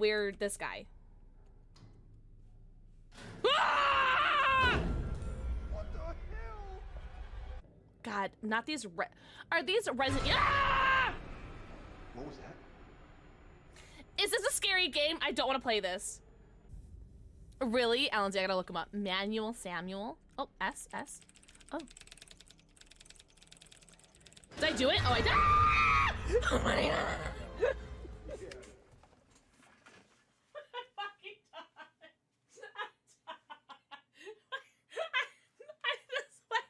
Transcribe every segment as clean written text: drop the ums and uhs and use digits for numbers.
we're this guy. Ah! What the hell? God, not these are these Resident... Ah! What was that? Is this a scary game? I don't want to play this. Really? Alan's, I gotta look him up. Manuel Samuel. Oh, S. Oh. Did I do it? Oh, I did. Ah! Oh my god. I fucking died. I just went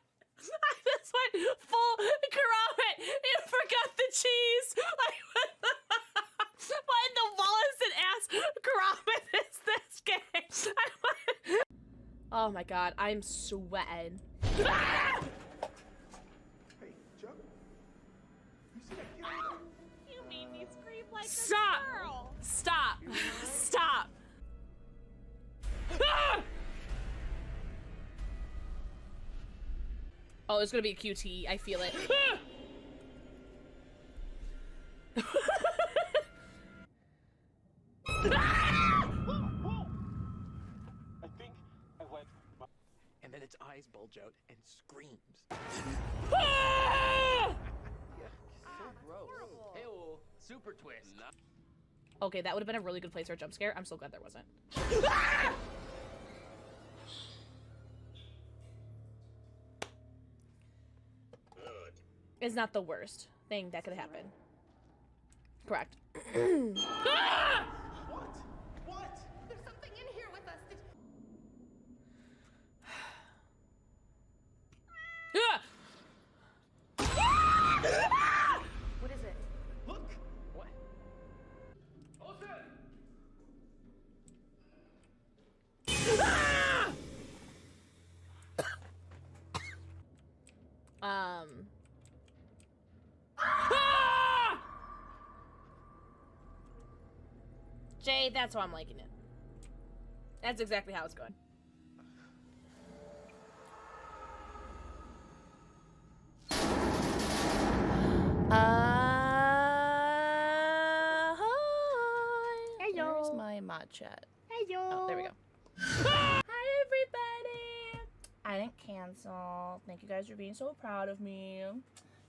full Kermit and forgot the cheese. What in the Wallace and ass Kermit is this game? Oh my god, I'm sweating. Ah! Hey, Chuck. You see that kid? You made me scream like a girl. Stop. Stop. Ah! Oh, there's gonna be a QT. I feel it. I think I went. And then its eyes bulge out and screams. Ah! So gross. Ew, super twist. Okay, that would have been a really good place for a jump scare. I'm so glad there wasn't. It's not the worst thing that could happen. Correct. Ah! What? What? There's something in here with us. Ah! What is it? Look! What? Ah! Jay, that's how I'm liking it. That's exactly how it's going. Hi. Hello. Where's my mod chat? Hello. Oh, there we go. Hi, everybody. I didn't cancel. Thank you guys for being so proud of me.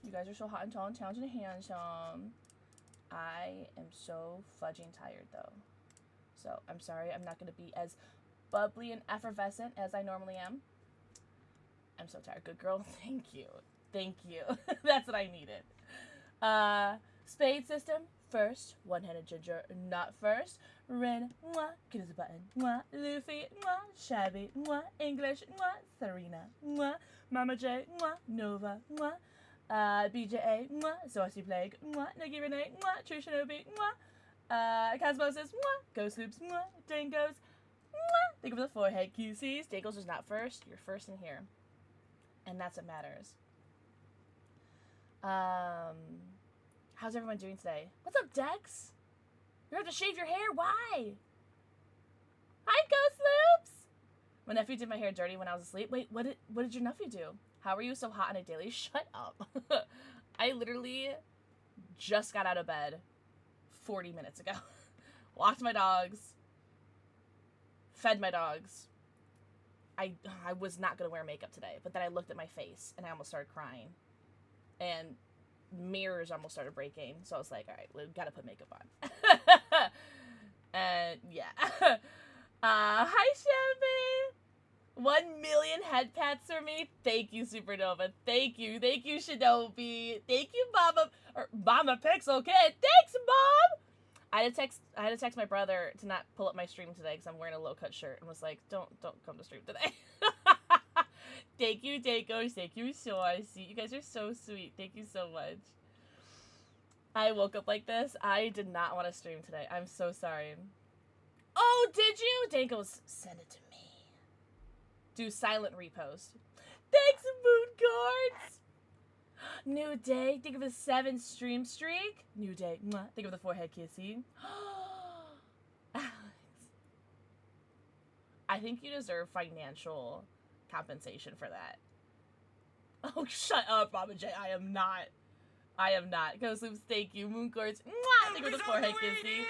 You guys are so hot and tall and talented and handsome. I am so fudging tired, though. So, I'm sorry I'm not going to be as bubbly and effervescent as I normally am. I'm so tired. Good girl. Thank you. Thank you. That's what I needed. Spade system. First. One-handed ginger. Not first. Rin. Mwah. Kid is a button. Mwah. Luffy. Mwah. Shabby. Mwah. English. Mwah. Serena. Mwah. Mama J. Mwah. Nova. Mwah. BJA. Mwah. Saucy Plague. Mwah. Nikki Renee. Mwah. True Shinobi. Mwah. Cosmosis. Mwah. Ghost Loops. Mwah. Dingos. Mwah. Think of the forehead. QCs. Dingles is not first. You're first in here. And that's what matters. How's everyone doing today? What's up, Dex? You have to shave your hair? Why? Hi, Ghost Loops! My nephew did my hair dirty when I was asleep. Wait, what did your nephew do? How are you so hot on a daily? Shut up. I literally just got out of bed 40 minutes ago. Walked my dogs. Fed my dogs. I was not going to wear makeup today, but then I looked at my face and I almost started crying. And mirrors almost started breaking, so I was like, all right, we've got to put makeup on. And yeah. Hi, Shelby. 1 million head pats for me. Thank you, Supernova. Thank you, Shinobi. Thank you, Mama PixelxKitten. Thanks, Mom. I had to text my brother to not pull up my stream today because I'm wearing a low cut shirt and was like, don't come to stream today. Thank you, Dakos. Thank you, Saucy. You guys are so sweet. Thank you so much. I woke up like this. I did not want to stream today. I'm so sorry. Oh, did you? Dakos, send it to me. Do silent repost. Thanks, Moon Guards. New day. Think of a 7 stream streak. New day. Mwah. Think of the forehead kissy. Alex. I think you deserve financial compensation for that. Oh, shut up, Mama J. I am not. Ghost Loops, thank you. Moon Guards. Mwah. Think of the forehead kissy.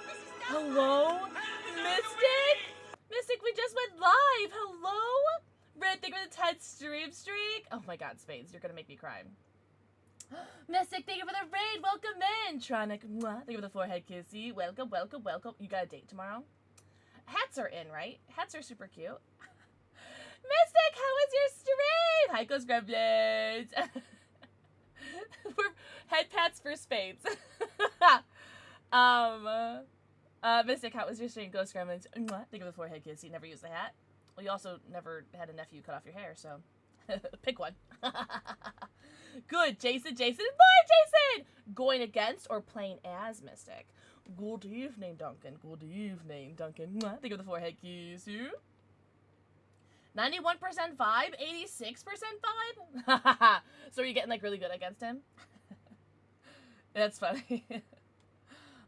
This is Hello? Mystic? Mystic, we just went live. Hello? Red, thank you for the 10th stream streak. Oh my god, Spades, you're gonna make me cry. Mystic, thank you for the raid. Welcome in. Tronic, thank you for the forehead kissy. Welcome, welcome, welcome. You got a date tomorrow? Hats are in, right? Hats are super cute. Mystic, how was your stream? Hi, Ghost Gremlins. We're head pats for Spades. Mystic, how was your stream? Ghost Gremlins. Thank you for the forehead kiss. You never used the hat. Well, you also never had a nephew cut off your hair, so pick one. Good, Jason. Bye, Jason. Going against or playing as Mystic. Good evening, Duncan. Good evening, Duncan. Thank you for the forehead kiss. 91% vibe, 86% vibe. So are you getting like really good against him? That's funny.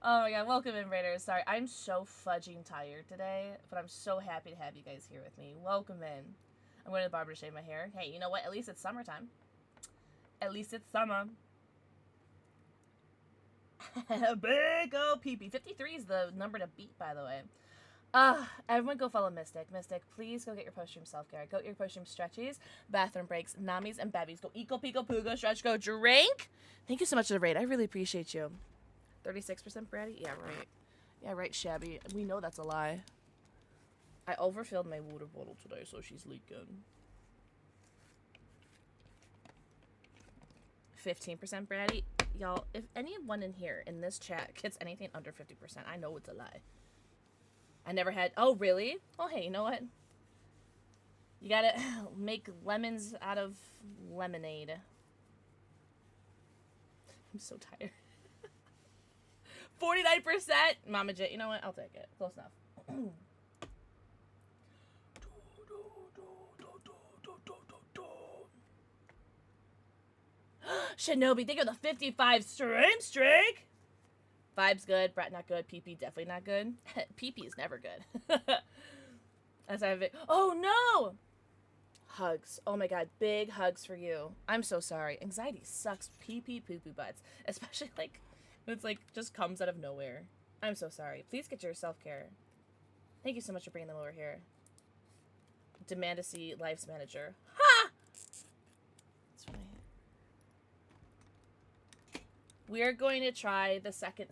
Oh my god, welcome in, Raiders. Sorry, I'm so fudging tired today, but I'm so happy to have you guys here with me. Welcome in. I'm going to the barber to shave my hair. Hey, you know what? At least it's summertime. At least it's summer. Big ol' PP. 53 is the number to beat, by the way. Everyone go follow Mystic. Mystic, please go get your post-stream self-care. Go get your post-stream stretchies, bathroom breaks, nammies, and babbies. Go eco, pico, pugo, stretch, go drink. Thank you so much for the raid. I really appreciate you. 36% bratty? Yeah, right. Yeah, right, Shabby. We know that's a lie. I overfilled my water bottle today, so she's leaking. 15% bratty. Y'all, if anyone in here in this chat gets anything under 50%, I know it's a lie. I never had... Oh, really? Oh, hey, you know what? You gotta make lemons out of lemonade. I'm so tired. 49%! Mama J, you know what? I'll take it. Close enough. Shinobi, think of the 55 stream streak! Vibe's good, Brett not good, PP definitely not good. PP is never good. As I have it. Oh no! Hugs. Oh my god, big hugs for you. I'm so sorry. Anxiety sucks PP poo-poo butts. Especially like, it's like, just comes out of nowhere. I'm so sorry. Please get your self-care. Thank you so much for bringing them over here. Demand to see Life's manager. Ha! It's funny. We are going to try the second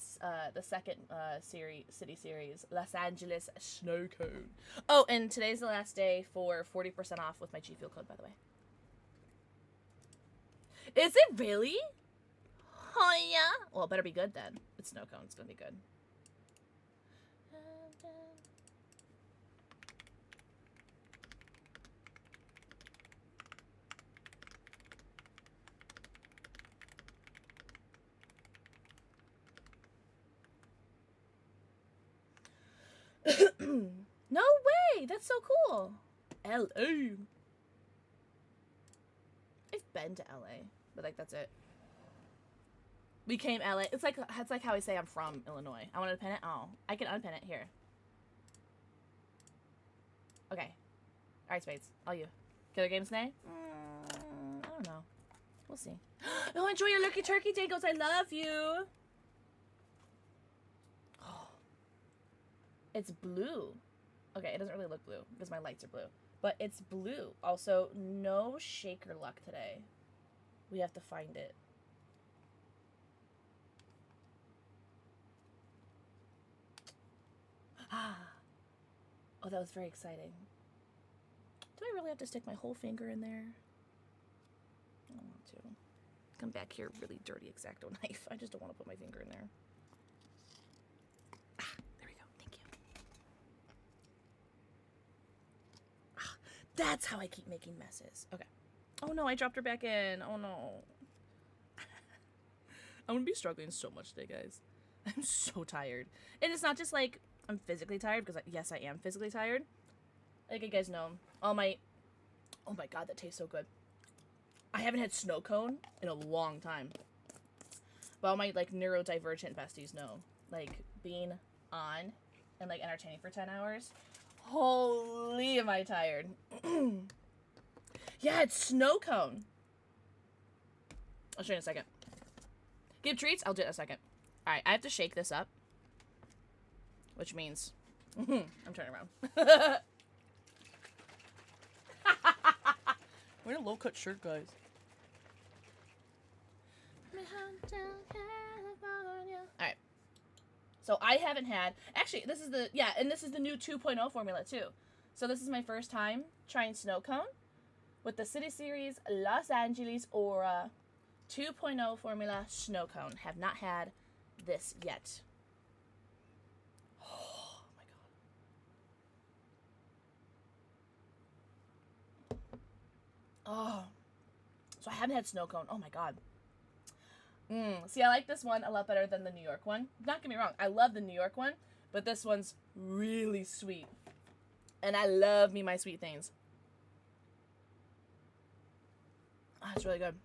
city series, Los Angeles Snow Cone. Oh, and today's the last day for 40% off with my G Fuel code, by the way. Is it really? Oh yeah. Well, it better be good then. It's Snow Cone. It's gonna be good. No way! That's so cool. LA. I've been to LA, but like that's it. We came LA. It's like how I say I'm from Illinois. I want to pin it. Oh, I can unpin it here. Okay. All right, Spades. All you. Killer games today? I don't know. We'll see. Oh, enjoy your lurky turkey, Dagos. I love you. Oh. It's blue. Okay, it doesn't really look blue because my lights are blue. But it's blue. Also, no shaker luck today. We have to find it. Oh, that was very exciting. Do I really have to stick my whole finger in there? I don't want to. Come back here, really dirty X-Acto knife. I just don't want to put my finger in there. There we go. Thank you. That's how I keep making messes. Okay. Oh no, I dropped her back in. Oh no. I'm gonna be struggling so much today, guys. I'm so tired. And it's not just like I'm physically tired, because yes, I am physically tired. Like you guys know, oh my god, that tastes so good. I haven't had snow cone in a long time. But all my like neurodivergent besties know, like being on and like entertaining for 10 hours. Holy, am I tired. Yeah, it's snow cone. I'll show you in a second. Give treats? I'll do it in a second. Alright, I have to shake this up. which means I'm turning around. We're in a low-cut shirt, guys. Alright. So I haven't had... Actually, this is the... Yeah, and this is the new 2.0 formula, too. So this is my first time trying snow cone with the City Series Los Angeles Aura 2.0 formula snow cone. Have not had this yet. Oh my god. Oh. So I haven't had snow cone. Oh my god. See, I like this one a lot better than the New York one. Not get me wrong, I love the New York one, but this one's really sweet. And I love me my sweet things. Oh, it's really good.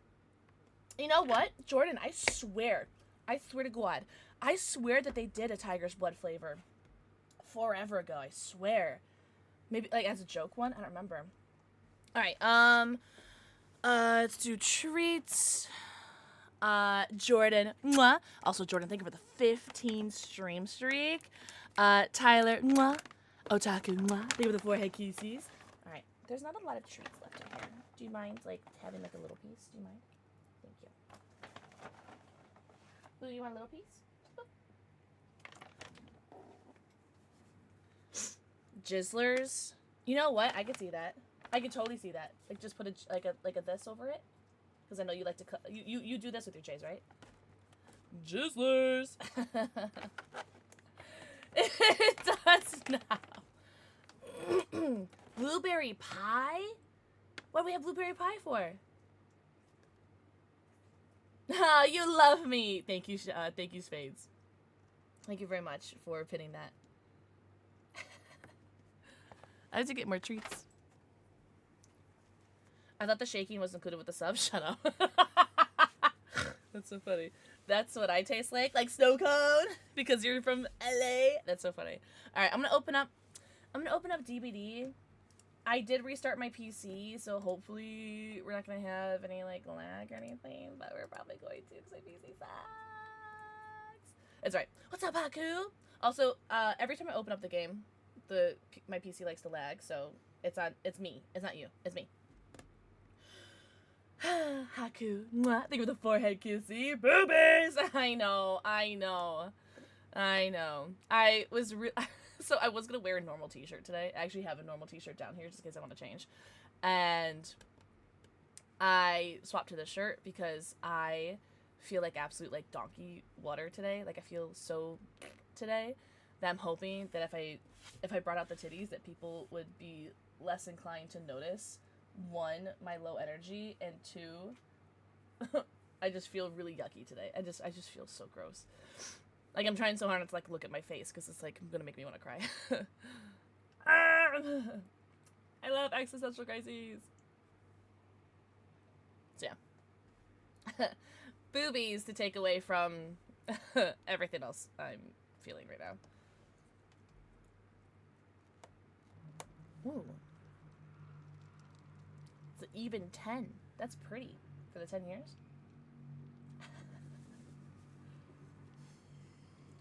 You know what, Jordan, I swear to God, I swear that they did a Tiger's Blood flavor forever ago, I swear. Maybe, like, as a joke one? I don't remember. Alright, let's do treats. Jordan, mwah. Also, Jordan, thank you for the 15 stream streak. Tyler, mwah. Otaku, mwah. Thank you for the forehead kisses. Alright, there's not a lot of treats left in here. Do you mind, like, having, like, a little piece? Do you mind? Thank you. Ooh, you want a little piece? Jizzlers. You know what? I could see that. I could totally see that. Like, just put a this over it. Because I know you like to cut. You do this with your J's, right? Jizzlers. It does now. Blueberry pie? What do we have blueberry pie for? Ah, you love me. Thank you, Spades. Thank you very much for pinning that. I have to get more treats. I thought the shaking was included with the sub. Shut up. That's so funny. That's what I taste like snow cone, because you're from LA. That's so funny. All right, I'm gonna open up DBD. I did restart my PC, so hopefully we're not gonna have any like lag or anything, but we're probably going to because my PC sucks. It's alright. What's up, Haku? Also, every time I open up the game, my PC likes to lag, so it's me. It's not you. It's me. Haku, mwah. Think of the forehead kissy. Boobies! I know. I was so I was gonna wear a normal t-shirt today. I actually have a normal t-shirt down here just in case I want to change. And I swapped to this shirt because I feel like absolute like donkey water today. Like I feel so today that I'm hoping that if I brought out the titties that people would be less inclined to notice. One, my low energy, and two, I just feel really yucky today. I just feel so gross. Like I'm trying so hard not to like look at my face because it's like gonna make me want to cry. I love existential crises. So yeah, boobies to take away from everything else I'm feeling right now. Ooh. It's an even 10. That's pretty for the 10 years.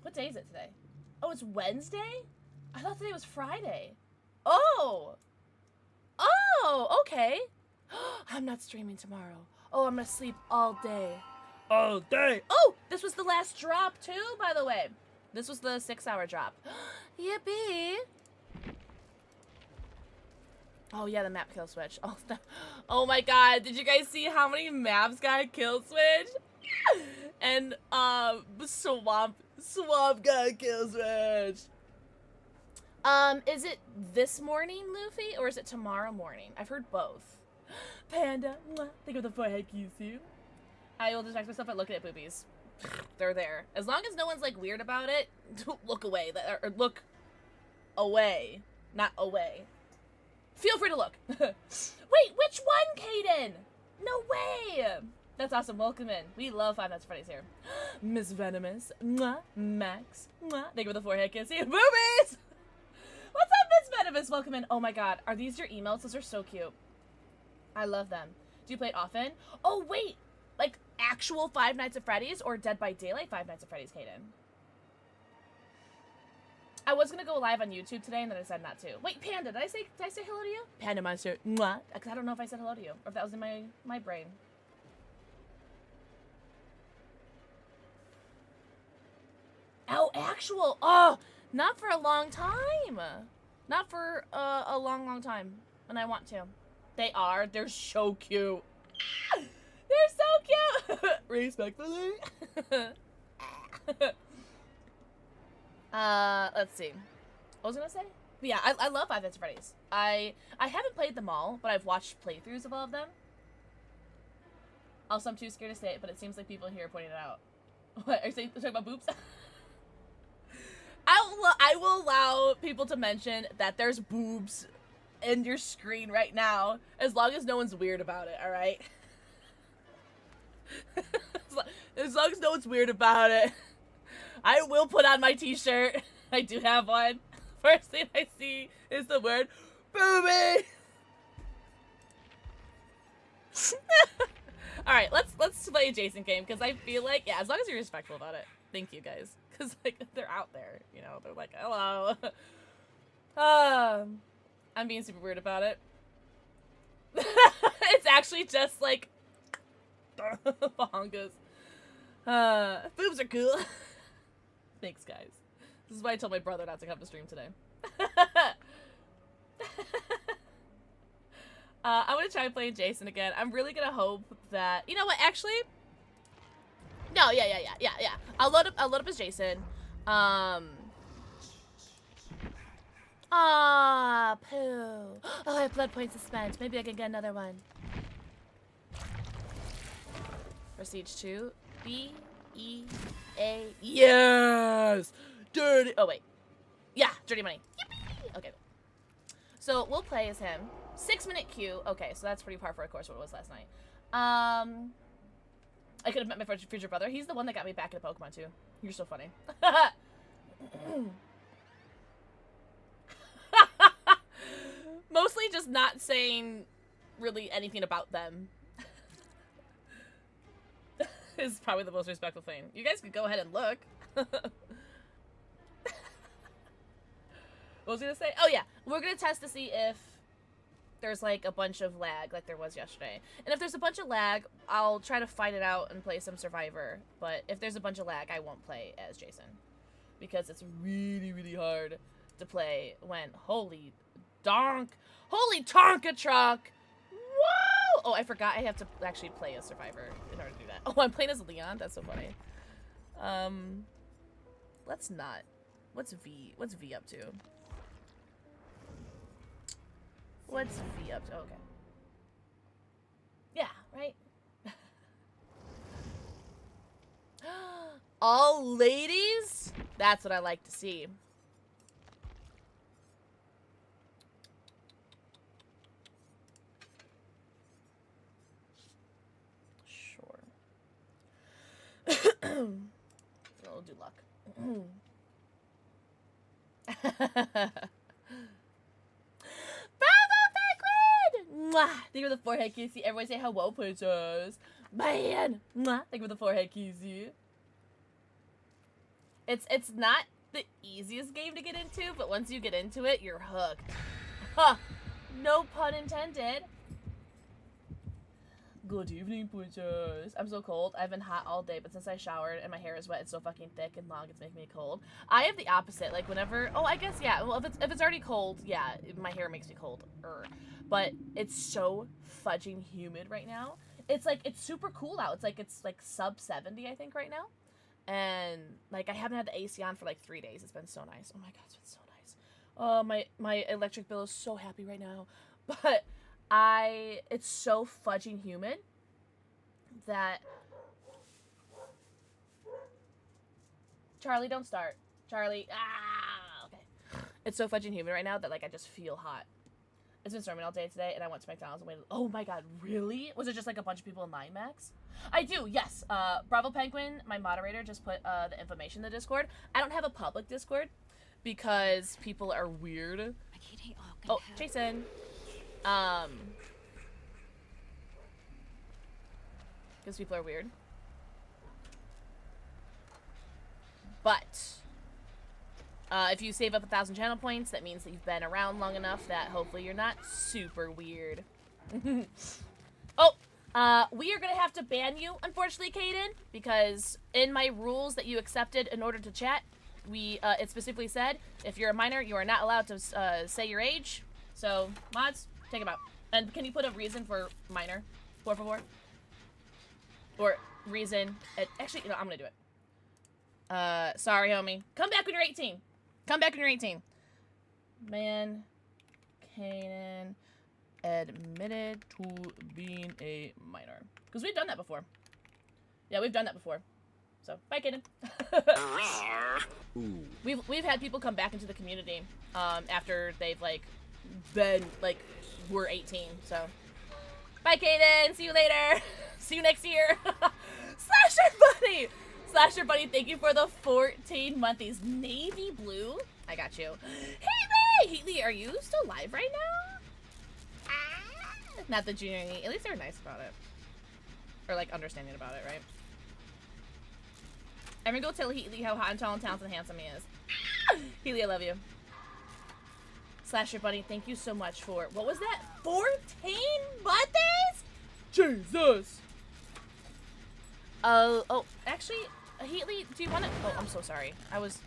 What day is it today? Oh, it's Wednesday? I thought today was Friday. Oh! Oh, okay. I'm not streaming tomorrow. Oh, I'm gonna sleep all day. All day. Oh, this was the last drop too, by the way. This was the 6-hour drop. Yippee. Oh yeah, the map kill switch. Oh my god, did you guys see how many maps got kill switch? And swamp got kill switch. Is it this morning, Luffy, or is it tomorrow morning? I've heard both. Panda, think of the forehead kiss you. I will distract myself by looking at boobies. They're there. As long as no one's like weird about it, look away. Or look away, not away. Feel free to look. Wait, which one, Kaden? No way. That's awesome. Welcome in. We love Five Nights at Freddy's here. Miss Venomous. Mwah. Max. Mwah. Thank you for the forehead kiss. Boobies! What's up, Miss Venomous? Welcome in. Oh my god. Are these your emails? Those are so cute. I love them. Do you play it often? Oh, wait. Like actual Five Nights at Freddy's or Dead by Daylight Five Nights at Freddy's, Kaden? I was gonna go live on YouTube today, and then I decided not to. Wait, Panda, did I say hello to you? Panda Monster, mwah. Because I don't know if I said hello to you, or if that was in my brain. Oh, actual. Oh, not for a long time. Not for a long time. And I want to. They are. They're so cute. They're so cute. Respectfully. Let's see. What was I gonna say? But yeah, I love Five Nights at Freddy's. I haven't played them all, but I've watched playthroughs of all of them. Also, I'm too scared to say it, but it seems like people here are pointing it out. What? Are you talking about boobs? I will allow people to mention that there's boobs in your screen right now, as long as no one's weird about it, alright? As long as no one's weird about it. I will put on my t-shirt. I do have one. First thing I see is the word booby. Alright, let's play a Jason game, because I feel like, yeah, as long as you're respectful about it. Thank you, guys. Because, like, they're out there, you know? They're like, hello. I'm being super weird about it. It's actually just, like, bongas. Boobs are cool. Thanks, guys. This is why I told my brother not to come to stream today. I'm gonna try playing Jason again. I'm really gonna hope that, you know what, actually, no, yeah. I'll load up as Jason. Ah, poo. Oh, I have blood points to spend. Maybe I can get another one. Prestige 2. B-E-A. Yes! Dirty. Oh, wait. Yeah, dirty money. Yippee! Okay. So, we'll play as him. 6-minute queue. Okay, so that's pretty par for a course what it was last night. I could have met my future brother. He's the one that got me back into Pokemon, too. You're so funny. Mostly just not saying really anything about them. Is probably the most respectful thing. You guys could go ahead and look. What was I gonna say? Oh yeah, we're gonna test to see if there's like a bunch of lag like there was yesterday. And if there's a bunch of lag, I'll try to fight it out and play some Survivor. But if there's a bunch of lag, I won't play as Jason. Because it's really, really hard to play when, holy Tonka truck! Whoa! Oh, I forgot I have to actually play as Survivor in order to do that. Oh, I'm playing as Leon? That's so funny. Let's not. What's V up to? What's V up to? Oh, okay. Yeah, right? All ladies? That's what I like to see. Sure. We'll do luck. Bravo, Penguin! Mwah! Thank you for the forehead kissy. Everyone say hello, princess. Man! Mwah! Thank you for the forehead kissy. It's not the easiest game to get into, but once you get into it, you're hooked. Huh! No pun intended. Good evening, princess. I'm so cold. I've been hot all day, but since I showered and my hair is wet, it's so fucking thick and long, it's making me cold. I have the opposite. Like, whenever... Oh, I guess, yeah. Well, if it's already cold, yeah, my hair makes me cold. But it's so fudging humid right now. It's, like, it's super cool out. It's like, sub 70, I think, right now. And, like, I haven't had the AC on for, like, 3 days. It's been so nice. Oh, my God, it's been so nice. Oh, my electric bill is so happy right now. But... it's so fudging humid that Charlie, don't start. Charlie, okay. It's so fudging humid right now that, like, I just feel hot. It's been storming all day today, and I went to McDonald's and waited. Oh my God, really? Was it just, like, a bunch of people in line, Max? I do, yes. Bravo Penguin, my moderator, just put the information in the Discord. I don't have a public Discord because people are weird. Oh, Jason. Because people are weird. But If you save up 1,000 channel points, that means that you've been around long enough that hopefully you're not super weird. Oh, we are gonna have to ban you, unfortunately, Kaden, because in my rules that you accepted in order to chat, it specifically said, if you're a minor, you are not allowed to say your age. So, mods, take them out. And can you put a reason for minor, por favor? Or reason, actually, no, I'm gonna do it. Sorry, homie. Come back when you're 18. Come back when you're 18. Man, Kanan admitted to being a minor. Because we've done that before. Yeah, we've done that before. So, bye, Kanan. We've had people come back into the community after they've, like, been, like, were 18, so. Bye, Kaden! See you later! See you next year! Slasher Buddy! Slasher Buddy, thank you for the 14 months. Navy blue? I got you. Heatley! Heatley, are you still live right now? Ah. Not the junior knee. At least they were nice about it. Or, like, understanding about it, right? I'm gonna go tell Heatley how hot and tall and talented and handsome he is. Heatley, I love you. Slasher Buddy, thank you so much for, what was that? 14 months? Jesus! Oh, actually, Heatley, do you want to, oh, I'm so sorry. I was,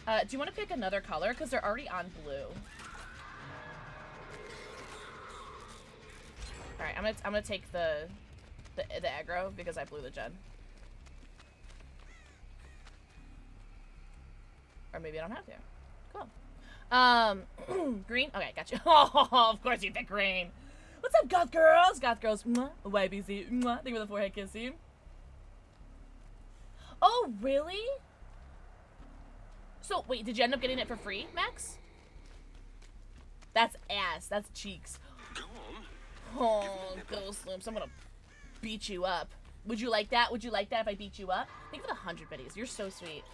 do you want to pick another color? Because they're already on blue. Alright, I'm gonna take the aggro because I blew the gen. Or maybe I don't have to. Cool. Green? Okay, gotcha. Oh, of course you pick green. What's up, goth girls? Goth girls. Mwah. YBC. Mwah. Thank you for the forehead kissing. Oh, really? So, wait, did you end up getting it for free, Max? That's ass. That's cheeks. Oh, Ghost Looms. I'm gonna beat you up. Would you like that? Would you like that if I beat you up? Thank you for the 100 biddies. You're so sweet.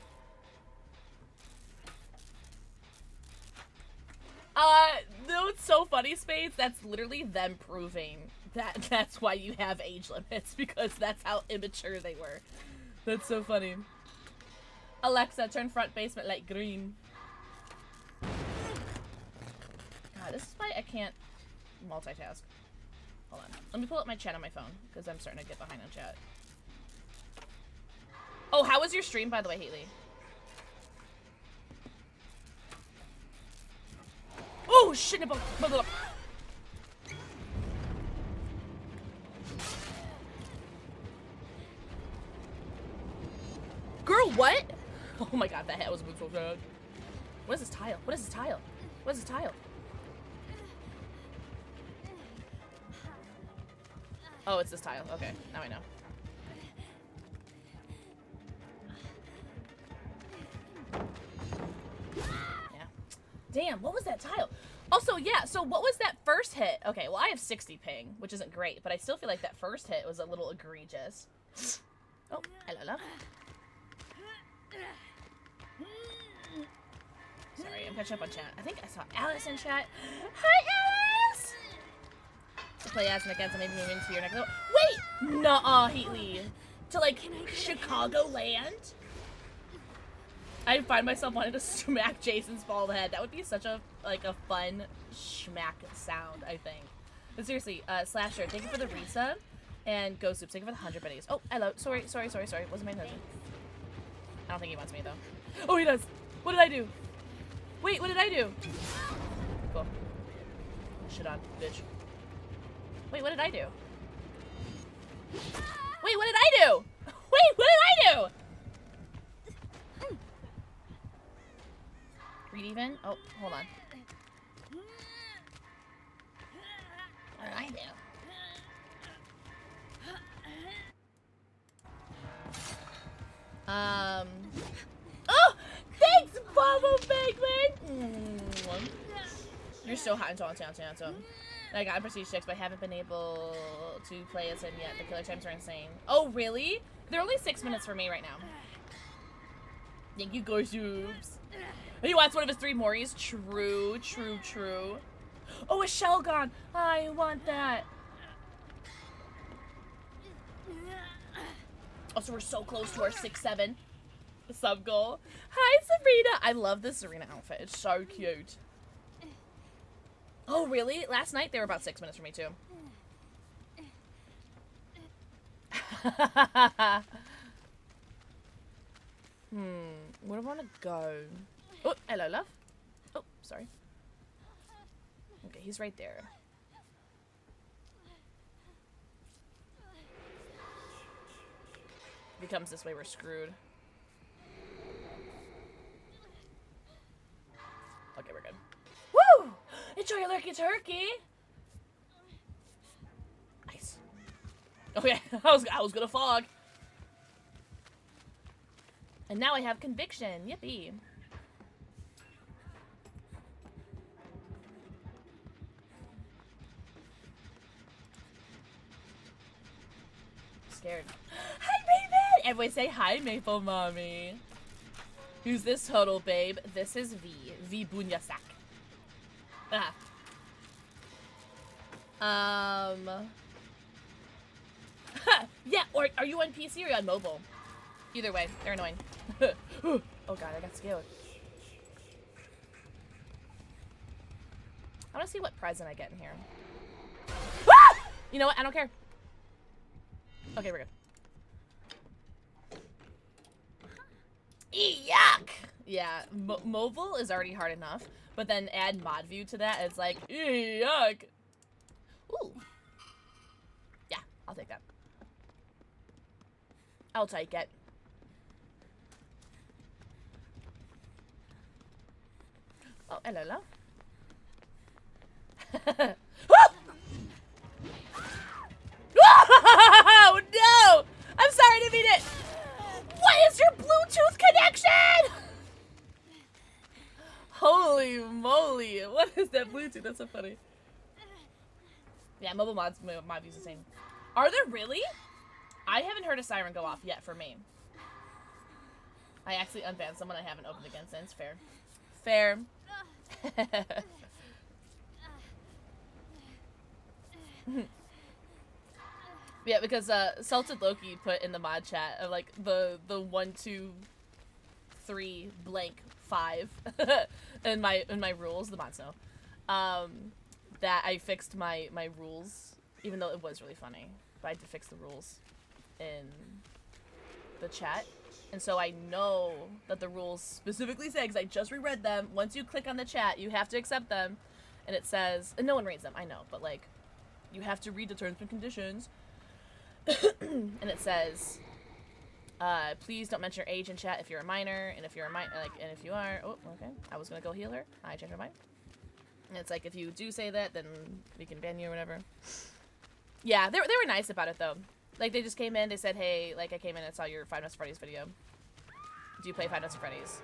No, it's so funny, Spades. That's literally them proving that that's why you have age limits, because that's how immature they were. That's so funny. Alexa, turn front basement light green. God, this is why I can't multitask. Hold on. Let me pull up my chat on my phone, because I'm starting to get behind on chat. Oh, how was your stream, by the way, Haley? Oh, shit. Girl, what? Oh my god, that hat was so bad. What is this tile? What is this tile? What is this tile? Oh, it's this tile. Okay, now I know. Yeah. Damn, what was that tile? Also, yeah, so what was that first hit? Okay, well, I have 60 ping, which isn't great, but I still feel like that first hit was a little egregious. Oh, hello, love. Sorry, I'm catching up on chat. I think I saw Alice in chat. Hi, Alice! To play as and against, and maybe move into your next level. Wait! Nuh-uh, Heatley. To, like, Chicagoland? I find myself wanting to smack Jason's bald head. That would be such a, like, a fun schmack sound, I think. But seriously, Slasher, thank you for the resub. And Ghost Soups, thank you for the 100 biddies. Oh, hello. Sorry. Wasn't my husband. I don't think he wants me, though. Oh, he does. What did I do? Wait, what did I do? Cool. Shit on, bitch. Wait, what did I do? Wait, what did I do? Wait, what did I do? Read even? Oh, hold on. What did I do? Oh! Thanks, Bubble Bagman! You're so hot and tall and handsome. I got Prestige 6, but I haven't been able to play as him yet. The killer times are insane. Oh, really? They're only 6 minutes for me right now. Thank you, Gorsoops. He wants one of his 3 Moris. True. Oh, a shell gun. I want that. Oh, so we're so close to our 6-7. Sub goal. Hi, Sabrina. I love this Serena outfit. It's so cute. Oh, really? Last night they were about 6 minutes from me too. Where do I want to go? Oh, hello, love. Oh, sorry. Okay, he's right there. If he comes this way, we're screwed. Okay, we're good. Woo! Enjoy your lurky turkey. Nice. Okay, I was gonna fog. And now I have conviction. Yippee. Scared. Hi, baby! Everyone say hi, Maple Mommy. Who's this total babe? This is V. V Bunyasak. Ah. Yeah, or are you on PC or on mobile? Either way, they're annoying. Oh god, I got scared. I want to see what present I get in here. Ah! You know what? I don't care. Okay, we're good. Yuck! Yeah, mobile is already hard enough, but then add mod view to that, it's like, yuck! Ooh. Yeah, I'll take that. I'll take it. Oh, hello, love. Oh, no! I'm sorry to mean it! What is your Bluetooth connection? Holy moly. What is that Bluetooth? That's so funny. Yeah, mobile mod views the same. Are there really? I haven't heard a siren go off yet for me. I actually unbanned someone I haven't opened again since. Fair. Fair. Yeah, because Salted Loki put in the mod chat of like the 1, 2, 3 blank 5 in my rules, the mods know. That I fixed my rules, even though it was really funny. But I did fix the rules in the chat. And so I know that the rules specifically say, because I just reread them, once you click on the chat, you have to accept them. And it says, and no one reads them, I know, but like, you have to read the terms and conditions. And it says, please don't mention your age in chat if you're a minor, and if you're a minor, like, and if you are, oh, okay, I was gonna go heal her, I changed my mind. And it's like, if you do say that, then we can ban you or whatever. Yeah, they were nice about it though. Like, they just came in, they said, hey, like, I came in and saw your Five Nights at Freddy's video. Do you play Five Nights at Freddy's?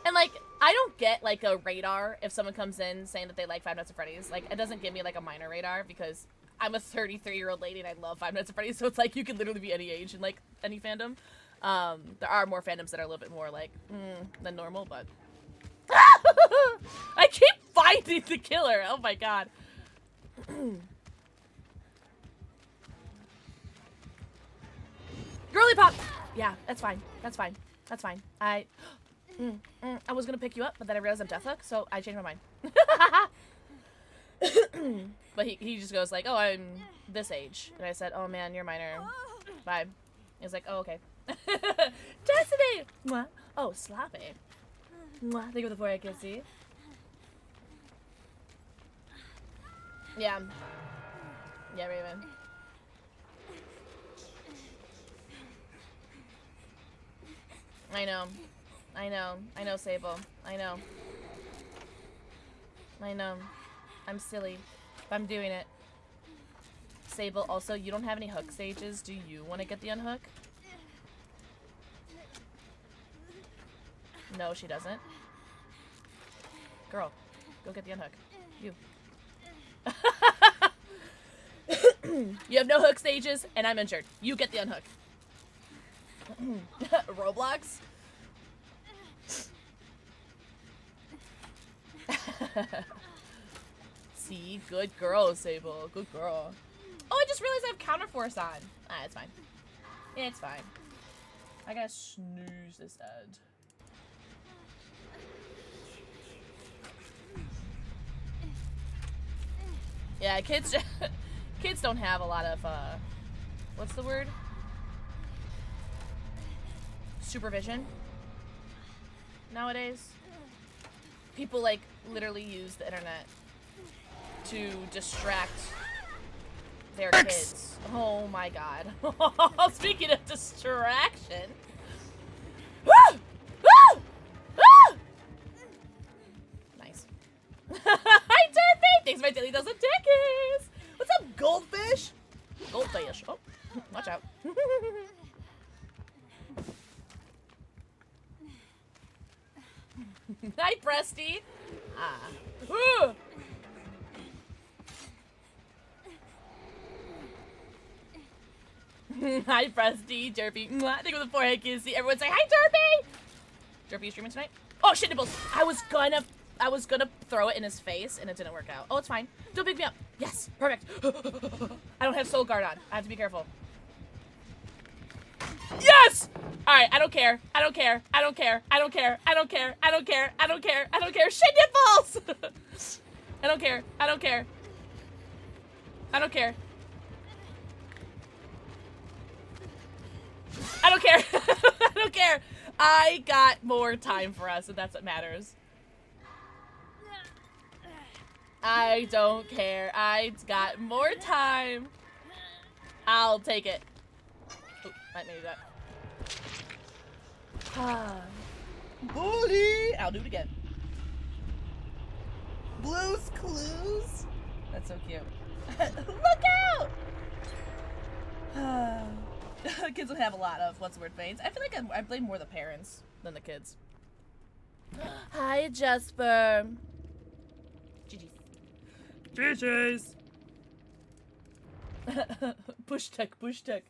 And, like, I don't get, like, a radar if someone comes in saying that they like Five Nights at Freddy's. Like, it doesn't give me, like, a minor radar because I'm a 33-year-old lady and I love Five Nights at Freddy's, so it's like you can literally be any age in, like, any fandom. There are more fandoms that are a little bit more, like, than normal, but... I keep finding the killer! Oh my god. Girly pop! Yeah, that's fine. That's fine. That's fine. I was gonna pick you up, but then I realized I'm Deathhook, so I changed my mind. But he just goes like, oh, I'm this age. And I said, oh man, you're minor. Bye. He's like, oh, okay. Destiny! Mwah. Oh, sloppy. Mwah. Think of the 4 I can see. Yeah. Yeah, Raven. I know. I know. I know, Sable. I know. I know. I'm silly. But I'm doing it. Sable, also, you don't have any hook stages. Do you want to get the unhook? No, she doesn't. Girl, go get the unhook. You. You have no hook stages, and I'm injured. You get the unhook. Roblox? See? Good girl, Sable. Good girl. Oh, I just realized I have counterforce on. Ah, it's fine. It's fine. I gotta snooze this edge. Yeah, kids kids don't have a lot of what's the word? Supervision nowadays. People like literally use the internet to distract their kids. Oh my god. Speaking of distraction. Woo! Woo! Woo! Nice. Hi, Derpy! Thanks for my daily dozen tickets! What's up, goldfish? Goldfish. Oh, watch out. Hi, Presty. Ah. Woo! Hi, Presty. Derpy. Mwah. Think of the forehead kissy. Everyone say hi, Derpy! Derpy, you streaming tonight? Oh, shit, nipples. I was gonna throw it in his face, and it didn't work out. Oh, it's fine. Don't pick me up. Yes, perfect. I don't have soul guard on. I have to be careful. Yes! Alright, I don't care. I don't care. I don't care. I don't care. I don't care. I don't care. I don't care. I don't care. Shit nipples! I don't care. I don't care. I don't care. I don't care. I don't care. I got more time for us, and that's what matters. I don't care. I got more time. I'll take it. Ooh, might maybe that. Bully! I'll do it again. Blue's Clues? That's so cute. Look out! Kids would have a lot of what's the word veins. I feel like I blame more the parents than the kids. Hi, Jasper. GG's. Push tech, push tech.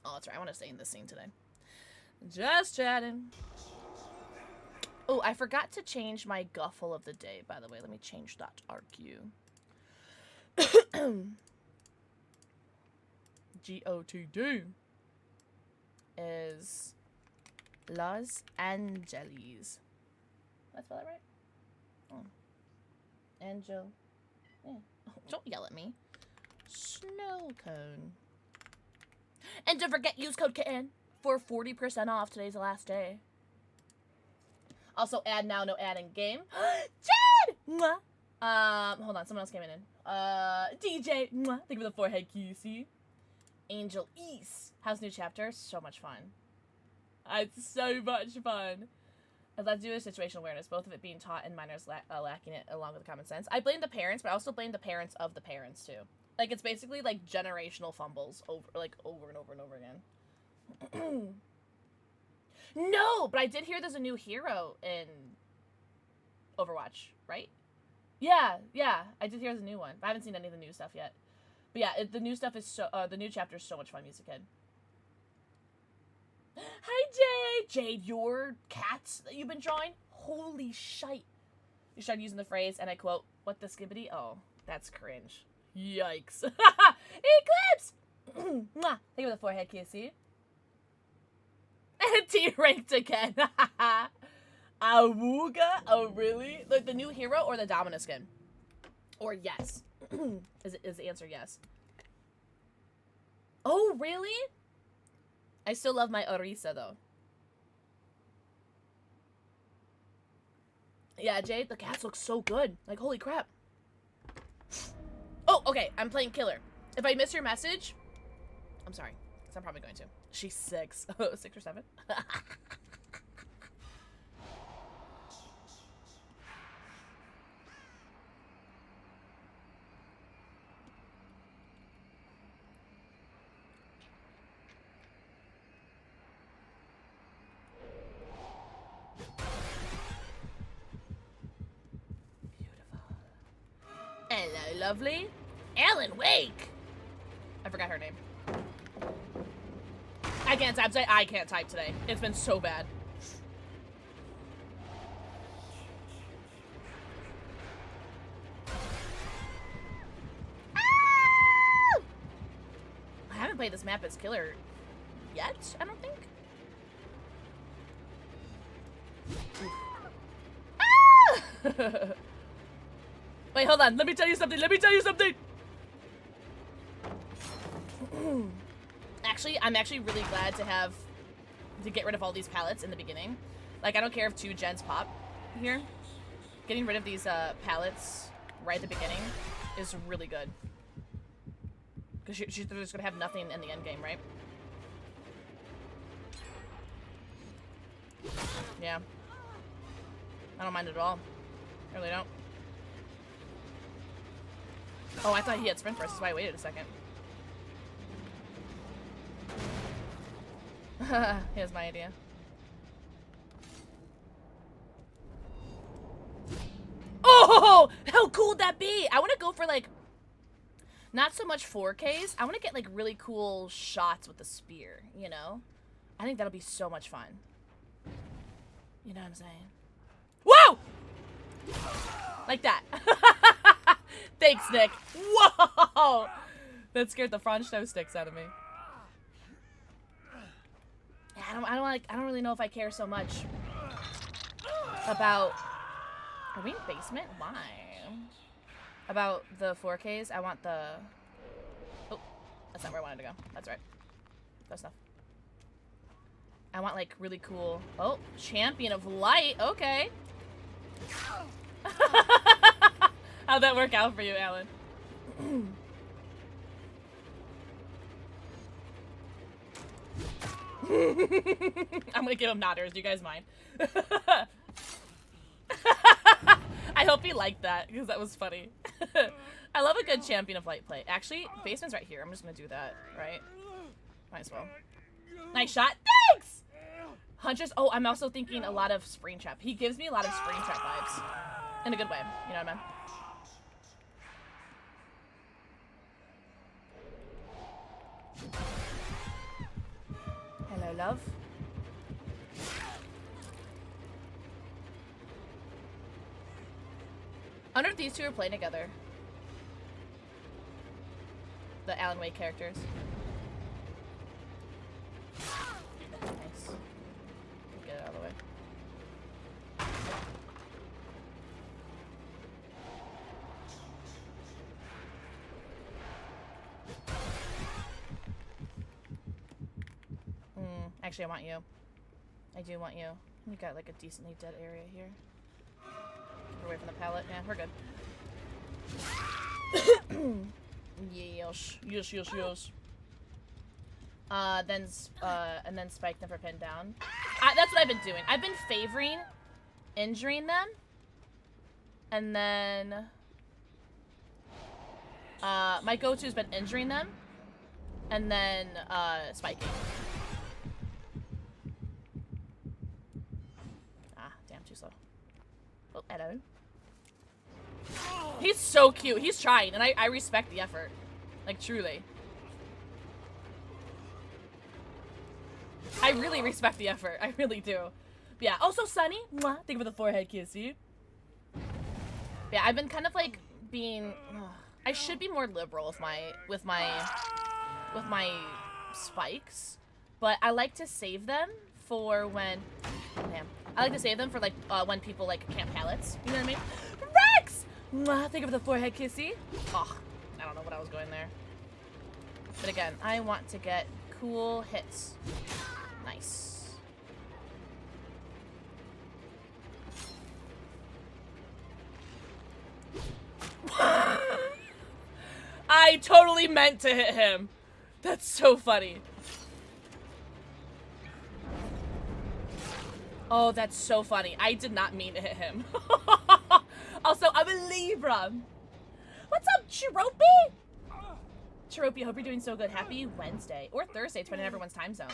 Oh, that's right. I want to stay in this scene today. Just chatting. Oh, I forgot to change my guffle of the day, by the way. Let me change that RQ. GOTD is Los Angeles. Did I spell that right? Oh. Angel. Yeah. Oh, don't yell at me. Snow cone. And don't forget, use code KITTEN for 40% off. Today's the last day. Also, add now, no ad in game. Jed! Mwah! Hold on, someone else came in. DJ! Mwah! Thank you for the forehead QC. Angel East. How's new chapter? So much fun. It's so much fun. I'd love to do a situational awareness, both of it being taught and minors lacking it along with common sense. I blame the parents, but I also blame the parents of the parents too. Like, it's basically like generational fumbles over and over and over again. No, but I did hear there's a new hero in Overwatch, right? Yeah, I did hear there's a new one. I haven't seen any of the new stuff yet. But yeah, the new stuff is so, the new chapter is so much fun, Music Kid. Hi, Jade! Jade, your cats that you've been drawing? Holy shite. You started using the phrase, and I quote, what the skibbity? Oh, that's cringe. Yikes. Eclipse! Thank you for the forehead kissy. T-ranked again. Awooga? Oh, really? Like the new hero or the Domina skin? Or yes. Is the answer yes? Oh, really? I still love my Orisa, though. Yeah, Jade, the cats look so good. Like, holy crap. Oh, okay, I'm playing Killer. If I miss your message, I'm sorry. Because I'm probably going to. She's 6. 6 or 7? Hello, lovely. Alan Wake! I forgot her name. I can't type today. I can't type today. It's been so bad. Ah! I haven't played this map as Killer yet, I don't think. Wait, hold on. Let me tell you something. Actually, I'm actually really glad to get rid of all these pallets in the beginning. Like, I don't care if 2 gens pop here. Getting rid of these pallets right at the beginning is really good. Because they're just gonna have nothing in the end game, right? Yeah. I don't mind it at all. I really don't. Oh, I thought he had sprint first, that's why I waited a second. Here's my idea. Oh, how cool would that be? I want to go for like, not so much 4Ks. I want to get like really cool shots with the spear, you know? I think that'll be so much fun. You know what I'm saying? Whoa! Like that. Thanks, Nick. Whoa! That scared the French toast sticks out of me. Yeah, I don't really know if I care so much about. Are we in basement? Why? About the 4Ks, I want the. Oh, that's not where I wanted to go. That's right. Close enough. I want like really cool. Oh, champion of light. Okay. How'd that work out for you, Alan? I'm gonna give him nodders. Do you guys mind? I hope he liked that because that was funny. I love a good champion of light play. Actually, basement's right here. I'm just gonna do that, right? Might as well. Nice shot. Thanks! Huntress. Oh, I'm also thinking a lot of Springtrap. He gives me a lot of Springtrap vibes. In a good way. You know what I mean? Hello, love. I wonder if these two are playing together. The Alan Wake characters. Nice. Get it out of the way. Actually, I want you. I do want you. We got like a decently dead area here. Get away from the pallet. Yeah, we're good. Yes. And then spike them for pin down. That's what I've been doing. I've been favoring injuring them. And then my go-to has been injuring them. And then spiking. Damn, too slow. Oh, hello. He's so cute. He's trying, and I respect the effort. Like, truly. I really respect the effort. I really do. But yeah. Also, Sunny. Mwah, thank you for the forehead kissy. Yeah, I've been kind of like being. I should be more liberal with my spikes, but I like to save them for when. Damn. I like to save them for like when people like camp pallets. You know what I mean? Rex! Mwah, thank you for the forehead kissy. Oh, I don't know what I was going there. But again, I want to get cool hits. Nice. I totally meant to hit him. That's so funny. Oh, that's so funny. I did not mean to hit him. Also, I'm a Libra. What's up, Chiropy? Chiropy, I hope you're doing so good. Happy Wednesday. Or Thursday, depending on everyone's time zones.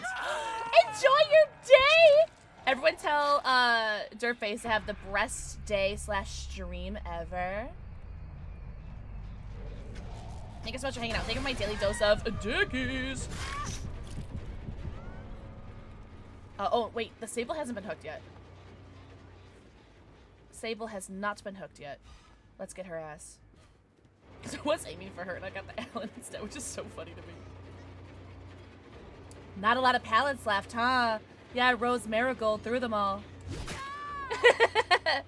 Enjoy your day! Everyone tell Dirtface to have the best day / stream ever. Thank you so much for hanging out. Thank you for my daily dose of dickies. Oh, wait. The Sable hasn't been hooked yet. Sable has not been hooked yet. Let's get her ass. So I was aiming for her and I got the Alan instead, which is so funny to me. Not a lot of pallets left, huh? Yeah, Rose Marigold threw them all. Yippee!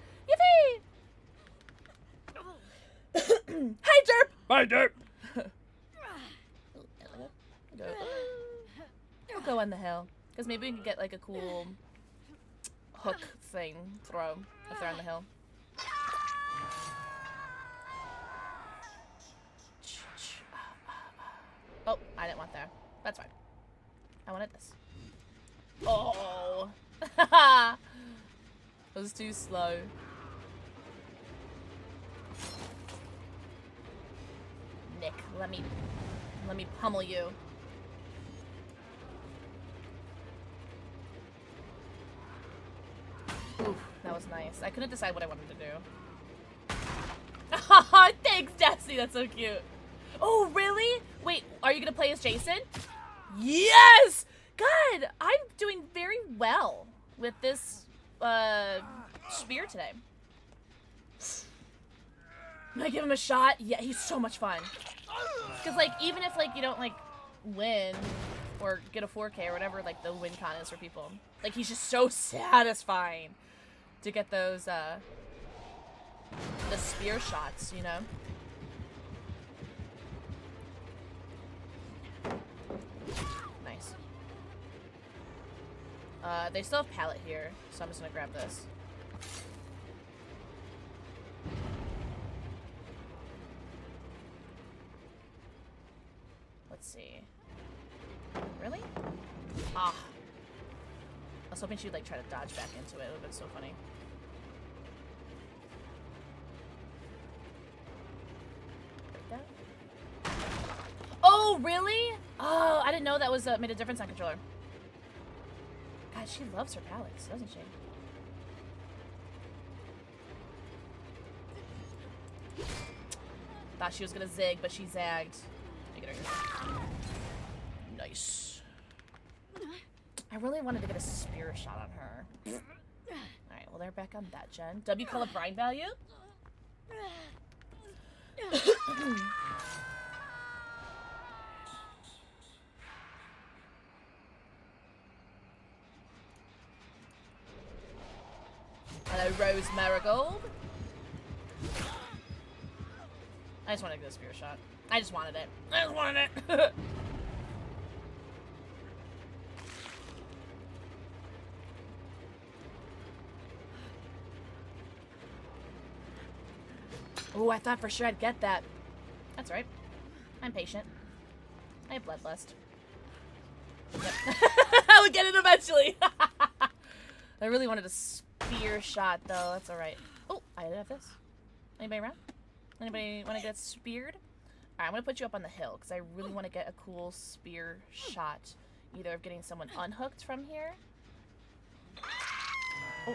Hi, Derp! Bye, Derp. We'll go on the hill. Because maybe we can get like a cool hook thing throw if they're on the hill. Oh, I didn't want that. That's fine. I wanted this. Oh! It was too slow. Nick, let me pummel you. Oof, that was nice. I couldn't decide what I wanted to do. Thanks, Destiny. That's so cute. Oh, really? Wait, are you gonna play as Jason? Yes! God, I'm doing very well with this spear today. Can I give him a shot? Yeah, he's so much fun. Because, like, even if, like, you don't, like, win or get a 4K or whatever, like, the win con is for people. Like, he's just so satisfying to get those, the spear shots, you know? Nice. They still have pallet here, so I'm just gonna grab this. Let's see. Really? Ah. I was hoping she'd like try to dodge back into it. It would have been so funny. Like that. Oh, really? Oh, I didn't know that was made a difference on controller. God, she loves her pallets, doesn't she? Thought she was gonna zig, but she zagged. Get her here. Nice. I really wanted to get a spear shot on her. Alright, well they're back on that gen. W color brine value? Hello, Rose Marigold. I just wanted to get a spear shot. I just wanted it. I just wanted it. Oh, I thought for sure I'd get that. That's right. I'm patient. I have bloodlust. Yep. I would get it eventually. I really wanted a spear shot, though. That's alright. Oh, I did have this. Anybody around? Anybody want to get speared? Alright, I'm going to put you up on the hill, because I really want to get a cool spear shot. Either of getting someone unhooked from here. Oh.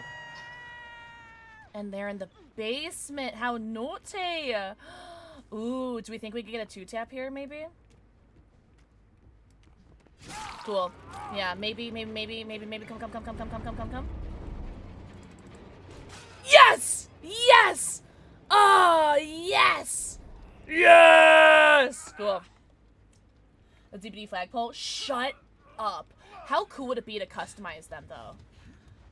And they're in the basement. How naughty. Ooh, do we think we could get a 2-tap here, maybe? Cool. Yeah, maybe. Come. Yes! Yes! Oh, yes! Yes! Cool. A DBD flagpole? Shut up. How cool would it be to customize them, though?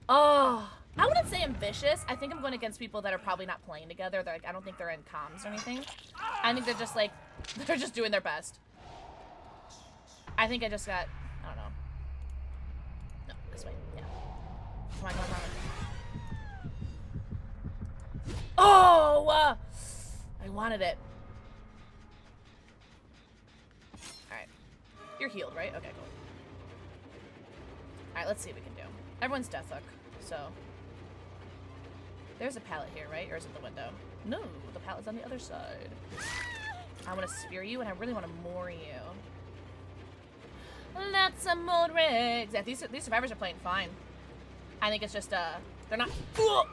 Oh, I wouldn't say I'm vicious. I think I'm going against people that are probably not playing together. They're like, I don't think they're in comms or anything. I think they're just like, they're just doing their best. I think I just got, I don't know. No, this way, yeah. Come on. Oh! I wanted it. Alright. You're healed, right? Okay, cool. Alright, let's see what we can do. Everyone's death hook, so. There's a pallet here, right? Or is it the window? No, the pallet's on the other side. I want to spear you, and I really want to moor you. Let's more rigs. Yeah, these survivors are playing fine. I think it's just, they're not. Oh,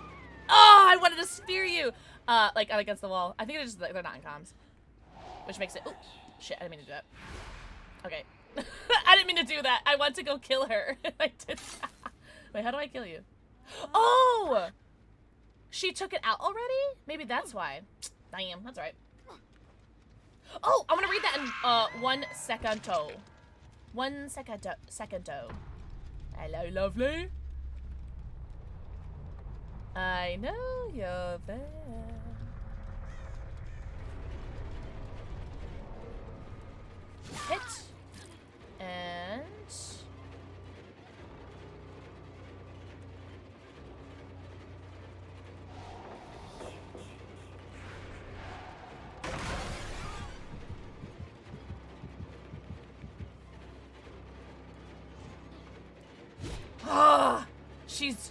I wanted to spear you! Like, against the wall. I think they're just, they're not in comms. Which makes it. Oh, shit, I didn't mean to do that. Okay. I didn't mean to do that. I want to go kill her. I did that. Wait, how do I kill you? Oh! She took it out already? Maybe that's why. Damn, that's alright. Oh, I'm gonna read that in 1 secondo. 1 secondo. Hello, lovely. I know you're there.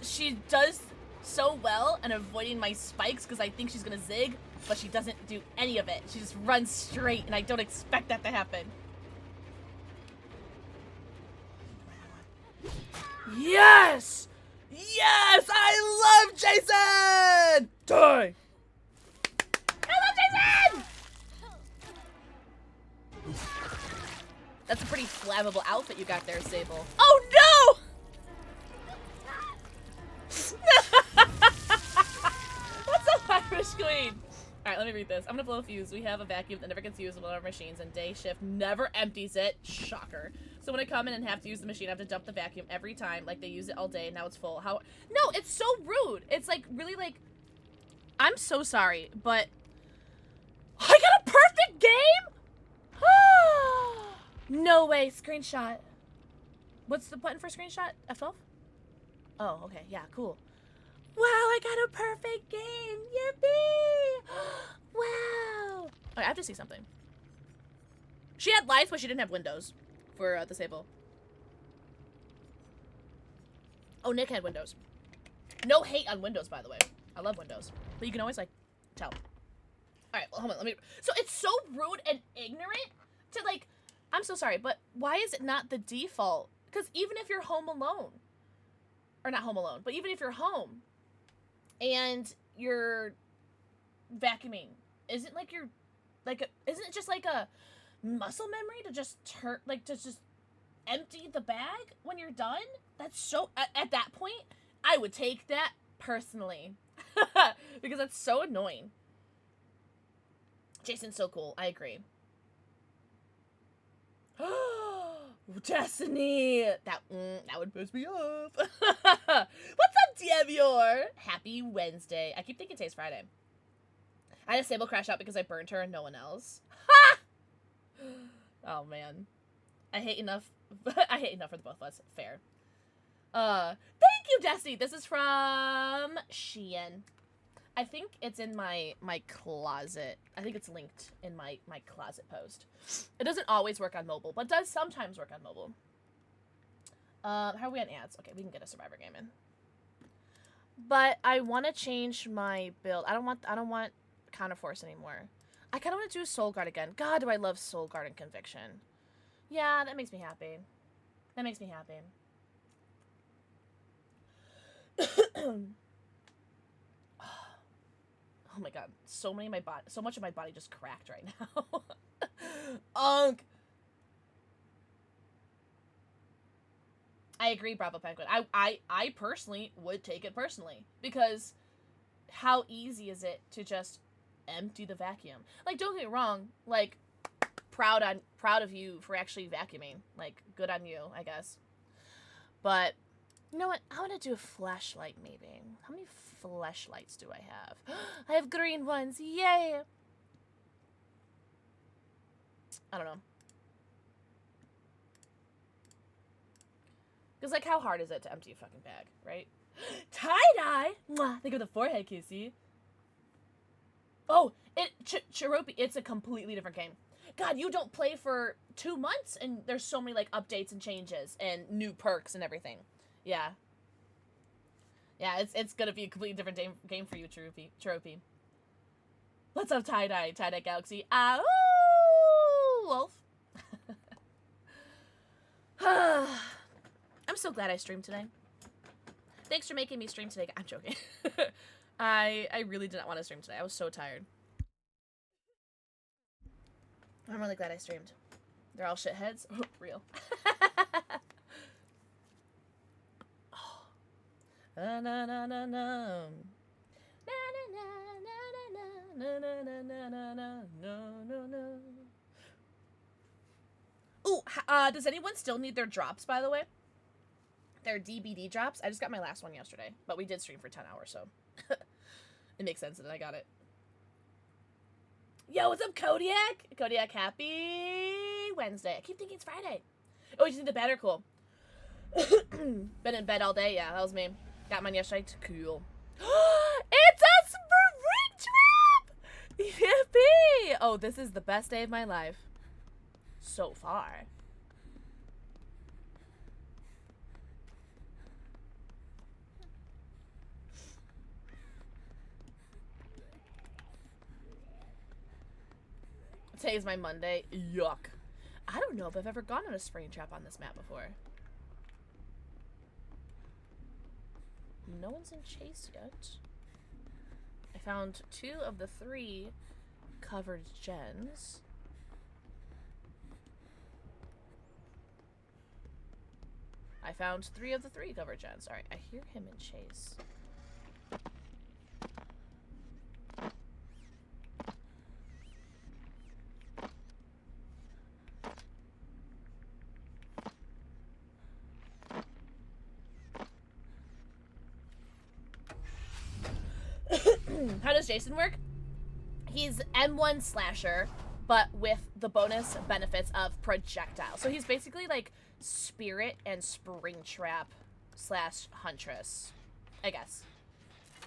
she does so well and avoiding my spikes because I think she's gonna zig, but she doesn't do any of it. She just runs straight, and I don't expect that to happen. Yes! Yes! I love Jason! Die! I love Jason! That's a pretty flammable outfit you got there, Sable. Oh no! What's up, Irish Queen? Alright, let me read this. I'm gonna blow a fuse. We have a vacuum that never gets used in one of our machines, and day shift never empties it. Shocker. So when I come in and have to use the machine, I have to dump the vacuum every time. Like, they use it all day, and now it's full. How? No, it's so rude. It's, like, really, like... I'm so sorry, but... I got a perfect game?! No way. Screenshot. What's the button for screenshot? F12? Oh, okay. Yeah, cool. Wow, I got a perfect game. Yippee! Wow. Okay, I have to see something. She had lights, but she didn't have windows for the Sable. Oh, Nick had windows. No hate on windows, by the way. I love windows. But you can always, like, tell. Alright, well, hold on. Let me... So, it's so rude and ignorant to, like... I'm so sorry, but why is it not the default? Because even if you're home alone... Or not home alone, but even if you're home... And you're... vacuuming... Isn't, like, you're... Like, isn't it just, like, a... muscle memory to just turn... Like, to just... empty the bag when you're done? That's so... At that point, I would take that personally. Because that's so annoying. Jason's so cool. I agree. Destiny! That would piss me off. What's up, Diavior? Happy Wednesday. I keep thinking today's Friday. I had a Sable crash out because I burnt her and no one else. Ha! Oh, man. I hate enough for the both of us. Fair. Thank you, Destiny. This is from Shein. I think it's in my closet. I think it's linked in my closet post. It doesn't always work on mobile, but does sometimes work on mobile. How are we on ads? Okay, we can get a Survivor game in. But I want to change my build. I don't want Counterforce anymore. I kind of want to do Soul Guard again. God, do I love Soul Guard and Conviction. Yeah, that makes me happy. That makes me happy. Oh my god, so much of my body just cracked right now. Unk. I agree, Bravo Penguin. I personally would take it personally, because how easy is it to just empty the vacuum? Like, don't get me wrong, like, proud of you for actually vacuuming. Like, good on you, I guess. But you know what? I want to do a flashlight, maybe. How many flashlights do I have? I have green ones. Yay! I don't know. Because, like, how hard is it to empty a fucking bag, right? Tie-dye! Mwah! Think of the forehead, Kissy. Oh, Chiropi, it's a completely different game. God, you don't play for 2 months, and there's so many, like, updates and changes and new perks and everything. Yeah. Yeah, it's gonna be a completely different game for you, Chiropi. What's up, Tie-Dye Galaxy? Ow! Wolf. I'm so glad I streamed today. Thanks for making me stream today. I'm joking. I really did not want to stream today. I was so tired. I'm really glad I streamed. They're all shitheads. Oh, real. Oh. Na na na na na. Na na na na na na na na na na na na. Ooh, does anyone still need their drops, by the way? Their DBD drops? I just got my last one yesterday, but we did stream for 10 hours, so it makes sense that I got it. Yo, what's up, Kodiak? Kodiak, happy Wednesday. I keep thinking it's Friday. Oh, you think the bed are cool? Been in bed all day? Yeah, that was me. Got mine yesterday. Cool. It's a spring trap! Yippee! Oh, this is the best day of my life. So far. Today's my Monday. Yuck. I don't know if I've ever gone on a spring trap on this map before. No one's in chase yet. I found 2 of the 3 covered gens. I found 3 of the 3 covered gens. Alright, I hear him in chase. How does Jason work? He's M1 slasher, but with the bonus benefits of projectile. So he's basically like spirit and springtrap slash huntress, I guess.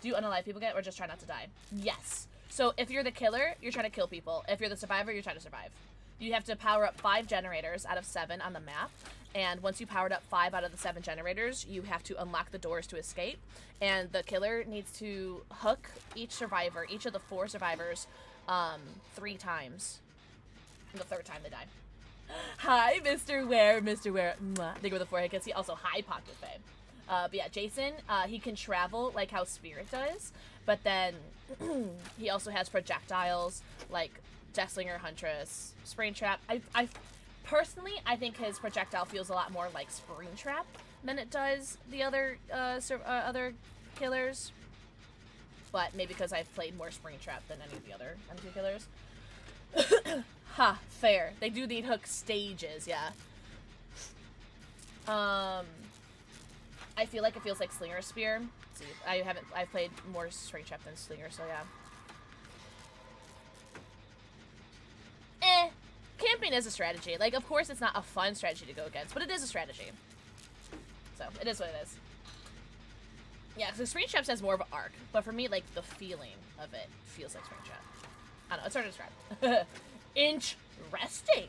Do you unalive people get or just try not to die? Yes. So if you're the killer, you're trying to kill people. If you're the survivor, you're trying to survive. You have to power up 5 generators out of 7 on the map. And once you powered up 5 out of the 7 generators, you have to unlock the doors to escape. And the killer needs to hook each survivor, each of the 4 survivors, 3 times. And the 3rd time they die. Hi, Mr. Ware, Mr. Ware. Mwah. They go with the forehead kiss. He also hi Pocket Faye. But yeah, Jason, he can travel like how Spirit does, but then he also has projectiles like Deathslinger, Huntress, Springtrap. I personally, I think his projectile feels a lot more like Springtrap than it does the other other killers. But maybe because I've played more Springtrap than any of the other M2 killers. Ha, fair. They do need hook stages, yeah. I feel like it feels like Slinger Spear. Let's see, I've played more Springtrap than Slinger, so yeah. Camping is a strategy. Like, of course it's not a fun strategy to go against, but it is a strategy. So, it is what it is. Yeah, so Springtrap has more of an arc, but for me, like, the feeling of it feels like Springtrap. I don't know, it's hard to describe. Interesting!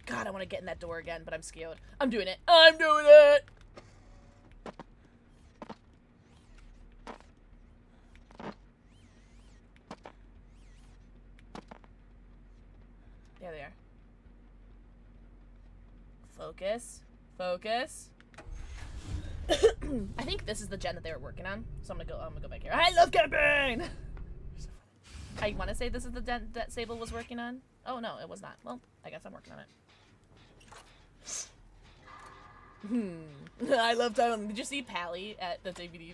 God, I want to get in that door again, but I'm scared. I'm doing it. I'm doing it! There they are. Focus. Focus. I think this is the gen that they were working on, so I'm gonna go back here. I love camping! I want to say this is the gen that Sable was working on. Oh no, it was not. Well, I guess I'm working on it. I love tunneling. Did you see Pally at the DBD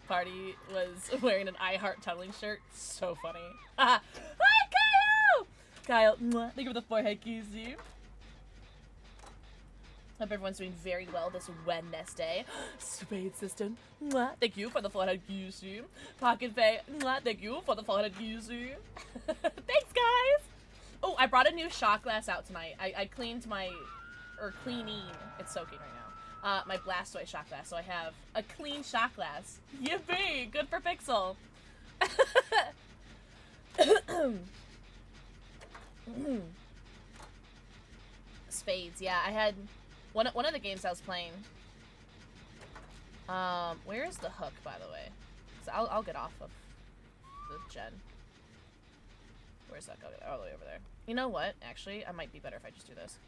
party was wearing an I Heart Tunneling shirt? So funny. Hi, Kyle! Kyle, mwah. Thank you for the forehead kiss. Hope everyone's doing very well this Wednesday. Spade System, mwah. Thank you for the forehead kiss. Pocket Faye, mwah. Thank you for the forehead kiss. Thanks, guys! Oh, I brought a new shot glass out tonight. I cleaned my... or cleaning, it's soaking right now, my Blastoise shot glass, so I have a clean shot glass. Yippee! Good for Pixel! Spades, yeah, I had one of the games I was playing. Where is the hook, by the way? So I'll get off of the gen. Where's that go? All the way over there. You know what? Actually, I might be better if I just do this.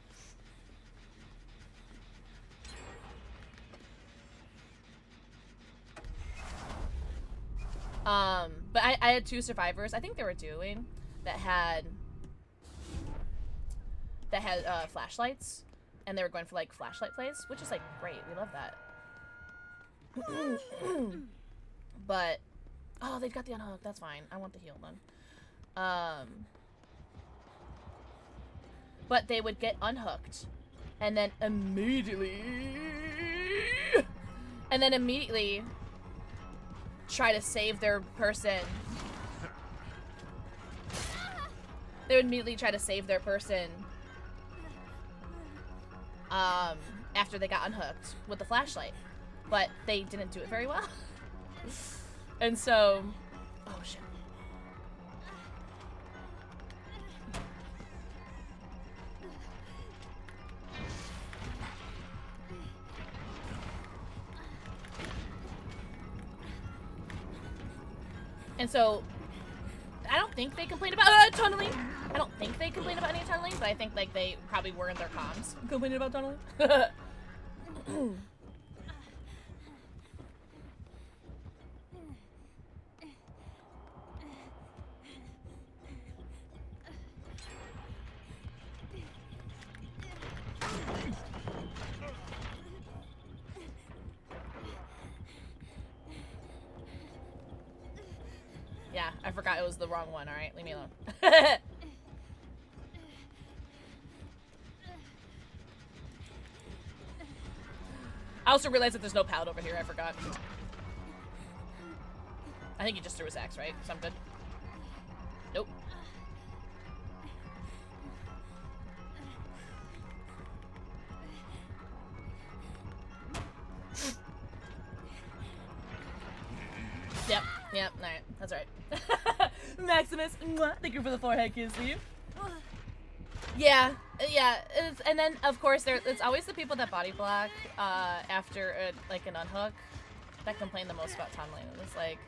But I had 2 survivors, I think they were doing, that had flashlights, and they were going for, like, flashlight plays, which is, like, great, we love that. But, oh, they've got the unhook, that's fine, I want the heal then. But they would get unhooked, and then immediately try to save their person. They would immediately try to save their person after they got unhooked with the flashlight. But they didn't do it very well. And so... Oh, shit. And so, I don't think they complain about tunneling. I don't think they complain about any tunneling, but I think like they probably were in their comms complaining about tunneling. Yeah, I forgot it was the wrong one. All right, leave me alone. I also realized that there's no pallet over here. I forgot. I think he just threw his axe, right? So I'm good. Nope. Yep. Yep. All right. That's right. Maximus, mwah, thank you for the forehead kiss, Steve. Yeah, yeah, and then of course it's always the people that body block after like an unhook that complain the most about tunneling. It's like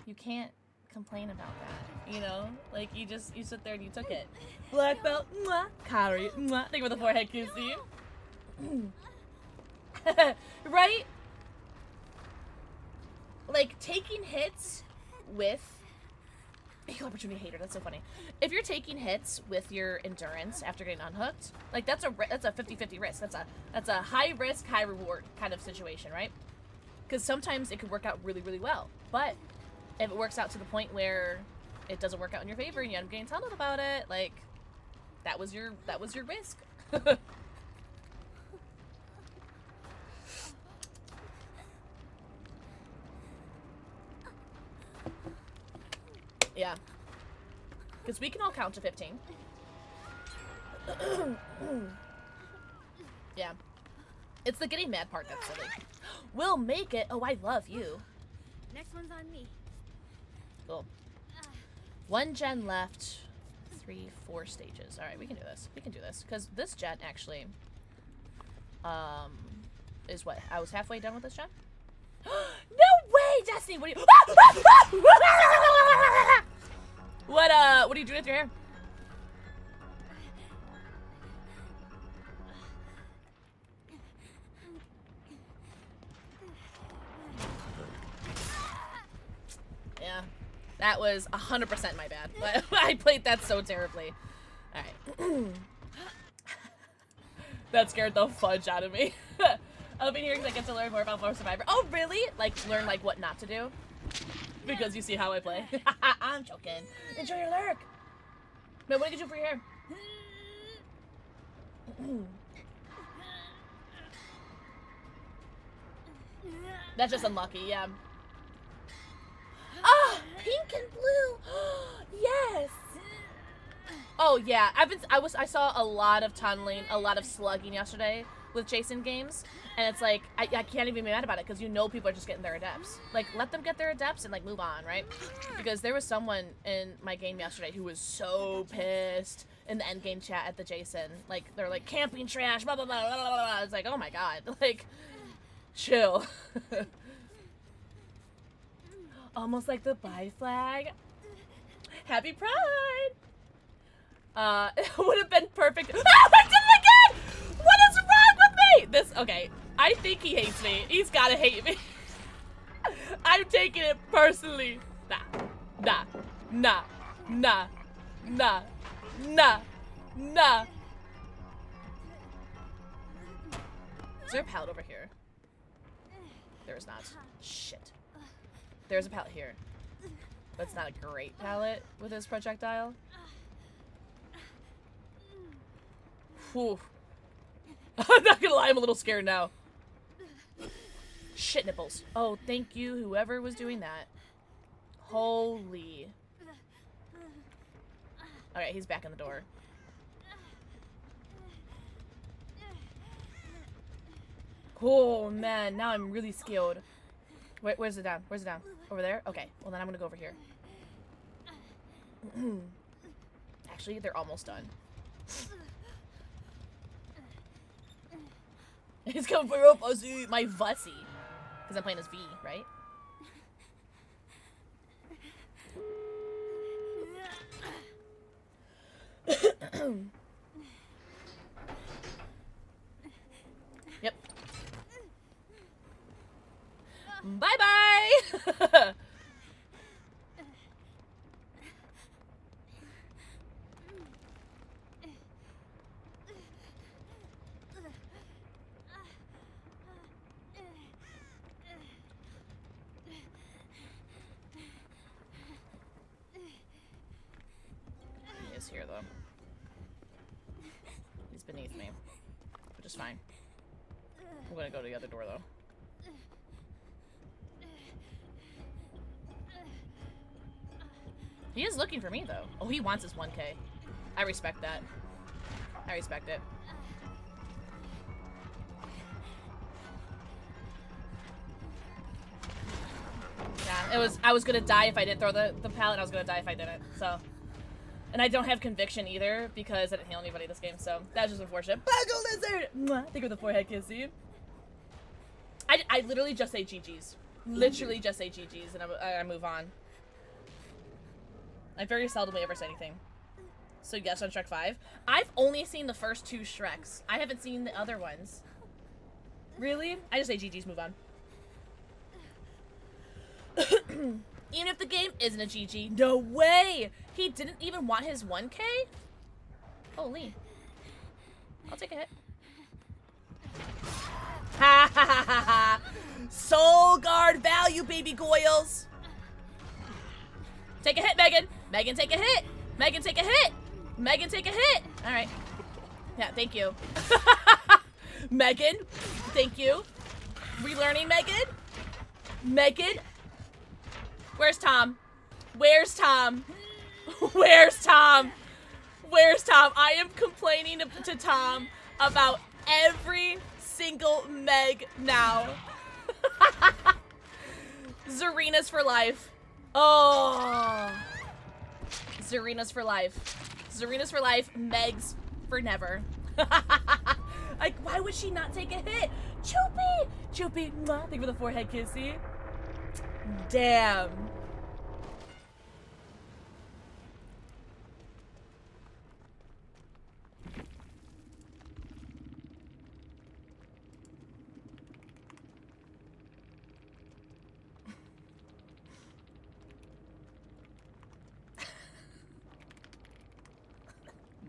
you can't complain about that, you know? Like you sit there and you took it. Black belt, mwah, Kyrie, mwah, thank you for the forehead kiss, Steve. Right? Like taking hits with equal opportunity hater. That's so funny. If you're taking hits with your endurance after getting unhooked, like that's a 50-50 risk. That's a high risk, high reward kind of situation, right? Because sometimes it could work out really, really well. But if it works out to the point where it doesn't work out in your favor and you end up getting tunneled about it, like that was your risk. Yeah. Because we can all count to 15. Yeah. It's the getting mad part that's silly. We'll make it. Oh, I love you. Next one's on me. Cool. 1 gen left. 3, 4 stages. Alright, we can do this. We can do this. Because this gen actually is what? I was halfway done with this gen? No way, Destiny! What are you What are you doing with your hair? Yeah. That was 100% my bad. I played that so terribly. Alright. That scared the fudge out of me. I'll be here because I get to learn more about Farm Survivor. Oh, really? Like, learn, like, what not to do? Because you see how I play. I'm joking. Enjoy your lurk. Man, what did you do for your hair? That's just unlucky, yeah. Ah, pink and blue. Yes. Oh yeah, I saw a lot of tunneling, a lot of slugging yesterday with Jason games, and it's like I can't even be mad about it because you know people are just getting their adepts. Like let them get their adepts and like move on, right? Because there was someone in my game yesterday who was so pissed in the end game chat at the Jason. Like they're like camping trash, blah blah blah blah blah. blah. It's like oh my god, like chill. Almost like the bi flag. Happy Pride. It would have been perfect. Ah, I did it again! What is wrong with me? Okay, I think he hates me. He's gotta hate me. I'm taking it personally. Nah. Is there a pallet over here? There is not. Shit. There's a pallet here. But it's not a great pallet with his projectile. Whew. I'm not gonna lie, I'm a little scared now. Shit nipples. Oh, thank you, whoever was doing that. Holy. Alright, he's back in the door. Oh, man, now I'm really scared. Where's it down? Where's it down? Over there? Okay, well then I'm gonna go over here. Actually, they're almost done. He's coming for your pussy! My Vussy. Because I'm playing as V, right? Yep. Bye-bye! He is here, though. He's beneath me, which is fine. I'm gonna go to the other door, though. He is looking for me, though. Oh, he wants his 1K. I respect that. I respect it. Yeah, it was. I was gonna die if I didn't throw the pallet. I was gonna die if I didn't. So, and I don't have conviction either because I didn't heal anybody this game. So that's just unfortunate. Buggle lizard. Mwah. Think of the forehead kissy. I literally just say GGs. Literally just say GGs, and I move on. I very seldomly ever say anything. So yes on Shrek 5. I've only seen the first 2 Shreks. I haven't seen the other ones. Really? I just say GG's, move on. Even if the game isn't a GG. No way! He didn't even want his 1K? Holy. I'll take a hit. Ha ha ha ha ha! Soul Guard value, baby goyles! Take a hit, Megan! Megan, take a hit! Megan, take a hit! Megan, take a hit! Alright. Yeah, thank you. Megan, thank you. Relearning, Megan? Megan? Where's Tom? Where's Tom? Where's Tom? Where's Tom? I am complaining to Tom about every single Meg now. Zarina's for life. Oh. Zarina's for life. Zarina's for life. Meg's for never. Like, why would she not take a hit? Choopy! Choopy, mwah. Thank you for the forehead kissy. Damn.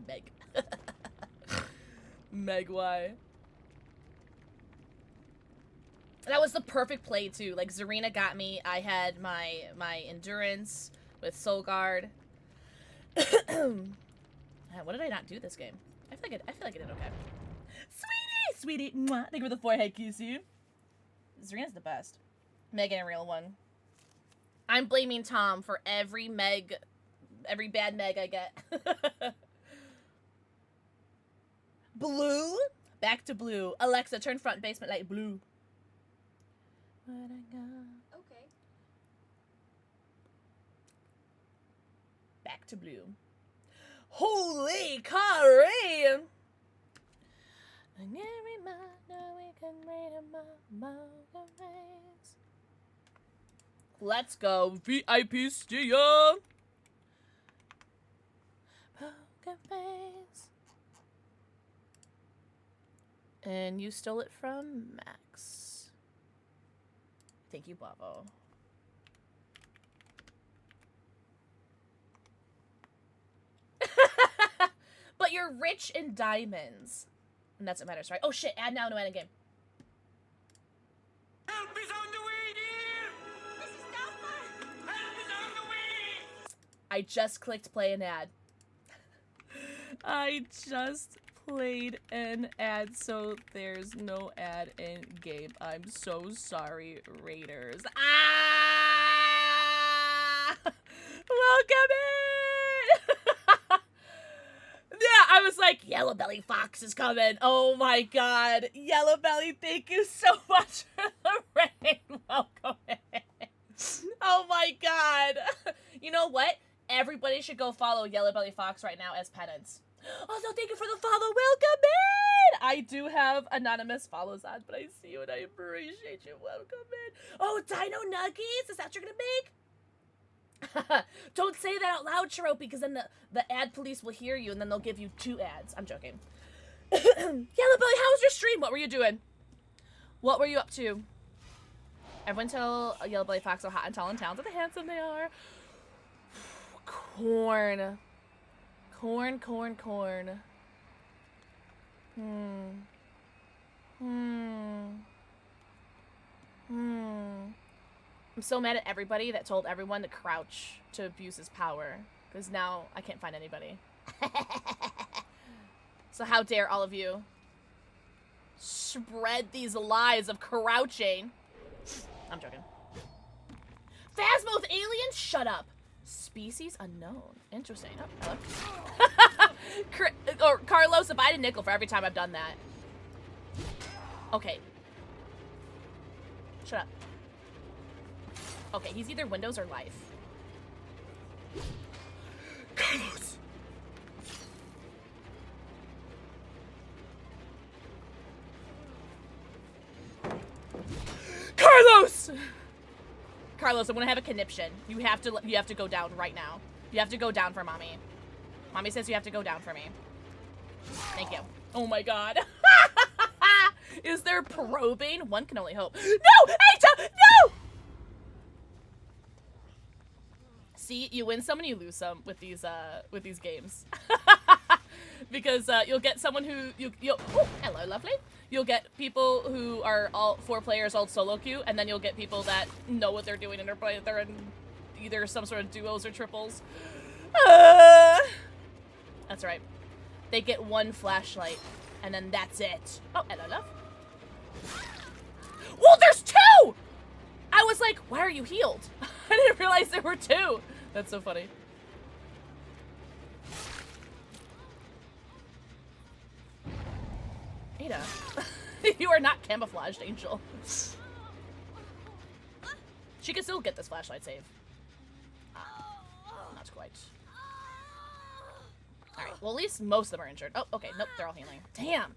Meg. Meg, why? That was the perfect play too. Like Zarina got me. I had my endurance with Soul Guard. What did I not do this game? I feel like I did okay. Sweetie, sweetie, mwah. Thank you for the forehead kissy. Zarina's the best. Megan, a real one. I'm blaming Tom for every bad Meg I get. Blue? Back to blue. Alexa, turn front basement light blue. Okay. Back to blue. Holy Kari! Let's go. VIP Stia. Poker face. And you stole it from Max. Thank you, Bravo. But you're rich in diamonds. And that's what matters, right? Oh shit, add now to end game. Help is on the way, dear! This is Delphi! Help is on the way! I just clicked play an ad. I just played an ad, so there's no ad in game. I'm so sorry, Raiders. Ah! Welcome in! Yeah, I was like, Yellow Belly Fox is coming. Oh my god. Yellow Belly, thank you so much for the raid. Welcome in. Oh my god. You know what? Everybody should go follow Yellow Belly Fox right now as penance. Also, thank you for the follow. Welcome in. I do have anonymous follows on, but I see you and I appreciate you. Welcome in. Oh, Dino Nuggies. Is that what you're going to make? Don't say that out loud, Chirope, because then the ad police will hear you and then they'll give you 2 ads. I'm joking. Yellow Belly, how was your stream? What were you doing? What were you up to? Everyone tell Yellow Belly Fox how hot and tall and talented and handsome they are. Corn. Corn, corn, corn. I'm so mad at everybody that told everyone to crouch to abuse his power. Because now I can't find anybody. So how dare all of you spread these lies of crouching. I'm joking. Phasma with aliens? Shut up. Species unknown. Interesting. Oh, hello. Or Carlos, if I had a nickel for every time I've done that. Okay. Shut up. Okay, he's either Windows or life. Carlos! Carlos! Carlos, I'm gonna have a conniption. You have to go down right now. You have to go down for mommy. Mommy says you have to go down for me. Thank you. Oh my god. Is there probing? One can only hope. No! Aita! No! See, you win some and you lose some with these games. Because you'll get someone who you'll oh, hello, lovely. You'll get people who are all 4 players all solo queue, and then you'll get people that know what they're doing and they're in either some sort of duos or triples. That's right. They get 1 flashlight, and then that's it. Oh, hello, love. Well, there's 2! I was like, why are you healed? I didn't realize there were 2. That's so funny. Ada, you are not camouflaged, Angel. She can still get this flashlight save. Not quite. Alright, well at least most of them are injured. Oh, okay, nope, they're all healing. Damn.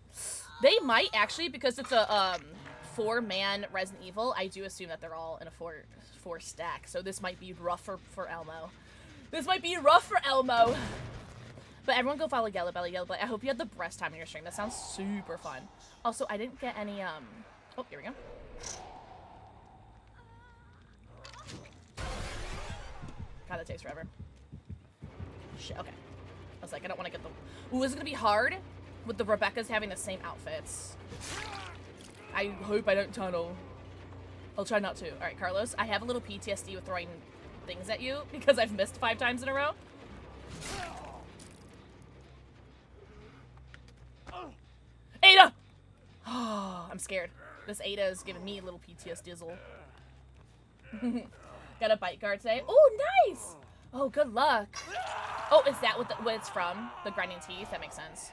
They might actually, because it's a 4-man Resident Evil, I do assume that they're all in a 4 stack. So this might be rough for Elmo. This might be rough for Elmo. But everyone go follow Yellow Belly, Yellow Belly. I hope you had the best time in your stream. That sounds super fun. Also, I didn't get any, oh, here we go. God, that takes forever. Shit, okay. I was like, I don't want to get the... Ooh, is it going to be hard with the Rebecca's having the same outfits? I hope I don't tunnel. I'll try not to. Alright, Carlos, I have a little PTSD with throwing things at you because I've missed 5 times in a row. Ada! Oh, I'm scared. This Ada is giving me a little PTSD-izzle. Got a bite guard today. Oh, nice! Oh, good luck. Oh, is that what it's from? The grinding teeth? That makes sense.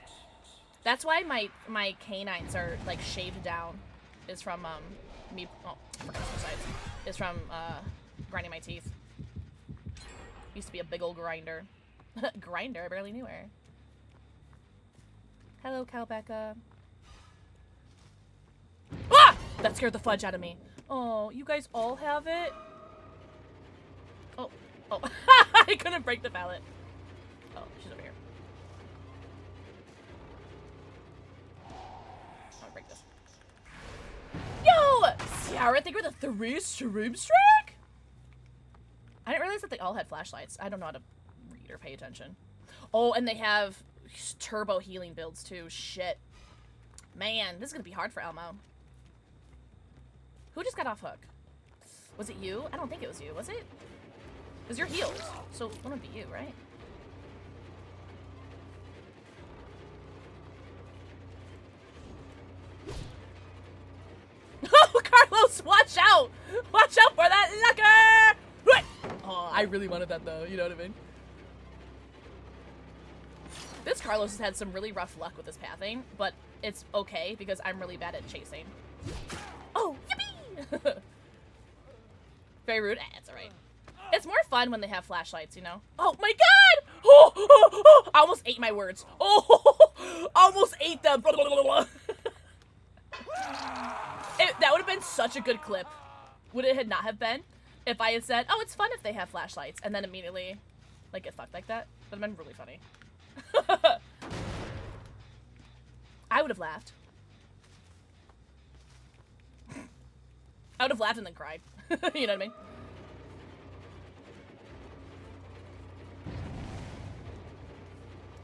That's why my canines are, like, shaved down. Is from, me... Oh, I forgot the sides. Is from, grinding my teeth. Used to be a big old grinder. Grinder? I barely knew her. Hello, Calbecca. Ah! That scared the fudge out of me. Oh, you guys all have it? Oh. Oh. I couldn't break the pallet. Oh, she's over here. I'll break this. Yo! Ciara, I think we're the 3 stream streak? I didn't realize that they all had flashlights. I don't know how to read or pay attention. Oh, and they have turbo healing builds too. Shit. Man, this is gonna be hard for Elmo. Who just got off hook? Was it you? I don't think it was you, was it? Because you're healed, so it wouldn't be you, right? Oh, Carlos, watch out! Watch out for that lucker! Oh, I really wanted that though, you know what I mean? This Carlos has had some really rough luck with his pathing, but it's okay because I'm really bad at chasing. Oh, yippee! Very rude. It's alright. It's more fun when they have flashlights, you know? Oh my god! Oh, oh, oh, I almost ate my words. Oh, almost ate them. That would have been such a good clip. Would it not have been? If I had said, oh, it's fun if they have flashlights, and then immediately, like, get fucked like that, that would have been really funny. I would have laughed. I would have laughed and then cried. You know what I mean?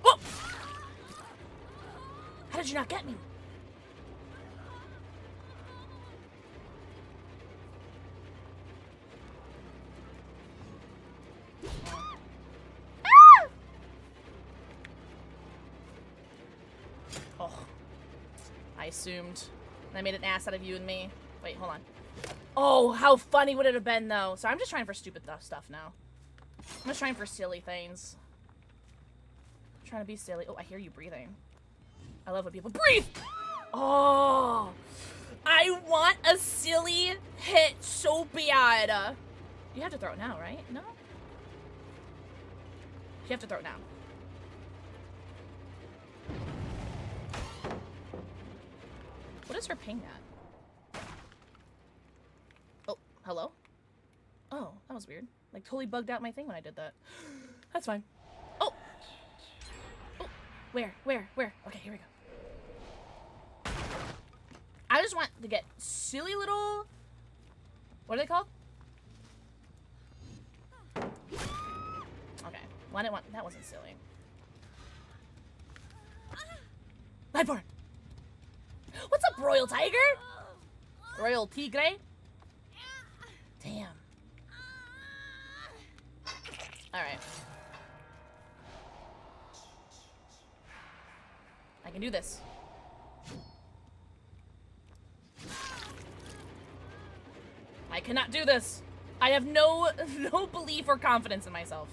Oh! How did you not get me? Ah! Oh. I assumed. I made an ass out of you and me. Wait, hold on. Oh, how funny would it have been, though? So I'm just trying for stupid stuff now. I'm just trying for silly things. I'm trying to be silly. Oh, I hear you breathing. I love when people breathe! Oh! I want a silly hit so bad. You have to throw it now, right? No? You have to throw it now. What is her ping at? Oh, hello? Oh, that was weird. Like, totally bugged out my thing when I did that. That's fine. Oh! Oh! Where? Okay, here we go. I just want to get silly little... What are they called? Okay. Well, I didn't want... That wasn't silly. Lightborn! What's up, Royal Tiger? Royal Tigre? Damn. Alright. I can do this. I cannot do this. I have no belief or confidence in myself.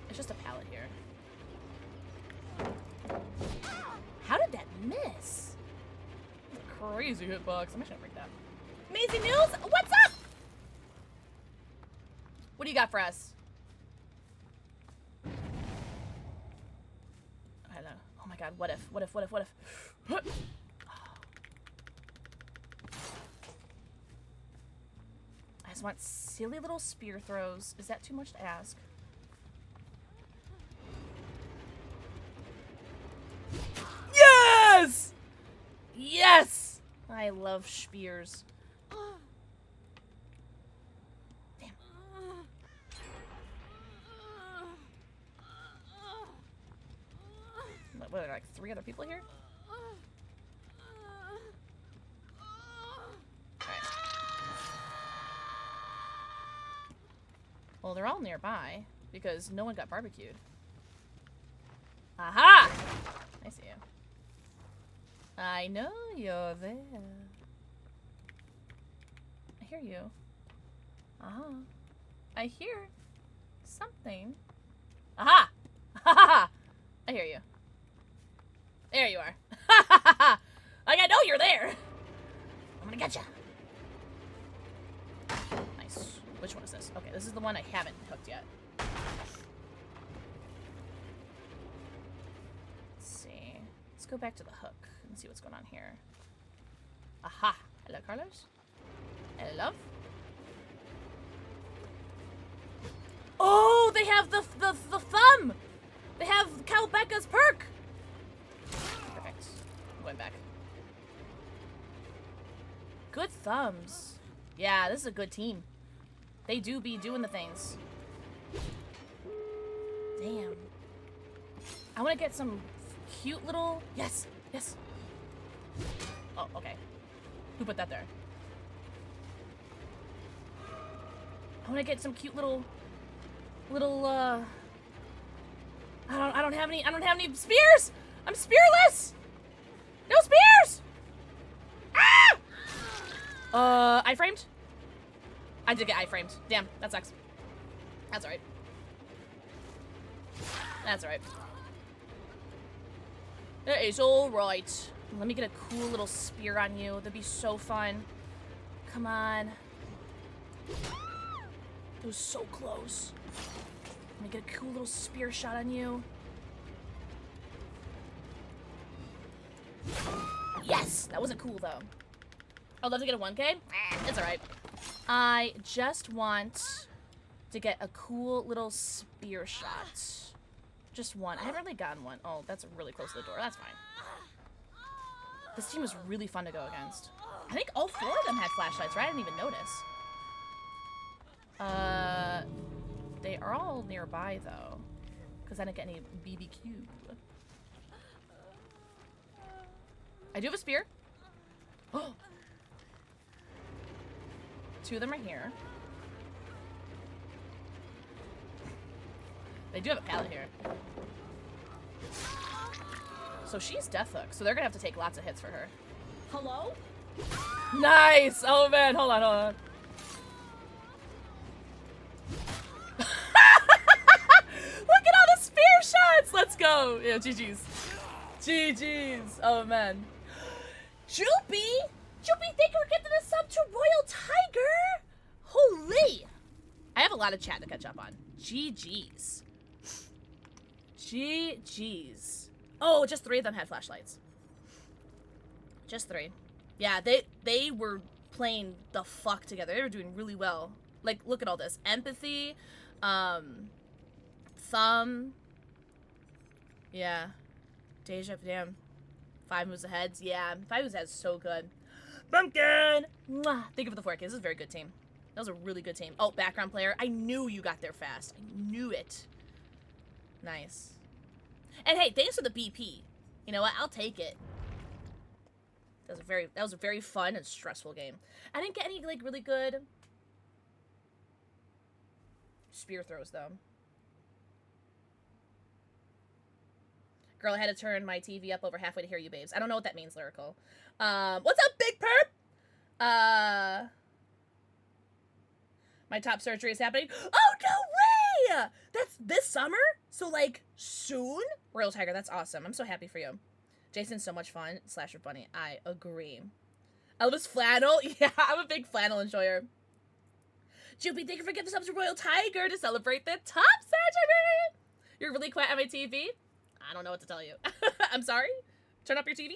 It's just a pallet here. How did that miss? That's a crazy hitbox. I'm just gonna break that. Amazing news! What's up? What do you got for us? I know. Oh my god, what if? I just want silly little spear throws. Is that too much to ask? Yes! Yes! I love spears. Damn. What are there, like 3 other people here? Alright. Well, they're all nearby because no one got barbecued. Aha! I see you. I know you're there. I hear you. Uh-huh. I hear something. Aha! Ha ha ha! I hear you. There you are. Ha ha ha ha! Like, I know you're there! I'm gonna get ya! Nice. Which one is this? Okay, this is the one I haven't hooked yet. Let's see. Let's go back to the hook and see what's going on here. Aha! Hello, Carlos? Hello? Oh, they have the thumb! They have Cal Becca's perk! Perfect. I'm going back. Good thumbs. Yeah, this is a good team. They do be doing the things. Damn. I want to get some cute little... Yes! Yes! Oh, okay. Who put that there? I want to get some cute little... I don't have any spears! I'm spearless! No spears! Ah! I-framed? I did get I-framed. Damn, that sucks. That's alright. That's alright. That is alright. Let me get a cool little spear on you. That'd be so fun. Come on. It was so close. Let me get a cool little spear shot on you. Yes! That wasn't cool, though. I'd love to get a 1K. It's alright. I just want to get a cool little spear shot. Just one. I haven't really gotten one. Oh, that's really close to the door. That's fine. This team was really fun to go against. I think all 4 of them had flashlights, right? I didn't even notice. They are all nearby, though. Because I didn't get any BBQ. I do have a spear. Oh! 2 of them are here. They do have a pallet here. So she's Death Hook, so they're gonna have to take lots of hits for her. Hello? Nice! Oh man, hold on, hold on. Look at all the spear shots! Let's go! Yeah, GG's. GG's. Oh man. Joopy! Joopy, thank you for getting a sub to Royal Tiger! Holy! I have a lot of chat to catch up on. GG's. GG's. Oh, just 3 of them had flashlights. Just 3. Yeah, they were playing the fuck together. They were doing really well. Like, look at all this. Empathy, Thumb. Yeah. Deja, damn. 5 moves ahead. Yeah, 5 moves ahead is so good. Pumpkin! Mwah. Thank you for the 4K. This is a very good team. That was a really good team. Oh, background player. I knew you got there fast. I knew it. Nice. And hey, thanks for the BP. You know what? I'll take it. That was a very fun and stressful game. I didn't get any like really good spear throws though. Girl, I had to turn my TV up over halfway to hear you, babes. I don't know what that means, Lyrical. What's up, Big Perp? My top surgery is happening. Oh, no way! That's this summer? So, like, soon? Royal Tiger, that's awesome. I'm so happy for you. Jason's so much fun. Slasher Bunny, I agree. Elvis Flannel? Yeah, I'm a big flannel enjoyer. Joopy, thank you for getting us up to Royal Tiger to celebrate the top surgery! You're really quiet on my TV? I don't know what to tell you. I'm sorry. Turn up your TV.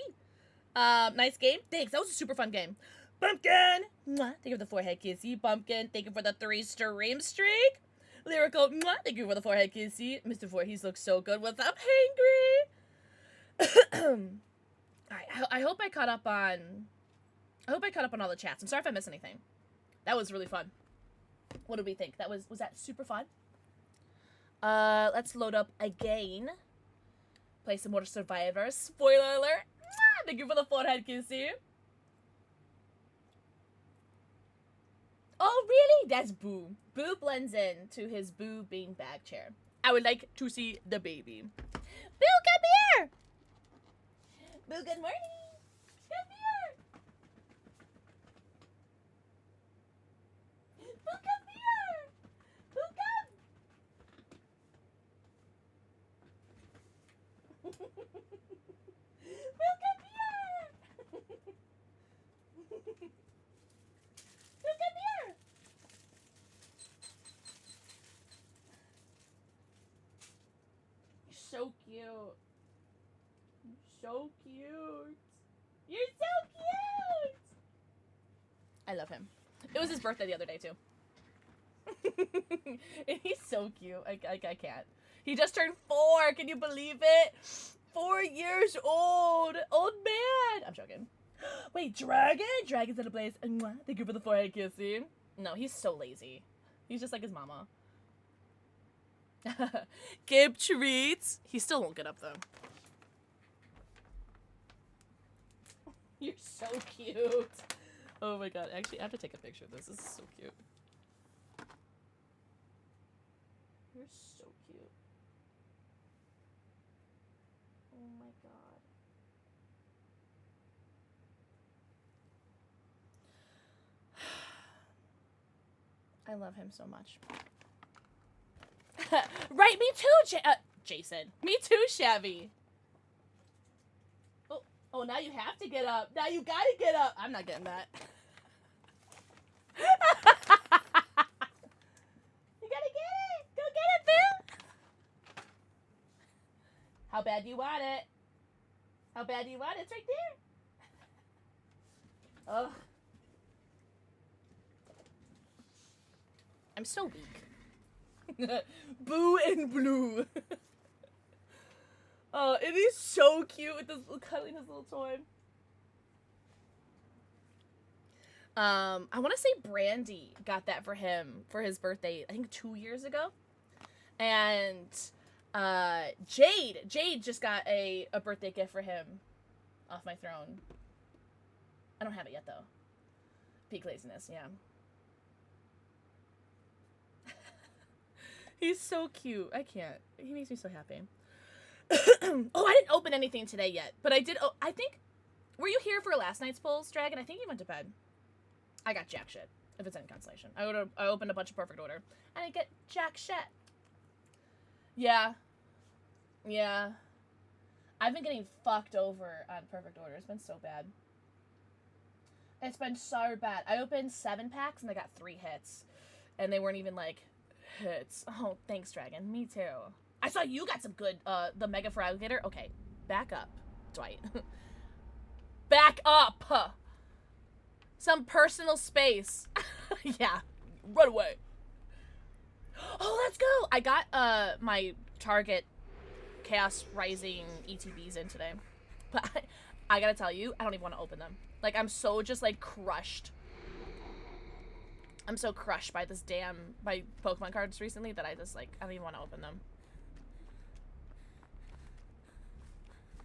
Nice game. Thanks. That was a super fun game. Pumpkin! Mwah. Thank you for the forehead kissy. Pumpkin, thank you for the 3 stream streak. Lyrical, mwah. Thank you for the forehead kissy. Mr. Voorhees looks so good. What's up, Hangry? Alright, I hope I caught up on... I hope I caught up on all the chats. I'm sorry if I missed anything. That was really fun. What did we think? Was that super fun? Let's load up again. Play some more Survivor. Spoiler alert. Mwah. Thank you for the forehead kissy. Oh, really? That's Boo. Boo blends in to his Boo beanbag chair. I would like to see the baby. Boo, come here! Boo, good morning! Come here! Boo, come here! Boo, come! Boo, come here! Boo, come here! You're so cute. You're so cute. You're so cute! I love him. It was his birthday the other day, too. And he's so cute. I can't. He just turned 4. Can you believe it? 4 years old. Old man. I'm joking. Wait, Dragon? Dragon's in a place. Thank you for the forehead kissing. No, he's so lazy. He's just like his mama. Gib treats. He still won't get up, though. You're so cute. Oh my god. Actually, I have to take a picture of this. This is so cute. You're so cute. Oh my god. I love him so much. Right, me too, Jason. Me too, Chevy. Oh, now you have to get up. Now you gotta get up. I'm not getting that. You gotta get it. Go get it, Bill. How bad do you want it? How bad do you want it? It's right there. Oh. I'm so weak. Boo and blue. Oh, it is so cute with this cuddling his little toy. I want to say Brandy got that for him for his birthday, I think 2 years ago. And Jade just got a birthday gift for him off my throne. I don't have it yet though. Peak laziness, yeah. He's so cute. I can't. He makes me so happy. Oh, I didn't open anything today yet, but I did. Oh, I think. Were you here for last night's polls, Dragon? I think you went to bed. I got jack shit. If it's any consolation, I opened a bunch of perfect order. I didn't get jack shit. Yeah. Yeah. I've been getting fucked over on perfect order. It's been so bad. It's been so bad. I opened 7 packs and I got 3 hits, and they weren't even like hits. Oh, thanks, Dragon. Me too. I saw you got some good, the Mega Fragulator. Okay, back up, Dwight. Back up! Some personal space. Yeah, run away. Oh, let's go! I got, my Target Chaos Rising ETBs in today. But I gotta tell you, I don't even want to open them. Like, I'm so just, like, crushed. I'm so crushed by this by Pokemon cards recently that I just, like, I don't even want to open them.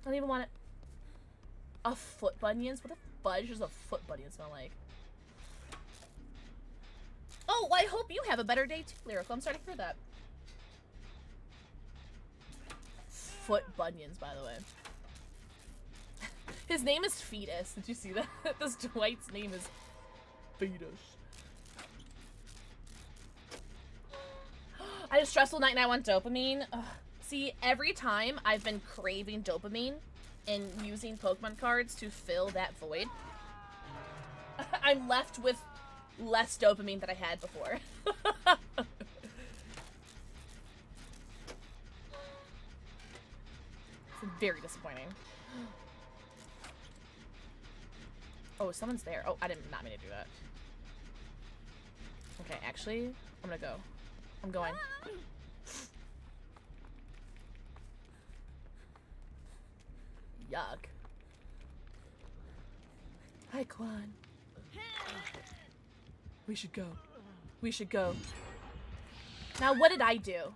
I don't even want it. A foot bunions? What the fudge does a foot bunion smell like? Oh, well, I hope you have a better day too, Lyrical. I'm sorry to hear that. Foot bunions, by the way. His name is Fetus. Did you see that? This Dwight's name is Fetus. I had a stressful night and I want dopamine. Ugh. See, every time I've been craving dopamine and using Pokemon cards to fill that void, I'm left with less dopamine than I had before. It's very disappointing. Oh, someone's there. Oh, I did not mean to do that. Okay, actually, I'm gonna go. I'm going. Yuck. Hi, Quan. We should go. We should go. Now, what did I do?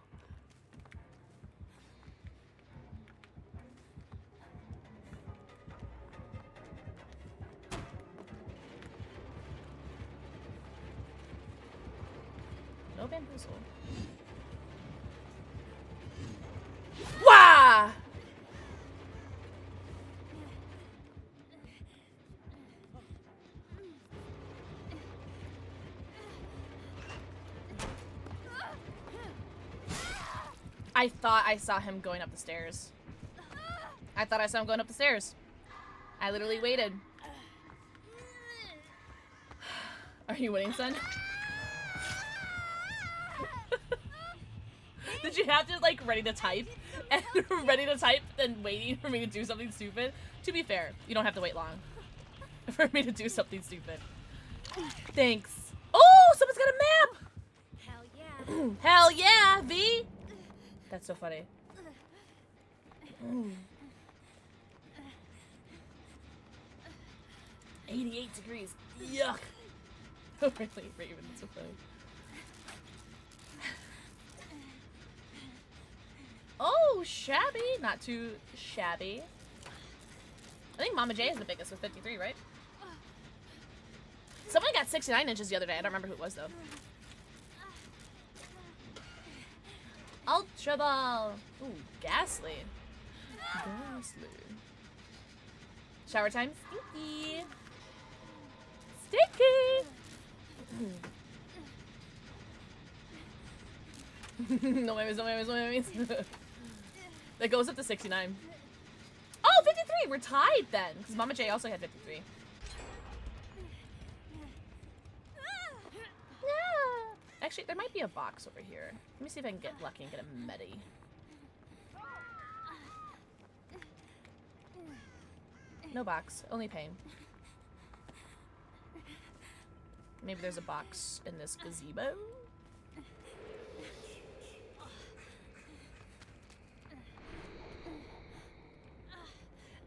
No bamboozle. Wah! I thought I saw him going up the stairs. I thought I saw him going up the stairs. I literally waited. Are you winning, son? Did you have to, like, ready to type? And ready to type and waiting for me to do something stupid? To be fair, you don't have to wait long for me to do something stupid. Thanks. Oh, someone's got a map! Hell yeah. Hell yeah, V! That's so funny. Ooh. 88 degrees. Yuck. Oh, really, Raven, that's so funny. Oh, shabby. Not too shabby. I think Mama J is the biggest with 53, right? Someone got 69 inches the other day. I don't remember who it was, though. Ultra Ball. Ooh, Ghastly. Ghastly. Shower time. Stinky. Sticky. No memes, no memes, no memes. That goes up to 69. Oh, 53! We're tied then. Because Mama J also had 53. Yeah. Actually, there might be a box over here. Let me see if I can get lucky and get a Medi. No box. Only pain. Maybe there's a box in this gazebo?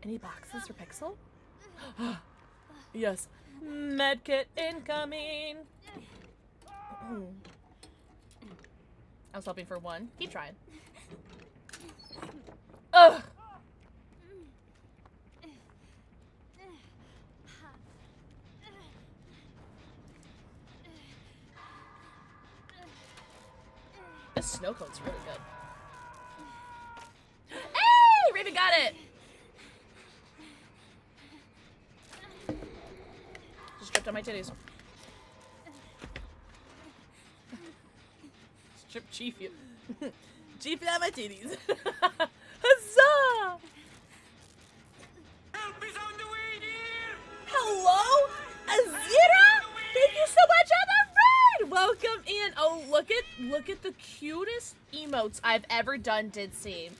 Any boxes for Pixel? Yes. Medkit incoming. I was hoping for one. Keep trying. Ugh. This snow coat's really good. Hey! Raven got it! Just stripped on my titties. Strip Chief you. Chief on my titties. Huzzah! Help is on the way, dear! Hello? Azira? Thank you so much on the raid! Welcome in. Oh, look at the cutest emotes I've ever done, did see.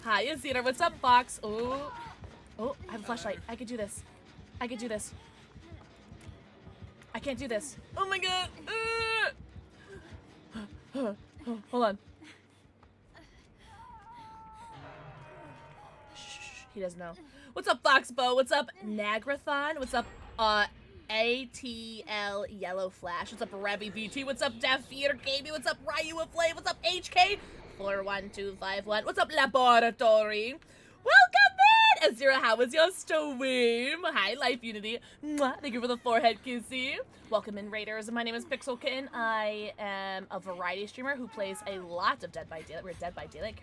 Hi, Azira. What's up, Fox? Oh, I have a flashlight. I could do this. I could do this. I can't do this. Oh my god. Hold on. Shh, he doesn't know. What's up, Foxbow? What's up, Nagrathon? What's up, ATL Yellow Flash? What's up, Revy VT? What's up, Dafir KB? What's up, Ryu of Flame? What's up, HK? 41251. What's up, Laboratory? Welcome in! Azira, how was your stream? Hi, Life Unity. Mwah. Thank you for the forehead kissy. Welcome in, Raiders. My name is PixelxKitten. I am a variety streamer who plays a lot of Dead by Daylight. We're a Dead by Daylight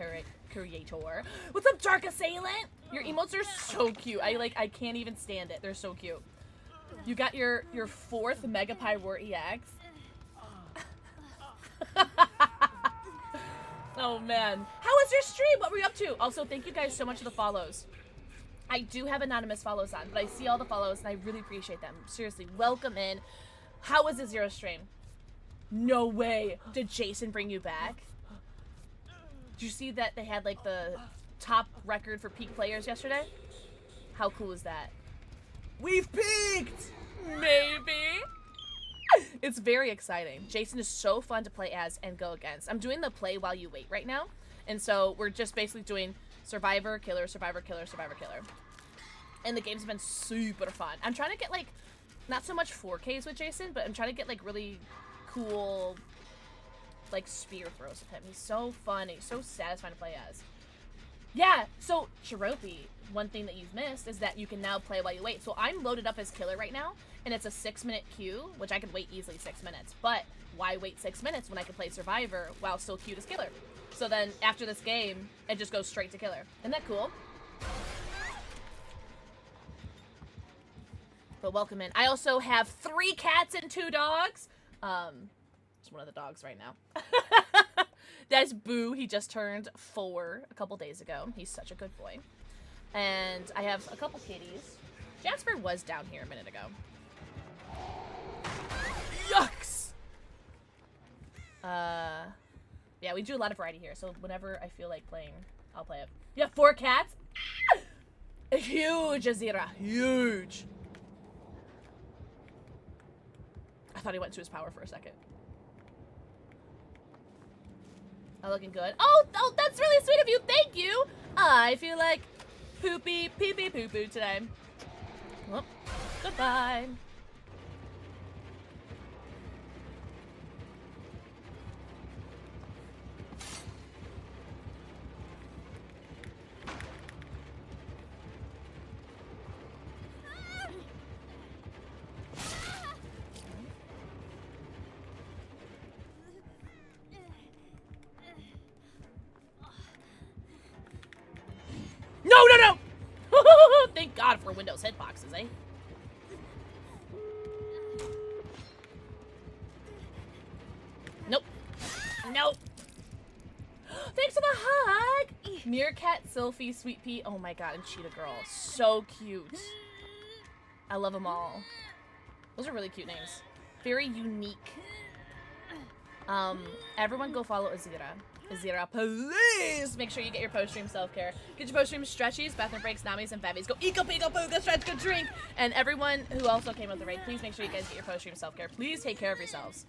creator. What's up, Dark Assailant? Your emotes are so cute. I can't even stand it. They're so cute. You got your 4th Megapie War EX. Oh man. How was your stream? What were you up to? Also, thank you guys so much for the follows. I do have anonymous follows on, but I see all the follows and I really appreciate them. Seriously, welcome in. How was the Zero stream? No way. Did Jason bring you back? Did you see that they had like the top record for peak players yesterday? How cool is that? We've peaked! Maybe. It's very exciting. Jason is so fun to play as and go against. I'm doing the play while you wait right now. And so we're just basically doing survivor, killer, survivor, killer, survivor, killer. And the game's been super fun. I'm trying to get like, not so much 4Ks with Jason, but I'm trying to get like really cool like spear throws with him. He's so fun. He's so satisfying to play as. Yeah, so Chiropi, one thing that you've missed is that you can now play while you wait. So I'm loaded up as killer right now, and it's a 6-minute queue, which I could wait easily 6 minutes. But why wait 6 minutes when I can play survivor while still queued as killer? So then after this game, it just goes straight to killer. Isn't that cool? But welcome in. I also have 3 cats and 2 dogs. It's one of the dogs right now. That's Boo. He just turned 4 a couple days ago. He's such a good boy. And I have a couple kitties. Jasper was down here a minute ago. Yucks! Yeah, we do a lot of variety here, so whenever I feel like playing, I'll play it. You have 4 cats? Ah! Huge, Azira. Huge. I thought he went to his power for a second. Oh, looking good. Oh, that's really sweet of you. Thank you. I feel like poopy, pee-pee, poo-poo today. Well, goodbye. No! Thank God for Windows hitboxes, eh? Nope. Nope. Thanks for the hug! Meerkat, Sylphie, Sweet Pea. Oh my God, and Cheetah Girl. So cute. I love them all. Those are really cute names. Very unique. Everyone go follow Azira. Azira, please make sure you get your post-stream self-care. Get your post-stream stretchies, bathroom breaks, namis, and babbies. Go eco, pico, poo, go stretch, go drink. And everyone who also came with the raid, please make sure you guys get your post-stream self-care. Please take care of yourselves.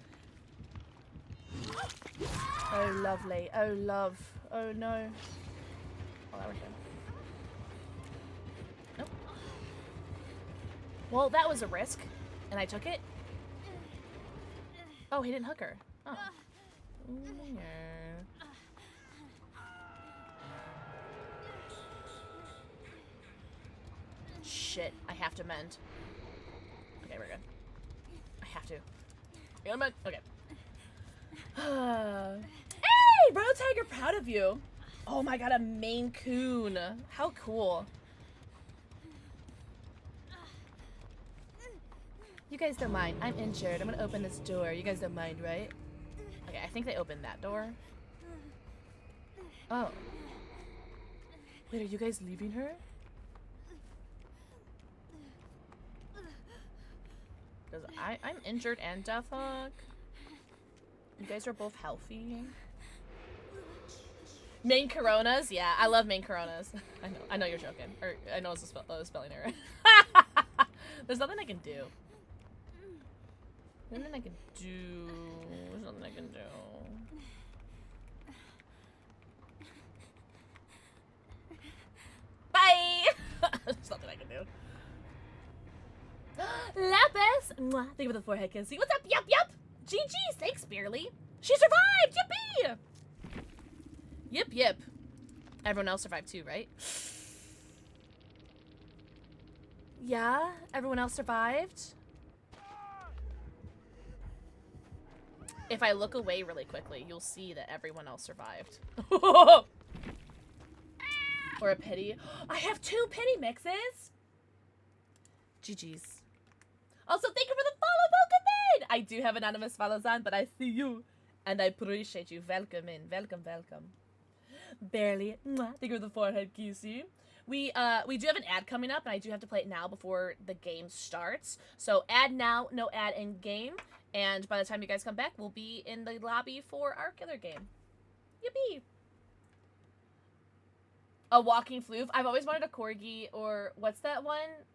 Oh, lovely. Oh, love. Oh, no. Oh, that was good. Nope. Well, that was a risk, and I took it. Oh, he didn't hook her. Oh. Yeah. Shit, I have to mend. Okay, we're good. I have to. I gotta mend. Okay. Hey, Road Tiger, proud of you. Oh my god, a Maine Coon. How cool. You guys don't mind. I'm injured. I'm gonna open this door. You guys don't mind, right? Okay, I think they opened that door. Oh. Wait, are you guys leaving her? Because I'm injured and Deathhawk. You guys are both healthy. Main Coronas? Yeah, I love main Coronas. I know you're joking. Or, I know it's a spelling error. There's nothing I can do. There's nothing I can do. There's nothing I can do. Bye! There's nothing I can do. Lapis! Mwah. Thank you for the forehead kissy. What's up? Yup, yup! GG! Thanks, Barely. She survived! Yippee! Yip, yip. Everyone else survived too, right? Yeah, everyone else survived. If I look away really quickly, you'll see that everyone else survived. Or a pity. I have 2 pity mixes! GG's. Also, thank you for the follow, welcome in! I do have anonymous follows on, but I see you. And I appreciate you. Welcome in. Welcome, welcome. Barely. Mwah. Thank you for the forehead, QC. We do have an ad coming up, and I do have to play it now before the game starts. So, ad now, no ad in game. And by the time you guys come back, we'll be in the lobby for our killer game. Yippee! A walking floof. I've always wanted a corgi, or what's that one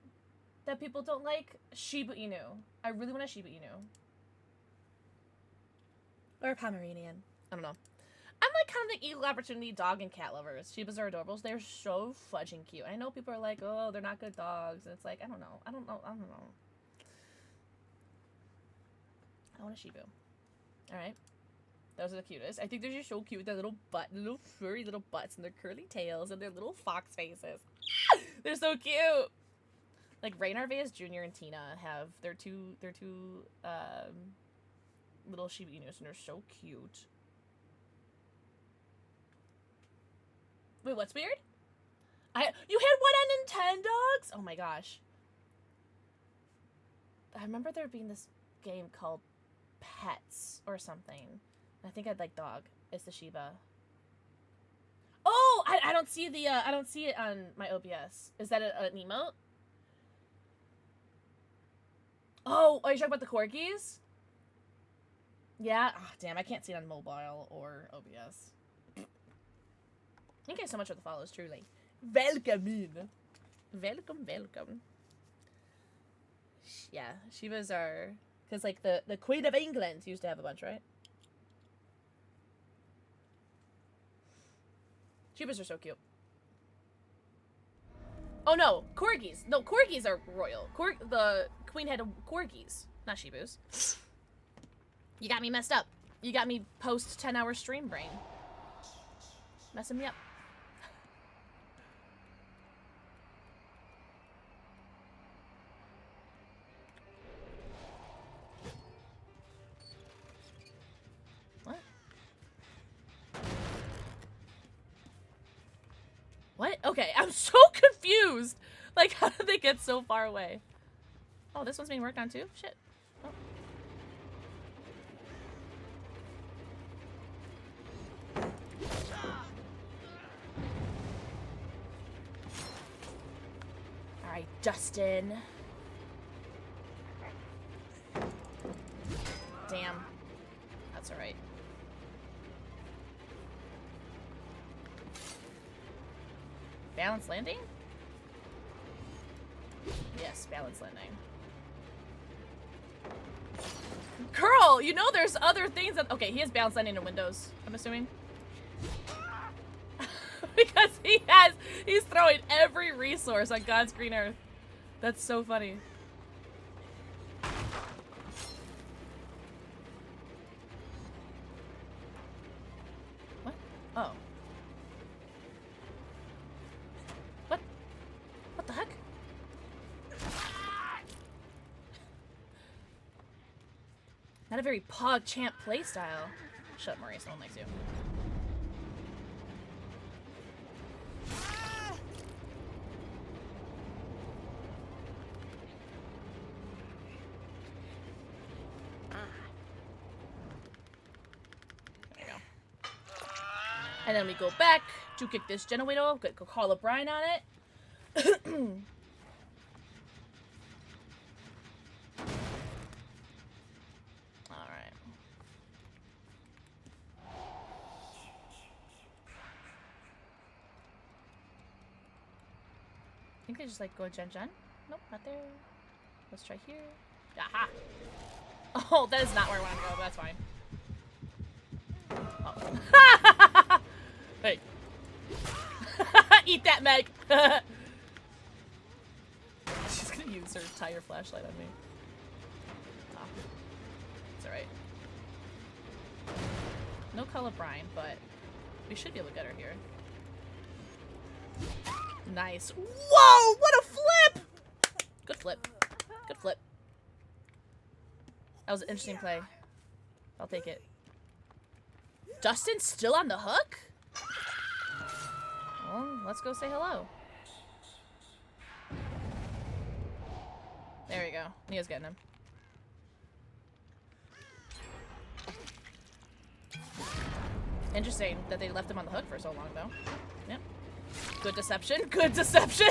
that people don't like? Shiba Inu. I really want a Shiba Inu. Or a Pomeranian. I don't know. I'm like kind of the equal opportunity dog and cat lovers. Shibas are adorables. They're so fudging cute. I know people are like, oh, they're not good dogs. And it's like, I don't know. I don't know. I want a Shibu. Alright. Those are the cutest. I think they're just so cute with their little little furry little butts and their curly tails and their little fox faces. They're so cute. Like Raynar Veyes Jr. and Tina have their two little Shiba Inus and they're so cute. Wait, what's weird? You had one on Nintendogs? Oh my gosh. I remember there being this game called Pets or something. I think I'd like dog. It's the Shiba. Oh, I don't see the I don't see it on my OBS. Is that an emote? Oh, are you talking about the corgis? Yeah. Oh, damn, I can't see it on mobile or OBS. Thank you so much for the follows, truly. Welcome in. Welcome, welcome. Yeah, Shivas are... Because, like, the Queen of England used to have a bunch, right? Shivas are so cute. Oh, no. Corgis. No, corgis are royal. The Queen had corgis, not Shibus. You got me messed up. You got me post 10-hour stream brain. Messing me up. What? Okay, I'm so confused. Like, how did they get so far away? Oh, this one's being worked on too? Shit. Oh. Alright, Justin. Damn. That's alright. Balance landing? Yes, balance landing. Curl! You know there's other things that... Okay, he has balance landing in Windows, I'm assuming. Because he's throwing every resource on God's green earth. That's so funny. Oh. What? What the heck? Not a very PogChamp playstyle. Shut up, Maurice. No one likes you. There you go. And then we go back to kick this generator. Go call up Brian on it. Alright. I think they just like go Jen. Nope, not there. Let's try here. Aha! Oh, that is not where I want to go, but that's fine. Oh. Hey. Eat that, Meg! She's gonna use her tire flashlight on me. Oh. It's alright. No color Brian, but we should be able to get her here. Nice. Whoa! What a flip! Good flip. Good flip. That was an interesting play. I'll take it. Dustin's still on the hook? Well, let's go say hello. There we go. Nia's getting him. Interesting that they left him on the hook for so long, though. Yep. Good deception. Good deception.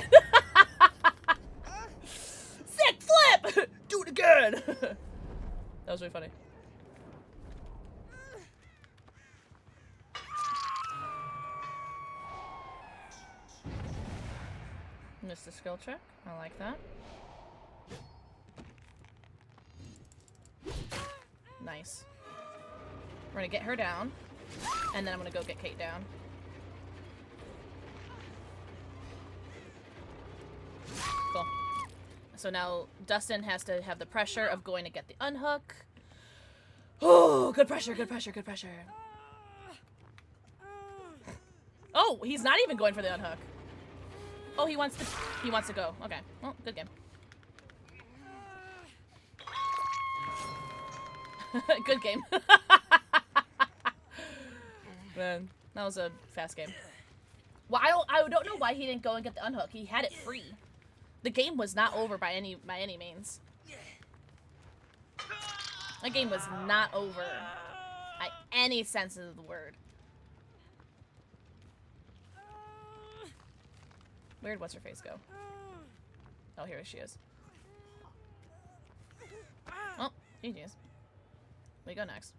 Sick flip! Do it again! That was really funny. Missed a skill check. I like that. Nice. We're gonna get her down, and then I'm gonna go get Kate down. Cool. So now Dustin has to have the pressure of going to get the unhook. Oh, good pressure, good pressure, good pressure. Oh, he's not even going for the unhook. Oh, he wants to go. Okay. Well, good game. Good game. Man, that was a fast game. Well, I don't know why he didn't go and get the unhook. He had it free. The game was not over by any means. The game was not over by any sense of the word. Where'd what's her face go? Oh, here she is. Oh, GG's. We go next.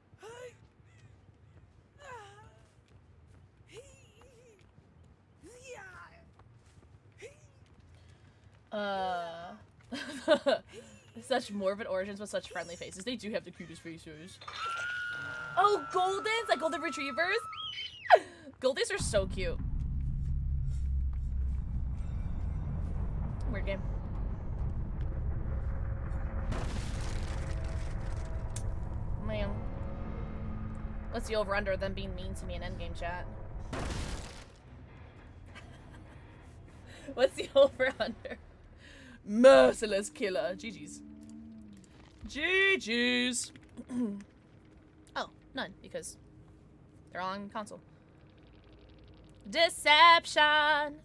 Such morbid origins with such friendly faces. They do have the cutest faces. Oh, Goldens! Like golden retrievers? Goldies are so cute. Weird game. Man. What's the over-under of them being mean to me in endgame chat? What's the over-under? Merciless killer. GG's. GG's. Oh, none, because they're all on console. Deception.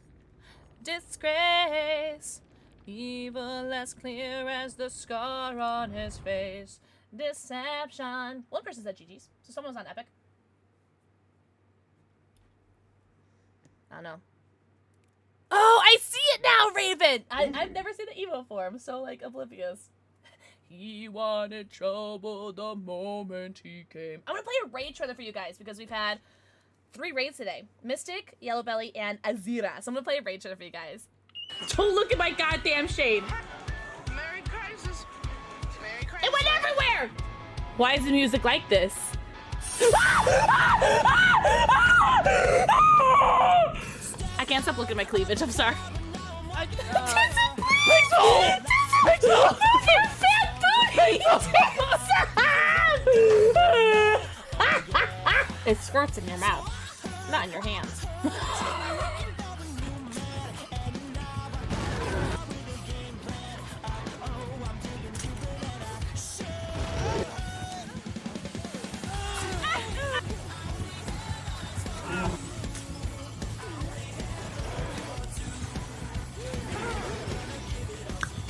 Disgrace. Evil as clear as the scar on his face. Deception. One person said GG's, so someone was on Epic. I don't know. Oh, I see it now, Raven! I've never seen the emo form. I'm so, like, oblivious. He wanted trouble the moment he came. I'm gonna play a raid trailer for you guys, because we've had 3 raids today. Mystic, Yellow Belly, and Azira. So I'm gonna play a raid trailer for you guys. Don't look at my goddamn shade. Merry Crisis. Merry Crisis. It went everywhere! Why is the music like this? I can't stop looking at my cleavage, I'm sorry. Pixel! Pixel! It squirts in your mouth. Not in your hands.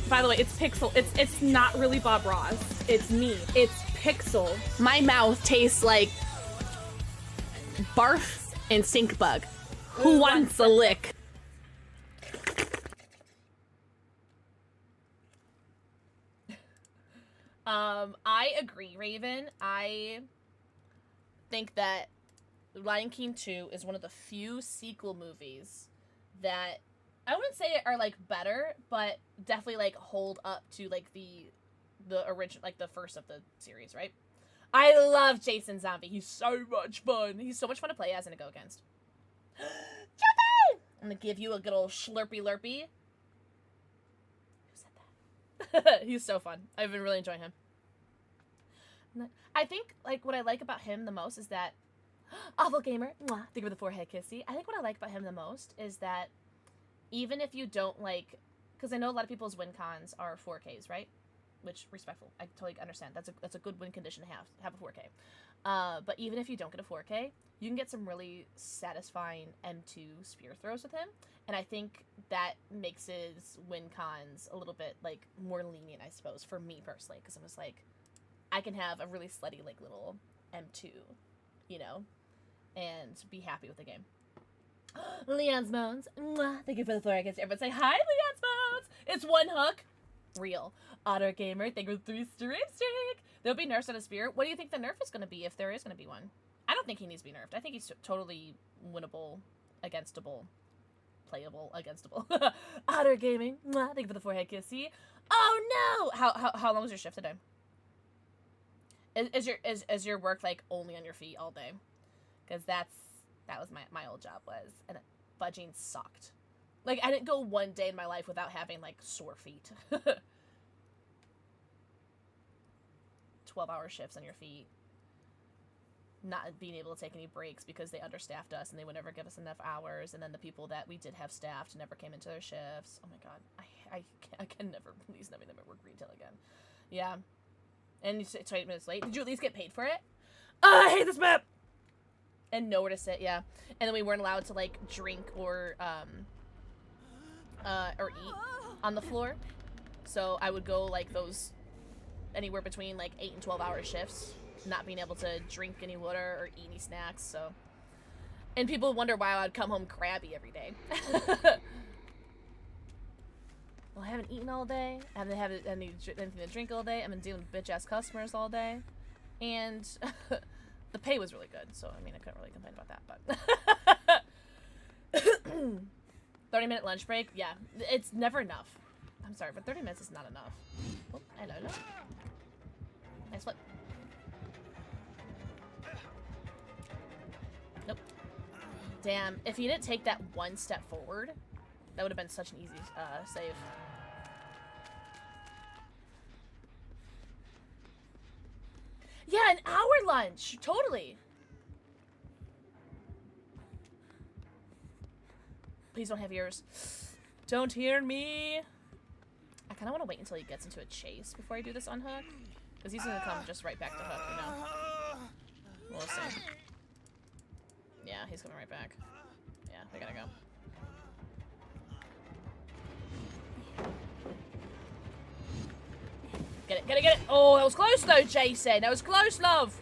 By the way, it's Pixel. It's not really Bob Ross. It's me. It's Pixel. My mouth tastes like barf and stink bug. Who wants a lick? I agree, Raven. I think that Lion King 2 is one of the few sequel movies that I wouldn't say are like better, but definitely like hold up to like the original, like the first of the series, right? I love Jason Zombie. He's so much fun. He's so much fun to play as and to go against. Jumpy! I'm gonna give you a good old slurpy lurpy. Who said that? He's so fun. I've been really enjoying him. I think like what I like about him the most is that Awful Gamer, mwah, think of the forehead kissy. I think what I like about him the most is that even if you don't like, because I know a lot of people's win cons are 4Ks, right? Which, respectful, I totally understand. That's a good win condition to have a 4K. But even if you don't get a 4K, you can get some really satisfying M2 spear throws with him, and I think that makes his win cons a little bit like more lenient, I suppose, for me personally, because I'm just like, I can have a really slutty like little M2, you know, and be happy with the game. Leon's Moans. Mwah. Thank you for the floor. I guess everyone say hi, Leon's Moans. It's one hook. Real. Otter Gamer. Thank you for 3 stream streak. There'll be nerfs on his spear. What do you think the nerf is going to be if there is going to be one? I don't think he needs to be nerfed. I think he's totally winnable, againstable, playable, againstable. Otter Gaming. Mwah. Thank you for the forehead kissy. Oh no! How long was your shift today? Is your work like only on your feet all day? Because that was my old job was, and budging sucked. Like I didn't go one day in my life without having like sore feet. 12-hour shifts on your feet. Not being able to take any breaks because they understaffed us and they would never give us enough hours, and then the people that we did have staffed never came into their shifts. Oh my god, I can never please never work retail again. Yeah. And it's 20 minutes late. Did you at least get paid for it? Oh, I hate this map! And nowhere to sit, yeah. And then we weren't allowed to, like, drink or eat on the floor. So I would go, like, those anywhere between, like, 8 and 12-hour shifts, not being able to drink any water or eat any snacks, so. And people wonder why I'd come home crabby every day. Well, I haven't eaten all day. I haven't had anything to drink all day. I've been dealing with bitch-ass customers all day. And the pay was really good, so, I mean, I couldn't really complain about that, but. 30-minute lunch break? Yeah, it's never enough. I'm sorry, but 30 minutes is not enough. Oh, hello. Nice flip. Nope. Damn, if he didn't take that one step forward, that would have been such an easy save. Yeah, an hour lunch. Totally. Please don't have ears. Don't hear me. I kind of want to wait until he gets into a chase before I do this unhook. Because he's going to come just right back to hook, you know? We'll see. Yeah, he's coming right back. Yeah, I gotta go. Get it, get it, get it! Oh, that was close though, Jason! That was close, love!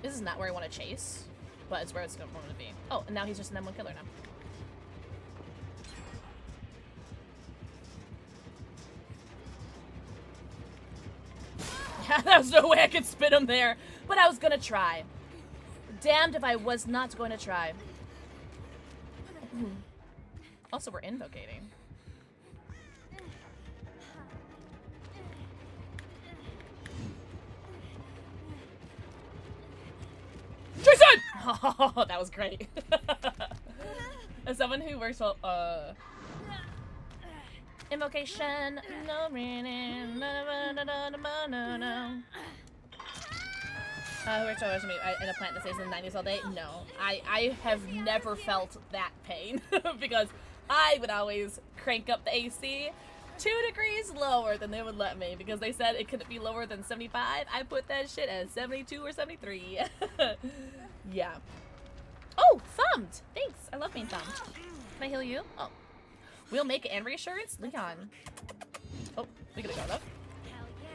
This is not where I want to chase, but it's where it's going to be. Oh, and now he's just an M1 killer now. Yeah, there was no way I could spin him there, but I was gonna try. Damned if I was not going to try. Also, we're invocating. Jason! Oh, that was great. As someone who works well, invocation, no meaning, no. Who are told me in a plant that stays in the 90s all day? No. I have never felt that pain because I would always crank up the AC 2 degrees lower than they would let me because they said it couldn't be lower than 75. I put that shit at 72 or 73. Yeah. Oh, thumbed! Thanks. I love being thumbed. Can I heal you? Oh. We'll make it and reassurance? Leon. Oh, we gotta go though. Hell yeah.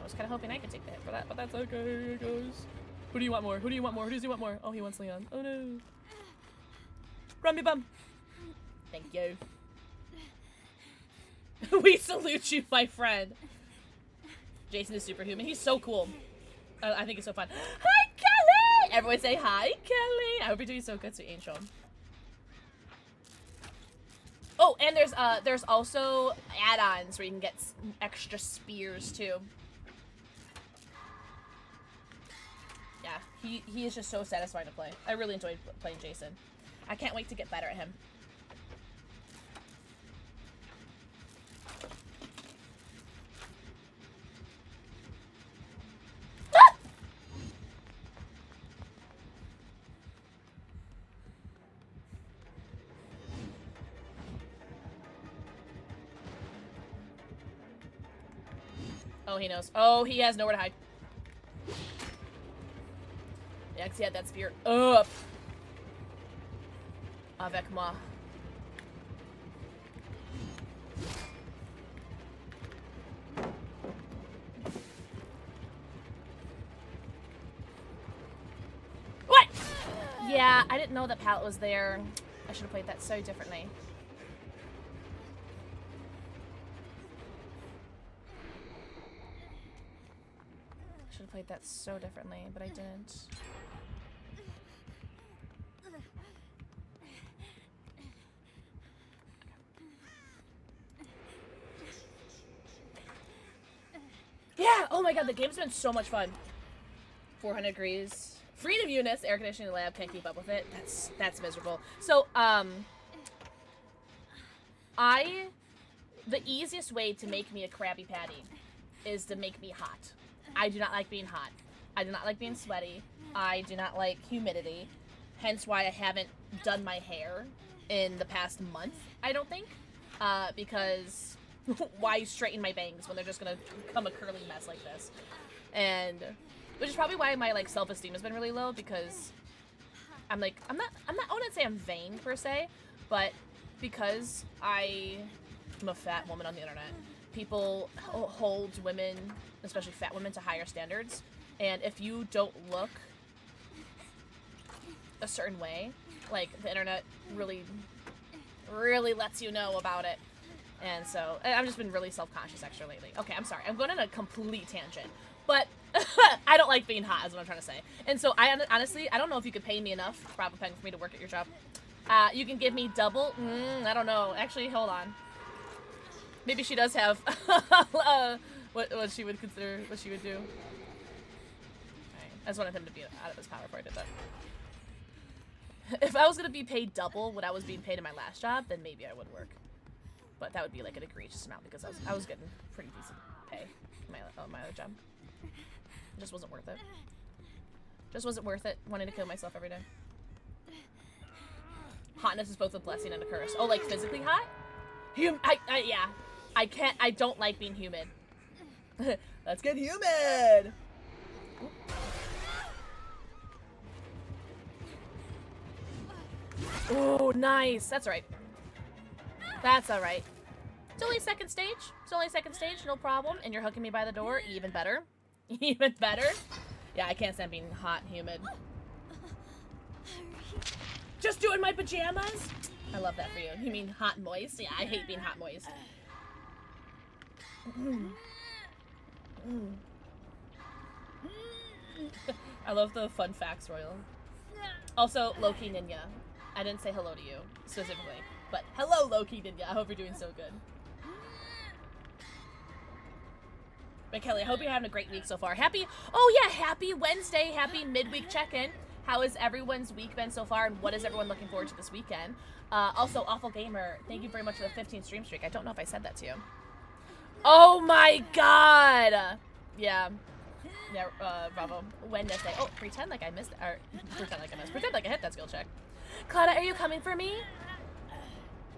I was kind of hoping I could take the hit for that, but that's okay, guys. Who do you want more? Who do you want more? Who does he want more? Oh, he wants Leon. Oh no. Run me bum. Thank you. We salute you, my friend. Jason is superhuman. He's so cool. I think he's so fun. Hi, Kelly! Everyone say hi, Kelly. I hope you're doing so good, sweet angel. Oh, and there's also add-ons where you can get extra spears too. Yeah, he is just so satisfying to play. I really enjoyed playing Jason. I can't wait to get better at him. Ah! Oh, he knows. Oh, he has nowhere to hide. Yeah, 'cause he had that spear up. Avec moi. What? Yeah, I didn't know that pallet was there. I should have played that so differently. Should have played that so differently, but I didn't. Yeah! Oh my god, the game's been so much fun. 400 degrees. Freedom units, air conditioning in the lab, can't keep up with it. That's miserable. So, the easiest way to make me a Krabby Patty is to make me hot. I do not like being hot. I do not like being sweaty. I do not like humidity. Hence why I haven't done my hair in the past month, I don't think. Because why straighten my bangs when they're just gonna become a curly mess like this? And which is probably why my like self-esteem has been really low, because I'm not I wouldn't say I'm vain per se, but because I'm a fat woman on the internet, people hold women, especially fat women, to higher standards. And if you don't look a certain way, like, the internet really lets you know about it. And so, I've just been really self-conscious actually lately. Okay, I'm sorry. I'm going on a complete tangent. But I don't like being hot, is what I'm trying to say. And so, honestly, I don't know if you could pay me enough, Rob Peng, for me to work at your job. You can give me double? I don't know. Actually, hold on. Maybe she does have what she would consider, what she would do. Right. I just wanted him to be out of his power before I did that. If I was going to be paid double what I was being paid in my last job, then maybe I would work. But that would be like an egregious amount, because I was getting pretty decent pay in my other job. It just wasn't worth it. Just wasn't worth it wanting to kill myself every day. Hotness is both a blessing and a curse. Oh, like physically hot? Yeah. I don't like being humid. Let's get humid! Oh, nice. That's right. That's alright. It's only second stage. It's only second stage, no problem. And you're hooking me by the door, even better. Even better. Yeah, I can't stand being hot and humid. Just doing my pajamas? I love that for you. You mean hot and moist? Yeah, I hate being hot and moist. I love the fun facts, Royal. Also, Loki Ninja. I didn't say hello to you, specifically. But hello, Loki Ninja. I hope you're doing so good. But Kelly, I hope you're having a great week so far. Happy Wednesday. Happy midweek check-in. How has everyone's week been so far, and what is everyone looking forward to this weekend? Also, Awful Gamer, thank you very much for the 15 stream streak. I don't know if I said that to you. Oh my god! Yeah. Yeah, bravo. Wednesday. Oh, pretend like I missed, or pretend like I missed. Pretend like I hit that skill check. Claudia, are you coming for me?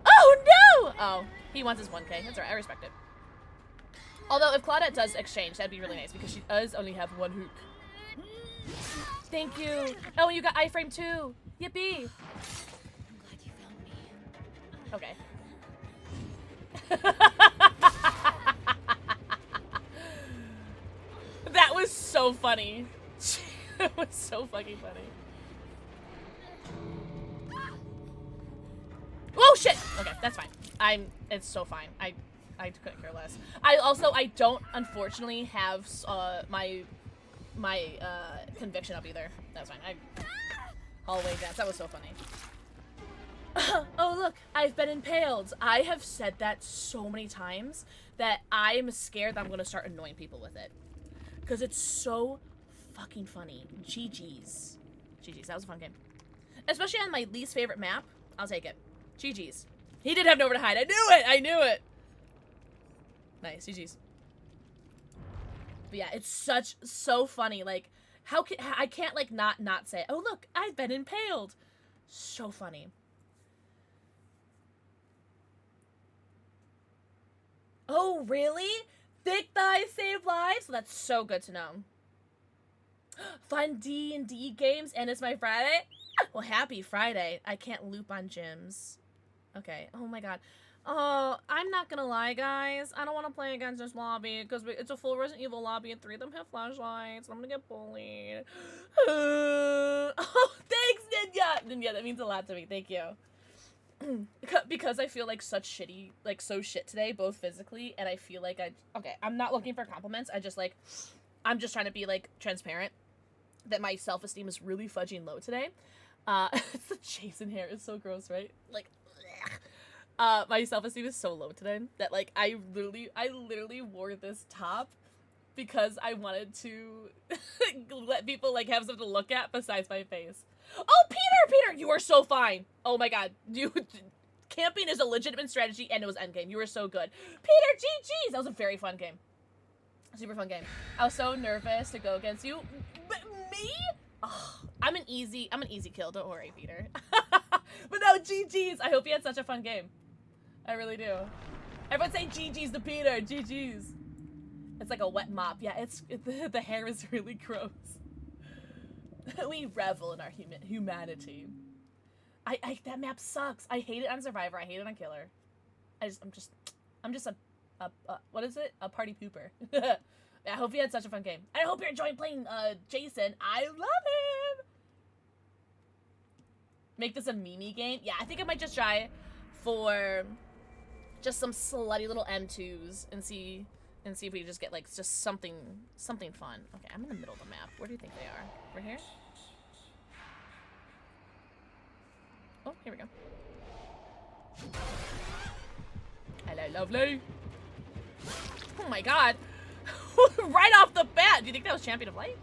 Oh no! Oh, he wants his 1K. That's alright, I respect it. Although if Claudette does exchange, that'd be really nice because she does only have 1 hook. Thank you. Oh, you got iframe too. Yippee. I'm glad you found me. Okay. That was so funny. That was so fucking funny. Oh shit! Okay, that's fine. It's so fine. I couldn't care less. I don't unfortunately have my conviction up either. That's fine. Hallway dance. That was so funny. Oh look, I've been impaled. I have said that so many times that I'm scared that I'm gonna start annoying people with it. Cause it's so fucking funny. GG's. GG's, that was a fun game. Especially on my least favorite map. I'll take it. GG's. He did have nowhere to hide. I knew it! I knew it! Nice, GG's. But yeah, it's so funny. Like, how can, I can't like not say, oh look, I've been impaled. So funny. Oh, really? Thick thighs save lives? That's so good to know. Fun D&D games, and it's my Friday? Well, happy Friday. I can't loop on gyms. Okay. Oh my god. Oh, I'm not gonna lie, guys. I don't want to play against this lobby because it's a full Resident Evil lobby and 3 of them have flashlights. I'm gonna get bullied. Oh, thanks, Ninja! Ninja, that means a lot to me. Thank you. Because I feel like such shitty, like so shit today, both physically, and I feel like okay, I'm not looking for compliments. I'm just trying to be like transparent that my self-esteem is really fudging low today. The Jason hair is so gross, right? Like, my self-esteem is so low today that like I literally wore this top because I wanted to let people like have something to look at besides my face. Oh, Peter, you are so fine. Oh my god, camping is a legitimate strategy, and it was endgame. You were so good, Peter. GG's. That was a very fun game. Super fun game. I was so nervous to go against you. Me? Oh, I'm an easy kill. Don't worry, Peter. But no, GG's. I hope you had such a fun game. I really do. Everyone say GG's to Peter. GG's. It's like a wet mop. Yeah, the hair is really gross. We revel in our humanity. That map sucks. I hate it on Survivor. I hate it on Killer. I'm just a what is it? A party pooper. I hope you had such a fun game. I hope you're enjoying playing Jason. I love him. Make this a meme game. Yeah, I think I might just try for just some slutty little M2s and see if we just get like just something fun. Okay, I'm in the middle of the map. Where do you think they are? Right here? Oh, here we go. Hello, lovely. Oh my god. Right off the bat. Do you think that was Champion of Light?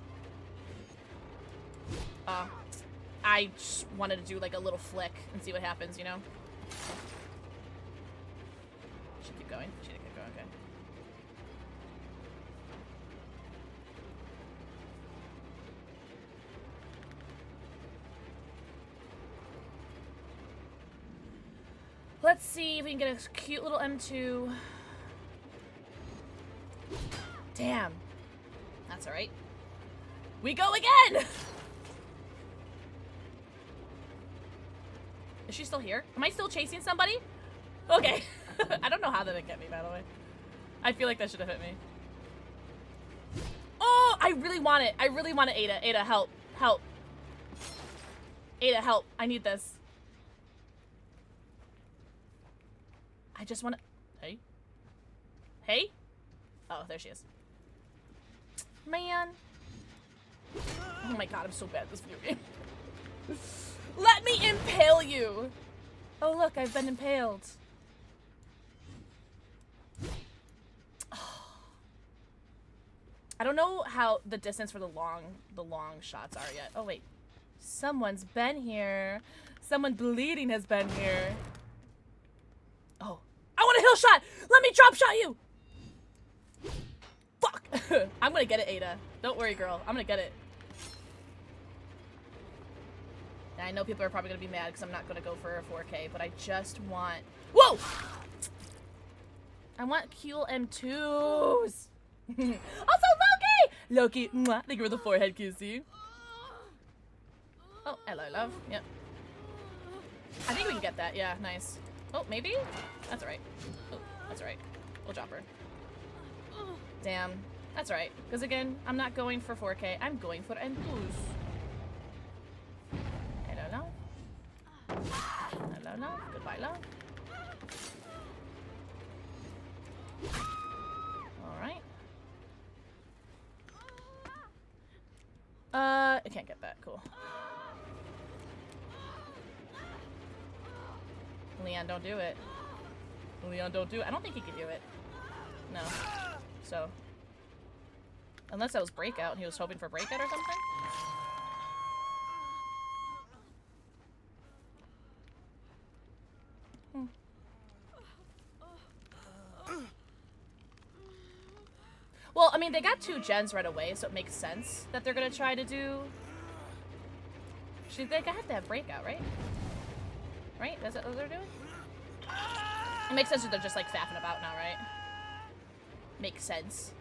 I just wanted to do like a little flick and see what happens, you know? Should keep going. Should keep going, okay. Let's see if we can get a cute little M2. Damn. That's alright. We go again! Is she still here? Am I still chasing somebody? Okay. I don't know how that didn't get me, by the way. I feel like that should have hit me. Oh, I really want it. I really want it, Ada. Ada, help. Help. Ada, help. I need this. I just want to... Hey? Hey? Oh, there she is. Man. Oh my god, I'm so bad at this video game. Let me impale you! Oh look, I've been impaled. Oh. I don't know how the distance for the long shots are yet. Oh wait. Someone's been here. Someone bleeding has been here. Oh. I want a hill shot! Let me drop shot you! Fuck! I'm gonna get it, Ada. Don't worry, girl. I'm gonna get it. And I know people are probably gonna be mad because I'm not gonna go for a 4K, but I just want... Whoa! I want cool M2s. Also, Loki! Loki, mwah. Thank you for the forehead kissy. Oh, hello, love. Yep. I think we can get that. Yeah, nice. Oh, maybe? That's alright. Oh, that's alright. We'll drop her. Damn. That's alright. Because again, I'm not going for 4K. I'm going for M2s. Hello, love. Hello, love. Goodbye, love. Alright. I can't get that. Cool. Leon, don't do it. Leon, don't do it. I don't think he could do it. No. So. Unless that was Breakout and he was hoping for Breakout or something? Well, I mean, they got 2 gens right away, so it makes sense that they're gonna try to do... They have to have Breakout, right? Right? That's what they're doing? It makes sense that they're just, like, faffing about now, right? Makes sense.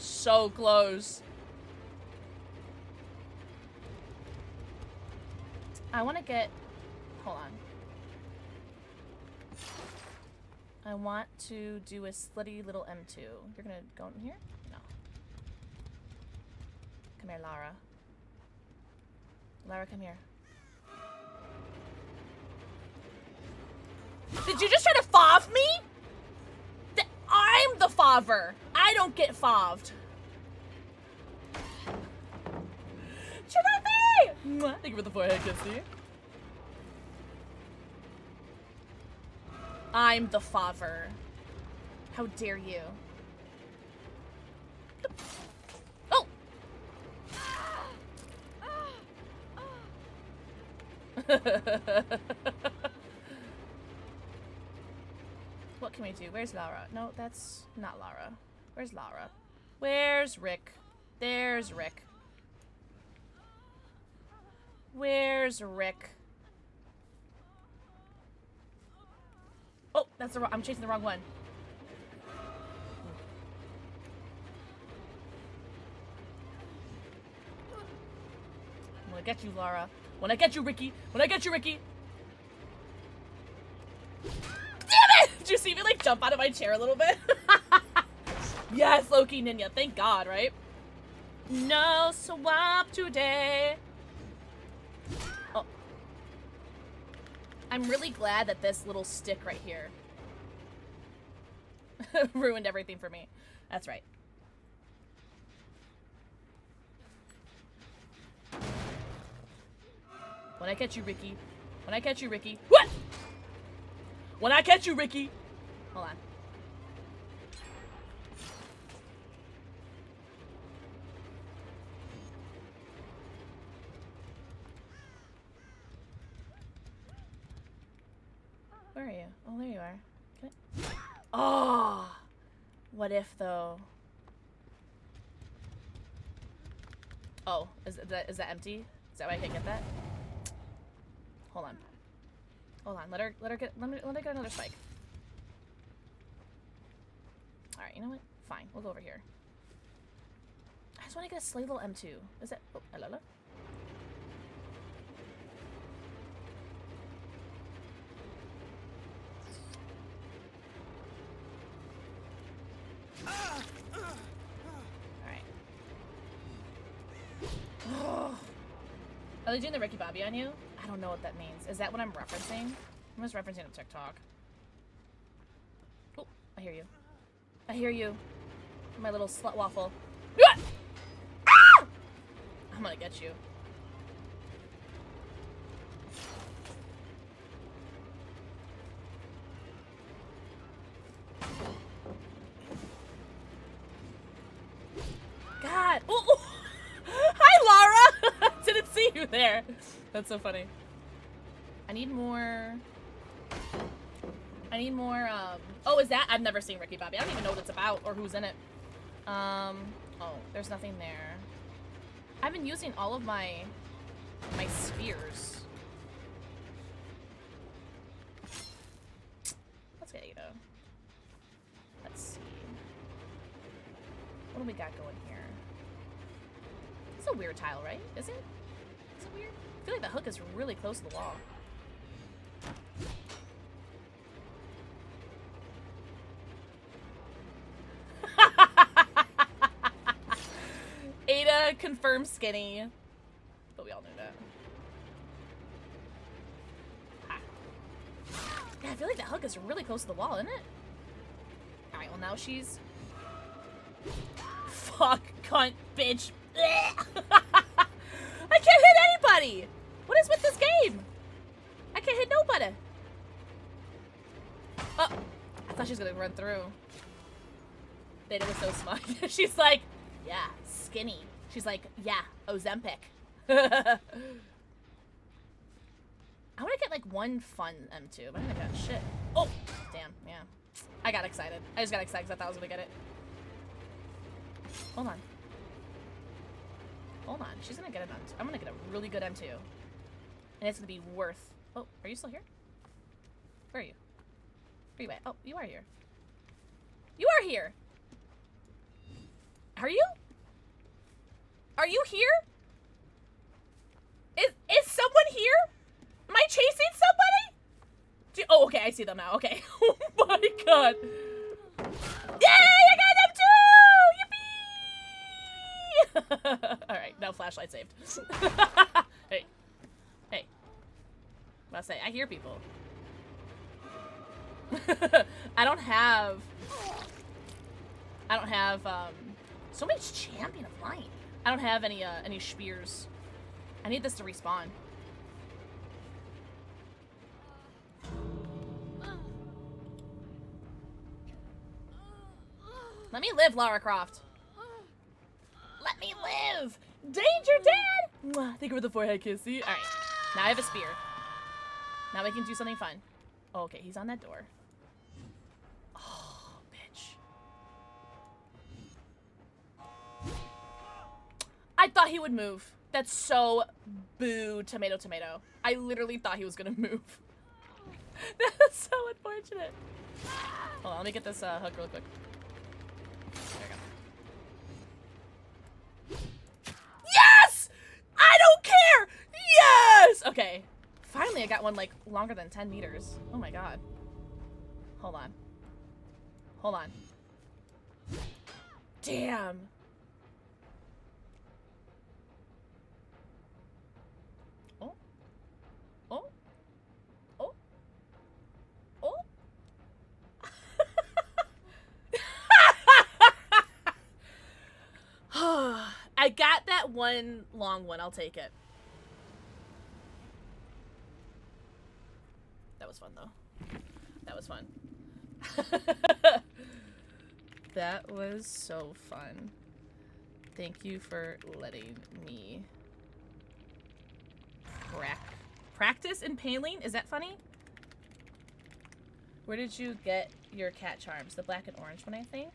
So close. I want to get... Hold on. I want to do a slutty little M2. You're gonna go in here? No. Come here, Lara. Lara, come here. Did you just try to fov me? I'm the fovver. I don't get fovved. Trophy! Thank you for the forehead kissy. I'm the fovver. How dare you? Oh! What can we do? Where's Lara? No, that's not Lara. Where's Lara? Where's Rick? There's Rick. Where's Rick? Oh, that's the wrong. I'm chasing the wrong one. I'm gonna get you, Lara. When I get you, Ricky. When I get you, Ricky. Damn it! Did you see me like jump out of my chair a little bit? Yes, Loki Ninja. Thank God, right? No swap today. Oh. I'm really glad that this little stick right here ruined everything for me. That's right. When I catch you, Ricky. When I catch you, Ricky. What? When I catch you, Ricky. Hold on. Where are you? Oh, there you are. Can I... Oh! What if, though? Oh, is that empty? Is that why I can't get that? Hold on. Hold on. Let her get another spike. All right. You know what? Fine. We'll go over here. I just want to get a slay little M2. Is that? Oh, hello. Are they doing the Ricky Bobby on you? I don't know what that means. Is that what I'm referencing? I'm just referencing a TikTok. Oh, I hear you. I hear you. My little slut waffle. Ah! Ah! I'm gonna get you. God. Ooh, ooh. Hi, Laura. Didn't see you there. That's so funny. I need more. Oh, is that? I've never seen Ricky Bobby. I don't even know what it's about or who's in it. Oh, there's nothing there. I've been using all of my spheres. Let's get Ada. Let's see. What do we got going here? It's a weird tile, right? Is it? Is it weird? I feel like the hook is really close to the wall. Ada confirmed skinny. But we all knew that. Ha. Yeah, I feel like the hook is really close to the wall, isn't it? Alright, well now she's... Fuck, cunt, bitch. I can't hit anybody! What is with this game? I can't hit nobody. Oh, I thought she was gonna run through. Beta was so smart. She's like, yeah, skinny. She's like, yeah, Ozempic. I want to get like one fun M2, but I think I got shit. Oh, damn, yeah. I got excited. I just got excited because I thought I was gonna get it. Hold on. Hold on. She's gonna get an M2. I'm gonna get a really good M2. And it's gonna be worth... Oh, are you still here? Where are you? Where you at? Oh, you are here. You are here! Are you? Are you here? Is someone here? Am I chasing somebody? Oh, okay, I see them now. Okay. Oh my god. Yay! I got them too! Yippee! Alright, now flashlight saved. Hey. Hey. What I say? I hear people. I don't have, so much champion of light. I don't have any spears. I need this to respawn. Let me live, Lara Croft. Let me live. Danger, Dad. Mwah. Thank you for the forehead kiss. See? All right. Now I have a spear. Now we can do something fun. Oh, okay, he's on that door. Oh, bitch. I thought he would move. That's so boo, tomato, tomato. I literally thought he was gonna move. That's so unfortunate. Hold on, let me get this hook real quick. There we go. Yes! I don't care! Yes! Okay. Finally, I got one, like, longer than 10 meters. Oh my god. Hold on. Hold on. Damn. Oh. Oh. Oh. Oh. I got that one long one. I'll take it. That was fun, though. That was fun. That was so fun. Thank you for letting me practice impaling. Is that funny? Where did you get your cat charms? The black and orange one, I think.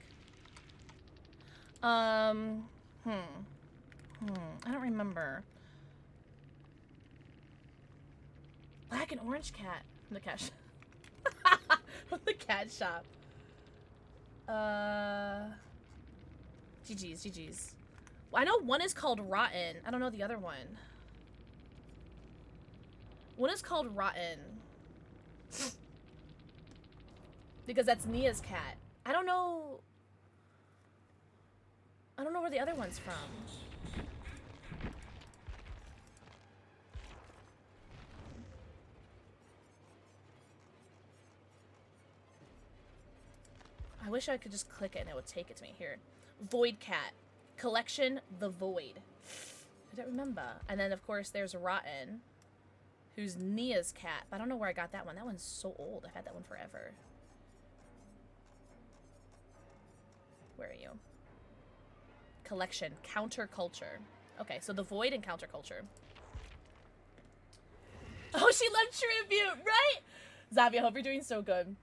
I don't remember. Black and orange cat from the cat shop. From the cat shop. GG's. Well, I know one is called Rotten. I don't know the other one. One is called Rotten. Because that's Nia's cat. I don't know where the other one's from. wish I could just click it and it would take it to me. Here. Void Cat. Collection The Void. I don't remember. And then, of course, there's Rotten, who's Nia's cat. I don't know where I got that one. That one's so old. I've had that one forever. Where are you? Collection. Counterculture. Okay, so The Void and Counterculture. Oh, she loved Tribute, right? Zavi, I hope you're doing so good.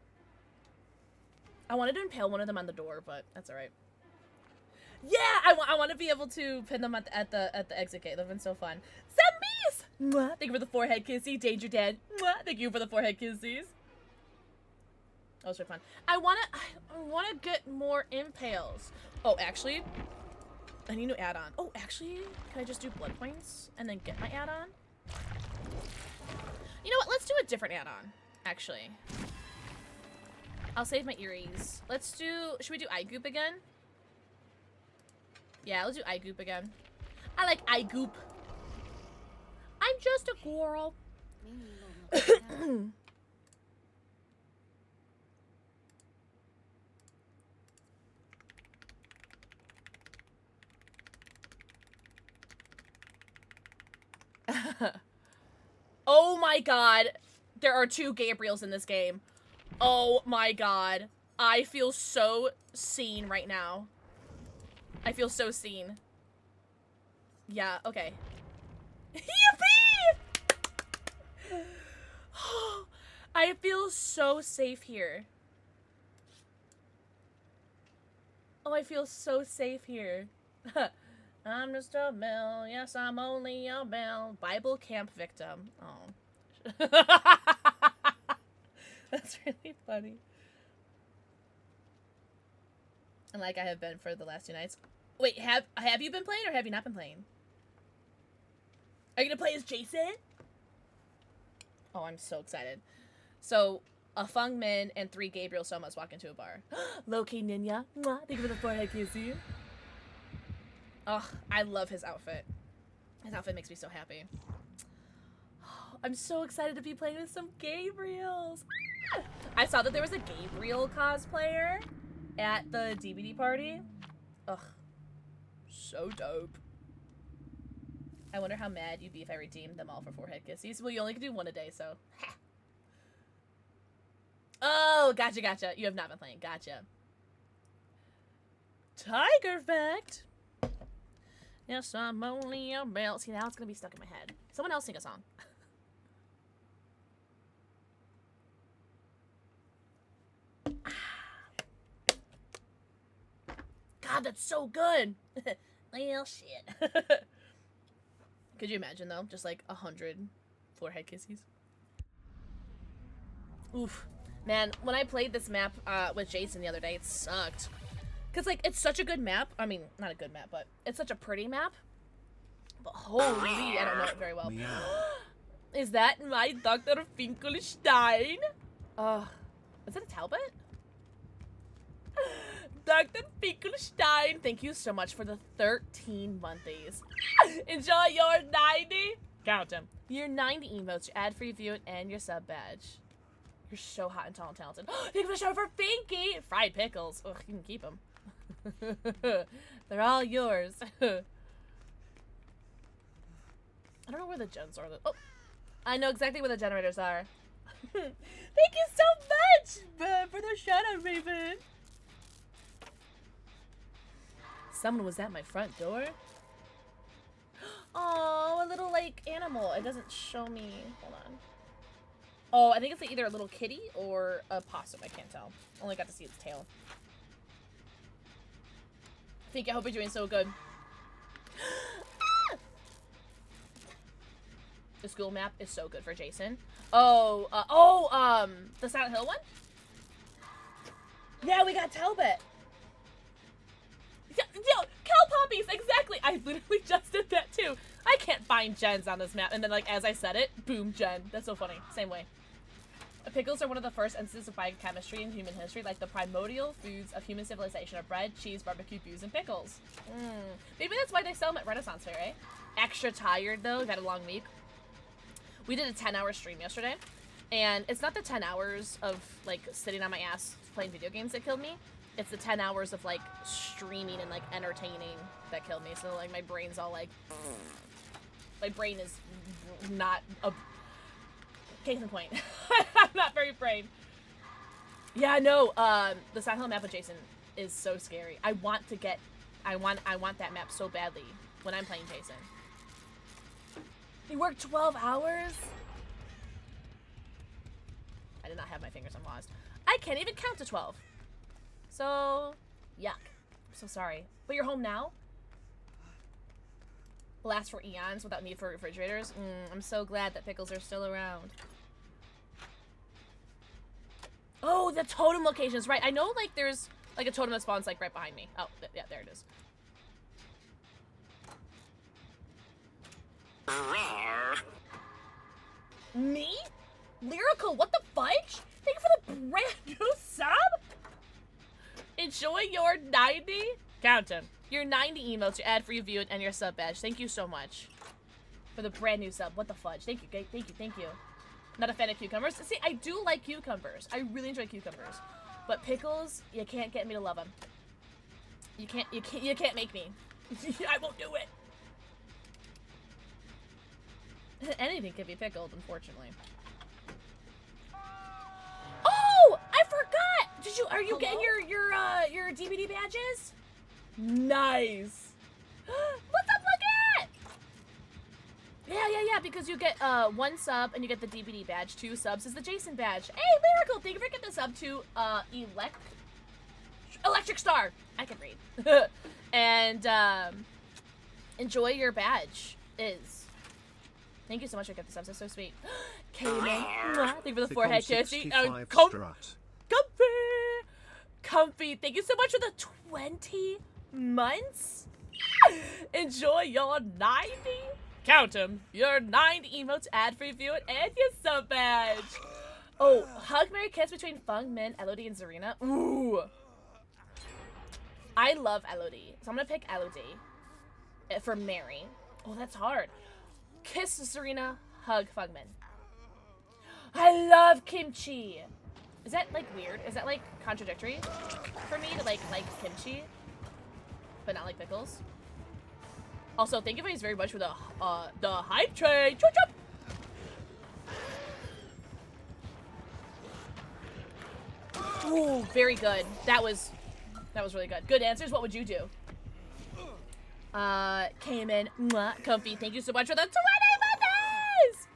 I wanted to impale one of them on the door, but that's all right. Yeah, I want to be able to pin them at the exit gate. That'd been so fun. Zambis! Mwah. Thank you for the forehead kissy. Danger Dan. Mwah. Thank you for the forehead kissies. That was really fun. I wanna get more impales. Oh, actually, I need to add on. Oh, actually, can I just do blood points and then get my add-on? You know what? Let's do a different add-on. Actually, I'll save my earrings. Let's do. Should we do eye goop again? Yeah, let's do eye goop again. I like eye goop. I'm just a girl. Oh my god. There are 2 Gabriels in this game. Oh my god. I feel so seen right now. I feel so seen. Yeah, okay. Yippee! I feel so safe here. Oh, I feel so safe here. I'm just a bell. Yes, I'm only a bell. Bible camp victim. Oh. That's really funny. And like I have been for the last 2 nights. Wait, have you been playing or have you not been playing? Are you gonna play as Jason? Oh, I'm so excited. So, a Fung Min and 3 Gabriel Somas walk into a bar. Low-key Ninja. Mwah. Thank you for the forehead kissy. Oh, I love his outfit. His outfit makes me so happy. Oh, I'm so excited to be playing with some Gabriels. I saw that there was a Gabriel cosplayer at the DBD party. Ugh. So dope. I wonder how mad you'd be if I redeemed them all for forehead kisses. Well, you only can do 1 a day, so. Ha. Oh, gotcha. You have not been playing. Gotcha. Tiger fact. Yes, I'm only a bell. See, now it's gonna be stuck in my head. Someone else sing a song. God, that's so good. Well, shit. Could you imagine, though? Just like 100 forehead kisses. Oof. Man, when I played this map with Jason the other day, it sucked. Because, like, it's such a good map. I mean, not a good map, but it's such a pretty map. But holy, I don't know it very well. Is that my Dr. Finkelstein? Is it a Talbot? Dr. Finkelstein, thank you so much for the 13 months. Enjoy your 90. Count them. Your 90 emotes, your ad-free view, and your sub badge. You're so hot and tall and talented. Thank you for the show for Finky. Fried pickles. Ugh, you can keep them. They're all yours. I don't know where the gens are. Oh, I know exactly where the generators are. Thank you so much for the shout out, Raven. Someone was at my front door. Oh, a little like animal. It doesn't show me. Hold on. Oh, I think it's like either a little kitty or a possum. I can't tell. Only got to see its tail. I hope you're doing so good. The school map is so good for Jason. Oh, the Silent Hill one? Yeah, we got Talbot. Yo, Cal Poppies, exactly. I literally just did that too. I can't find gens on this map. And then, like, as I said it, boom, gen. That's so funny. Same way. Pickles are one of the first instances of biochemistry in human history, like the primordial foods of human civilization are bread, cheese, barbecue, booze, and pickles. Maybe that's why they sell them at Renaissance Fair, eh? Extra tired, though. Got a long week. We did a 10-hour stream yesterday, and it's not the 10 hours of, like, sitting on my ass playing video games that killed me. it's the 10 hours of like streaming and like entertaining that killed me. So like my brain's all like, my brain is not a case in point. I'm not very brain. Yeah, no. The Silent Hill map with Jason is so scary. I want that map so badly when I'm playing Jason. You worked 12 hours? I did not have my fingers unpaused. I can't even count to 12. So, yuck. I'm so sorry. But you're home now? Last for eons without need for refrigerators? I'm so glad that pickles are still around. Oh, the totem locations, right. I know, like, there's, like, a totem that spawns, like, right behind me. Oh, yeah, there it is. Me? Lyrical, what the fudge? Thank you for the brand new sub? Enjoy your 90? Count them. Your 90 emotes, your ad-free view, and your sub badge. Thank you so much for the brand new sub. What the fudge? Thank you, thank you, thank you. Not a fan of cucumbers. See, I do like cucumbers. I really enjoy cucumbers. But pickles, you can't get me to love them. You can't make me. I won't do it. Anything can be pickled, unfortunately. Oh, I forgot. Are you getting your DBD badges? Nice. What's up, look at? Yeah, because you get 1 sub and you get the DBD badge. 2 subs is the Jason badge. Hey, Lyrical, thank you for getting the sub to Electric Star. I can read. And enjoy your badge is. Thank you so much for getting the subs. That's so sweet. Cayman, thank you for the forehead kissy. Comfy. Thank you so much for the 20 months. Enjoy your 90. Count them. Your 9 emotes, ad-free view, and your sub badge. Oh, hug, marry, kiss between Fung, Min, Elodie, and Zarina. Ooh. I love Elodie. So I'm going to pick Elodie for Mary. Oh, that's hard. Kiss Zarina, hug Fungmin. I love kimchi. Is that like weird? Is that like contradictory for me to like kimchi, but not like pickles? Also, thank you guys very much for the hype train. Choo choo. Ooh, very good. That was really good. Good answers. What would you do? Came in, comfy. Thank you so much for the 20 months.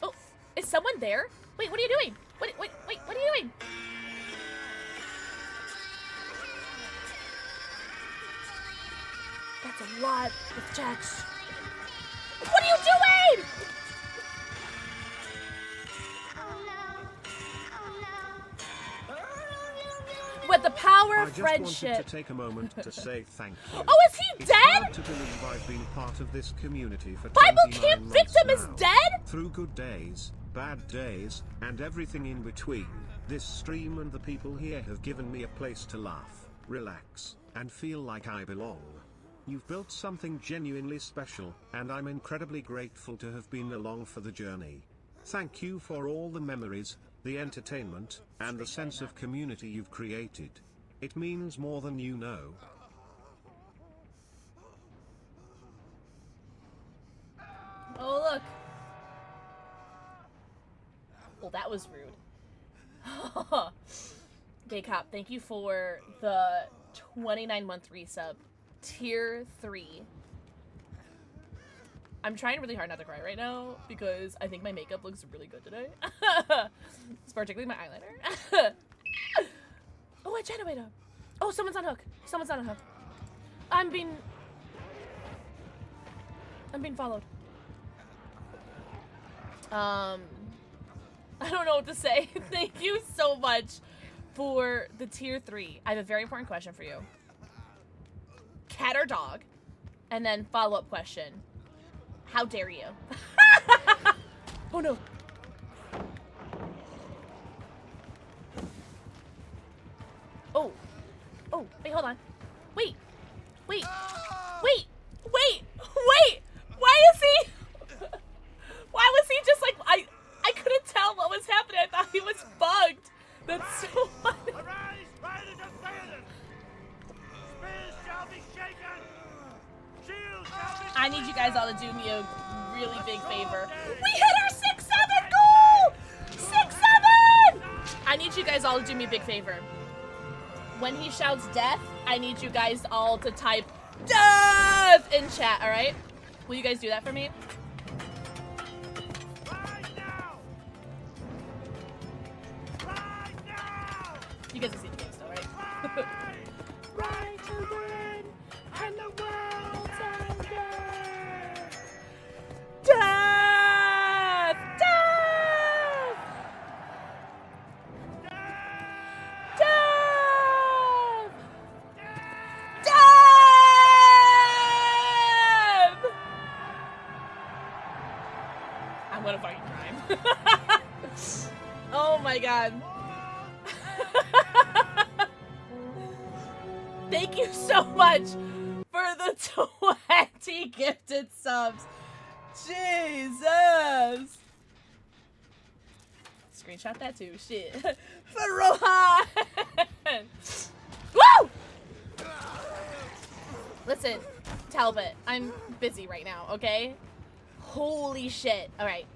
Oh, is someone there? Wait, what are you doing? Wait, what are you doing? That's a lot of text. What are you doing? With the power of friendship. I just wanted to take a moment to say thank you. Oh, is he dead? It's hard to believe I've been part of this community for Bible 29 Camp months Victim now. is dead? Through good days, bad days, and everything in between, this stream and the people here have given me a place to laugh, relax, and feel like I belong. You've built something genuinely special, and I'm incredibly grateful to have been along for the journey. Thank you for all the memories, the entertainment, and the sense of community you've created. It means more than you know. Oh, look. Well, that was rude. Gay Cop, thank you for the 29-month resub. Tier 3. I'm trying really hard not to cry right now because I think my makeup looks really good today. It's particularly my eyeliner. Oh, a generator. Oh, someone's on hook. Someone's on a hook. I'm being followed. I don't know what to say. Thank you so much for the tier 3. I have a very important question for you. Cat or dog? And then follow-up question. How dare you? Oh no. Oh. Oh, wait, hold on. Wait. Wait. Wait. Wait. Wait. Why is he? Why was he just like, I couldn't tell what was happening. I thought he was bugged. That's so funny. I need you guys all to do me a really big favor. We hit our 6-7 goal! 6-7! I need you guys all to do me a big favor. When he shouts death, I need you guys all to type death in chat, alright? Will you guys do that for me? You guys have seen the game still, right? Right to win, and the world's over. Death! Death! Death! Death! I'm gonna fucking cry. Oh my god. Thank you so much for the 20 gifted subs. Jesus. Screenshot that too. Shit. For Rohan. Woo! Listen, Talbot, I'm busy right now, okay? Holy shit. Alright,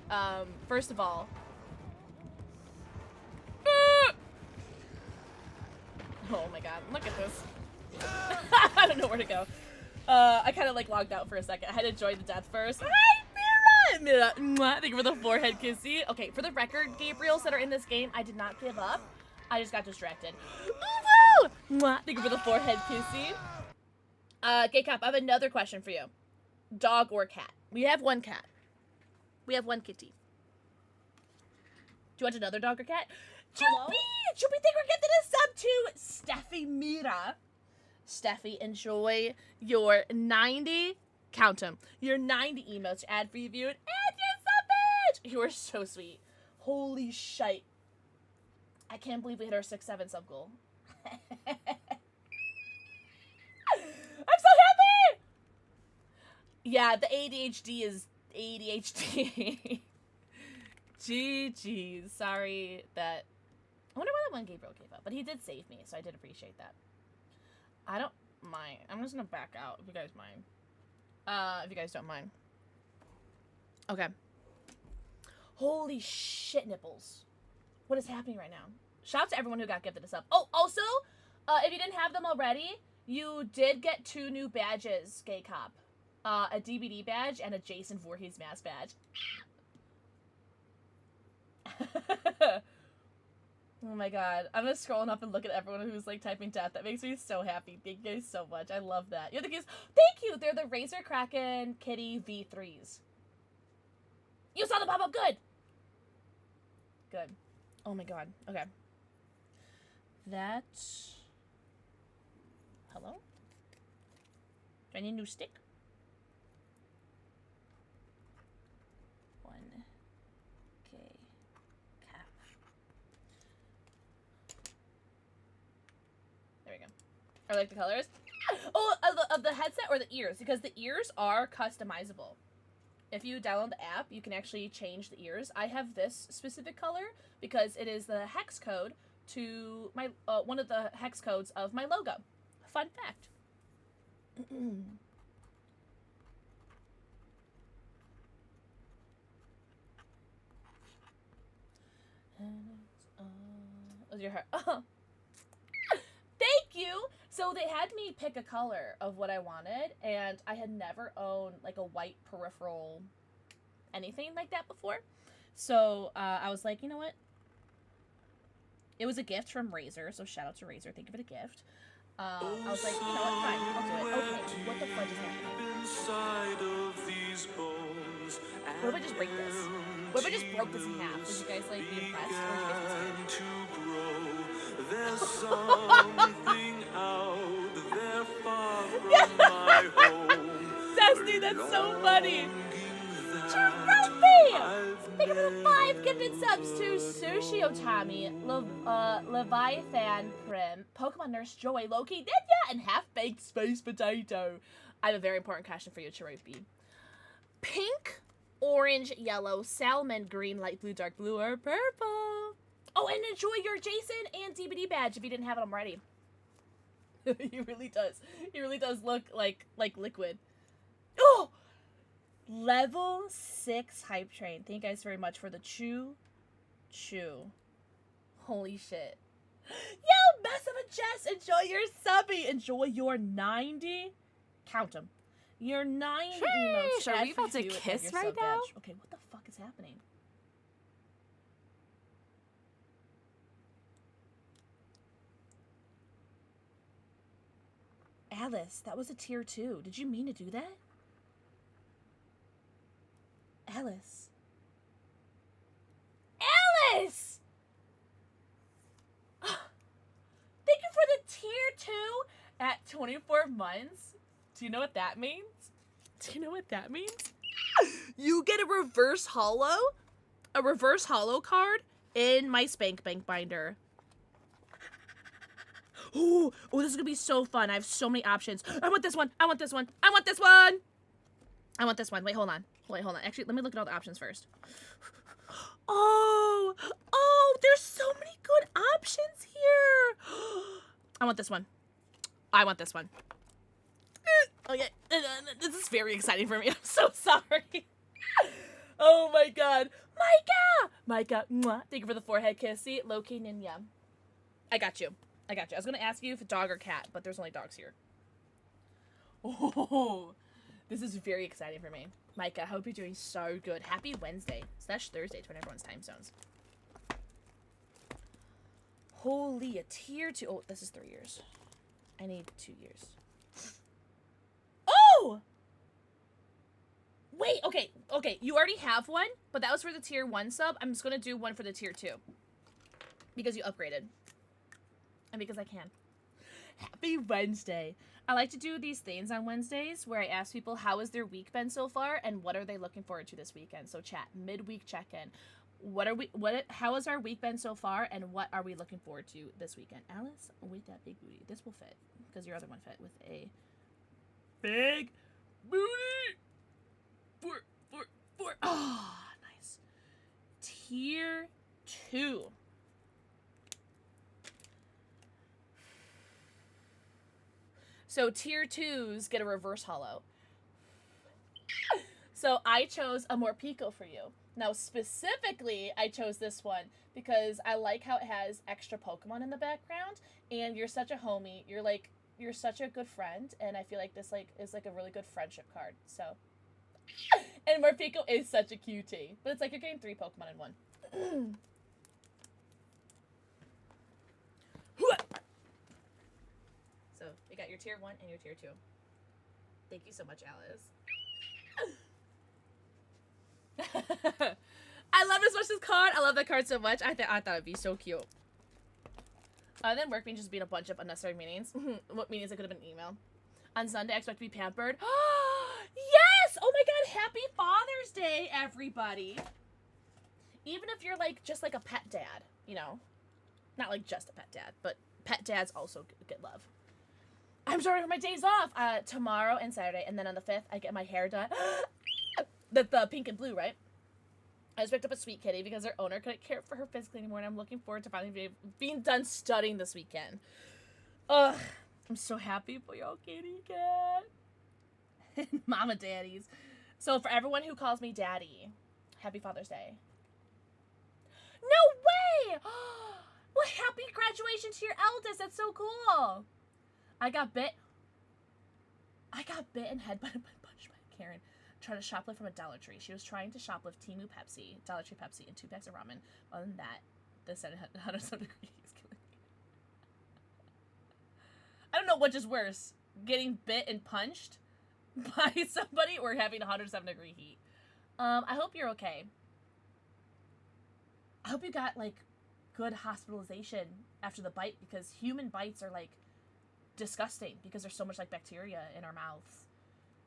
first of all. Oh my god, look at this. I don't know where to go. I kind of like logged out for a second. I had to join the death first. Hi, Mira! Mira. Thank you for the forehead kissy. Okay, for the record, Gabriels that are in this game, I did not give up. I just got distracted. Thank you for the forehead kissy. Gay Cop, I have another question for you. Dog or cat? We have one cat. We have one kitty. Do you want another dog or cat? Juby! Juby, think we're getting a sub to Steffi Mira. Steffi, enjoy your 90, count them, your 90 emotes to ad free view and your sub bitch! You are so sweet. Holy shite. I can't believe we hit our 6-7 sub goal. I'm so happy! Yeah, the ADHD is ADHD. GG's. Sorry that... I wonder why that one Gabriel gave up, but he did save me, so I did appreciate that. I don't mind. I'm just gonna back out if you guys mind. If you guys don't mind. Okay. Holy shit nipples. What is happening right now? Shout out to everyone who got gifted a sub. Oh, also, if you didn't have them already, you did get 2 new badges, Gay Cop. A DBD badge and a Jason Voorhees mask badge. Oh my god. I'm just scrolling up and look at everyone who's like typing death. That makes me so happy. Thank you guys so much. I love that. You're the kids. Thank you! They're the Razor Kraken Kitty V3s. You saw the pop-up. Good! Good. Oh my god. Okay. That... Hello? Do I need a new stick? 1K cap. There we go. I like the colors. Oh, of the headset or the ears? Because the ears are customizable. If you download the app, you can actually change the ears. I have this specific color because it is the hex code to my one of the hex codes of my logo. Fun fact. Your heart. Oh. Thank you. So they had me pick a color of what I wanted, and I had never owned like a white peripheral anything like that before. So I was like, you know what? It was a gift from Razor, so shout out to Razor. Thank you for the gift. I was like, you know what? Fine, I'll do it. Okay, what the fudge is happening? What if I just break this? What if I just broke this in half? Would you guys like be impressed, or would you guys be scared? There's something out there far from my home. Destiny, that's so funny. Trophy! Thank you for the 5 gifted subs to Sushi Otami, Leviathan Prim, Pokemon Nurse Joy, Loki Ninja, and Half-Baked Space Potato. I have a very important question for you, Chiropi. Pink, orange, yellow, salmon, green, light blue, dark blue, or purple? Oh, and enjoy your Jason and DBD badge if you didn't have it already. He really does. He really does look like liquid. Oh! Level 6 hype train. Thank you guys very much for the chew. Holy shit. Yo, Massive and Jess, enjoy your subby. Enjoy your 90. Count them. Your 90 emotes. Sheesh, are we about to F you kiss your right sub now? badge. Okay, what the fuck is happening? Alice, that was a tier 2. Did you mean to do that? Alice. Alice! Thank you for the tier 2 at 24 months. Do you know what that means? Do you know what that means? You get a reverse holo card in my Spank Bank binder. Oh, this is gonna be so fun. I have so many options. I want this one. I want this one. I want this one. I want this one. Wait, hold on. Actually, let me look at all the options first. Oh, there's so many good options here. I want this one. I want this one. Okay, this is very exciting for me. I'm so sorry. Oh my god. Micah, mwah. Thank you for the forehead kiss. See, low-key ninja. I got you. I was gonna ask you if a dog or cat, but there's only dogs here. Oh, this is very exciting for me. Micah, I hope you're doing so good. Happy Wednesday / Thursday to everyone's time zones. Holy, a tier 2. Oh, this is 3 years. I need 2 years. Oh! Wait, okay. You already have one, but that was for the tier 1 sub. I'm just gonna do one for the tier 2. Because you upgraded. And because I can. Happy Wednesday. I like to do these things on Wednesdays where I ask people how has their week been so far and what are they looking forward to this weekend. So chat, midweek check-in. How has our week been so far and what are we looking forward to this weekend? Alice, with that big booty. This will fit because your other one fit with a big booty. Four. Oh, nice. Tier 2. So tier 2s get a reverse holo. So I chose a more Pico for you. Now specifically, I chose this one because I like how it has extra Pokemon in the background, and you're such a homie. You're such a good friend, and I feel like this is a really good friendship card. So, and Morpeko is such a cutie, but it's like you're getting 3 Pokemon in one. So you got your tier 1 and your tier 2. Thank you so much, Alice. I love this card. I love that card so much. I thought it'd be so cute. Then work means just being a bunch of unnecessary meetings. What meetings? It could have been email. On Sunday, I expect to be pampered. Yes! Oh my god, happy Father's Day, everybody. Even if you're just like a pet dad, you know. Not like just a pet dad, but pet dads also get love. I'm sorry for my days off. Tomorrow and Saturday, and then on the 5th, I get my hair done. the pink and blue, right? I just picked up a sweet kitty because her owner couldn't care for her physically anymore, and I'm looking forward to finally being done studying this weekend. Ugh, I'm so happy for your kitty cat. And mama daddies. So for everyone who calls me daddy, happy Father's Day. No way! Well, happy graduation to your eldest. That's so cool. I got bit and headbutted by punched by Karen. Trying to shoplift from a Dollar Tree. She was trying to shoplift Temu Pepsi, Dollar Tree Pepsi, and 2 packs of ramen. Other than that, the 700 degrees is killing me. I don't know which is worse, getting bit and punched by somebody or having 107-degree heat. I hope you're okay. I hope you got good hospitalization after the bite, because human bites are disgusting because there's so much bacteria in our mouths.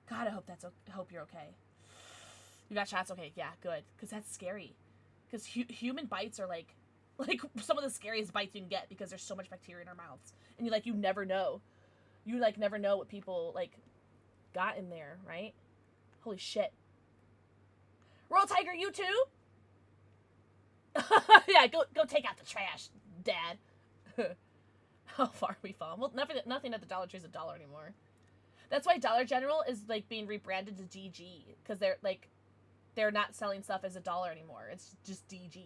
God, I hope you're okay. You got shots? Okay, yeah, good. Because that's scary. Because human bites are like some of the scariest bites you can get because there's so much bacteria in our mouths. And you never know. You never know what people got in there, right? Holy shit. Roll Tiger, you too? Yeah, go take out the trash, Dad. How far we fall. Well, nothing at the Dollar Tree is $1 anymore. That's why Dollar General is like being rebranded to DG because they're not selling stuff as $1 anymore. It's just DG.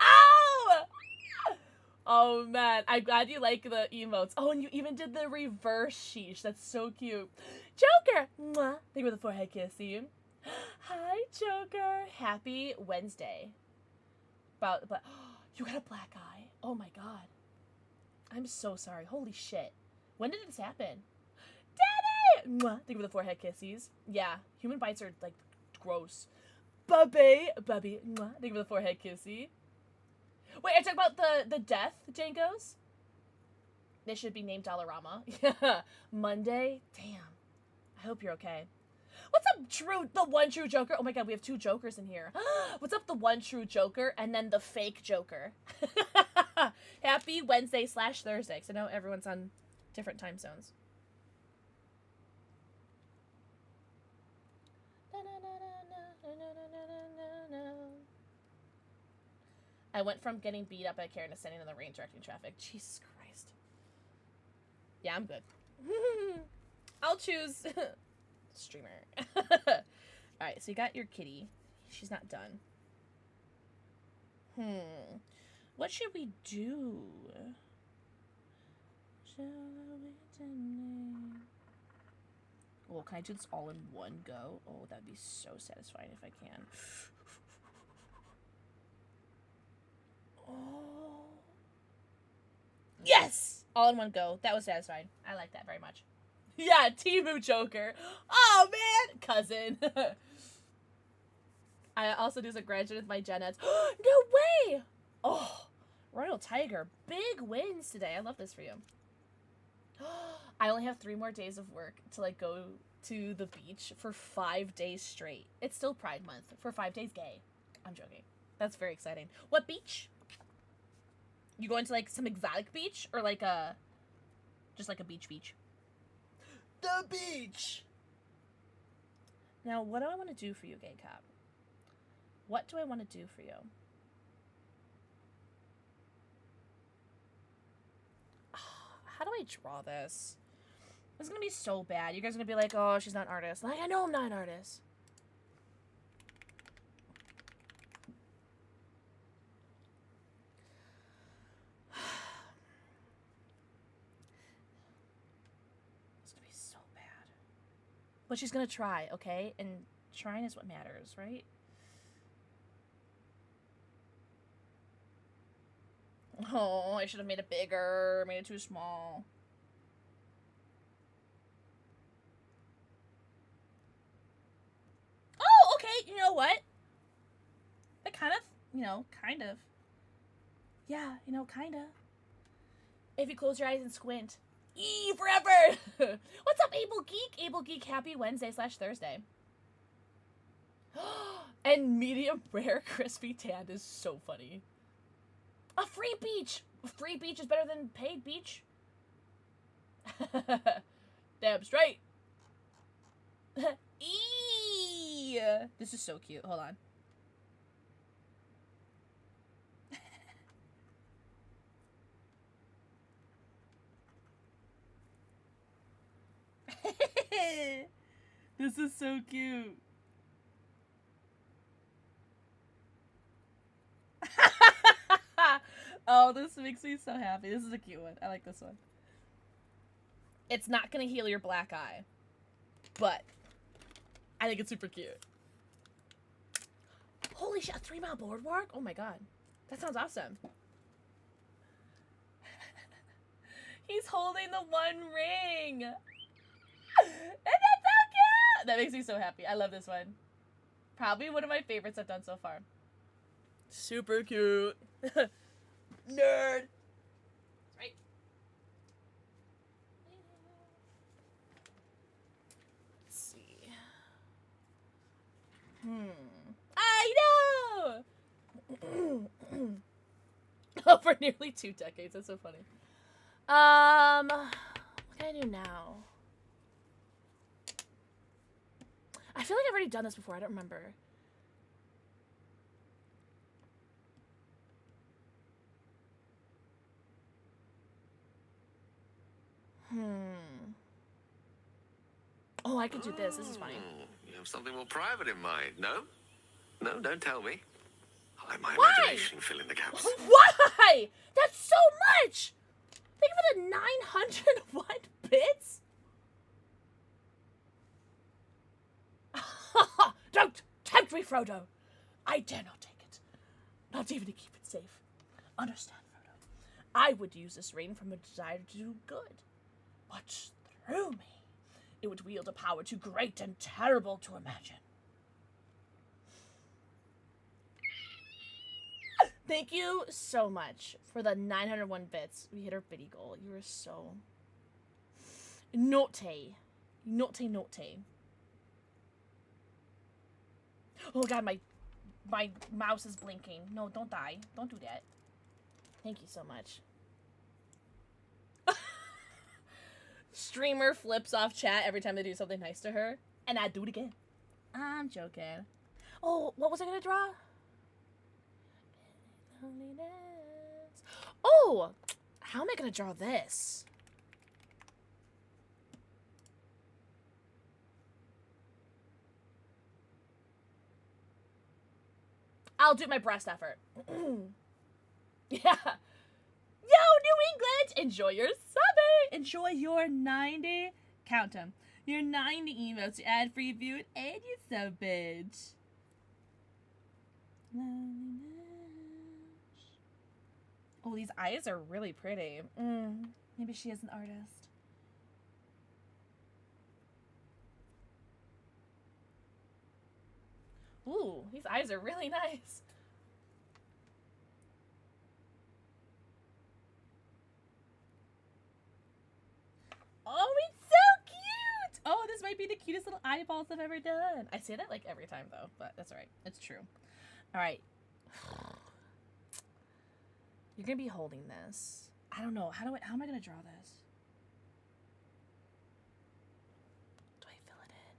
Ow! Oh man, I'm glad you like the emotes. Oh, and you even did the reverse sheesh. That's so cute. Joker! Mwah. Thank you for the forehead kiss. See you. Hi, Joker. Happy Wednesday. But you got a black eye. Oh my god. I'm so sorry. Holy shit. When did this happen? Daddy! Mwah. Thank you for the forehead kisses. Yeah, human bites are like gross. Bubby. Mwah. Thank you for the forehead kissy. Wait, I talked about the death, Jankos? They should be named Dollarama. Yeah. Monday? Damn. I hope you're okay. What's up, the one true Joker? Oh my god, we have 2 Jokers in here. What's up, the one true Joker and then the fake Joker? Happy Wednesday / Thursday, because I know everyone's on different time zones. I went from getting beat up at Karen to standing in the rain directing traffic. Jesus Christ. Yeah, I'm good. I'll choose streamer. Alright, so you got your kitty. She's not done. What should we do? Shall we tonight? Oh, can I do this all in one go? Oh, that'd be so satisfying if I can. Oh. Yes! All in one go. That was satisfying. I like that very much. Yeah, Timu Joker. Oh, man! Cousin. I also do some graduate with my Gen Eds. No way! Oh, Royal Tiger. Big wins today. I love this for you. I only have 3 more days of work to, like, go to the beach for 5 days straight. It's still Pride Month. For 5 days gay. I'm joking. That's very exciting. What beach? You going to, like, some exotic beach? Or, like, just, like, a beach? The beach! Now, what do I want to do for you, Gay Cop? What do I want to do for you? How do I draw this? It's gonna be so bad. You guys are gonna be like, oh, she's not an artist. Like, I know I'm not an artist. It's gonna be so bad. But she's gonna try, okay? And trying is what matters, right? Oh, I should have made it bigger. Made it too small. Oh, okay. You know what? That kind of. Yeah, kind of. If you close your eyes and squint. Forever! What's up, Able Geek? Able Geek, happy Wednesday / Thursday. And medium rare crispy tan is so funny. A free beach! Free beach is better than paid beach. Damn straight. Eee! This is so cute. Hold on. This is so cute. Oh, this makes me so happy. This is a cute one. I like this one. It's not gonna heal your black eye, but I think it's super cute. Holy shit, a 3-mile boardwalk? Oh my god. That sounds awesome. He's holding the one ring. And that's so cute. That makes me so happy. I love this one. Probably one of my favorites I've done so far. Super cute. Nerd. Right. Let's see. I know. Oh, for nearly 2 decades. That's so funny. What can I do now? I feel like I've already done this before. I don't remember. Oh, I could do this. This is funny. You have something more private in mind, no? No, don't tell me. I'll let my Why? imagination fill in the gaps. Why? That's so much! Thank you for the 901 bits? Don't tempt me, Frodo! I dare not take it. Not even to keep it safe. Understand, Frodo. I would use this ring from a desire to do good. But through me, it would wield a power too great and terrible to imagine. Thank you so much for the 901 bits. We hit our biddy goal. You were so naughty. Naughty, naughty. Oh god, my mouse is blinking. No, don't die. Don't do that. Thank you so much. Streamer flips off chat every time they do something nice to her. And I do it again. I'm joking. Oh, what was I gonna draw? Oh! How am I gonna draw this? I'll do my best effort. Yeah. Yo, New England! Enjoy your summer! Enjoy your 90... Count them. Your 90 emotes, your ad-free view, and your sub bitch. Oh, these eyes are really pretty. Maybe she is an artist. Ooh, these eyes are really nice. Oh, it's so cute! Oh, this might be the cutest little eyeballs I've ever done. I say that like every time though, but that's alright. It's true. Alright. You're gonna be holding this. I don't know. How am I gonna draw this? Do I fill it in?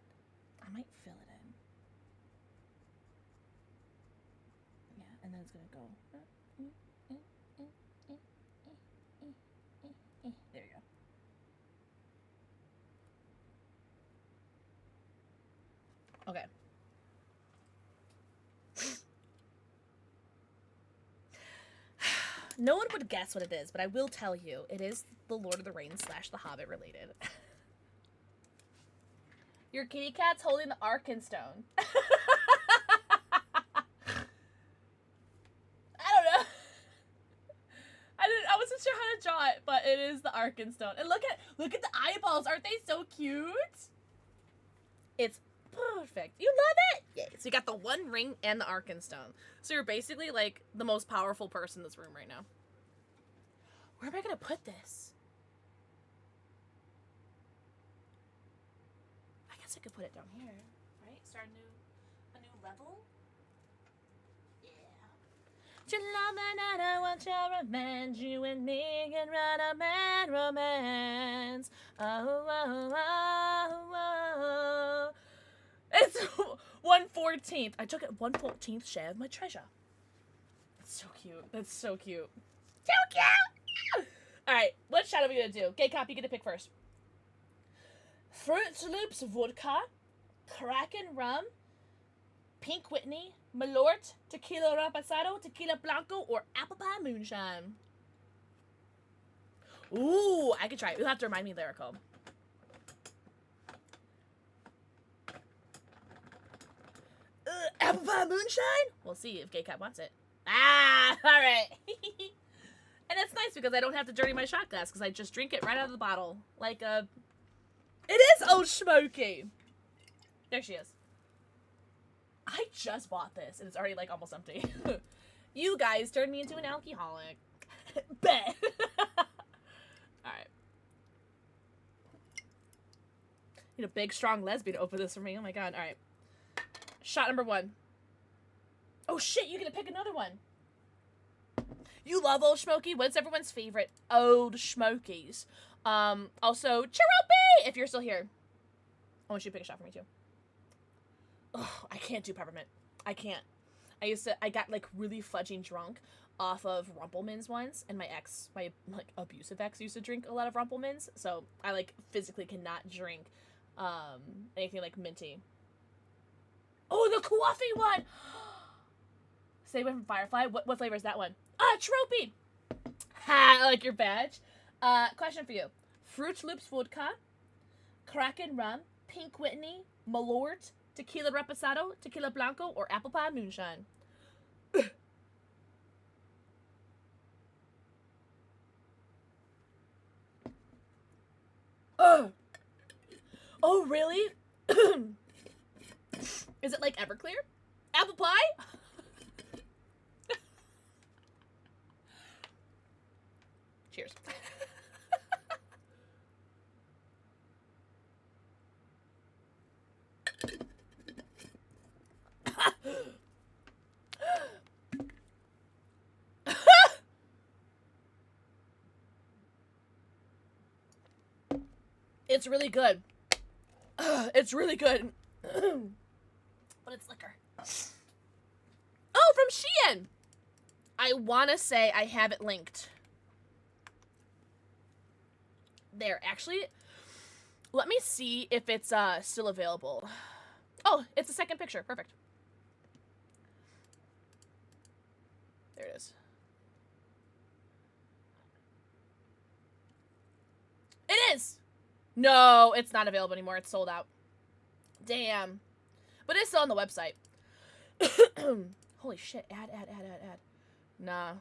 I might fill it in. Yeah, and then it's gonna go. There you go. Okay. No one would guess what it is, but I will tell you, it is the Lord of the Rings / The Hobbit related. Your kitty cat's holding the Arkenstone. I don't know. I wasn't sure how to draw it, but it is the Arkenstone. And look at the eyeballs. Aren't they so cute? It's perfect. You love it? Yeah. So you got the One Ring and the Arkenstone. So you're basically like the most powerful person in this room right now. Where am I gonna put this? I guess I could put it down here, right? Start a new level. Yeah. You love and I want to revenge. You and me can run a mad romance. Oh, oh, oh, oh. It's 1/14. I took it 1/14th share of my treasure. That's so cute. That's so cute. So cute! Alright, what shot are we gonna do? Gay Cop, you get to pick first. Fruit Loops Vodka, Kraken Rum, Pink Whitney, Malort, Tequila Rapasado, Tequila Blanco, or Apple Pie Moonshine. Ooh, I could try it. You'll have to remind me lyrical. Apple Pie Moonshine? We'll see if Gay Cat wants it. Ah, alright. And it's nice because I don't have to dirty my shot glass because I just drink it right out of the bottle. Like a... It is Old Smoky! There she is. I just bought this and it's already like almost empty. You guys turned me into an alcoholic. Bet. Alright. Need a big, strong lesbian to open this for me. Oh my god. Alright. Shot number 1. Oh shit, you get to pick another one. You love Old Smoky? What's everyone's favorite Old Smokies? Also, Cherope, if you're still here. I want you to pick a shot for me too. Ugh, I can't do peppermint. I can't. I got like really fudging drunk off of Rumplemans once, and my like abusive ex used to drink a lot of Rumplemans, so I like physically cannot drink Anything like minty. Oh, the coffee one! Stay away from Firefly. What flavor is that one? Trophy! Ha! I like your badge. Question for you. Fruit Loops vodka, Kraken rum, Pink Whitney, Malort, Tequila Reposado, Tequila Blanco, or Apple Pie Moonshine? Oh, really? Is it like Everclear? Apple pie? Cheers. It's really good. It's really good. But it's liquor. Oh, from Shein! I want to say I have it linked. There, actually, let me see if it's still available. Oh, it's the second picture. Perfect. There it is. It is! No, it's not available anymore. It's sold out. Damn. But it's still on the website. Holy shit. Add. Nah.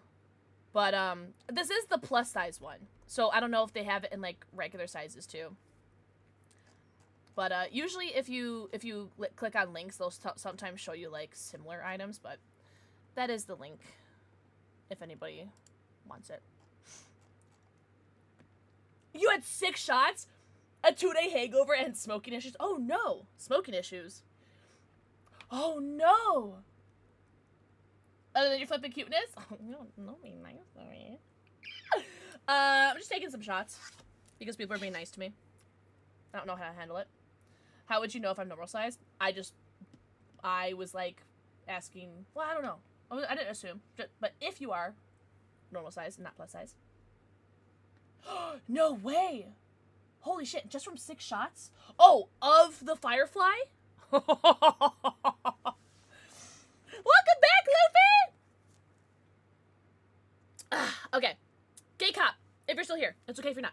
But, this is the plus size one. So I don't know if they have it in, like, regular sizes, too. But, usually if you click on links, they'll sometimes show you, like, similar items. But that is the link. If anybody wants it. You had 6 shots? A 2-day hangover and smoking issues? Oh, no. Smoking issues. Oh, no. Other than your flipping cuteness? Oh, no, be nice to me. I'm just taking some shots. Because people are being nice to me. I don't know how to handle it. How would you know if I'm normal size? I was, like, asking... Well, I don't know. I didn't assume. But if you are normal size and not plus size. No way! Holy shit, just from 6 shots? Oh, of the Firefly? Welcome back, Luffy! Okay. Gay cop, if you're still here. It's okay if you're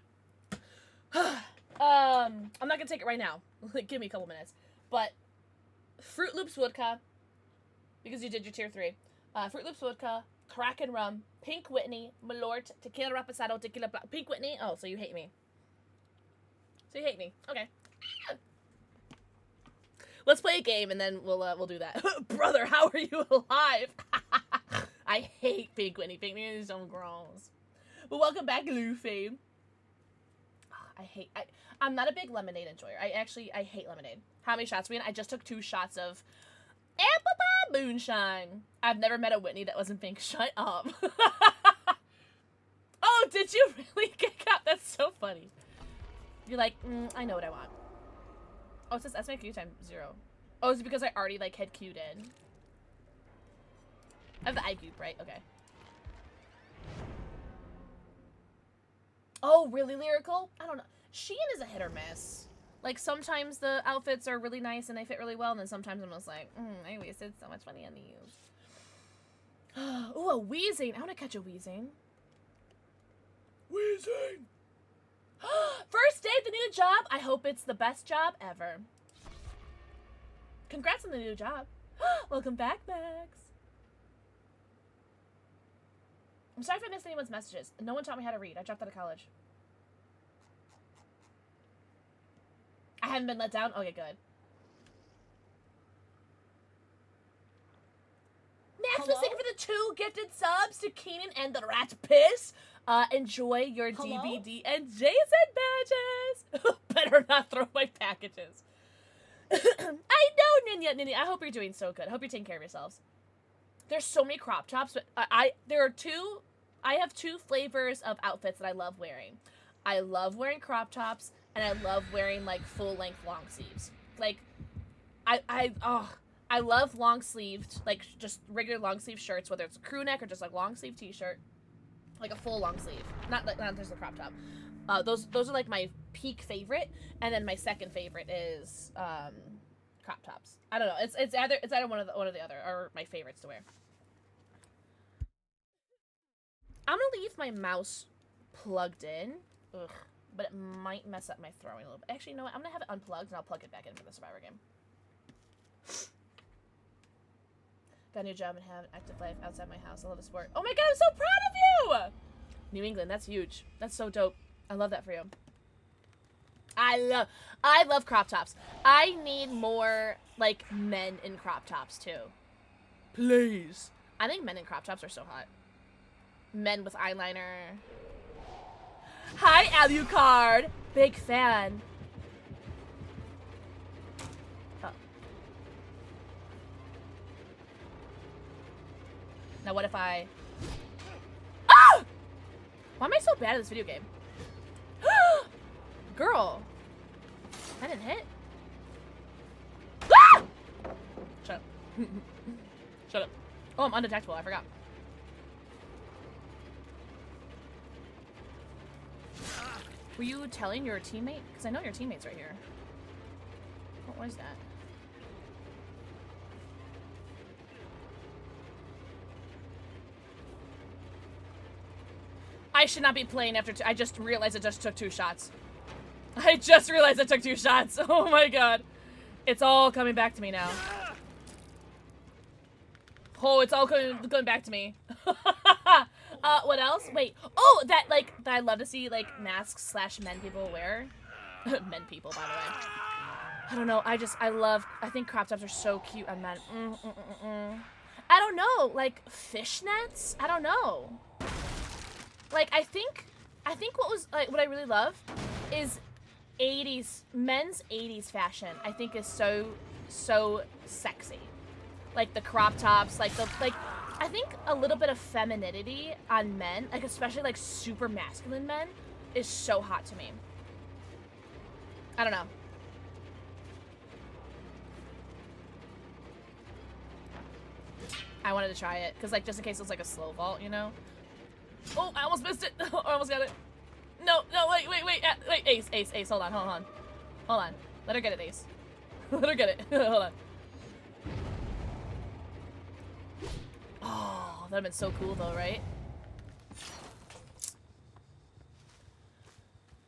not. I'm not gonna take it right now. Give me a couple minutes. But, Fruit Loops vodka, because you did your tier 3. Fruit Loops vodka, Kraken rum, Pink Whitney, Malort, Tequila Reposado, Tequila Pink Whitney. Oh, so you hate me. So you hate me. Okay. Let's play a game and then we'll do that. Brother, how are you alive? I hate Pink Whitney. Pink Whitney is so gross. But welcome back, Luffy. I'm not a big lemonade enjoyer. I hate lemonade. How many shots are we in? I just took 2 shots of Apple Pie Moonshine. I've never met a Whitney that wasn't pink. Shut up. Oh, did you really get caught? That's so funny. You're like, I know what I want. Oh, it says estimate queue time 0. Oh, is it because I already, like, had queued in? I have the iGoop, right? Okay. Oh, really lyrical? I don't know. Shein is a hit or miss. Like, sometimes the outfits are really nice and they fit really well, and then sometimes I'm just like, I wasted so much money on these. Ooh, a wheezing. I want to catch a wheezing. Wheezing! First day at the new job. I hope it's the best job ever. Congrats on the new job. Welcome back, Max. I'm sorry if I missed anyone's messages. No one taught me how to read. I dropped out of college. I haven't been let down? Okay, good. Max was thank you for the 2 gifted subs to Keenan and the Rat Piss. Enjoy your DBD and Jason badges. Better not throw my packages. I know, Ninya. I hope you're doing so good. I hope you're taking care of yourselves. There's so many crop tops, but I have 2 flavors of outfits that I love wearing. I love wearing crop tops, and I love wearing, like, full-length long sleeves. Like, I love long-sleeved, like, just regular long-sleeve shirts, whether it's a crew neck or just, like, long-sleeve t-shirt. Like a full long sleeve. Not just a crop top. Those are, like, my peak favorite, and then my second favorite is crop tops. I don't know. It's either one or the other, or my favorites to wear. I'm gonna leave my mouse plugged in. Ugh, but it might mess up my throwing a little bit. Actually, you know what? I'm gonna have it unplugged and I'll plug it back in for the Survivor game. Got a new job and have an active life outside my house. I love the sport. Oh my god, I'm so proud of you! New England, that's huge. That's so dope. I love that for you. I love crop tops. I need more, like, men in crop tops, too. Please. I think men in crop tops are so hot. Men with eyeliner. Hi, Alucard! Big fan. Oh. Now what if I... Ah! Why am I so bad at this video game? Girl. I didn't hit. Ah! Shut up. Shut up. Oh, I'm undetectable. I forgot. Were you telling your teammate? Because I know your teammate's right here. What was that? I should not be playing after I just realized I just took 2 shots. I just realized I took 2 shots. Oh my god. It's all coming back to me now. Oh, it's all going back to me. What else? Wait. Oh, that I love to see, like, masks / men people wear. Men people, by the way. I don't know. I think crop tops are so cute on men. I don't know. Like, fishnets? I don't know. Like, I think what I really love is 80s, men's 80s fashion. I think is so sexy. Like the crop tops, like I think a little bit of femininity on men, like especially like super masculine men, is so hot to me. I don't know. I wanted to try it, because like just in case it was like a slow vault, you know? Oh, I almost missed it. I almost got it. No, wait, Ace, hold on. Let her get it, Ace. Let her get it. Hold on. Oh, that'd have been so cool though, right?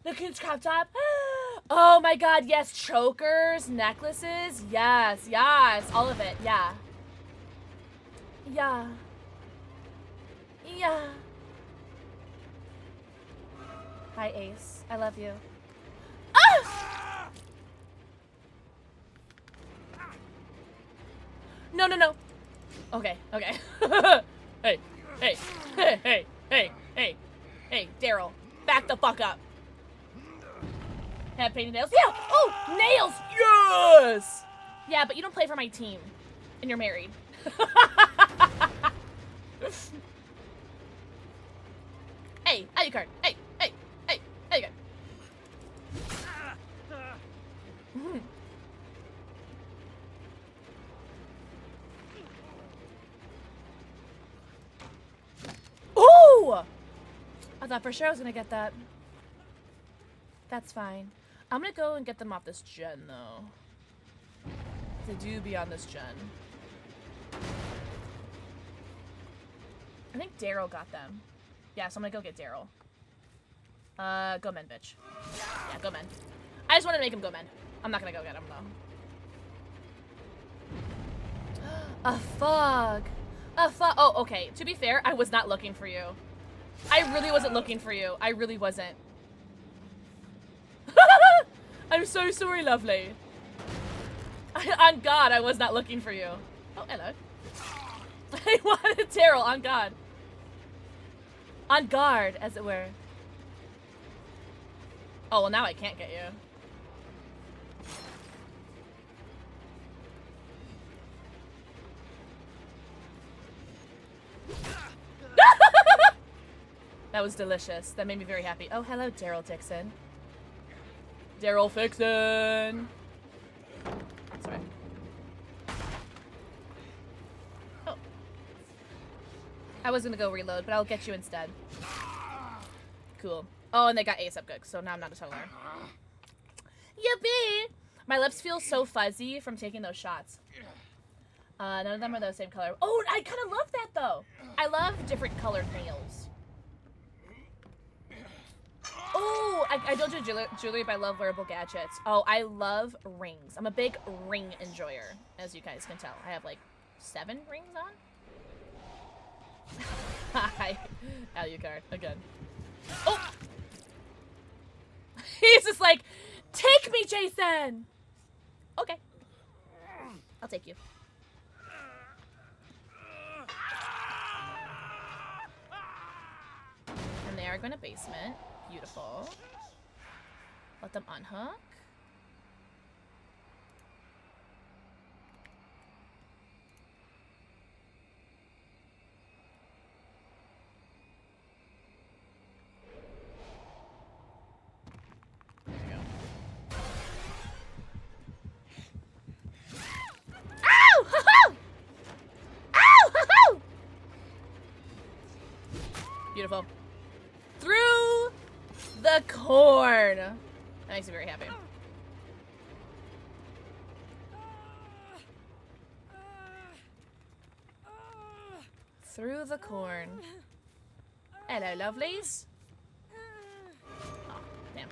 The cute crop top. Oh my god, yes, chokers, necklaces, yes, all of it, yeah. Hi, Ace. I love you. Ah! No. Okay. Hey, Daryl. Back the fuck up. Have painted nails? Yeah! Oh, nails! Yes! Yeah, but you don't play for my team. And you're married. Hey, Alucard. Hey, Alucard. Ooh! I thought for sure I was gonna get that. That's fine. I'm gonna go and get them off this gen, though. They do be on this gen. I think Daryl got them. Yeah, so I'm gonna go get Daryl. Go men, bitch. Yeah, go men. I just wanted to make him go men. I'm not gonna go get him, though. A fog. Oh, okay. To be fair, I was not looking for you. I really wasn't looking for you. I really wasn't. I'm so sorry, lovely. On God, I was not looking for you. Oh, hello. I wanted Daryl, on God. On guard, as it were. Oh, well, now I can't get you. That was delicious. That made me very happy. Oh, hello, Daryl Dixon. Daryl Fixin. Sorry. Oh. I was gonna go reload, but I'll get you instead. Cool. Oh, and they got ASAP good, so now I'm not a tunneler. Yippee! My lips feel so fuzzy from taking those shots. None of them are the same color. Oh, I kind of love that, though. I love different colored nails. Oh, I don't do jewelry, but I love wearable gadgets. Oh, I love rings. I'm a big ring enjoyer, as you guys can tell. I have, like, 7 rings on. Hi. Alucard, again. Oh! He's just like, take me, Jason! Okay. I'll take you. And they are going to basement. Beautiful. Let them unhook. There you go. Ow! Ho-ho! Ow! Ho-ho! Beautiful. Through the corn. That makes me very happy. Through the corn. Hello, lovelies. Oh, damn.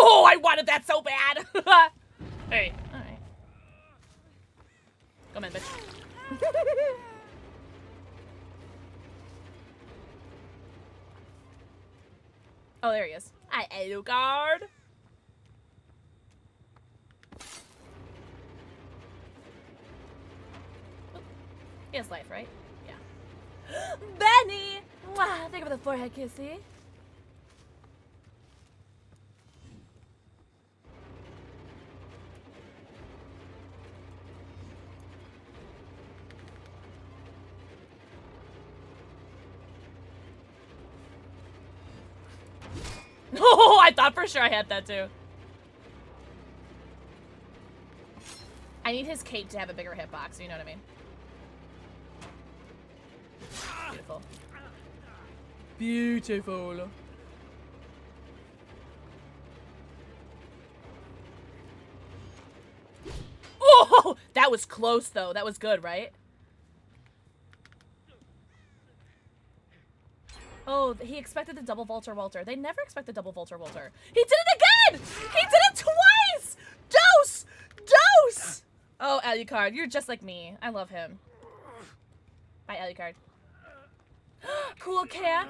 Oh, I wanted that so bad. Hey, all right. Come in, bitch. Oh, there he is. Hi, Alucard. He has life, right? Yeah. Benny! Mwah, thank you for the forehead kissy. Oh, I thought for sure I had that too. I need his cape to have a bigger hitbox, you know what I mean? Beautiful. Beautiful. Oh, that was close though. That was good, right? Oh, he expected the double Volter Walter. They never expect the double Volter Walter. He did it again! He did it twice! Dose! Dose! Oh, Alucard, you're just like me. I love him. Bye, Alucard. Cool cat.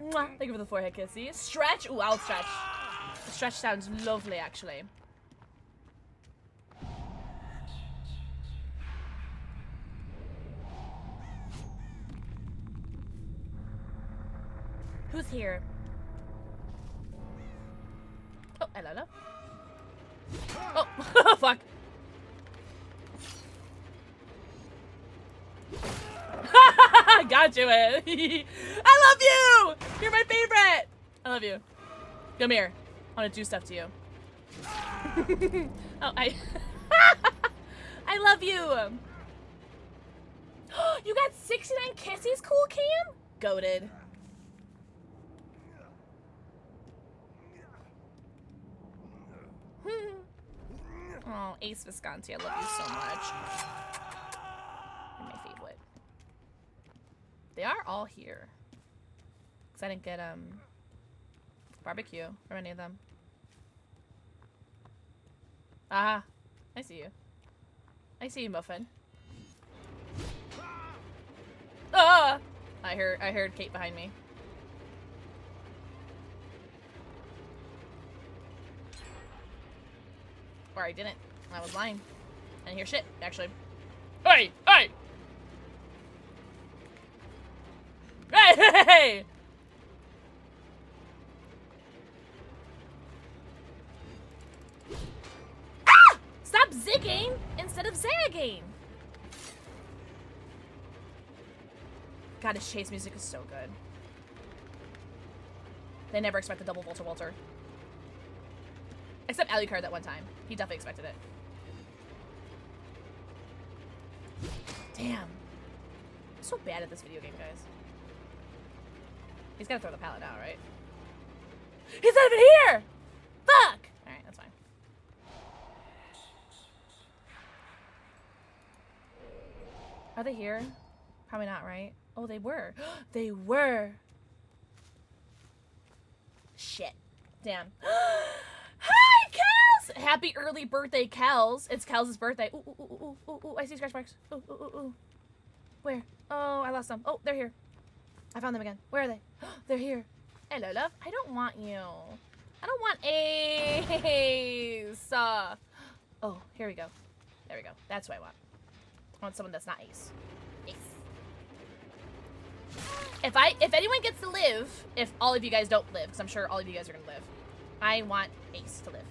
Mwah. Thank you for the forehead kissy. Stretch. Ooh, I'll stretch. The stretch sounds lovely, actually. Who's here? Oh, hello. Oh, fuck. Got you, man. I love you! You're my favorite! I love you. Come here. I want to do stuff to you. Oh, I love you! You got 69 kisses, Cool Cam? Goated. Oh, Ace Visconti, I love you so much. You're my favorite. They are all here. Because I didn't get, barbecue from any of them. Ah, I see you. I see you, Muffin. Ah! I heard Kate behind me. Or I didn't. I was lying. I didn't hear shit, actually. Hey! Hey! Hey! Hey! Hey! Ah! Stop zigging instead of zagging! God, his chase music is so good. They never expect the double Volter Walter. Except Alucard that one time. He definitely expected it. Damn. I'm so bad at this video game, guys. He's gotta throw the pallet now, right? He's not even here! Fuck! Alright, that's fine. Are they here? Probably not, right? Oh, they were. They were. Shit. Damn. Hi, Kels! Happy early birthday, Kels. It's Kels' birthday. Ooh, ooh, ooh, ooh, ooh, I see scratch marks. Ooh, ooh, ooh, ooh. Where? Oh, I lost them. Oh, they're here. I found them again. Where are they? They're here. Hello, love. I don't want you. I don't want Ace. Oh, here we go. There we go. That's what I want. I want someone that's not Ace. Ace. If anyone gets to live, if all of you guys don't live, because I'm sure all of you guys are gonna live, I want Ace to live.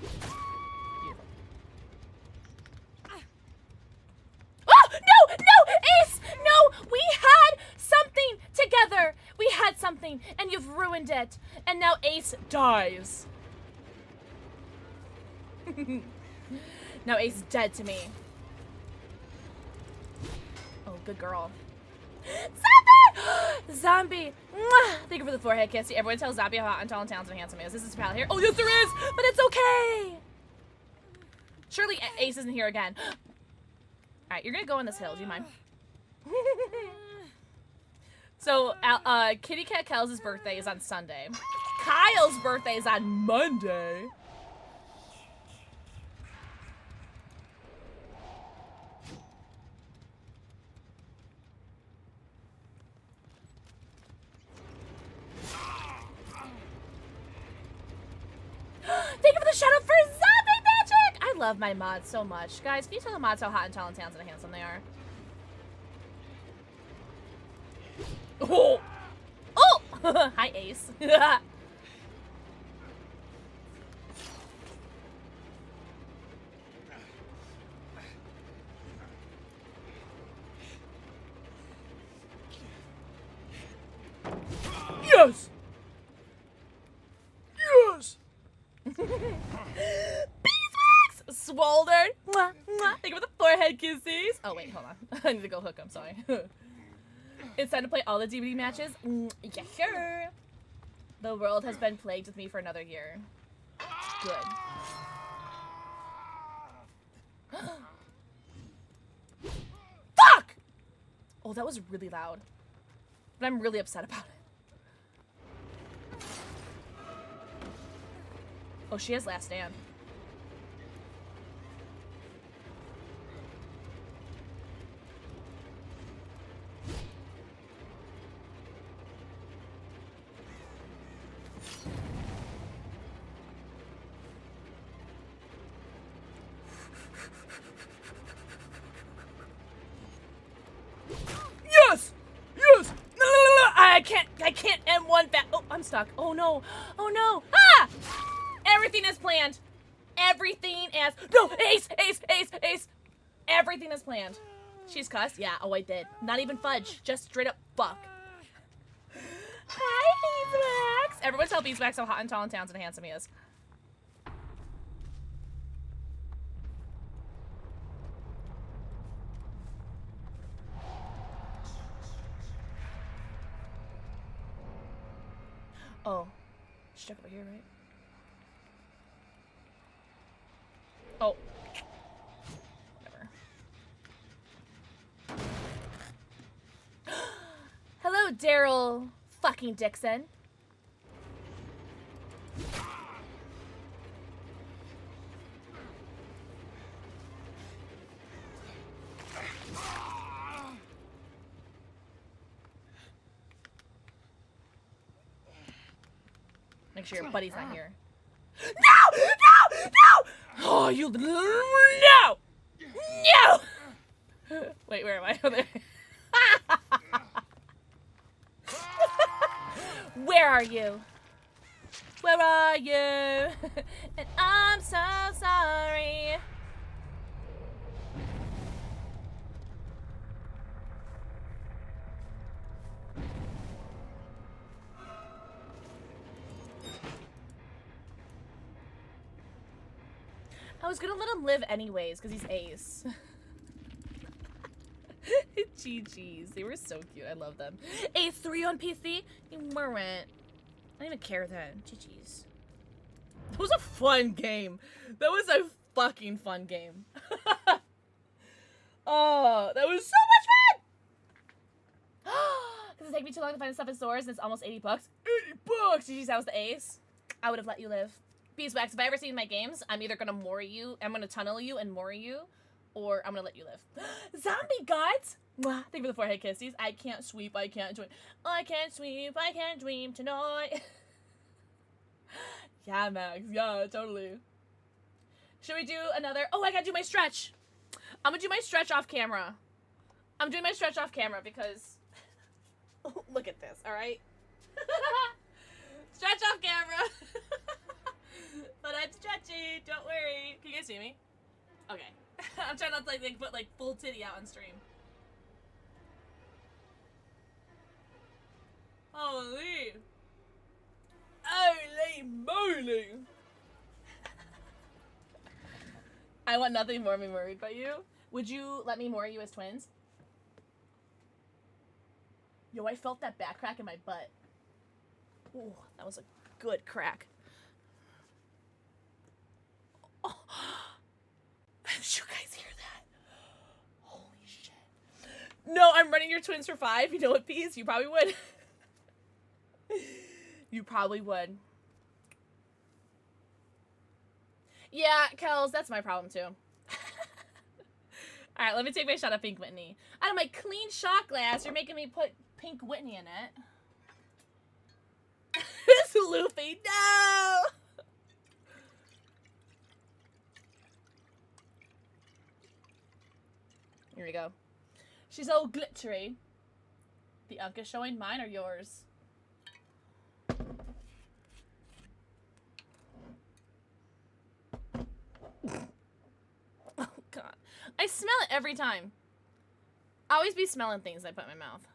Beautiful. Oh no, no, Ace, no! We had something together. We had something, and you've ruined it. And now Ace dies. Now Ace is dead to me. Oh, good girl. Zombie! Zombie! Mwah! Thank you for the forehead kiss. Everyone tells Zombie how hot and tall and talented and handsome he is. This is Pal here. Oh, yes, there is! But it's okay! Surely Ace isn't here again. Alright, you're gonna go on this hill. Do you mind? So, Kitty Cat Kels' birthday is on Sunday. Kyle's birthday is on Monday. Thank you for the shout out for Zombie Magic! I love my mods so much. Guys, can you tell the mods how hot and talented and handsome they are? Oh! Oh! Hi, Ace. Yes! Yes! Beeswax! Swoldered! Mwah, mwah. Think of the forehead kisses. Oh, wait, hold on. I need to go hook him, sorry. It's time to play all the DBD matches. Yeah, sure. The world has been plagued with me for another year. Good. Fuck! Oh, that was really loud. But I'm really upset about it. Oh, she has last stand. Yes! Yes! No, no, no, no! I can't M1 back. Oh, I'm stuck. Oh no. Oh no. Ah! Everything is planned. Everything is. No! Ace! Ace! Ace! Ace! Everything is planned. She's cussed? Yeah. Oh, I did. Not even fudge. Just straight up fuck. Hi, Beeswax! Everyone tell Beeswax how hot and tall and talented and handsome he is. Oh. She's stuck over here, right? Oh. Whatever. Hello, Daryl fucking Dixon. Make sure your buddy's not here. No! No! No! Oh, you... No! No! Wait, where am I? Oh, there. Where are you? Where are you? And I'm so sorry. I was gonna let him live anyways, because he's ace. GG's. They were so cute. I love them. Ace 3 on PC? You weren't. I didn't even care then. GG's. That was a fun game. That was a fucking fun game. Oh, that was so much fun! Does it take me too long to find stuff in stores? It's almost 80 bucks. 80 bucks! GG's, that was the ace. I would have let you live. Beeswax, if I ever see you in my games, I'm either gonna moor you, I'm gonna tunnel you and moor you, or I'm gonna let you live. Zombie gods! Mwah. Thank you for the forehead kisses. I can't sweep, I can't dream. I can't sweep, I can't dream tonight. Yeah, Max. Yeah, totally. Should we do another? Oh, I gotta do my stretch. I'm gonna do my stretch off camera. I'm doing my stretch off camera because... Look at this, alright? Stretch off camera. But I'm stretching, don't worry. Can you guys see me? Okay. I'm trying not to like put like full titty out on stream. Holy. Holy moly. I want nothing more to be worried by you. Would you let me moor you as twins? Yo, I felt that back crack in my butt. Ooh, that was a good crack. Oh. Did you guys hear that? Holy shit. No, I'm running your twins for 5. You know what, Peas? You probably would. You probably would. Yeah, Kels, that's my problem too. Alright, let me take my shot of Pink Whitney. Out of my clean shot glass, you're making me put Pink Whitney in it. It's Luffy, no! Here we go. She's all glittery. The unk is showing. Mine or yours? Oh, God. I smell it every time. I always be smelling things I put in my mouth.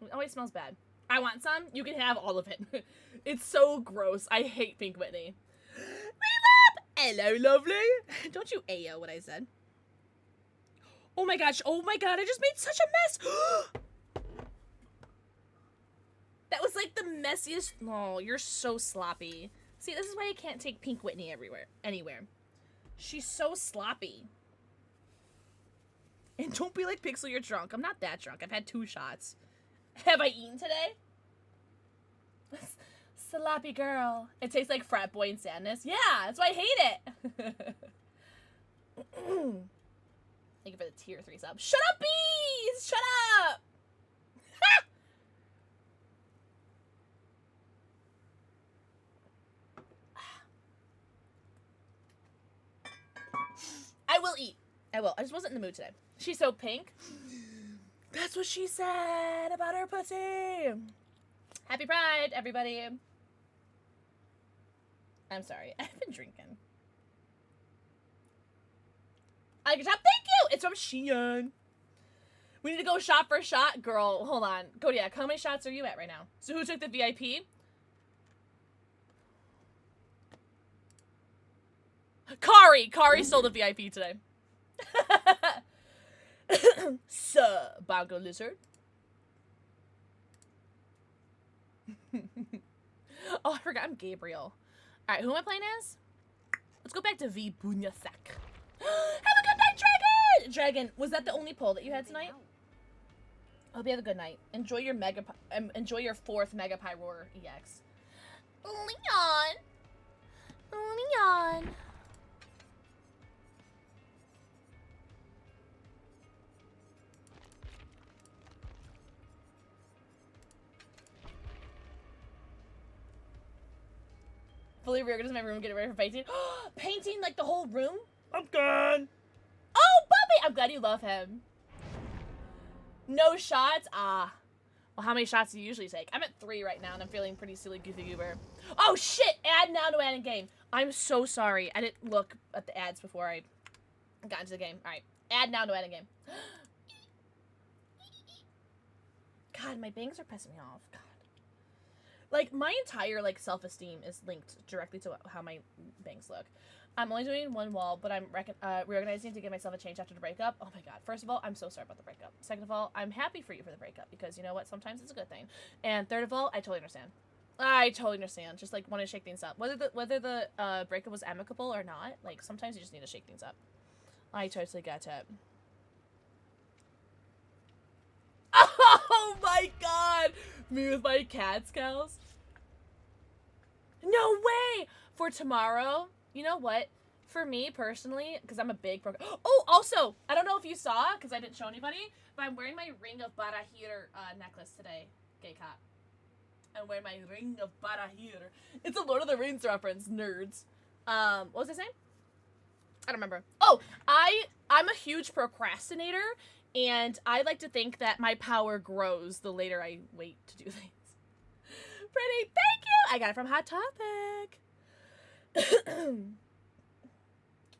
It always smells bad. I want some. You can have all of it. It's so gross. I hate Pink Whitney. Hello, lovely. Don't you AO what I said. Oh my gosh. Oh my God. I just made such a mess. That was like the messiest. Oh, you're so sloppy. See, this is why I can't take Pink Whitney anywhere. She's so sloppy. And don't be like Pixel, you're drunk. I'm not that drunk. I've had 2 shots. Have I eaten today? Sloppy girl. It tastes like frat boy and sadness. Yeah, that's why I hate it. Thank you for the tier 3 sub. Shut up, bees! Shut up! I will eat. I will. I just wasn't in the mood today. She's so pink. That's what she said about her pussy. Happy Pride, everybody. I'm sorry. I've been drinking. I can shop. Thank you. It's from Shein. We need to go shot for shot. Girl, hold on. Kodiak, how many shots are you at right now? So who took the VIP? Kari. Kari stole the VIP today. Sir, Bongo Lizard. Oh, I forgot I'm Gabriel. Alright, who am I playing as? Let's go back to V. Bunyasek. Have a good night, Dragon! Dragon, was that the only poll that you had tonight? Hope you have a good night. Enjoy your enjoy your 4th Mega Pyroar EX. Leon! Leon! Fully reorganize my room, get it ready for painting. Painting like the whole room? I'm good. Oh, Bubby! I'm glad you love him. No shots? Ah. Well, how many shots do you usually take? I'm at 3 right now, and I'm feeling pretty silly goofy goober. Oh, shit! Add now to add in game. I'm so sorry. I didn't look at the ads before I got into the game. Alright. Add now to add in game. God, my bangs are pissing me off. God. Like, my entire, like, self-esteem is linked directly to how my bangs look. I'm only doing one wall, but I'm reorganizing to give myself a change after the breakup. Oh my god. First of all, I'm so sorry about the breakup. Second of all, I'm happy for you for the breakup because you know what? Sometimes it's a good thing. And third of all, I totally understand. I totally understand. Just like want to shake things up. Whether the breakup was amicable or not, like sometimes you just need to shake things up. I totally get it. Oh my god! Me with my cat scowls. No way! For tomorrow, you know what? For me personally, because I'm a big oh, also, I don't know if you saw, because I didn't show anybody, but I'm wearing my Ring of Barahir necklace today. Gay cat. I'm wearing my Ring of Barahir. It's a Lord of the Rings reference, nerds. What was I saying? I don't remember. Oh, I'm a huge procrastinator, and I like to think that my power grows the later I wait to do things. Pretty, thank you! I got it from Hot Topic.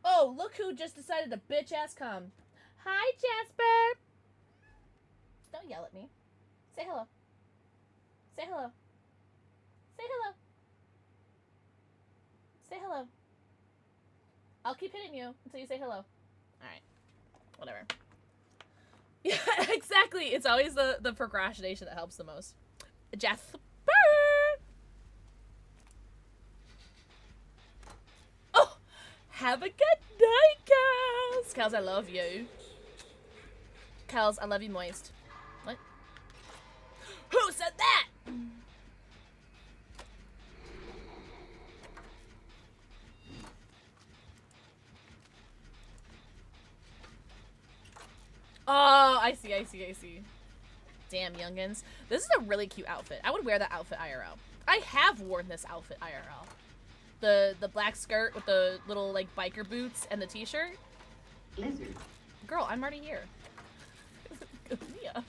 Oh, look who just decided to bitch-ass come. Hi, Jasper! Don't yell at me. Say hello. Say hello. Say hello. Say hello. I'll keep hitting you until you say hello. Alright. Whatever. Yeah, exactly. It's always the procrastination that helps the most. Jasper! Oh! Have a good night, Kels! Kels, I love you. Kels, I love you moist. What? Who said that? Oh, I see. Damn, youngins. This is a really cute outfit. I would wear that outfit IRL. I have worn this outfit IRL. The black skirt with the little, like, biker boots and the t-shirt. Lizard. Girl, I'm already here. Yeah.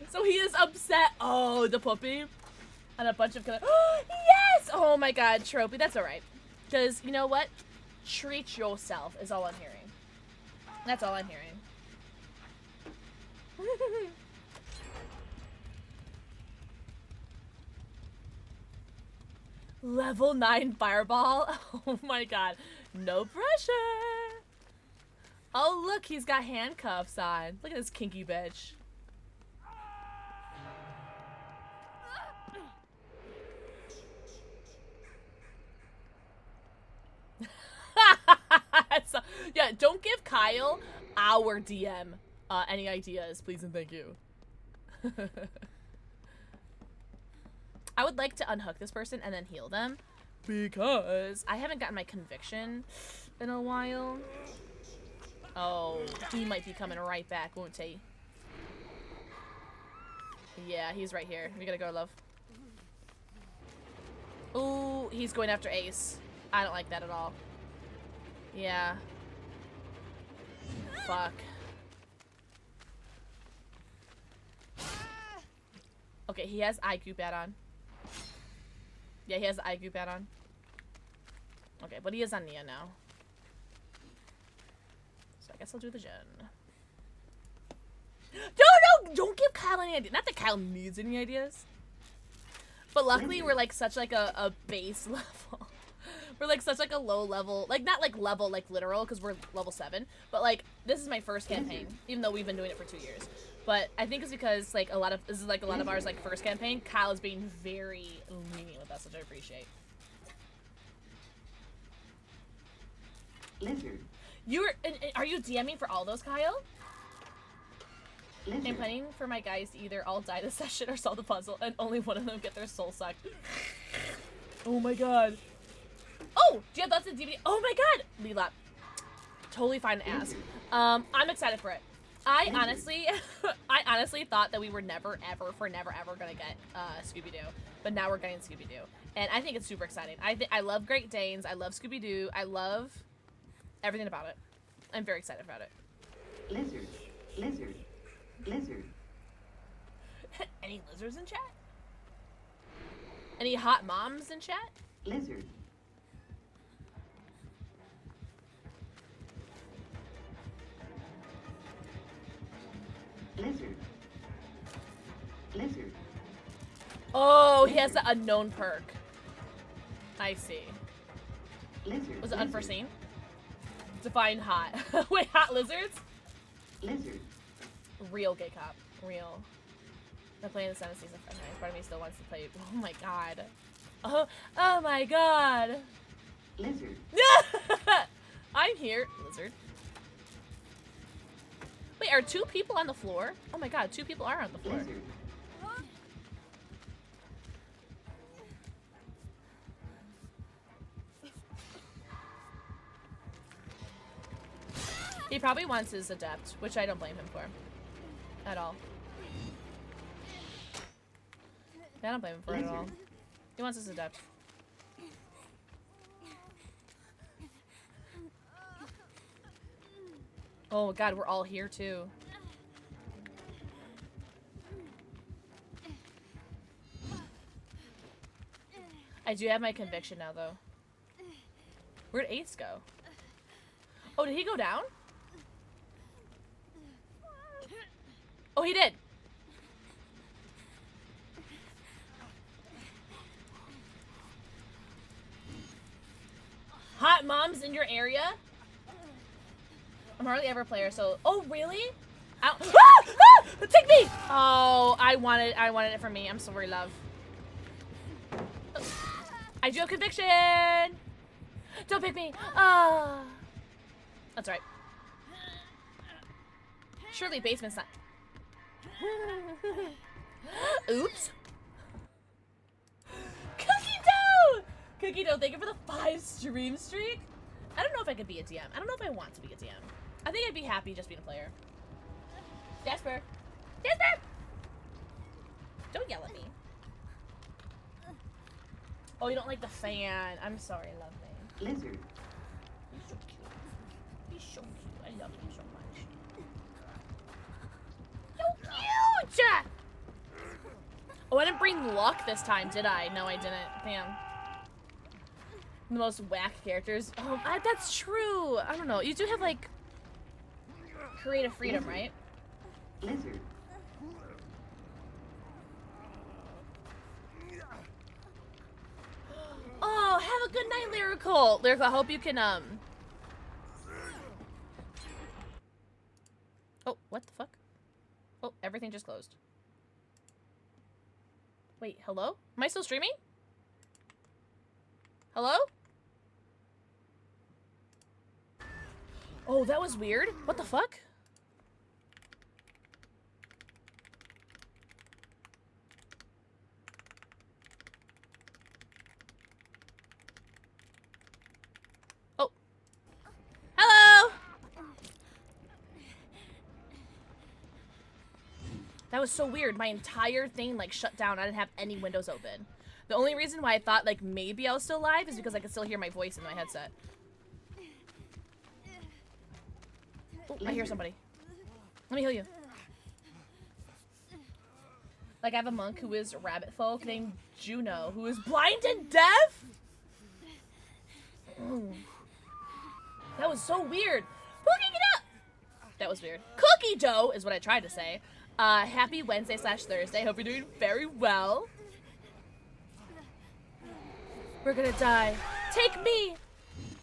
So he is upset. Oh, the puppy. And a bunch of... Oh, yes! Oh my god, Tropy. That's alright. Because, you know what? Treat yourself is all I'm hearing. That's all I'm hearing. Level 9 fireball. Oh my god. No pressure. Oh, look, he's got handcuffs on. Look at this kinky bitch. So, yeah, don't give Kyle, our DM, any ideas, please and thank you. I would like to unhook this person and then heal them because I haven't gotten my conviction in a while. Oh, he might be coming right back, won't he? Yeah, he's right here. We gotta go, love. Ooh, he's going after Ace. I don't like that at all. Yeah. Fuck. Okay, he has IQ bat on. Yeah, he has the IQ bat on. Okay, but he is on Nia now. So I guess I'll do the gen. No, don't give Kyle any ideas. Not that Kyle needs any ideas. But luckily we're like such like a base level. We're like such like a low level, like not like level like literal because we're level 7, but like this is my first campaign, even though we've been doing it for 2 years. But I think it's because like this is like a lot of ours like first campaign. Kyle is being very lenient with us, which I appreciate. Lizard. Are you DMing for all those, Kyle? Lizard. I'm planning for my guys to either all die this session or solve the puzzle, and only one of them get their soul sucked. Oh my god. Oh, do you have thoughts on DBD? Oh my god! Lila. Totally fine to ask. I'm excited for it. I honestly thought that we were never ever gonna get Scooby-Doo, but now we're getting Scooby-Doo, and I think it's super exciting. I love Great Danes. I love Scooby-Doo. I love everything about it. I'm very excited about it. Lizard. Lizard. Lizard. Any lizards in chat? Any hot moms in chat? Lizard. Lizard. Lizard. Oh, he has the unknown perk. I see. Lizard. Was the unforeseen. Define hot. Wait, hot lizards? Lizard. Real gay cop. Real. I'm playing the 7th season for nice. Part of me still wants to play. Oh my god. Oh my god. Lizard. I'm here. Lizard. Wait, are 2 people on the floor? Oh my god, 2 people are on the floor. Lizard. He probably wants his adept, which I don't blame him for. At all. I don't blame him for it at all. He wants his adept. Oh god, we're all here too. I do have my conviction now though. Where'd Ace go? Oh, did he go down? Oh, he did. Hot moms in your area? I'm hardly ever a player, so... Oh, really? Ow. Ah! Ah! Take me! Oh, I wanted it for me. I'm sorry, love. I do have conviction! Don't pick me! Ah. That's right. Surely basement's not... Oops. Cookie dough! Cookie dough, thank you for the 5 stream streak. I don't know if I could be a DM. I don't know if I want to be a DM. I think I'd be happy just being a player. Jasper! Jasper! Don't yell at me. Oh, you don't like the fan. I'm sorry, love me. Lizard. He's so cute. He's so cute. I love him so much. So cute! Oh, I didn't bring luck this time, did I? No, I didn't. Damn. The most whack characters. Oh, that's true. I don't know. You do have, like, creative freedom, Lizard. right? Lizard. Oh, have a good night, Lyrical. Lyrical, I hope you can, Oh, what the fuck? Oh, everything just closed. Wait, hello? Am I still streaming? Hello? Oh, that was weird. What the fuck? Oh. Hello! That was so weird. My entire thing, like, shut down. I didn't have any windows open. The only reason why I thought, like, maybe I was still live is because I could still hear my voice in my headset. Oh, I hear somebody. Let me heal you. Like, I have a monk who is rabbit folk named Juno, who is blind and deaf? Ooh. That was so weird. Cookie it up! That was weird. Cookie dough is what I tried to say. Happy Wednesday/Thursday. Hope you're doing very well. We're gonna die. Take me!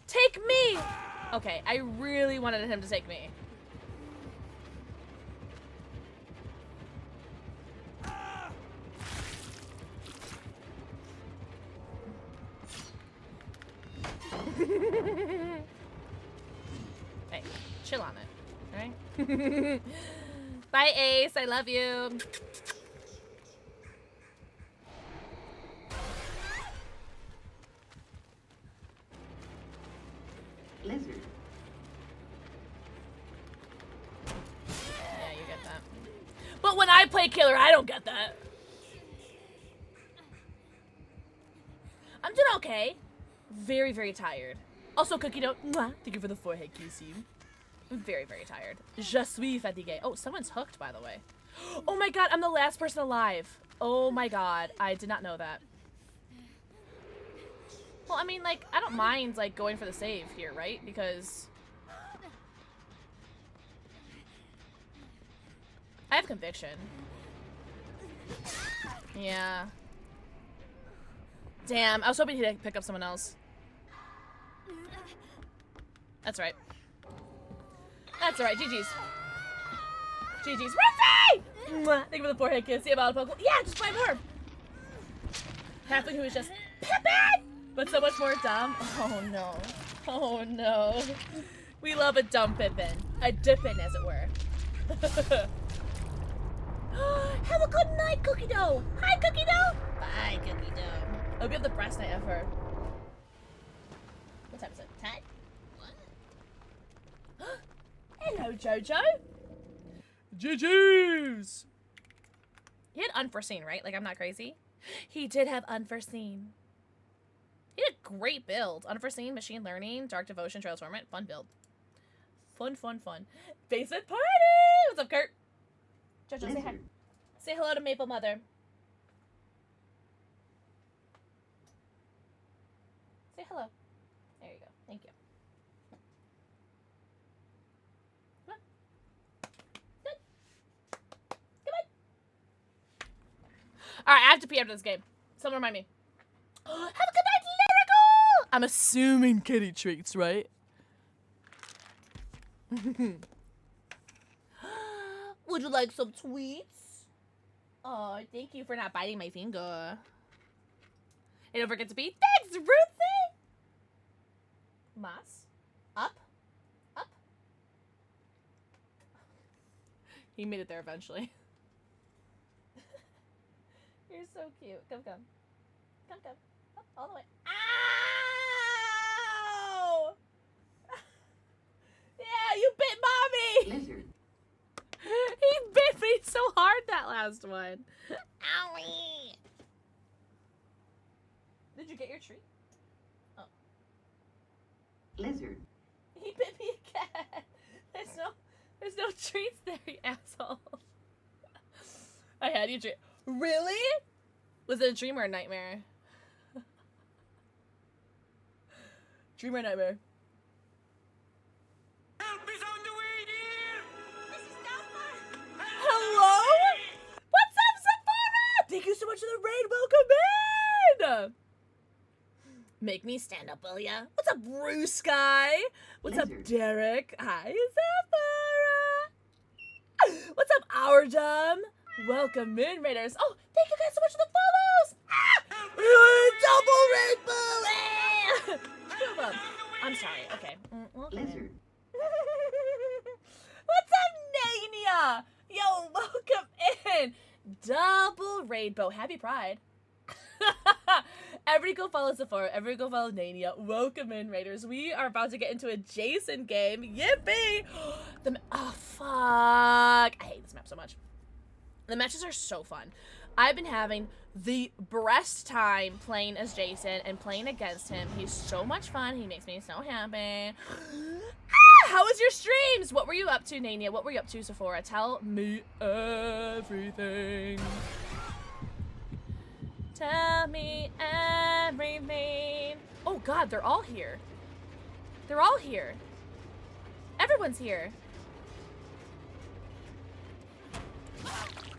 Take me! Okay, I really wanted him to take me. Hey, chill on it, alright? Bye, Ace. I love you. Lizard. Yeah, you get that. But when I play killer, I don't get that. I'm doing okay. Very, very tired. Also, Cookie Dough, mwah, thank you for the forehead kissy. I'm very, very tired. Je suis fatigué. Oh, someone's hooked, by the way. Oh my god, I'm the last person alive. Oh my god, I did not know that. Well, I mean, like, I don't mind, like, going for the save here, right? Because I have conviction. Yeah. Damn, I was hoping he'd pick up someone else. That's right. That's alright. GG's. GG's. Ruffy! Mwah. Thank you for the forehead kiss. See about a Pokemon. Yeah, just buy more. Halfling who is just Pippin, but so much more dumb. Oh no. Oh no. We love a dumb Pippin. A dippin, as it were. Have a good night, Cookie Dough. Hi, Cookie Dough. Bye, Cookie Dough. I'll give the best night ever. What time is it? 10? What? Hello, Jojo. GG's. He had unforeseen, right? Like, I'm not crazy. He did have unforeseen. He had a great build. Unforeseen, machine learning, dark devotion, trails torment. Fun build. Fun, fun, fun. Basement party! What's up, Kurt? Jojo, say hi. Say hello to Maple Mother. Say hello. There you go. Thank you. Come on. Good. Come on. Alright, I have to pee after this game. Someone remind me. Have a good night, Lyrical! I'm assuming kitty treats, right? Would you like some tweets? Oh, thank you for not biting my finger. And don't forget to be. Thanks, Ruthie! Moss. Up. Up. He made it there eventually. You're so cute. Come, come. Come, come. Up, all the way. Ow! Yeah, you bit mommy! Lizard. He bit me so hard that last one. Owie! Did you get your treat? Oh. Lizard. He bit me again. There's no treats there, you asshole. I had you dream. Really? Was it a dream or a nightmare? Dream or nightmare? Help is on the way, dear! Hello? What's up, Sephora? Thank you so much for the raid. Welcome in. Make me stand up, will ya? What's up, Bruce Guy? What's up, Derek? Hi, Sephora. What's up, Our Dumb? Welcome in, Raiders. Oh, thank you guys so much for the follows. Double rainbow. Two of them. I'm sorry. Okay. Lizard. What's up, Nania? Yo, welcome in. Double rainbow. Happy Pride. Everybody go follow Sephora. Everybody go follow Nania. Welcome in, Raiders. We are about to get into a Jason game. Yippee! Oh, fuck. I hate this map so much. The matches are so fun. I've been having the best time playing as Jason and playing against him. He's so much fun. He makes me so happy. How was your streams? What were you up to, Nania? What were you up to, Sephora? Tell me everything. Tell me everything. Oh God, they're all here. They're all here. Everyone's here.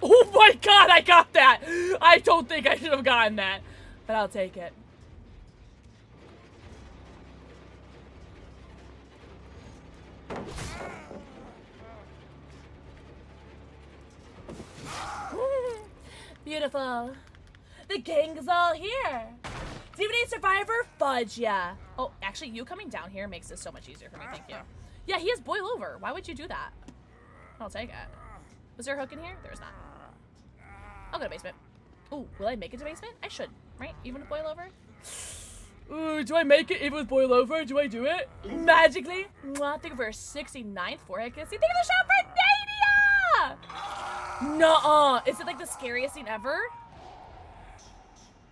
Oh my God, I got that. I don't think I should have gotten that, but I'll take it. Beautiful. The gang is all here. DBD Survivor, fudge, yeah. Oh, actually, you coming down here makes this so much easier for me, thank you. Yeah, he has boil over. Why would you do that? I'll take it. Was there a hook in here? There's not. I'll go to basement. Ooh, will I make it to basement? I should, right? Even with boil over? Ooh, do I make it even with boil over? Do I do it? Magically? Mwah, thank you for a 69th forehead kiss. Thank you for the shout for Nadia! Nuh-uh. Is it like the scariest scene ever?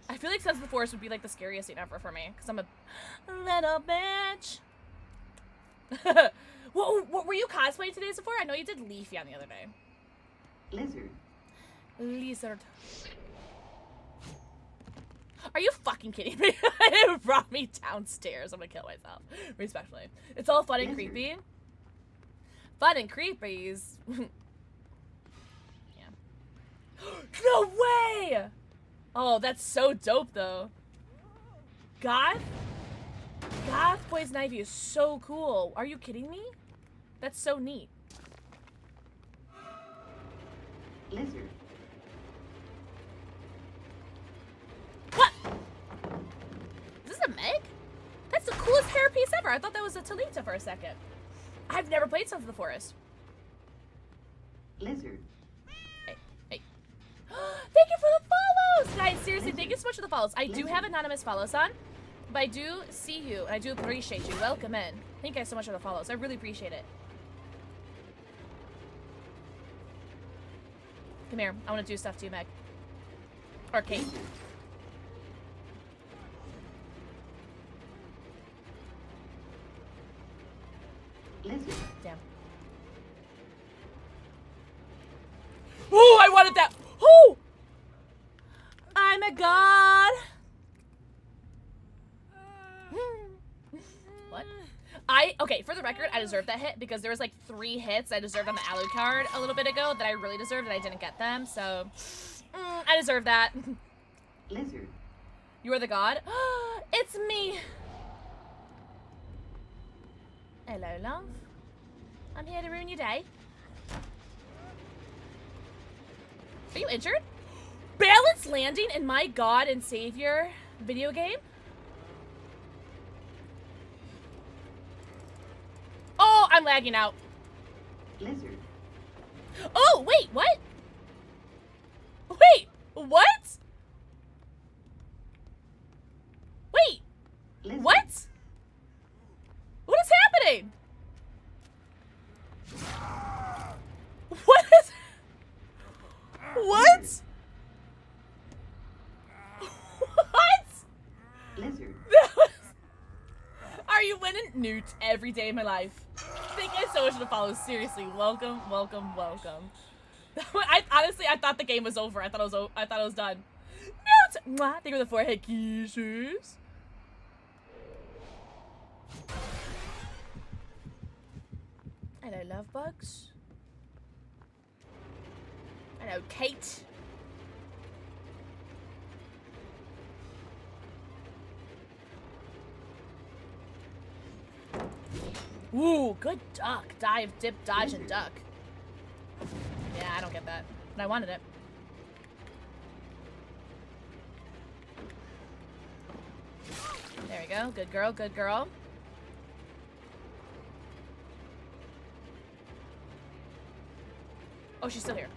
I feel like Sons of the Forest would be like the scariest scene ever for me, because I'm a little bitch. what were you cosplaying today, Sephora? I know you did Leafy on the other day. Lizard. Lizard. Are you fucking kidding me? It brought me downstairs. I'm gonna kill myself. Respectfully. It's all fun and creepy. Fun and creepies. Yeah. No way! Oh, that's so dope, though. God? Goth Poison Ivy is so cool. Are you kidding me? That's so neat. Lizard. What? Is this a Meg? That's the coolest hairpiece ever. I thought that was a Talita for a second. I've never played Sons of the Forest. Lizard. Hey, hey. Thank you for the follows! Guys, seriously, thank you so much for the follows. I do have anonymous follows on, but I do see you, and I do appreciate you. Welcome in. Thank you guys so much for the follows. I really appreciate it. Come here. I want to do stuff to you, Meg. Or Kate. Lizard. Damn. Oh, I wanted that. Oh! I'm a god. What? Okay, for the record, I deserved that hit because there was like 3 hits I deserved on the Alucard a little bit ago that I really deserved and I didn't get them, so I deserve that. Lizard. You are the god? It's me. Hello, love. I'm here to ruin your day. Are you injured? Balance landing in my god and savior video game? Oh, I'm lagging out. Lizard. Oh, wait, what? Wait, what? Wait, Lizard. what? What is happening? What is... What? What? Lizard. Are you winning? Newt every day of my life. Thank you so much for the follow. Seriously, welcome, welcome, welcome. Honestly, I thought the game was over. I thought it was done. Newt! Mwah, thank you for the 4 kisses. Hello, love bugs. Hello, Kate. Ooh, good duck. Dive, dip, dodge, and duck. Yeah, I don't get that, but I wanted it. There we go. Good girl, good girl. Oh, she's still here.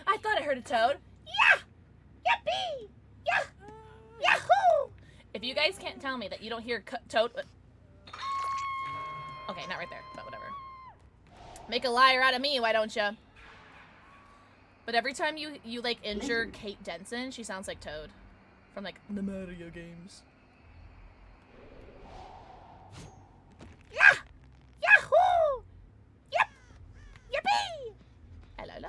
I thought I heard a toad. Yeah! Yippee! Yeah! Yahoo! If you guys can't tell me that you don't hear toad... Okay, not right there, but whatever. Make a liar out of me, why don't you? But every time you like injure Kate Denson, she sounds like Toad from like the Mario games. Yeah! Yahoo! Yep! Yippee! Hello, hello.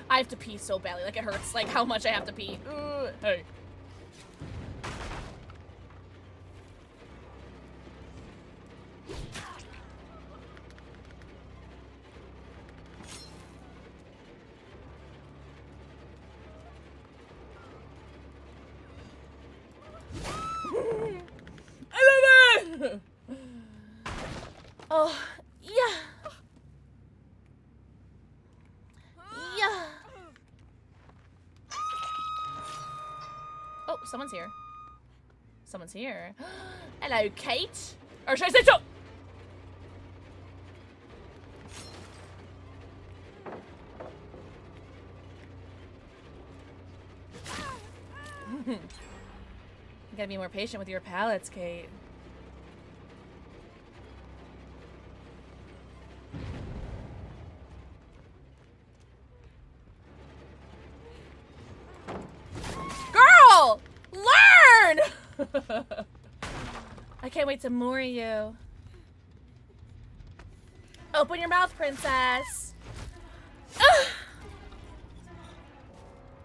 I have to pee so badly, like it hurts, like how much I have to pee. Hey. I love it! Oh, yeah. Yeah. Oh, someone's here. Someone's here. Hello, Kate. Or should I say so? You gotta be more patient with your pallets, Kate. Girl! Learn! I can't wait to more you. Open your mouth, princess.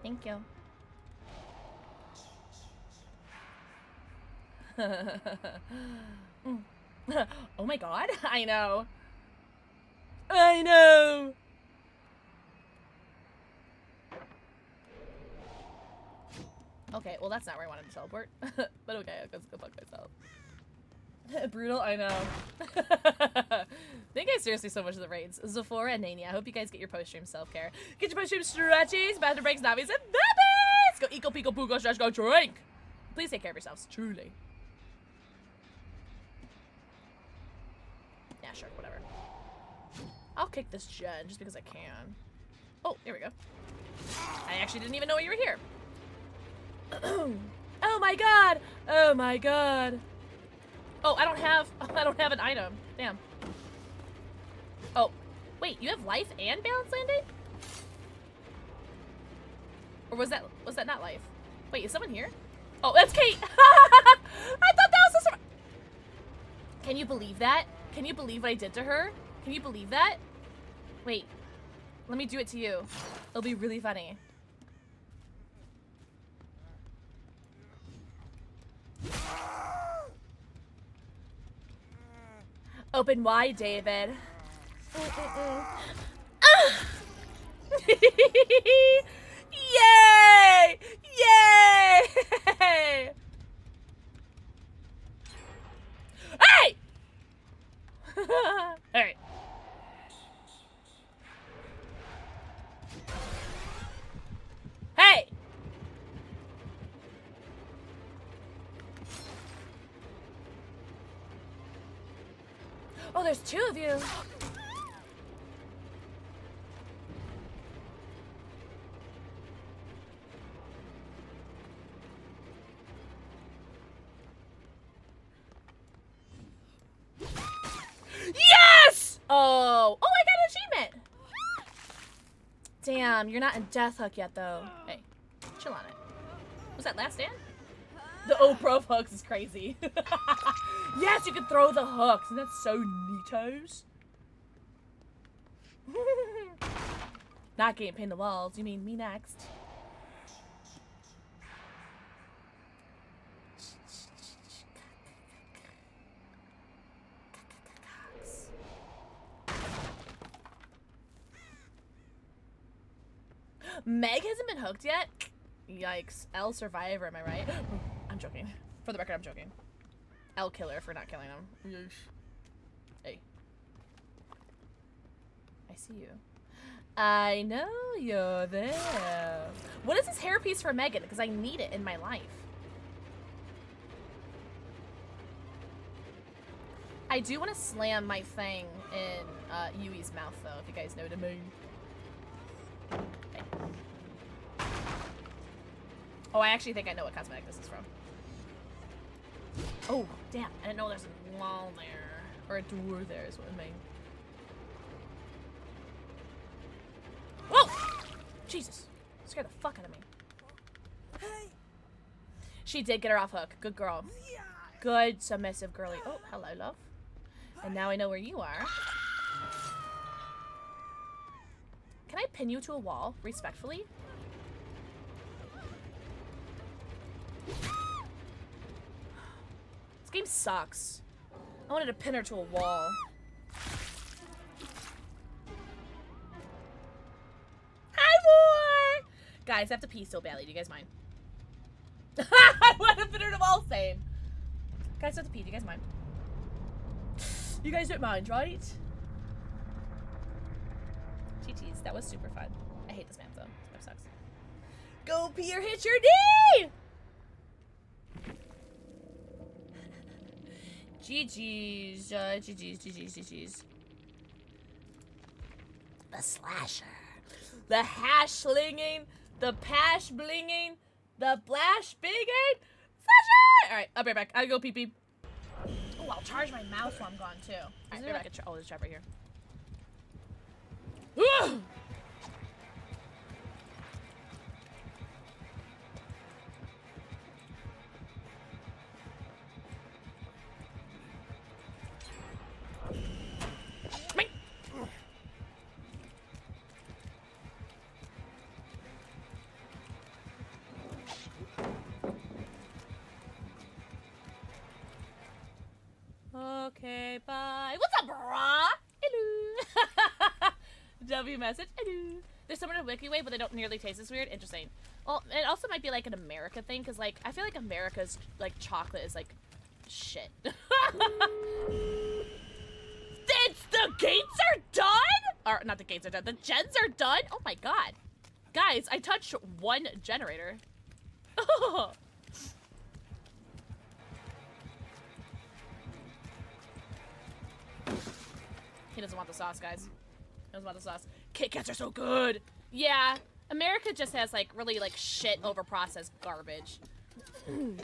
Thank you. Oh my god, I know. I know. Okay, well that's not where I wanted to teleport. But okay, I'll go fuck myself. Brutal, I know. Thank you guys seriously so much for the raids. Zephora and Nania, I hope you guys get your post-stream self-care. Get your post-stream stretchies, bathroom breaks, navies, and babies! Go eco, pico, poo, go stretch, go drink! Please take care of yourselves, truly. Yeah, sure, whatever. I'll kick this gen just because I can. Oh, here we go. I actually didn't even know you were here. Oh my god! Oh my god! Oh, I don't have an item. Damn. Oh, wait, you have life and balance landing? Or was that not life? Wait, is someone here? Oh, that's Kate! I thought that was a... Can you believe that? Can you believe what I did to her? Can you believe that? Wait, let me do it to you. It'll be really funny. Open wide, David. Yay! Yay! Hey! Alright. Hey! Oh, there's two of you. Yes! Oh, I got an achievement. Damn, you're not in Death Hook yet, though. Hey, chill on it. Was that last stand? The Oprah hooks is crazy. Yes, you can throw the hooks, and that's so neatos. Not getting paint the walls. You mean me next? Meg hasn't been hooked yet? Yikes. L survivor, am I right? I'm joking. For the record, I'm joking. L killer for not killing him. Yeesh. Hey. I see you. I know you're there. What is this hairpiece for Megan? Because I need it in my life. I do want to slam my thing in Yui's mouth, though, if you guys know what I mean. Okay. Oh, I actually think I know what cosmetic this is from. Oh, damn. I didn't know there's a wall there. Or a door there is what I mean. Whoa! Jesus. Scared the fuck out of me. Hey. She did get her off hook. Good girl. Good submissive girly. Oh, hello, love. And now I know where you are. Can I pin you to a wall, respectfully? This game sucks. I wanted to pin her to a wall. Hi, boy! Guys, I have to pee so badly. Do you guys mind? I want to pin her to a wall, same. Guys, I have to pee. Do you guys mind? You guys don't mind, right? GTs, that was super fun. I hate this map, though. This map sucks. Go pee or hit your knee! GG's, GG's. The slasher. The hash slinging. The pash blinging. The blash bigging. Slasher! Alright, I'll be right back. I'll go pee pee. Oh, I'll charge my mouse while I'm gone, too. Alright, be back. Oh, there's a trap right here. message. There's someone in Wikiway, but they don't nearly taste as weird. Interesting. Well, it also might be like an America thing, because like I feel like America's like chocolate is like shit. It's the gates are done? Or not the gates are done. The gens are done? Oh my god. Guys, I touched one generator. He doesn't want the sauce, guys. He doesn't want the sauce. Kit Kats are so good. Yeah, America just has like really like shit overprocessed garbage. However,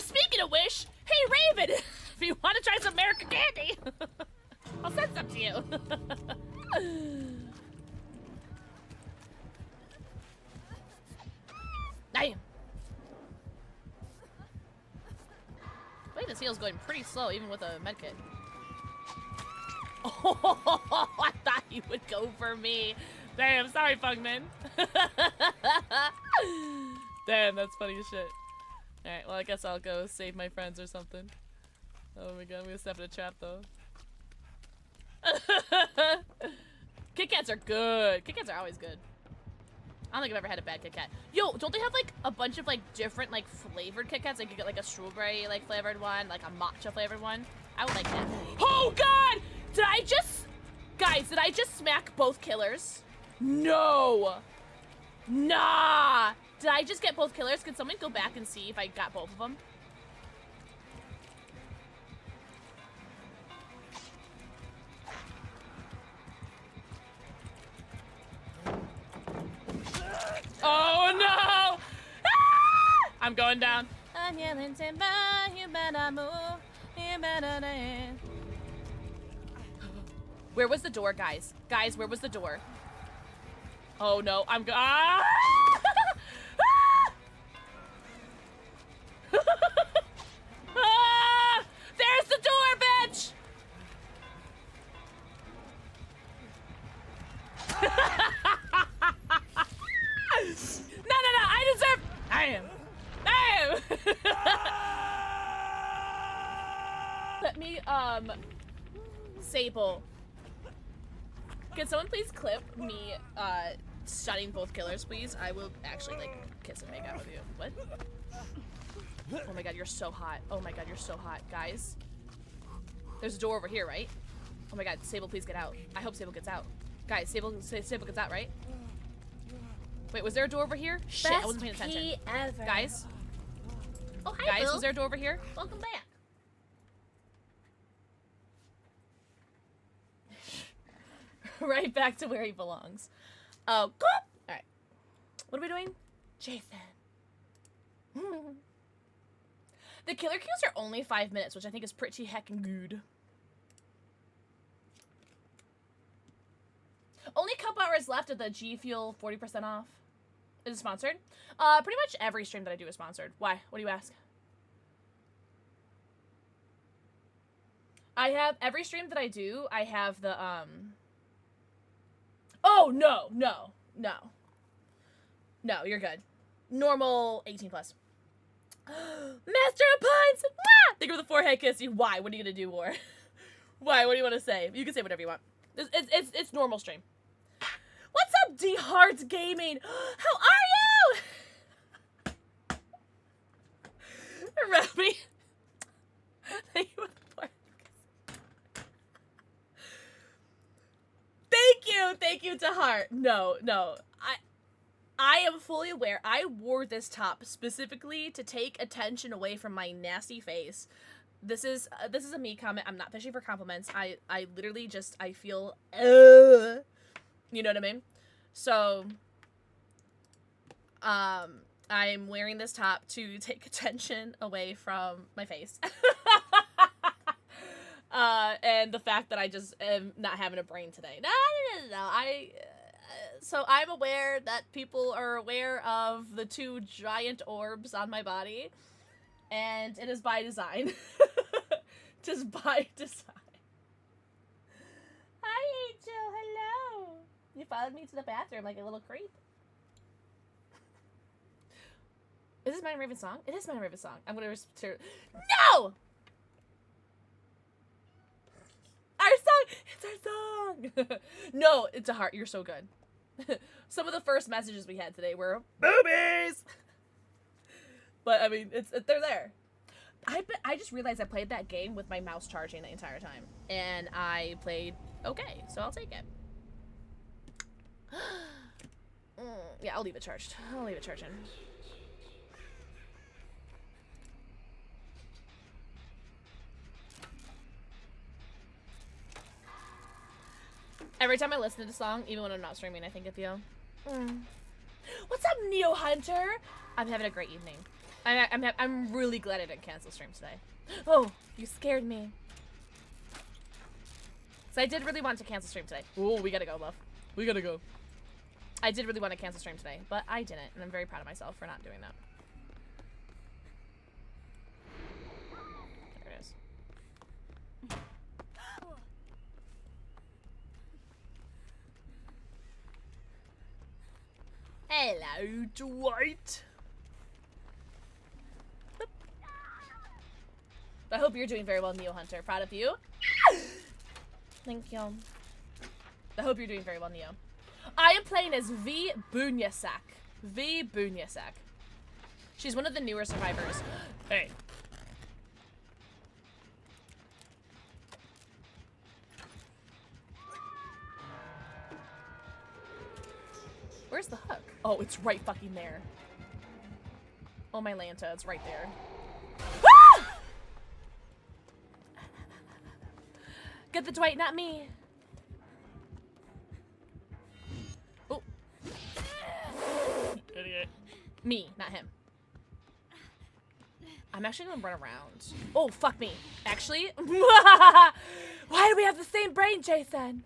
speaking of which, hey Raven, if you want to try some American candy, I'll send some to you. Damn. Wait, this heal's going pretty slow, even with a medkit. Oh, I thought you would go for me. Damn, sorry, Pugman. Damn, that's funny as shit. Alright, well, I guess I'll go save my friends or something. Oh my god, I'm gonna step in a trap, though. Kit Kats are good. Kit Kats are always good. I don't think I've ever had a bad Kit Kat. Yo, don't they have, like, a bunch of, like, different, like, flavored Kit Kats? Like, you get, like, a strawberry, like, flavored one, like, a matcha flavored one. I would like that. Oh, God! Did I just... Guys, did I just smack both killers? No! Nah! Did I just get both killers? Can someone go back and see if I got both of them? Oh no! Ah! I'm going down. I'm yelling timber, you better move, you better dance. Where was the door, guys? Guys, where was the door? Oh no, I'm ah! Ah! There's the door, bitch! No, I deserve... Let me, Sable. Can someone please clip me, shutting both killers, please? I will actually, like, kiss and make out with you. What? Oh my god, you're so hot. Oh my god, you're so hot. Guys. There's a door over here, right? Oh my god, Sable, please get out. I hope Sable gets out. Guys, Sable gets out, right? Wait, was there a door over here? Shit, I wasn't paying attention. Ever. Guys? Oh, hi, Guys, Bill. was there a door over here? Welcome back. Right back to where he belongs. Oh, go! Alright. What are we doing? Jason. The killer queues are only 5 minutes, which I think is pretty heckin' good. Only a couple hours left of the G Fuel 40% off. Is it sponsored? Pretty much every stream that I do is sponsored. Why? What do you ask? I have every stream that I do, I have the, Oh, no, you're good. Normal 18 plus. Master of Puns! Mwah! Think of the forehead kiss. Why? What are you gonna do, War? Why? What do you want to say? You can say whatever you want. It's normal stream. What's up, D Hearts Gaming? How are you? Remy. Thank you. Thank you to Heart. No. I am fully aware. I wore this top specifically to take attention away from my nasty face. This is a me comment. I'm not fishing for compliments. I literally just, I feel, you know what I mean? So, I'm wearing this top to take attention away from my face. And the fact that I just am not having a brain today. No. So I'm aware that people are aware of the 2 giant orbs on my body. And it is by design. Just by design. Hi, Angel. Hello. You followed me to the bathroom like a little creep. Is this my Raven song? It is my Raven song. I'm gonna No! Our song It's our song. No, it's a heart. You're so good. Some of the first messages we had today were boobies. But I mean, they're there. I just realized I played that game with my mouse charging the entire time, and I played okay, so I'll take it. Yeah, I'll leave it charged. I'll leave it charging. Every time I listen to the song, even when I'm not streaming, I think of you. What's up, Neo Hunter? I'm having a great evening. I'm really glad I didn't cancel stream today. Oh, you scared me. So I did really want to cancel stream today. Oh, we gotta go, love. We gotta go. I did really want to cancel stream today, but I didn't, and I'm very proud of myself for not doing that. There it is. Hello, Dwight. Boop. I hope you're doing very well, Neo Hunter. Proud of you. Thank you. I hope you're doing very well, Neo. I am playing as V. Bunyasak. V. Bunyasak. She's one of the newer survivors. Hey. Where's the hook? Oh, it's right fucking there. Oh, my Lanta, it's right there. Ah! Get the Dwight, not me. Oh. Idiot. Me, not him. I'm actually gonna run around. Oh, fuck me. Actually, why do we have the same brain, Jason?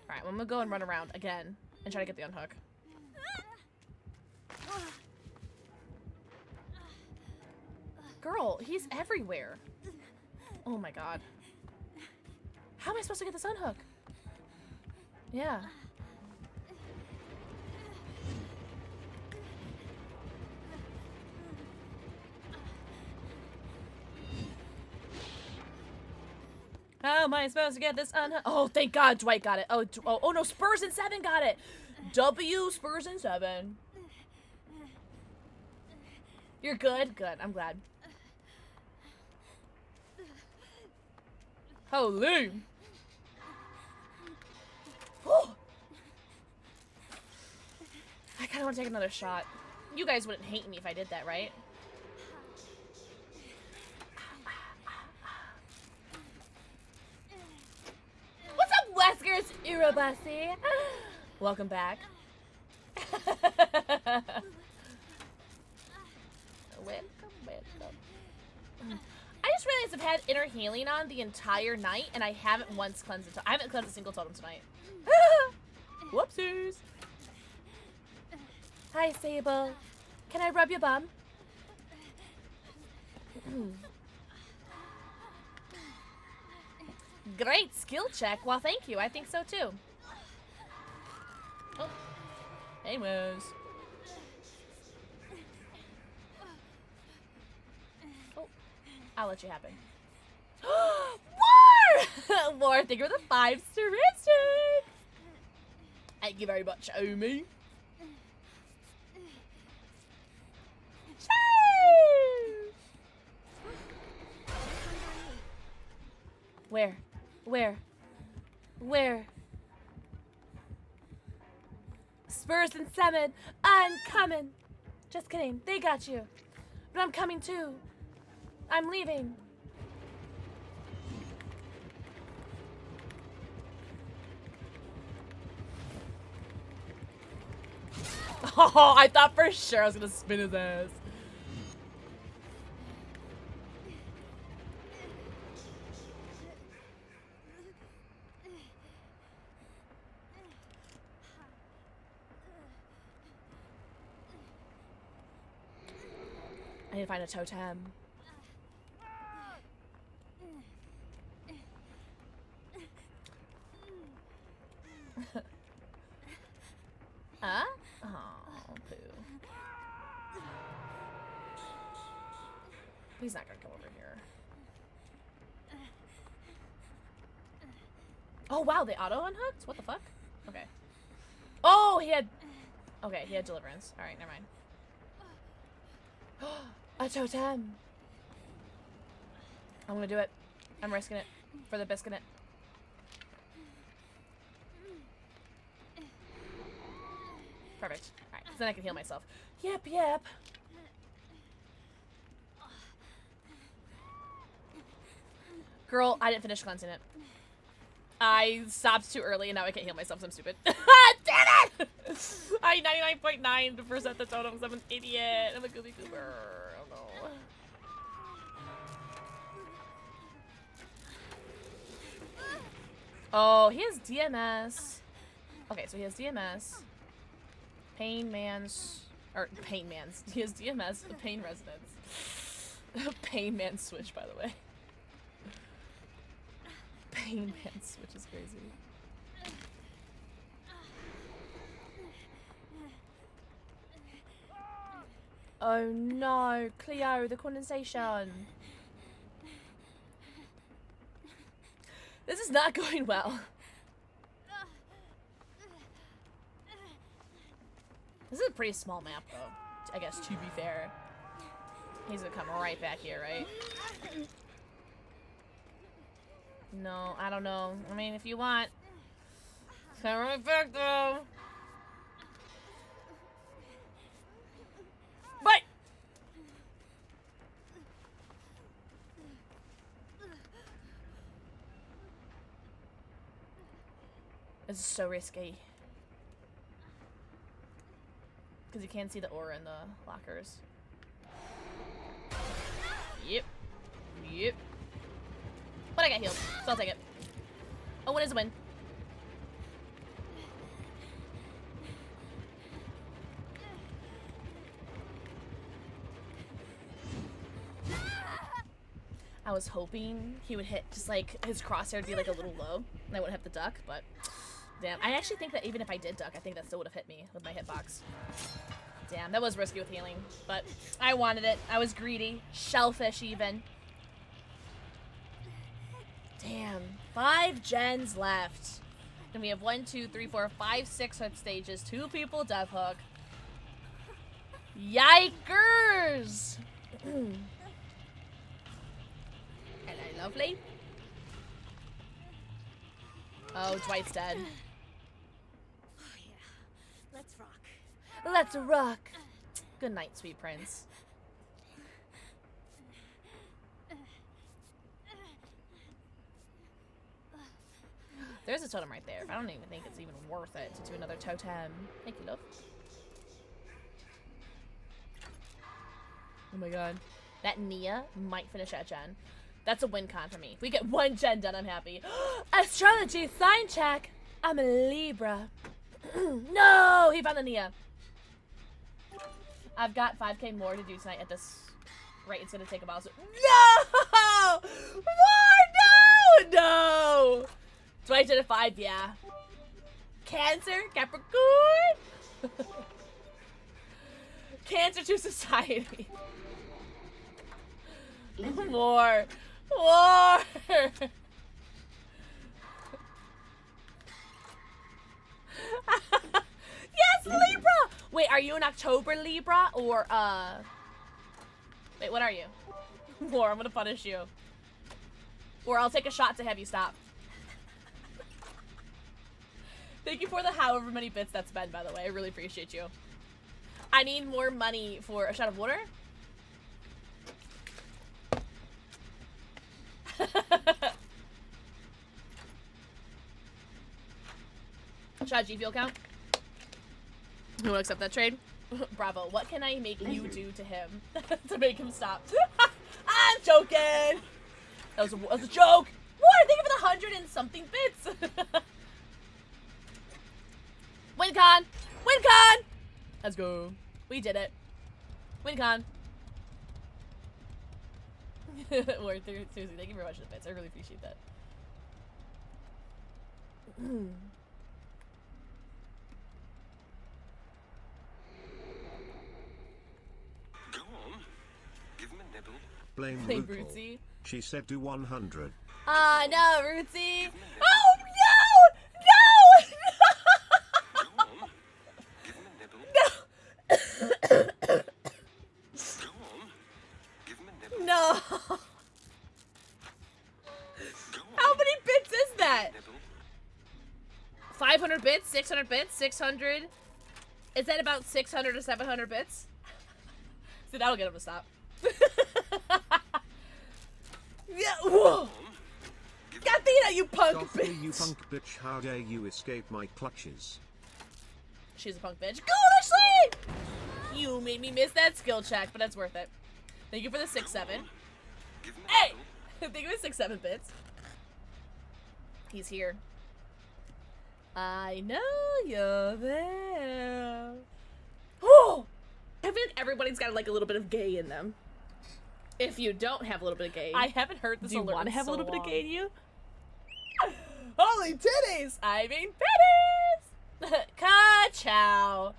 Alright, well, I'm gonna go and run around again and try to get the unhook. Girl, he's everywhere. Oh my god. How am I supposed to get this unhook? Yeah. How am I supposed to get this unhook? Oh, thank God Dwight got it. Oh no, Spurs and 7 got it. W Spurs and 7. You're good? Good, I'm glad. Holy. Oh. I kind of want to take another shot. You guys wouldn't hate me if I did that, right? What's up, Weskers Urobasi? Welcome back. Welcome. I just realized I've had inner healing on the entire night, and I haven't once cleansed it. I haven't cleansed a single totem tonight. Whoopsies. Hi, Sable. Can I rub your bum? Great skill check. Well, thank you. I think so too. Oh. Hey, Moose. Oh. I'll let you happen. War! War, thank you for the 5-star stick. Thank you very much, Omi. Where? Where? Where? Spurs and 7, I'm coming. Just kidding, they got you. But I'm coming too. I'm leaving. Oh, I thought for sure I was gonna spin his ass. I need to find a totem. Huh? Oh, poo. He's not gonna come over here. Oh wow, they auto unhooked? What the fuck? Okay. Oh, he had deliverance. Alright, never mind. A totem! I'm gonna do it. I'm risking it. For the biscuit. Perfect. Alright, so then I can heal myself. Yep, yep. Girl, I didn't finish cleansing it. I stopped too early and now I can't heal myself, so I'm stupid. Damn it! I 99.9% the totems. I'm an idiot. I'm a goofy goober. Oh no. Oh, he has DMS. Okay, so he has DMS. He has DMS, the Pain Resonance. Pain Man switch, by the way. Pain Man switch is crazy. Oh no, Cleo, the condensation. This is not going well. This is a pretty small map, though, I guess, to be fair. He's gonna come right back here, right? No, I don't know. I mean, if you want. Come right back, though. But! This is so risky. Because you can't see the aura in the lockers. Yep. Yep. But I got healed, so I'll take it. A win is a win. I was hoping he would hit, just like, his crosshair would be like a little low, and I wouldn't have to duck, but damn. I actually think that even if I did duck, I think that still would have hit me with my hitbox. Damn, that was risky with healing, but I wanted it. I was greedy. Shellfish, even. Damn. 5 gens left. And we have 1, 2, 3, 4, 5, 6 hook stages. 2 people death hook. Yikers! Hello, lovely. Oh, Dwight's dead. Oh yeah. Let's rock. Let's rock. Good night, sweet prince. There's a totem right there. I don't even think it's even worth it to do another totem. Thank you, love. Oh my god. That Nia might finish that gen. That's a win con for me. If we get 1 gen done, I'm happy. Astrology sign check. I'm a Libra. No! He found the Nia. I've got 5k more to do tonight at this rate. It's gonna take a while. So no! More? No! No! Dwight did a 5, yeah. Cancer, Capricorn. Cancer to society. More. More. Yes, Libra! Wait, are you an October Libra or wait, what are you? More, I'm gonna punish you. Or I'll take a shot to have you stop. Thank you for the however many bits that's been, by the way. I really appreciate you. I need more money for a shot of water. Shot G fuel count. You want to accept that trade? Bravo. What can I make you do to him to make him stop? I'm joking. That was a joke. What? Thank you for the 100 and something bits. Win con. Win con. Let's go. We did it. Win con. Word, seriously, thank you very much for the bits. I really appreciate that. Go on. Give him a nibble. Blame Rootsy. She said do 100. Ah, no, Rootsy. Oh, no! 500 bits, 600 bits, 600. Is that about 600 to 700 bits? See, that'll get him to stop. Yeah, whoa! Gatina, you punk bitch! You punk bitch, how dare you escape my clutches? She's a punk bitch. Ghoulishly! You made me miss that skill check, but that's worth it. Thank you for the 6-7. Hey! Thank you for the 6-7 bits. He's here. I know you're there. Oh! I feel like everybody's got like a little bit of gay in them. If you don't have a little bit of gay, I haven't heard this. Do you want to have a little bit of gay in you? Holy titties! I mean bitties! Ka-chow!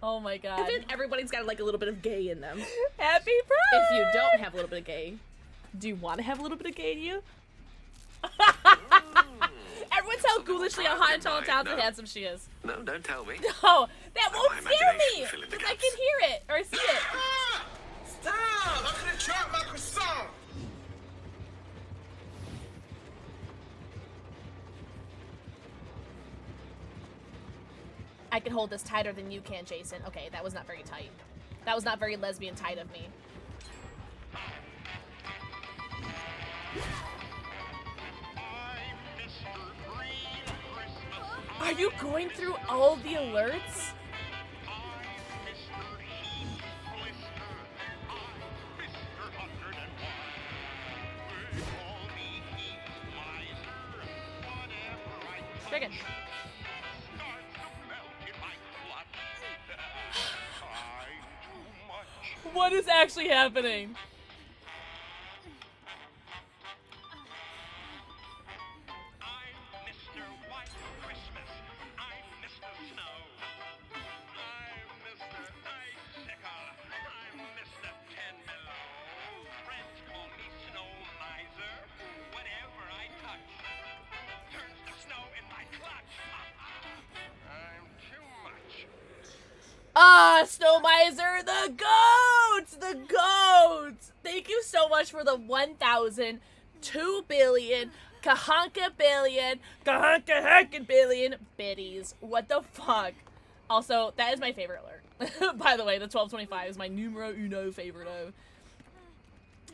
Oh my god. I feel like everybody's got like a little bit of gay in them. Happy Pride! If you don't have a little bit of gay, do you want to have a little bit of gay in you? Everyone tell Ghoulishly how hot and tall and talented and handsome she is. No, don't tell me. No, that won't my scare imagination me! fill in the Because I gaps. can hear it, or see it. Stop! I could have dropped my croissant. I can hold this tighter than you can, Jason. Okay, that was not very tight. That was not very lesbian tight of me. Are you going through all the alerts? Chicken. What is actually happening? Ah, Snow Miser, the goats! The goats! Thank you so much for the 1,000, 2 billion, kahonka billion, kahonka heckin' billion biddies. What the fuck? Also, that is my favorite alert. By the way, the 1225 is my numero uno favorito.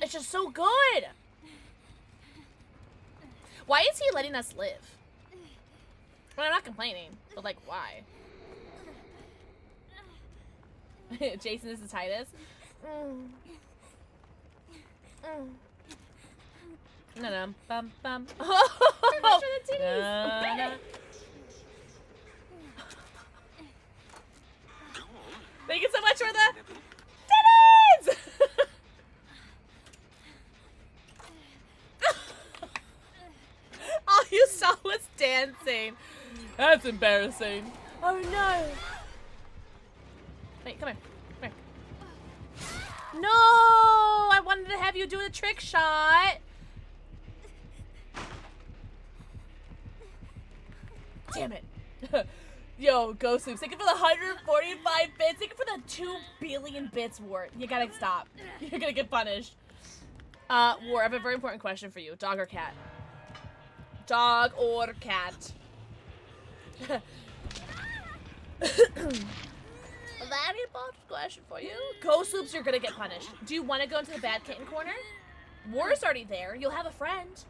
It's just so good! Why is he letting us live? Well, I'm not complaining, but like, why? Jason is the tightest. No, no, bum, bum. Oh, thank you so much for the titties! All you saw was dancing. That's embarrassing. Oh no. Wait, come here. Come here. No! I wanted to have you do a trick shot. Damn it. Yo, Go Soups. Thank you for the 145 bits. Thank you for the 2 billion bits, Wart. You gotta stop. You're gonna get punished. War, I have a very important question for you. Dog or cat? Dog or cat? A very important question for you. Go Soups, you're gonna get punished. Do you want to go into the bad kitten corner? War's already there. You'll have a friend.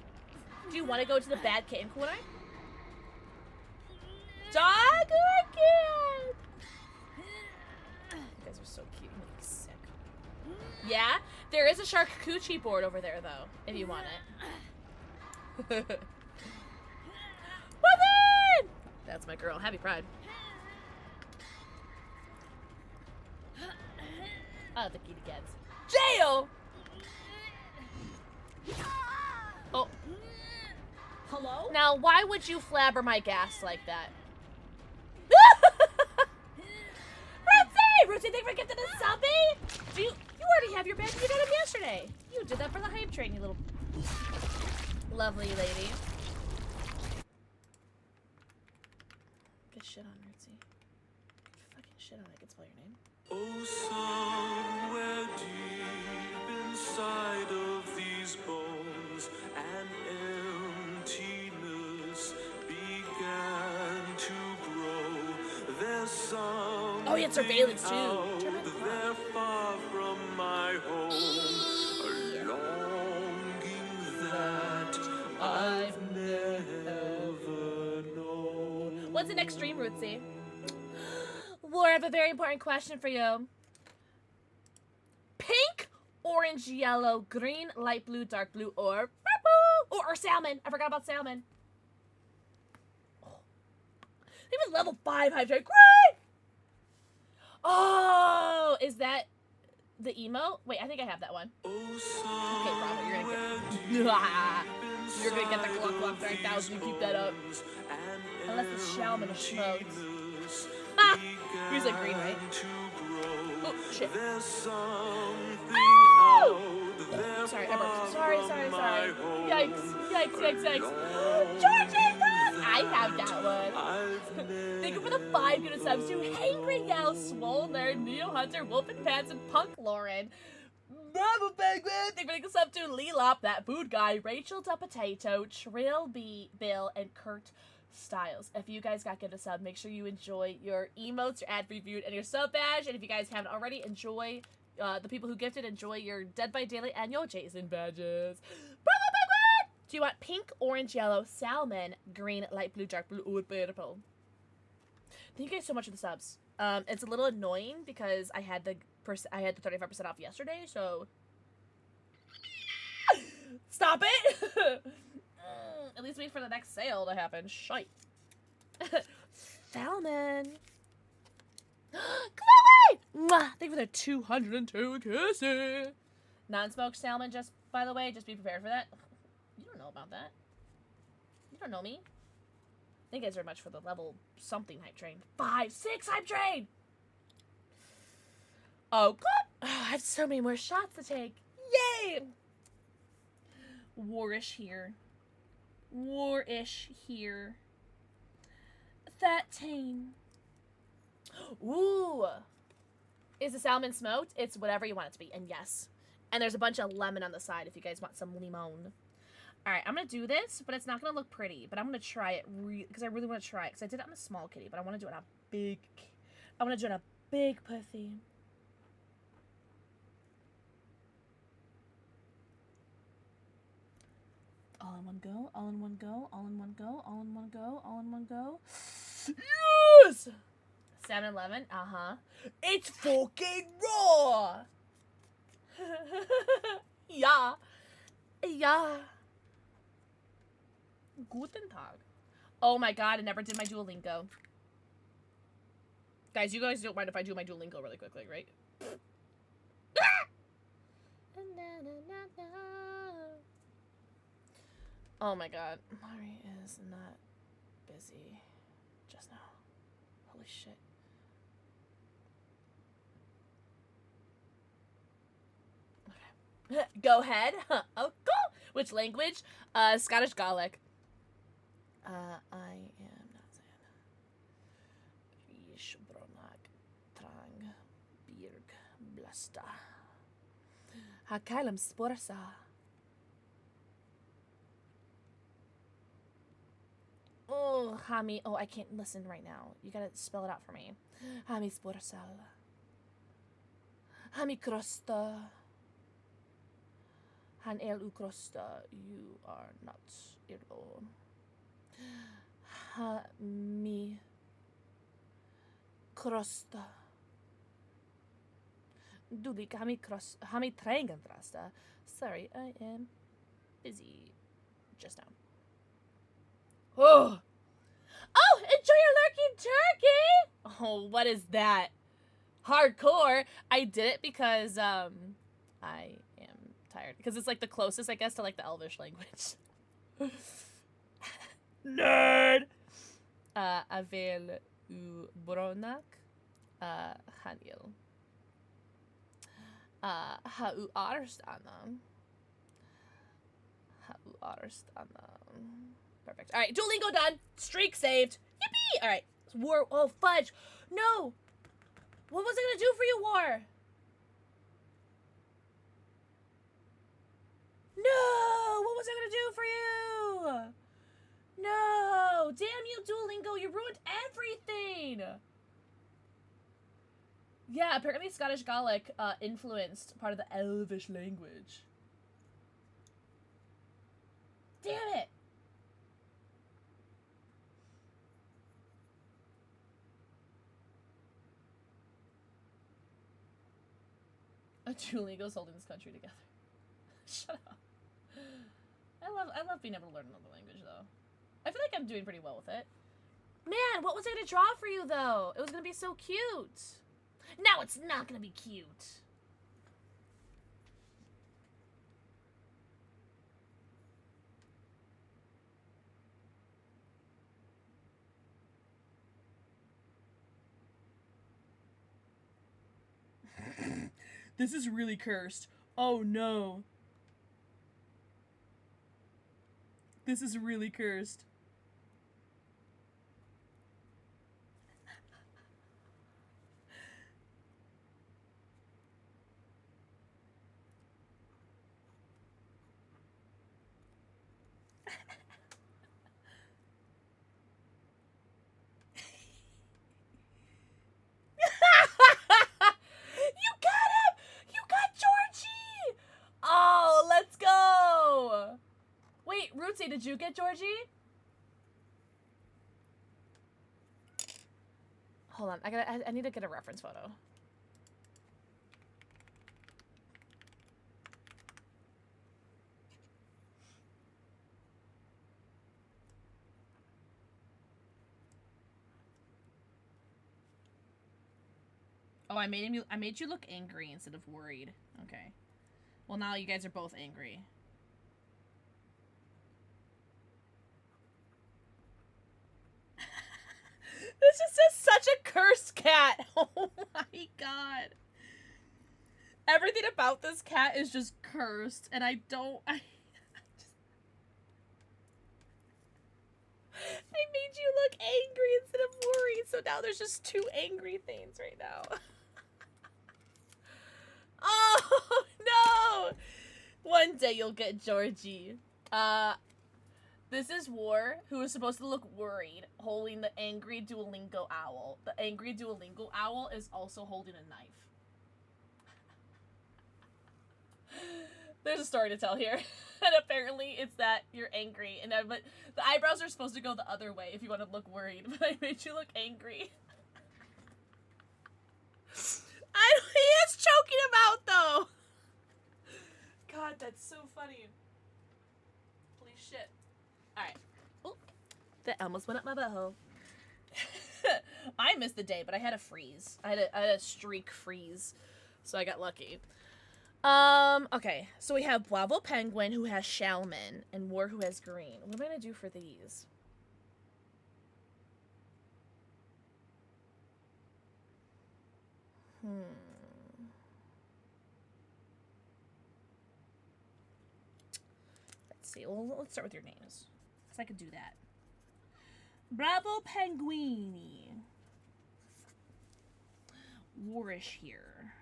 Do you want to go to the bad kitten corner? Dog or cat? You guys are so cute. You make me sick. Yeah? There is a charcuterie board over there, though, if you want it. Woman! That's my girl. Happy Pride. Oh, the kitty cats. Jail! Oh. Hello? Now, why would you flabber my gas like that? Rootsie, thank you for gifting a subbie! You already have your bed. You got him yesterday. You did that for the hype train, you little lovely lady. Get shit on, Rootsie. Fucking shit on, I can spell your name. Oh, somewhere deep inside of these bones, an emptiness began to Oh, yeah, surveillance too. out Turn back the clock. there far from my home, a longing that I've never known. What's the next stream, Rootsy? Laura, I have a very important question for you. Pink, orange, yellow, green, light blue, dark blue, or purple, or salmon. I forgot about salmon. He was level 5 hype train. Great! Oh, is that the emote? Wait, I think I have that one. Okay, Bravo, you're gonna get the Glock 3000. You keep that up. Unless the Shaman smokes. Ah! Here's like green, right? Oh, shit. Oh! Sorry, I burped. Sorry. Yikes. Georgie, I have that one. Thank you for the 5 good subs to Hangry Gal, Swole Nerd, Neo Hunter, Wolfen Pants, and Punk Lauren. Bravo Penguin! Thank you for the sub to Lelop, that food guy, Rachel the Potato, Trill B, Bill, and Kurt Styles. If you guys got gifted a sub, make sure you enjoy your emotes, your ad reviewed, and your sub badge. And if you guys haven't already, enjoy the people who gifted, enjoy your Dead by Daylight and your Jason badges. Bravo Penguin! Do you want pink, orange, yellow, salmon, green, light blue, dark blue, or purple? Thank you guys so much for the subs. It's a little annoying because I had the 35% off yesterday, so stop it. At least wait for the next sale to happen. Shite. Salmon. Chloe! Mwah! Thank you for the 202 kisses. Non-smoked salmon, just by the way, just be prepared for that. You don't know about that. You don't know me. Thank you guys very much for the level something hype train. 5, 6 hype train! Oh, God! Oh, I have so many more shots to take. Yay! Warish here. Warish here. 13. Ooh! Is the salmon smoked? It's whatever you want it to be, and yes. And there's a bunch of lemon on the side if you guys want some limon. Alright, I'm gonna do this, but it's not gonna look pretty. But I'm gonna try it because I really want to try it. Because I did it on a small kitty, but I want to do it on a big... I want to do it on a big pussy. All in one go, all in one go, all in one go, all in one go, all in one go. Yes! 7-Eleven, uh-huh. It's fucking raw! Yeah. Yeah. Guten Tag. Oh my god, I never did my Duolingo. Guys, you guys don't mind if I do my Duolingo really quickly, right? Oh my god. Mari is not busy just now. Holy shit. Okay. Go ahead. Oh, go! Which language? Scottish Gaelic. I am not saying. Rish Bronak Trang Birg Blasta. Hakailam Sporsa. Oh, Hami. Oh, I can't listen right now. You gotta spell it out for me. Hami Sporsal. Hami Krosta. Han el ukrosta. You are not irlo. Hami Krosta. Dulik Hami Krosta. Hami Trangandrasta. Sorry, I am busy just now. Oh! Oh, enjoy your lurking turkey! Oh, what is that? Hardcore! I did it because, I am tired. Because it's, like, the closest, I guess, to, like, the Elvish language. Nerd! Avel u bronak, Hanil. Ha u arstana. Ha u arstana. Perfect. All right, Duolingo done. Streak saved. Yippee! All right. War. Oh, fudge. No. What was I gonna do for you, War? No. What was I gonna do for you? No. Damn you, Duolingo. You ruined everything. Yeah, apparently Scottish Gaelic influenced part of the Elvish language. Damn it! Duolingo's holding this country together. Shut up. I love being able to learn another language though. I feel like I'm doing pretty well with it. Man, what was I gonna draw for you though? It was gonna be so cute. Now it's not gonna be cute. This is really cursed. Oh no. This is really cursed. Rootsy, did you get Georgie? Hold on, I need to get a reference photo. Oh, I made you look angry instead of worried. Okay. Well, now you guys are both angry. This is just such a cursed cat. Oh my god. Everything about this cat is just cursed, and I made you look angry instead of worried, so now there's just two angry things right now. Oh no! One day you'll get Georgie. This is War, who is supposed to look worried, holding the angry Duolingo owl. The angry Duolingo owl is also holding a knife. There's a story to tell here. And apparently it's that you're angry. But the eyebrows are supposed to go the other way if you want to look worried. But I made you look angry. He is choking him out, though. God, that's so funny. Holy shit. Alright. Oh, that almost went up my butthole. I missed the day, but I had a freeze. I had a streak freeze. So I got lucky. Okay. So we have Bravo Penguin, who has Shalman, and War, who has green. What am I gonna do for these? Let's see. Well, let's start with your names. Because I could do that. Bravo Penguini. Warish here.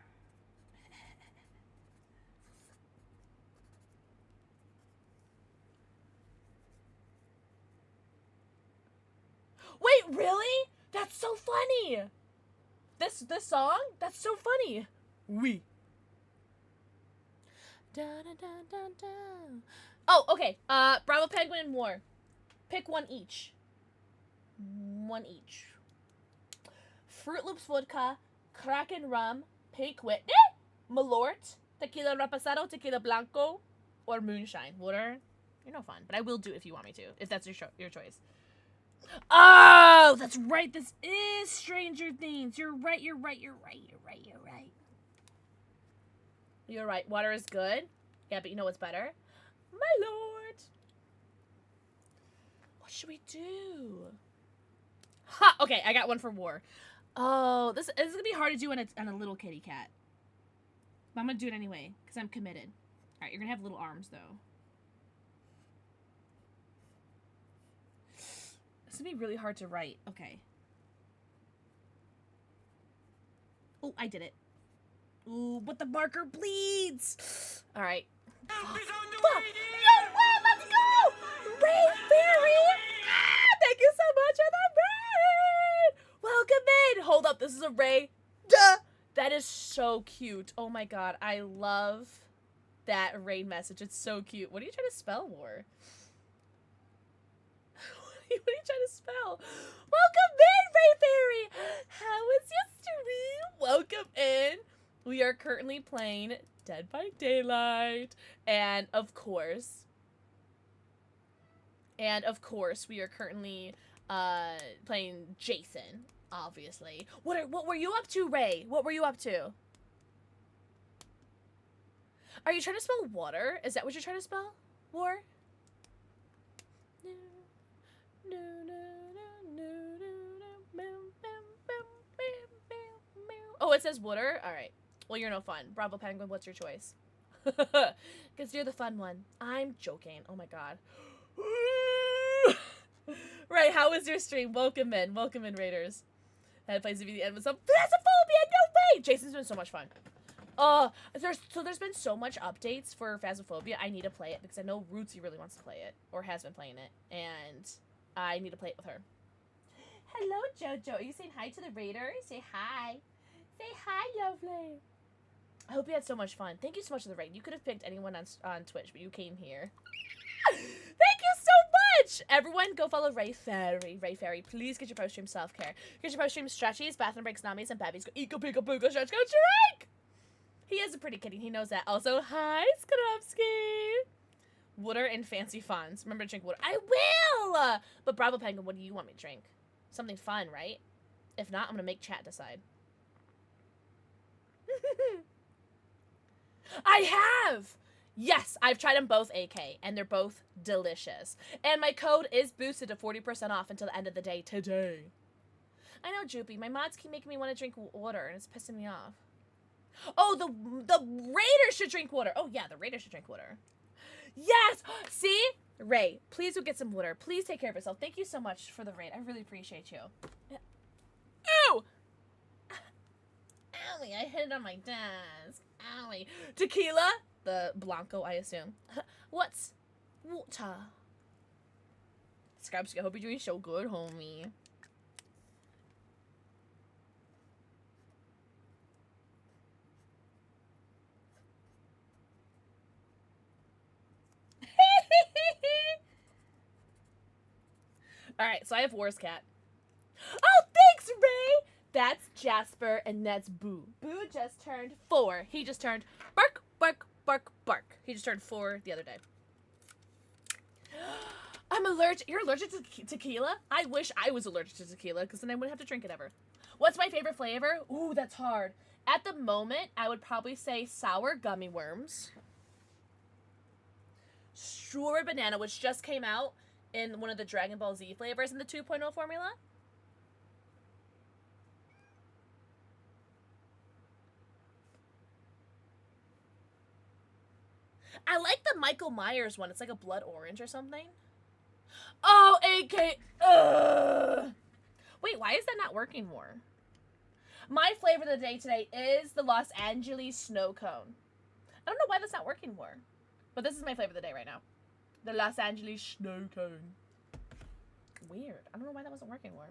Wait, really? That's so funny. This song? That's so funny. Oui. Da, da, da, da, da. Oh, okay. Bravo Penguin and War. Pick one each. One each. Fruit Loops Vodka, Kraken Rum, Pink Whitney, Malort, Tequila Reposado, Tequila Blanco, or Moonshine. Water. You're no fun, but I will do it if you want me to, if that's your choice. Oh, that's right. This is Stranger Things. You're right. You're right. Water is good. Yeah, but you know what's better? My lord. What should we do? Ha! Okay, I got one for War. Oh, this is going to be hard to do on a little kitty cat. But I'm going to do it anyway, because I'm committed. All right, you're going to have little arms, though. This would be really hard to write. Okay. Oh, I did it. Ooh, but the marker bleeds. All right. Fuck. No way, let's go! Ray Fairy! Ah, thank you so much for the raid! Welcome in! Hold up, this is a Ray. Duh! That is so cute. Oh my god, I love that raid message. It's so cute. What are you trying to spell, War? What are you trying to spell? Welcome in, Ray Fairy! How was your stream? Welcome in. We are currently playing Dead by Daylight. And of course, we are currently playing Jason, obviously. What were you up to, Ray? What were you up to? Are you trying to spell water? Is that what you're trying to spell? War? Oh, it says water? Alright. Well, you're no fun. Bravo Penguin, what's your choice? Because you're the fun one. I'm joking. Oh my god. Right, how was your stream? Welcome in, Raiders. That plays the end with some Phasmophobia. No way! Jason's been so much fun. There's been so much updates for Phasmophobia. I need to play it because I know Rootsy really wants to play it or has been playing it, and I need to play it with her. Hello, Jojo. Are you saying hi to the Raiders? Say hi. Say hi, lovely. I hope you had so much fun. Thank you so much for the raid. You could have picked anyone on Twitch, but you came here. Thank you so much! Everyone, go follow Ray Fairy. Ray Fairy, please get your post-stream self-care. Get your post-stream stretchies, bathroom breaks, namis, and babbies. Go eco, pico, puka, stretch, go, Shrek! He is a pretty kitty. He knows that. Also, hi, Skarovsky. Water and fancy funs. Remember to drink water. I will! But Bravo Penguin, what do you want me to drink? Something fun, right? If not, I'm gonna make chat decide. I have! Yes, I've tried them both, AK, and they're both delicious. And my code is boosted to 40% off until the end of the day today. I know, Droopy. My mods keep making me want to drink water, and it's pissing me off. Oh, the Raiders should drink water. Oh, yeah, the Raiders should drink water. Yes! See? Ray, please go get some water. Please take care of yourself. Thank you so much for the raid. I really appreciate you. Ew! Owie, I hit it on my desk. Owie. Tequila? The Blanco, I assume. What's water? Scrubsky, I hope you're doing so good, homie. Alright, so I have Wars Cat. Oh, thanks, Ray! That's Jasper, and that's Boo. Boo just turned 4. He just turned bark, bark, bark, bark. He just turned 4 the other day. I'm allergic. You're allergic to tequila? I wish I was allergic to tequila, because then I wouldn't have to drink it ever. What's my favorite flavor? Ooh, that's hard. At the moment, I would probably say sour gummy worms. Strawberry banana, which just came out in one of the Dragon Ball Z flavors in the 2.0 formula. I like the Michael Myers one. It's like a blood orange or something. Oh, AK. Ugh. Wait, why is that not working more? My flavor of the day today is the Los Angeles snow cone. I don't know why that's not working more. But this is my flavor of the day right now. The Los Angeles snow cone. Weird. I don't know why that wasn't working more.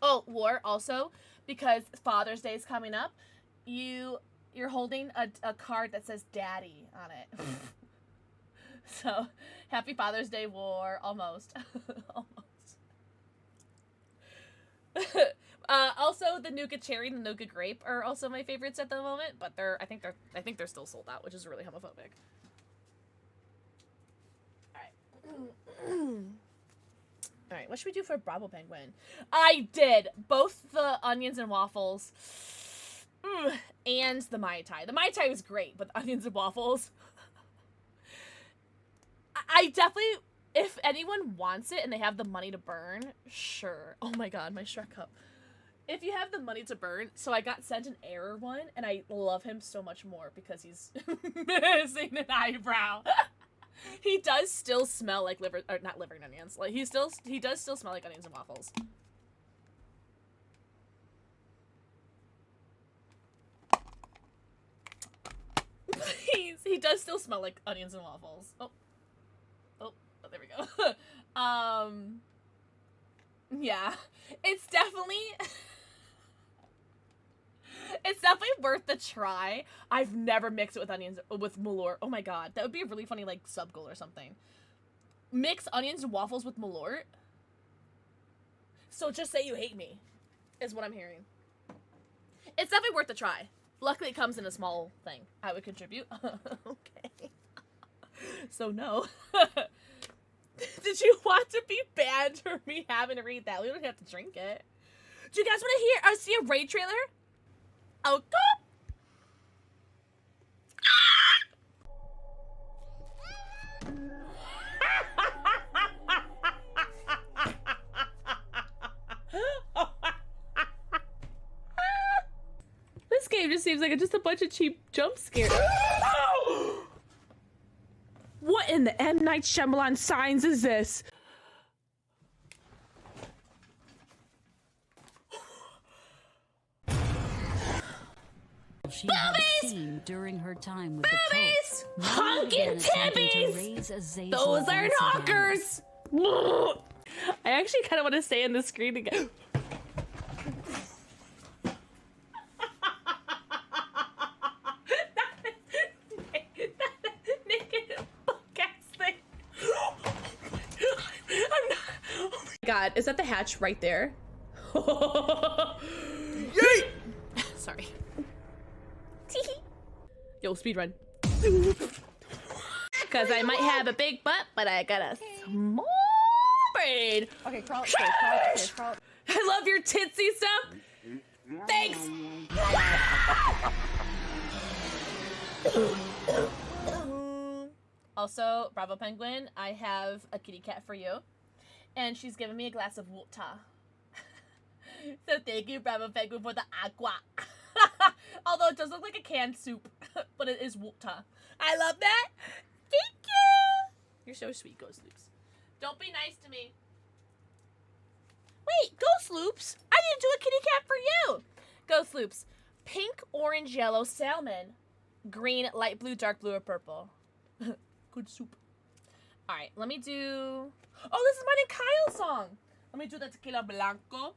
Oh, War, also, because Father's Day is coming up, you're holding a card that says Daddy on it. So, happy Father's Day, War. Almost. Almost. Also, the Nougat Cherry and the Nougat Grape are also my favorites at the moment, but I think they're still sold out, which is really homophobic. Alright. Alright, what should we do for Bravo Penguin? I did! Both the onions and waffles. And the Mai Tai. The Mai Tai was great, but the onions and waffles. I definitely, if anyone wants it and they have the money to burn, sure. Oh my god, my Shrek cup. If you have the money to burn, so I got sent an error one, and I love him so much more because he's missing an eyebrow. He does still smell like liver, or not liver and onions. Like he does still smell like onions and waffles. Please, he does still smell like onions and waffles. Oh, there we go. Yeah, it's definitely. It's definitely worth the try. I've never mixed it with onions with malort. Oh my god, that would be a really funny like sub goal or something. Mix onions and waffles with malort. So just say you hate me, is what I'm hearing. It's definitely worth the try. Luckily, it comes in a small thing. I would contribute. Okay. So no. Did you want to be banned for me having to read that? We don't have to drink it. Do you guys want to hear or see a raid trailer? Oh, God. This game just seems like just a bunch of cheap jump scares. What in the M. Night Shyamalan signs is this? She had seen during her time with the Boobies! Pope. Honkin' tibbies! Those are knockers! I actually kind of want to stay in the screen again. God, is that the hatch right there? Yay! Sorry. Yo, speedrun. Because I might have a big butt, but I got a small brain. Okay, crawl. I love your titsy stuff. Thanks. Also, Bravo Penguin, I have a kitty cat for you. And she's giving me a glass of water. So thank you, Bravo Penguin, for the agua. Although it does look like a canned soup, but it is water. I love that. Thank you. You're so sweet, Ghost Loops. Don't be nice to me. Wait, Ghost Loops? I didn't do a kitty cat for you. Ghost Loops. Pink, orange, yellow, salmon. Green, light blue, dark blue, or purple. Good soup. All right, let me do... Oh, this is mine and Kyle's song. Let me do the tequila blanco.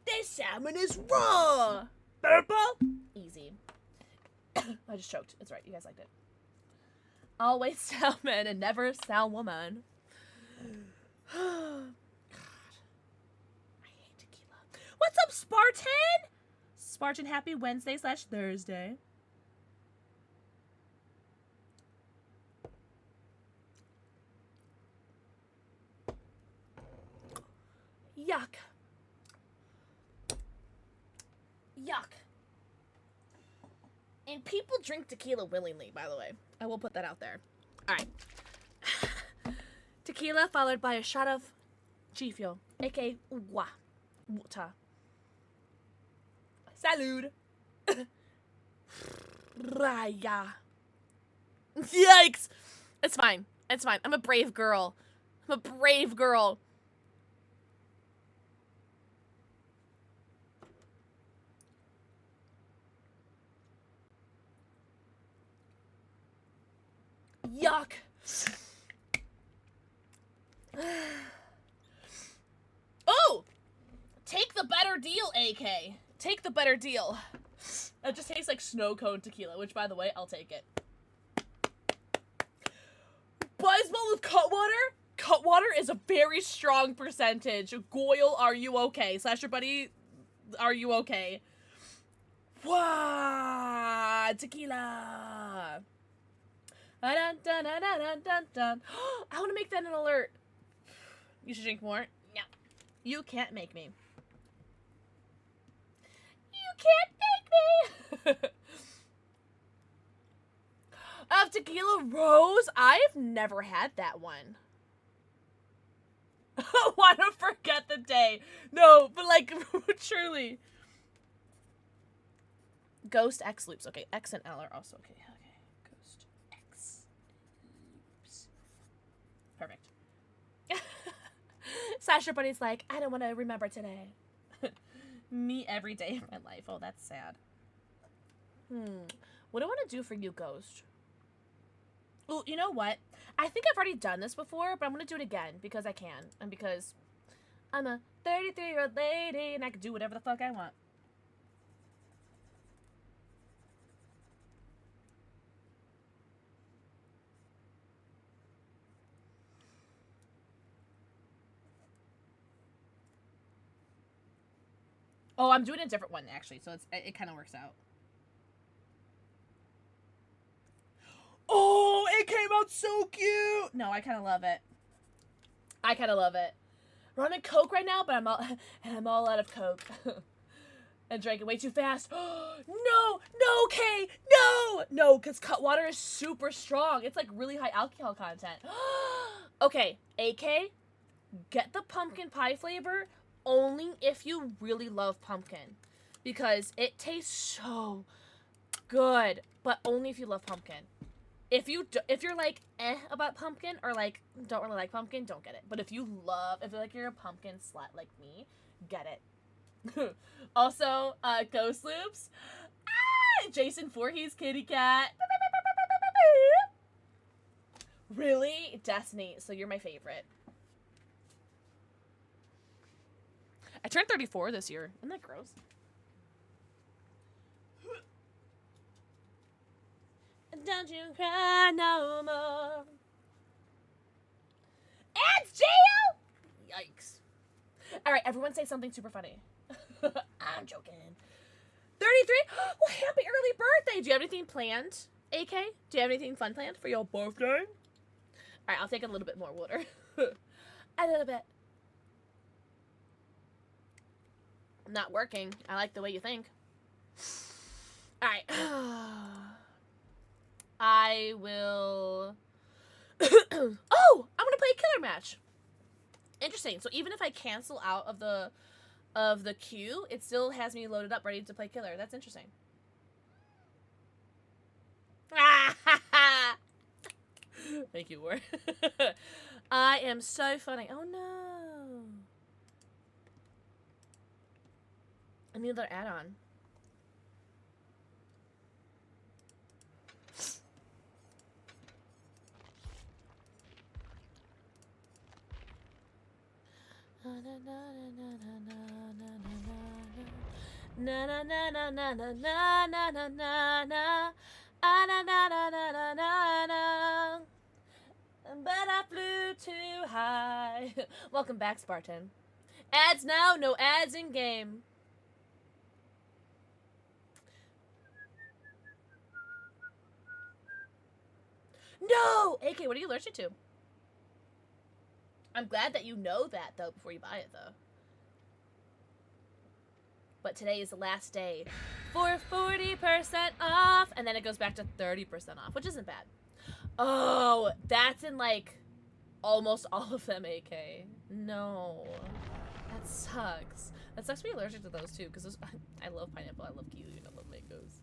This salmon is raw. Purple. Easy. I just choked. It's right. You guys liked it. Always salmon and never salwoman. God. I hate tequila. What's up, Spartan? Spartan, happy Wednesday/Thursday. Yuck. Yuck. And people drink tequila willingly, by the way. I will put that out there. Alright. Tequila followed by a shot of G Fuel, aka water. Salud. Raya. Yikes. It's fine. It's fine. I'm a brave girl. I'm a brave girl. Yuck. Oh! Take the better deal, AK. Take the better deal. It just tastes like snow cone tequila, which, by the way, I'll take it. Buzzball with Cutwater? Cutwater is a very strong percentage. Goyle, are you okay? Slasher Buddy, are you okay? Wah! Tequila! Dun, dun, dun, dun, dun, dun, dun. I want to make that an alert. You should drink more. No. You can't make me. You can't make me. Of Tequila Rose? I've never had that one. I want to forget the day. No, but like, truly. Ghost X Loops. Okay, X and L are also okay. Perfect. Sasha Bunny's like, I don't want to remember today. Me every day of my life. Oh, that's sad. What do I want to do for you, Ghost? Oh, you know what? I think I've already done this before, but I'm going to do it again because I can. And because I'm a 33-year-old lady and I can do whatever the fuck I want. Oh, I'm doing a different one actually, so it kind of works out. Oh, it came out so cute. No, I kind of love it. I kind of love it. We're on a Coke right now, but I'm all out of Coke. And drank it way too fast. No, Kay, no, because Cutwater is super strong. It's like really high alcohol content. Okay, AK, get the pumpkin pie flavor only if you really love pumpkin, because it tastes so good, but only if you love pumpkin. If you're like about pumpkin, or like don't really like pumpkin, don't get it. But if you're like you're a pumpkin slut like me, get it. Also, Ghost Loops. Jason Voorhees kitty cat. Really? Destiny, so you're my favorite. I turned 34 this year. Isn't that gross? Don't you cry no more. It's Gio! Yikes. Alright, everyone say something super funny. I'm joking. 33? Well, happy early birthday! Do you have anything planned, AK? Do you have anything fun planned for your birthday? Alright, I'll take a little bit more water. A little bit. Not working. I like the way you think. Alright. I will... Oh! I'm gonna play a killer match. Interesting. So even if I cancel out of the queue, it still has me loaded up ready to play killer. That's interesting. Thank you, War. I am so funny. Oh no. I need another add-on. Na na na na na na na na na na na. Ah na na na na na na na. But I flew too high. Welcome back, Spartan. Ads now, no ads in game. No! AK, what are you allergic to? I'm glad that you know that, though, before you buy it, though. But today is the last day for 40% off, and then it goes back to 30% off, which isn't bad. Oh, that's in, like, almost all of them, AK. No. That sucks. That sucks to be allergic to those, too, because I love pineapple, I love kiwi, and I love mangoes.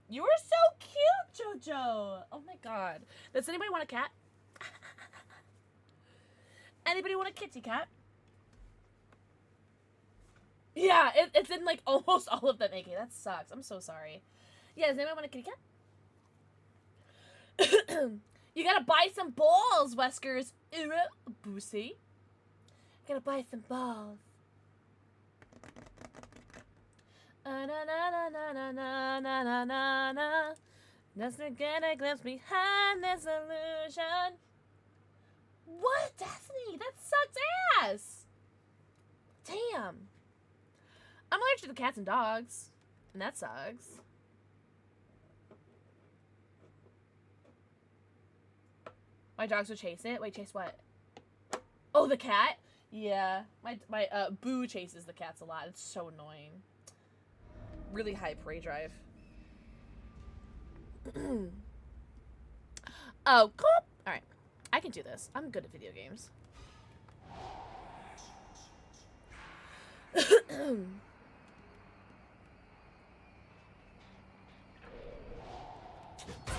You are so cute, Jojo! Oh my god. Does anybody want a cat? Anybody want a kitty cat? Yeah, it's in like almost all of them, AK. That sucks. I'm so sorry. Yeah, does anybody want a kitty cat? You gotta buy some balls, Weskers. Boosie. Gotta buy some balls. Na na na na na na na na na na. Just to get a glimpse behind this illusion. What, Destiny? That sucks ass. Damn. I'm allergic to cats and dogs, and that sucks. My dogs would chase it. Wait, chase what? Oh, the cat? Yeah, my Boo chases the cats a lot. It's so annoying. Really high prey drive. Oh, cool. All right, I can do this. I'm good at video games. See,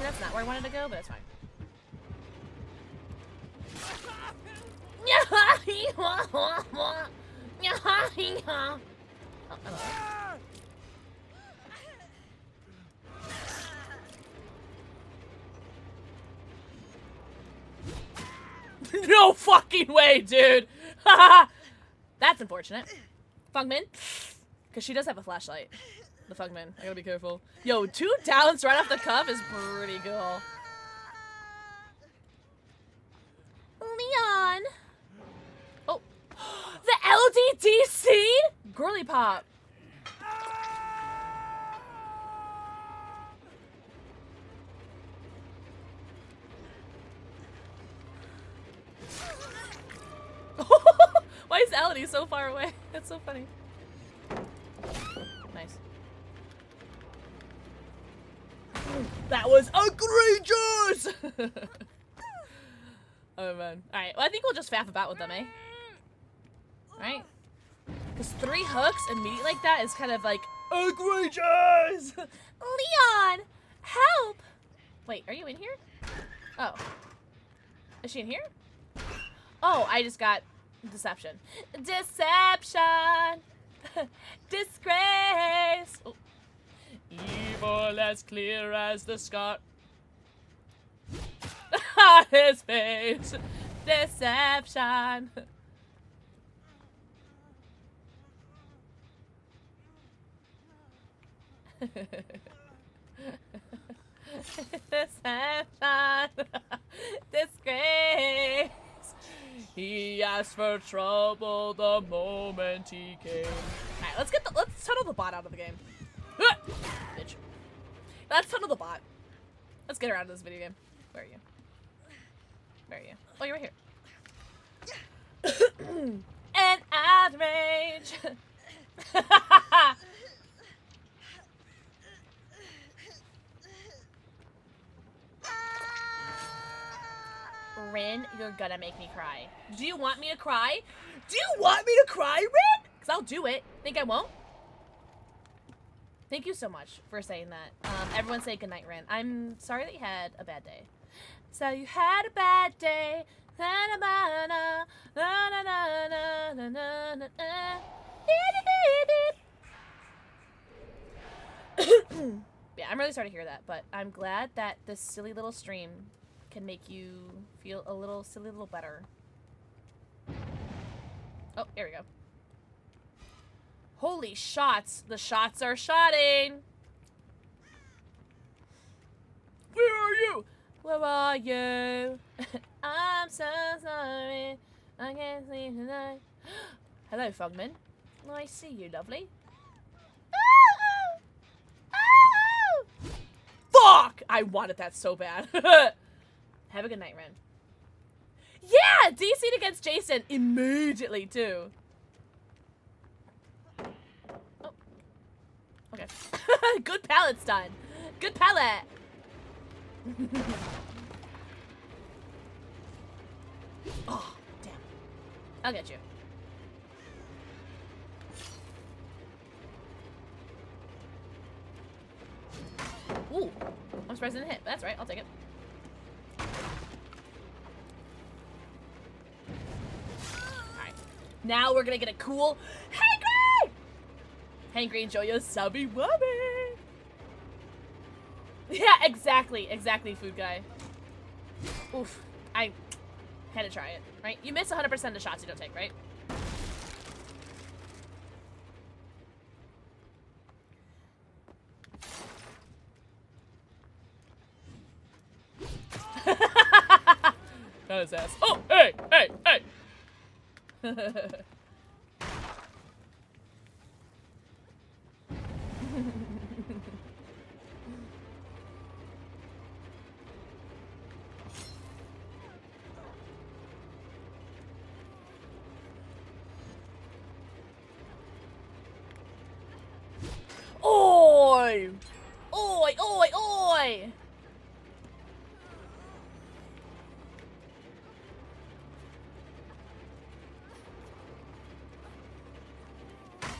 that's not where I wanted to go, but it's fine. No fucking way, dude! That's unfortunate. Fungmin? Because she does have a flashlight. The Fungmin. I gotta be careful. Yo, 2 downs right off the cuff is pretty cool. Leon! Oh. The LDDC? Girly pop. Why is Ality so far away? That's so funny. Nice. That was egregious! Oh man. Alright, well I think we'll just faff about with them, eh? Alright? Because 3 hooks immediately like that is kind of like egregious! Leon! Help! Wait, are you in here? Oh. Is she in here? Oh, I just got deception. Deception! Disgrace! Oh. Evil as clear as the sky. His face. Deception. Deception. Disgrace. He asked for trouble the moment he came. Alright, let's tunnel the bot out of the game. Bitch. Let's tunnel the bot. Let's get her out of this video game. Where are you? Where are you? Oh, you're right here. An outrage. Rin, you're gonna make me cry. Do you want me to cry? Do you want me to cry, Rin? Because I'll do it. Think I won't? Thank you so much for saying that. Everyone say goodnight, Rin. I'm sorry that you had a bad day. So you had a bad day. Yeah, I'm really sorry to hear that, but I'm glad that this silly little stream can make you feel a little silly little better. Oh, here we go. Holy shots. The shots are shotting. Where are you? Where are you? I'm so sorry. I can't sleep tonight. Hello, Frogman. Oh, I see you, lovely. Oh! Oh! Fuck! I wanted that so bad. Have a good night, Ren. Yeah! DC'd against Jason immediately, too. Oh. Okay. Good pallet stun. Good pallet. Oh, damn. I'll get you. Ooh. I'm surprised it didn't hit. But that's right. I'll take it. Alright. Now we're gonna get a cool Hangry! Hangry, enjoy your subby wubby! Yeah, exactly. Exactly, food guy. Oof. I had to try it, right? You miss 100% of the shots you don't take, right? Got his ass. Oh, hey, hey, hey! Oi! Oi, oi, oi!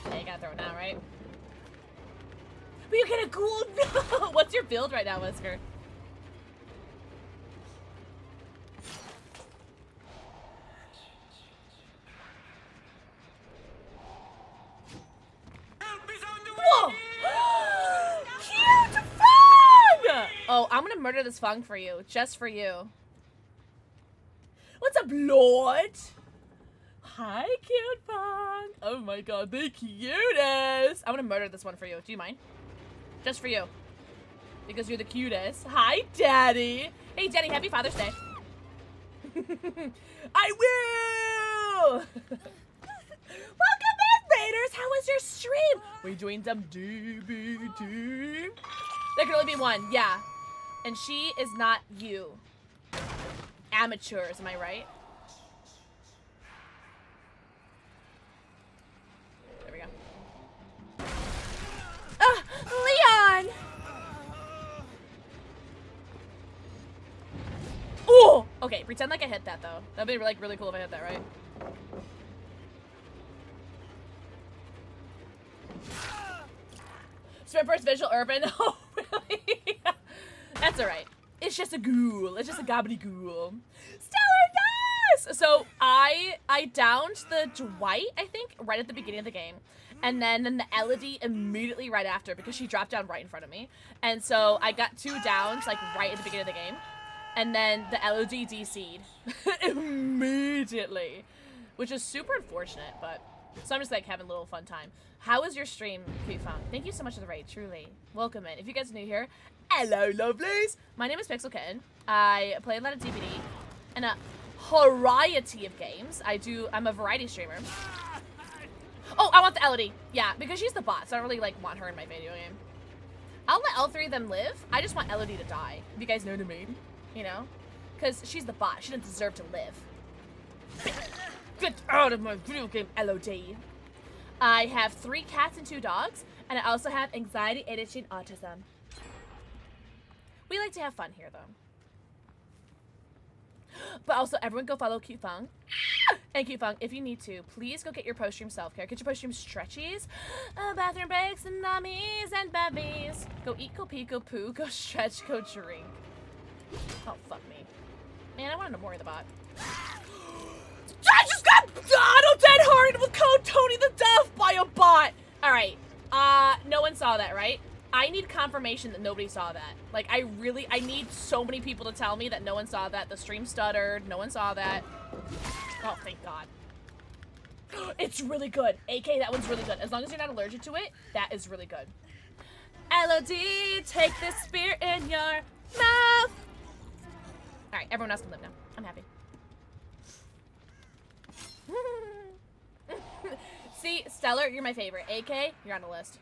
Yeah, you gotta throw it now, right? But you get a cool. What's your build right now, Whisker? Whoa! Cute Fung! Oh, I'm gonna murder this Fung for you, just for you. What's up, Lord? Hi, cute Fung. Oh my god, the cutest. I'm gonna murder this one for you. Do you mind? Just for you. Because you're the cutest. Hi, Daddy. Hey, Daddy, happy Father's Day. I will! Well, stream. We doing some DBD. There can only be one, yeah. And she is not you. Amateurs, am I right? There we go. Leon! Ooh! Okay, pretend like I hit that though. That'd be like really cool if I hit that, right? Strippers, visual, urban. Oh, really? That's alright. It's just a ghoul. It's just a gobbledyghoul. Stellar, yes! So I downed the Dwight, I think, right at the beginning of the game. And then the Elodie immediately right after because she dropped down right in front of me. And so I got 2 downs, like, right at the beginning of the game. And then the Elodie DC'd immediately. Which is super unfortunate, but... So I'm just, like, having a little fun time. How was your stream, Kufang? Thank you so much for the raid, truly. Welcome in. If you guys are new here, hello, lovelies! My name is PixelxKitten. I play a lot of DBD and a variety of games. I'm a variety streamer. Oh, I want the Elodie. Yeah, because she's the boss. So I don't really, like, want her in my video game. I'll let all 3 of them live. I just want Elodie to die. If you guys know what I mean. You know? Because she's the boss. She doesn't deserve to live. Get out of my video game, Elodie. I have 3 cats and 2 dogs, and I also have anxiety, ADHD, and autism. We like to have fun here, though. But also, everyone go follow Kufang. And Kufang, if you need to, please go get your post-stream self-care. Get your post-stream stretchies, bathroom breaks, and nummies, and bevies. Go eat, go pee, go poo, go stretch, go drink. Oh, fuck me. Man, I want to know more of the bot. I just got auto dead hard with code Tony the Duff by a bot. All right. No one saw that, right? I need confirmation that nobody saw that. Like, I need so many people to tell me that no one saw that. The stream stuttered. No one saw that. Oh, thank God. It's really good. AK, that one's really good. As long as you're not allergic to it, that is really good. Elodie, take this spear in your mouth. All right, everyone else can live now. I'm happy. See, Stellar, you're my favorite. AK, you're on the list.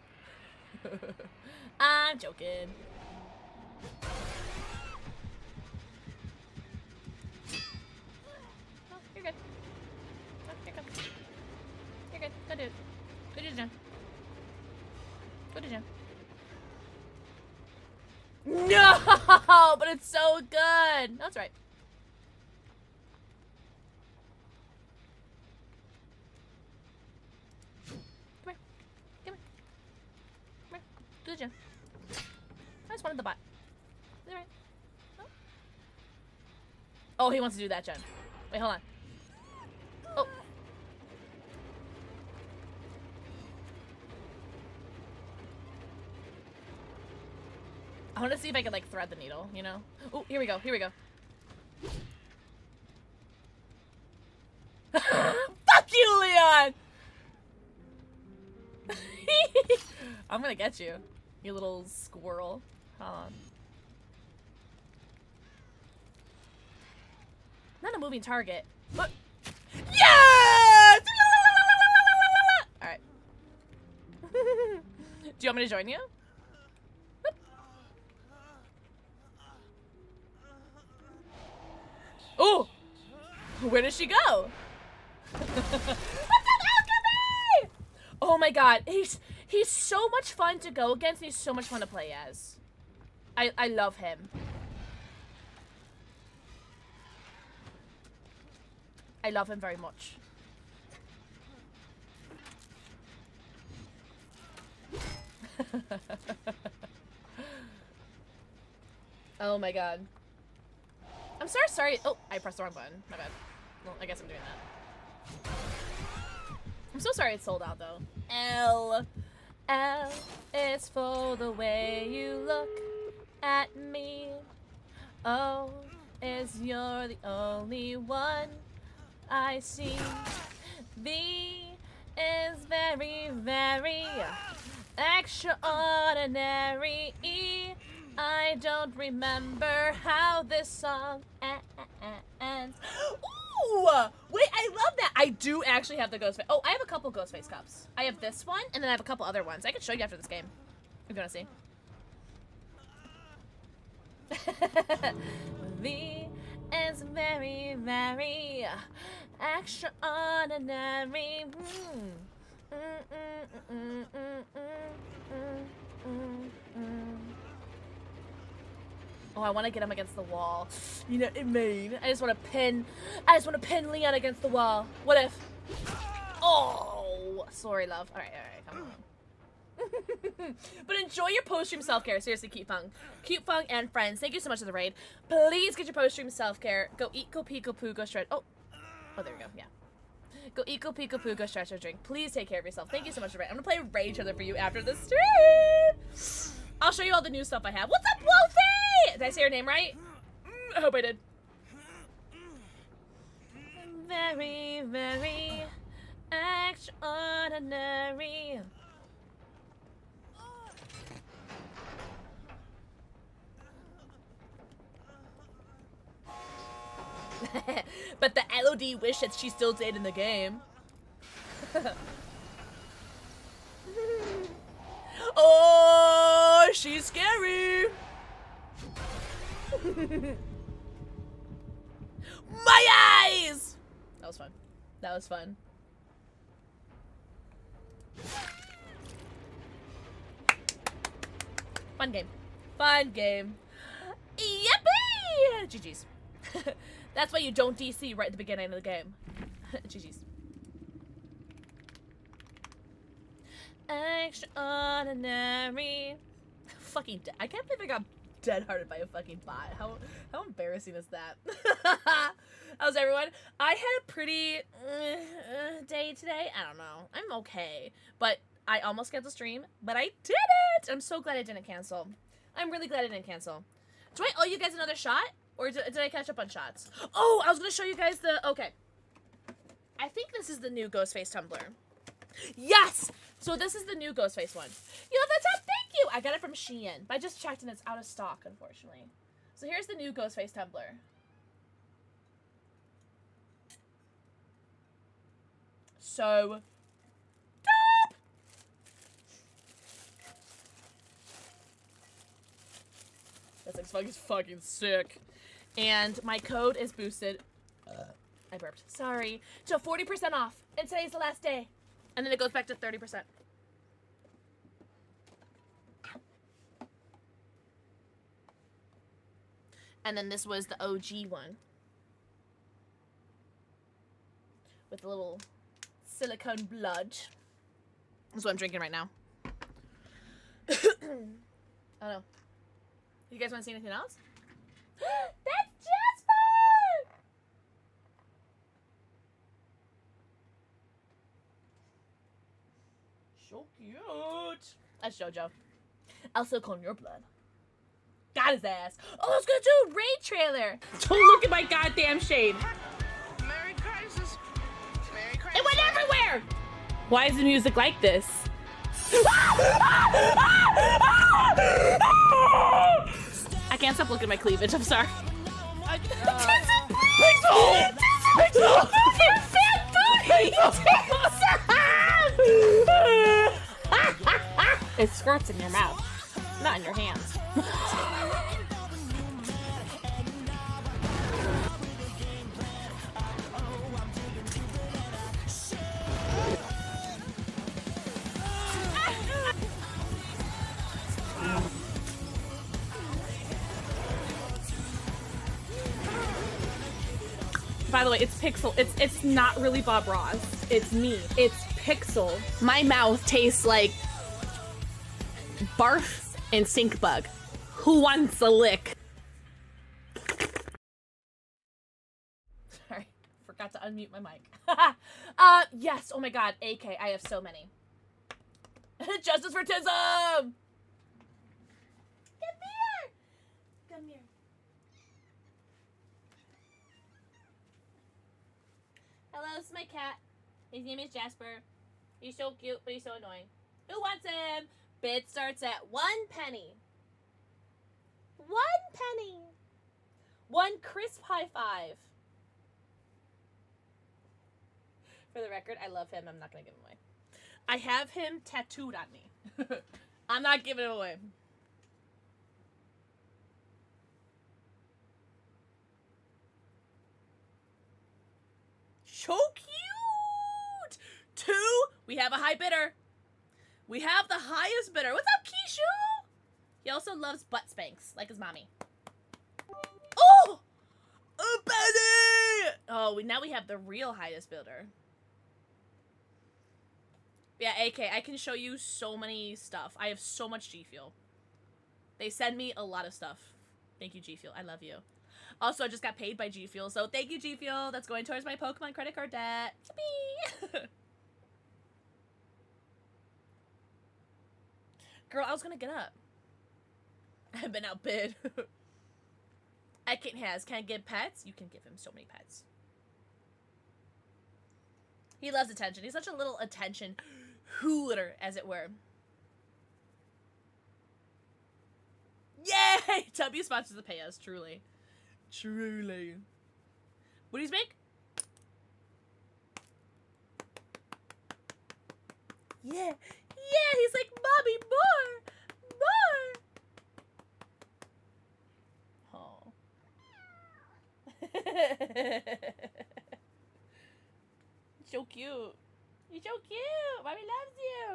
I'm joking. Oh, you're good. Oh, you're good. You're good. Go do it. Go do the jump. Go do the jump. No, but it's so good. That's right. Do the gym. I just wanted the bot. Is that right? Oh. Oh, he wants to do that, Jen. Wait, hold on. Oh. I want to see if I can, like, thread the needle, you know? Oh, here we go. Here we go. Fuck you, Leon! I'm gonna get you. You little squirrel. Hold on. Not a moving target. But yes! Alright. Do you want me to join you? Oh! Where does she go? Oh my God. He's so much fun to go against, and he's so much fun to play as. I love him. I love him very much. Oh my God. I'm sorry. Oh, I pressed the wrong button. My bad. Well, I guess I'm doing that. I'm so sorry it's sold out, though. L is for the way you look at me. O is you're the only one I see. V is very, very extraordinary. E, I don't remember how this song ends. Oh! Wait, I love that. I do actually have the Ghostface. Oh, I have a couple Ghostface cups. I have this one, and then I have a couple other ones. I can show you after this game. If you want to see. V is very, very extraordinary. Oh, I want to get him against the wall. You know what I mean? I just want to pin Leon against the wall. What if? Oh, sorry, love. All right, come on. But enjoy your post-stream self-care. Seriously, Cute Fung and friends, thank you so much for the raid. Please get your post-stream self-care. Go eat, go pee, go poo, go stretch. Oh, there we go. Yeah. Go eat, go pee, go poo, go stretch or drink. Please take care of yourself. Thank you so much for the raid. I'm gonna play Rage Other for you after the stream. I'll show you all the new stuff I have. What's up, Wolfie? Did I say your name right? I hope I did. Very, very extraordinary. But the LOD wish that she still stayed in the game. Oh, she's scary. My eyes! That was fun. That was fun. Fun game. Fun game. Yippee! GG's. That's why you don't DC right at the beginning of the game. GG's. Extraordinary. Fucking I can't believe I got dead-hearted by a fucking bot. How embarrassing is that? How's everyone? I had a pretty day today. I don't know. I'm okay. But I almost canceled stream, but I didn't! I'm so glad I didn't cancel. I'm really glad I didn't cancel. Do I owe you guys another shot? Or did I catch up on shots? Oh, I was gonna show you guys the... Okay. I think this is the new Ghostface tumbler. Yes! So this is the new Ghostface one. You love that top? Thank you! I got it from Shein. But I just checked and it's out of stock, unfortunately. So here's the new Ghostface tumbler. So... dope! That thing's fucking sick. And my code is boosted. I burped. Sorry. To 40% off. And today's the last day. And then it goes back to 30%. And then this was the OG one. With a little silicone blood. That's what I'm drinking right now. I don't know. You guys want to see anything else? That's Jasper! So cute. That's JoJo. I'll soak on your blood. Got his ass. Oh, let's go do a raid trailer. Don't look at my goddamn shade. Merry Crisis. Merry Crisis. It went everywhere. Why is the music like this? I can't stop looking at my cleavage. I'm sorry. It squirts in your mouth, not in your hands. By the way, it's Pixel. It's not really Bob Ross. It's me. It's Pixel. My mouth tastes like barf and stink bug. Who wants a lick? Sorry, forgot to unmute my mic. Yes. Oh my God. AK. I have so many. Justice for Tism. Come here. Come here. Hello, this is my cat. His name is Jasper. He's so cute, but he's so annoying. Who wants him? Bid starts at 1 penny. 1 penny. 1 crisp high five. For the record, I love him. I'm not gonna give him away. I have him tattooed on me. I'm not giving it away. So cute! 2! We have a high bidder. We have the highest bidder. What's up, Keishu? He also loves butt spanks, like his mommy. Oh! Oh, Betty! Oh, now we have the real highest bidder. Yeah, AK, I can show you so many stuff. I have so much G Fuel. They send me a lot of stuff. Thank you, G Fuel. I love you. Also, I just got paid by G Fuel, so thank you, G Fuel. That's going towards my Pokemon credit card debt. Yippee! Girl, I was gonna get up. I've been outbid. Kitten can I give pets? You can give him so many pets. He loves attention. He's such a little attention hooter, as it were. Yay! W sponsors the pay us, truly. Truly. What do you make? Yeah. Yeah, he's like, Mommy, more! More! Oh. So cute. You're so cute. Mommy loves you.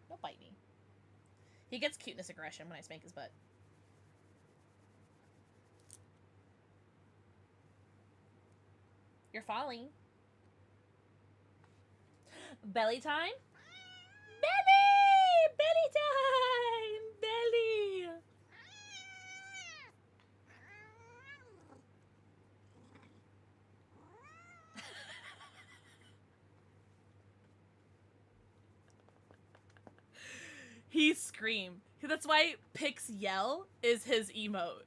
Don't bite me. He gets cuteness aggression when I spank his butt. You're falling. Belly time? Belly! Belly time! Belly! He screamed. That's why Pix Yell is his emote.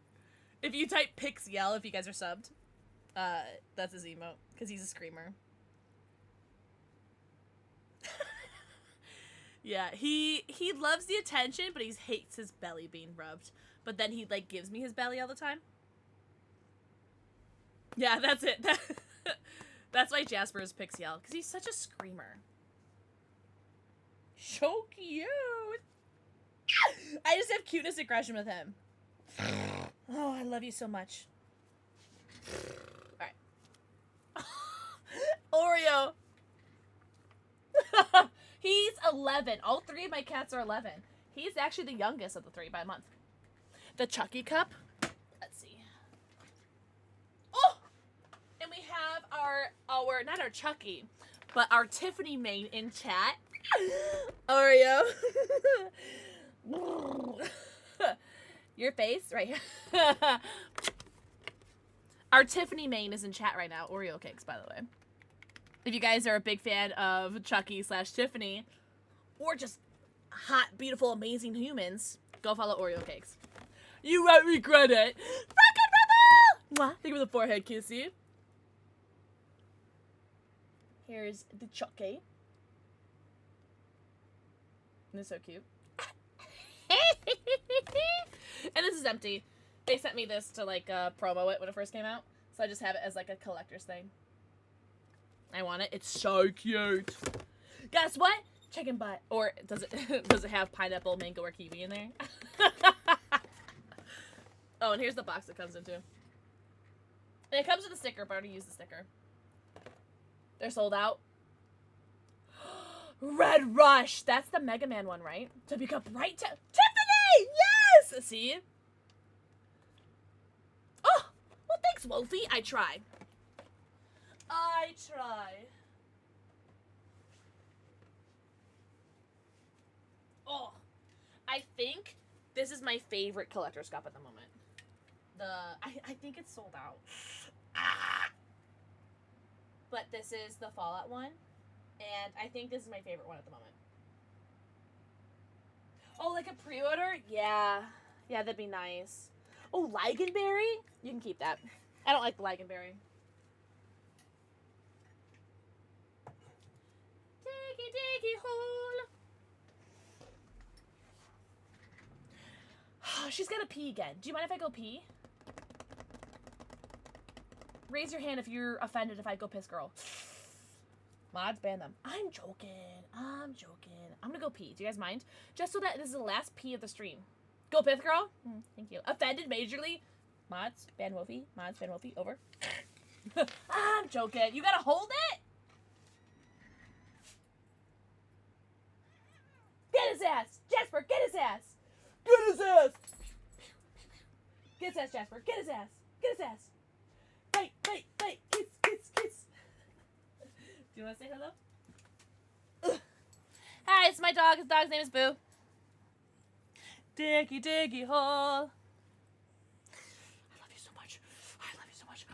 If you type Pix Yell, if you guys are subbed, that's his emote, because he's a screamer. Yeah, he loves the attention, but he hates his belly being rubbed. But then he, like, gives me his belly all the time. Yeah, that's it. That's why Jasper is Pix Yell, because he's such a screamer. So cute! I just have cuteness aggression with him. Oh, I love you so much. Alright. Oreo! He's 11. All 3 of my cats are 11. He's actually the youngest of the 3 by a month. The Chucky cup. Let's see. Oh! And we have our not our Chucky, but our Tiffany main in chat. Oreo. Your face right here. Our Tiffany main is in chat right now. Oreo cakes, by the way. If you guys are a big fan of Chucky / Tiffany, or just hot, beautiful, amazing humans, go follow Oreo cakes. You won't regret it. Rocket Rebel! Mwah. Think of the forehead kissy. Here's the Chucky. Isn't this so cute? And this is empty. They sent me this to, like, promo it when it first came out. So I just have it as, like, a collector's thing. I want it. It's so cute. Guess what? Chicken butt. Or does it have pineapple, mango, or kiwi in there? Oh, and here's the box it comes into. And it comes with a sticker, but I already used the sticker. They're sold out. Red Rush! That's the Mega Man one, right? To become right to Tiffany! Yes! See? Oh! Well, thanks, Wolfie. I try. I try. Oh. I think this is my favorite collector's cup at the moment. I think it's sold out. Ah! But this is the Fallout one. And I think this is my favorite one at the moment. Oh, like a pre-order? Yeah. Yeah, that'd be nice. Oh, Ligonberry? You can keep that. I don't like the Ligonberry. Diggy hole. She's gotta pee again. Do you mind if I go pee? raise your hand if you're offended if I go piss girl. Mods, ban them. I'm joking. I'm gonna go pee. Do you guys mind? Just so that this is the last pee of the stream. Go pith girl. Thank you. Offended majorly. Mods, ban Wolfie. Mods, ban Wolfie. Over. I'm joking. You gotta hold it. Get his ass, Jasper. Get his ass. Get his ass. Get his ass, Jasper. Get his ass. Get his ass. Hey, hey, hey. Kiss, kiss, kiss. Do you want to say hello? Ugh. Hi, it's my dog. His dog's name is Boo. Diggy, diggy hole. I love you so much. I love you so much.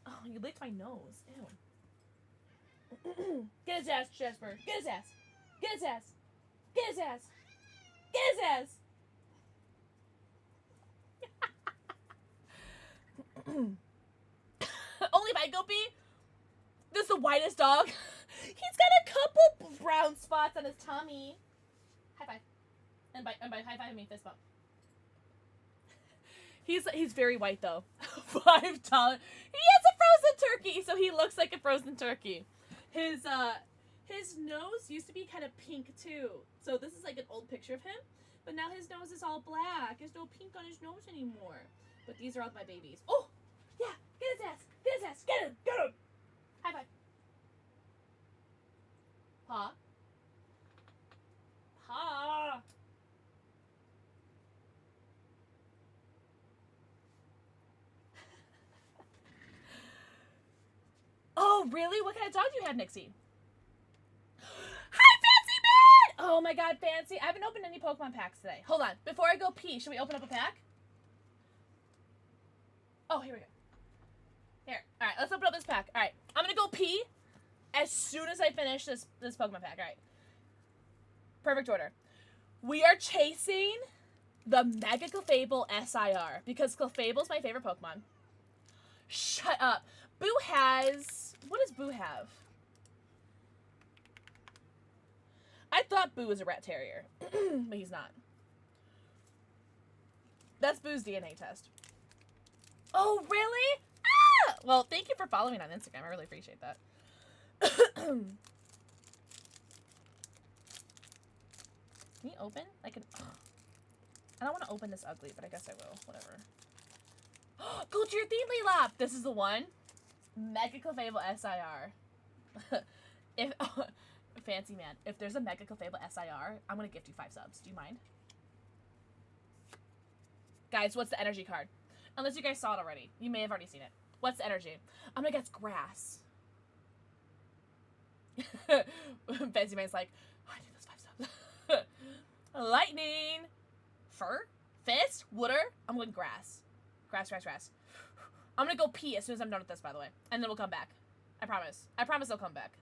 Oh, you licked my nose. Ew. Get his ass, Jasper. Get his ass. Get his ass. Get his ass. Get his ass. Only if I go pee. This is the whitest dog. He's got a couple brown spots on his tummy. High five. And by high five I mean fist bump. He's very white though. $5. He has a frozen turkey, so he looks like a frozen turkey. His nose used to be kind of pink too. So this is like an old picture of him, but now his nose is all black. There's no pink on his nose anymore. But these are all my babies. Oh, yeah, get his ass, get his ass, get him, get him. High five. Paw. Paw. Oh, really? What kind of dog do you have, Nixie? Hi, Fancy Man! Oh my god, Fancy. I haven't opened any Pokemon packs today. Hold on. Before I go pee, should we open up a pack? Oh, here we go. Here. Alright, let's open up this pack. Alright, I'm gonna go pee as soon as I finish this Pokemon pack. Alright. Perfect order. We are chasing the Mega Clefable SIR because Clefable's my favorite Pokemon. Shut up. Boo has... What does Boo have? I thought Boo was a rat terrier, but he's not. That's Boo's DNA test. Oh, really? Ah! Well, thank you for following me on Instagram. I really appreciate that. Can you open? I can... I don't want to open this ugly, but I guess I will. Whatever. Go to your Thievely Lap! This is the one. Mega Clefable SIR. If... Fancy Man. If there's a Mega Clefable SIR, I'm going to gift you 5 subs. Do you mind? Guys, what's the energy card? Unless you guys saw it already. You may have already seen it. What's the energy? I'm going to guess grass. Fancy Man's like, oh, I need those 5 subs. Lightning. Fur? Fist? Water? I'm going grass. Grass, grass, grass. I'm going to go pee as soon as I'm done with this, by the way. And then we'll come back. I promise. I promise I'll come back.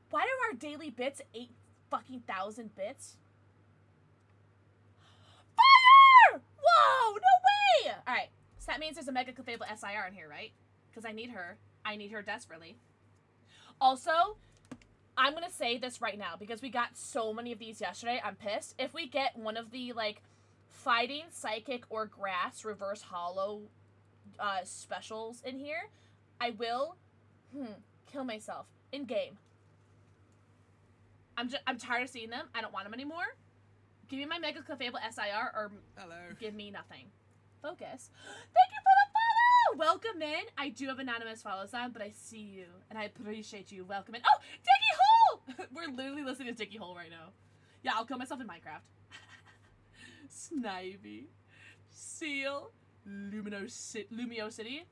Why are our daily bits 8,000 bits? Fire! Whoa, no way! Alright, so that means there's a Mega Clefable SIR in here, right? Because I need her. I need her desperately. Also, I'm going to say this right now because we got so many of these yesterday. I'm pissed. If we get one of the, like, fighting, psychic, or grass reverse hollow specials in here, I will kill myself in game. I'm tired of seeing them. I don't want them anymore. Give me my Mega Clefable SIR or give me nothing. Focus. Thank you for the follow! Welcome in. I do have anonymous follows on, but I see you and I appreciate you. Welcome in. Oh, Dicky Hole! We're literally listening to Dicky Hole right now. Yeah, I'll kill myself in Minecraft. Snivy. Seal. Lumiosity.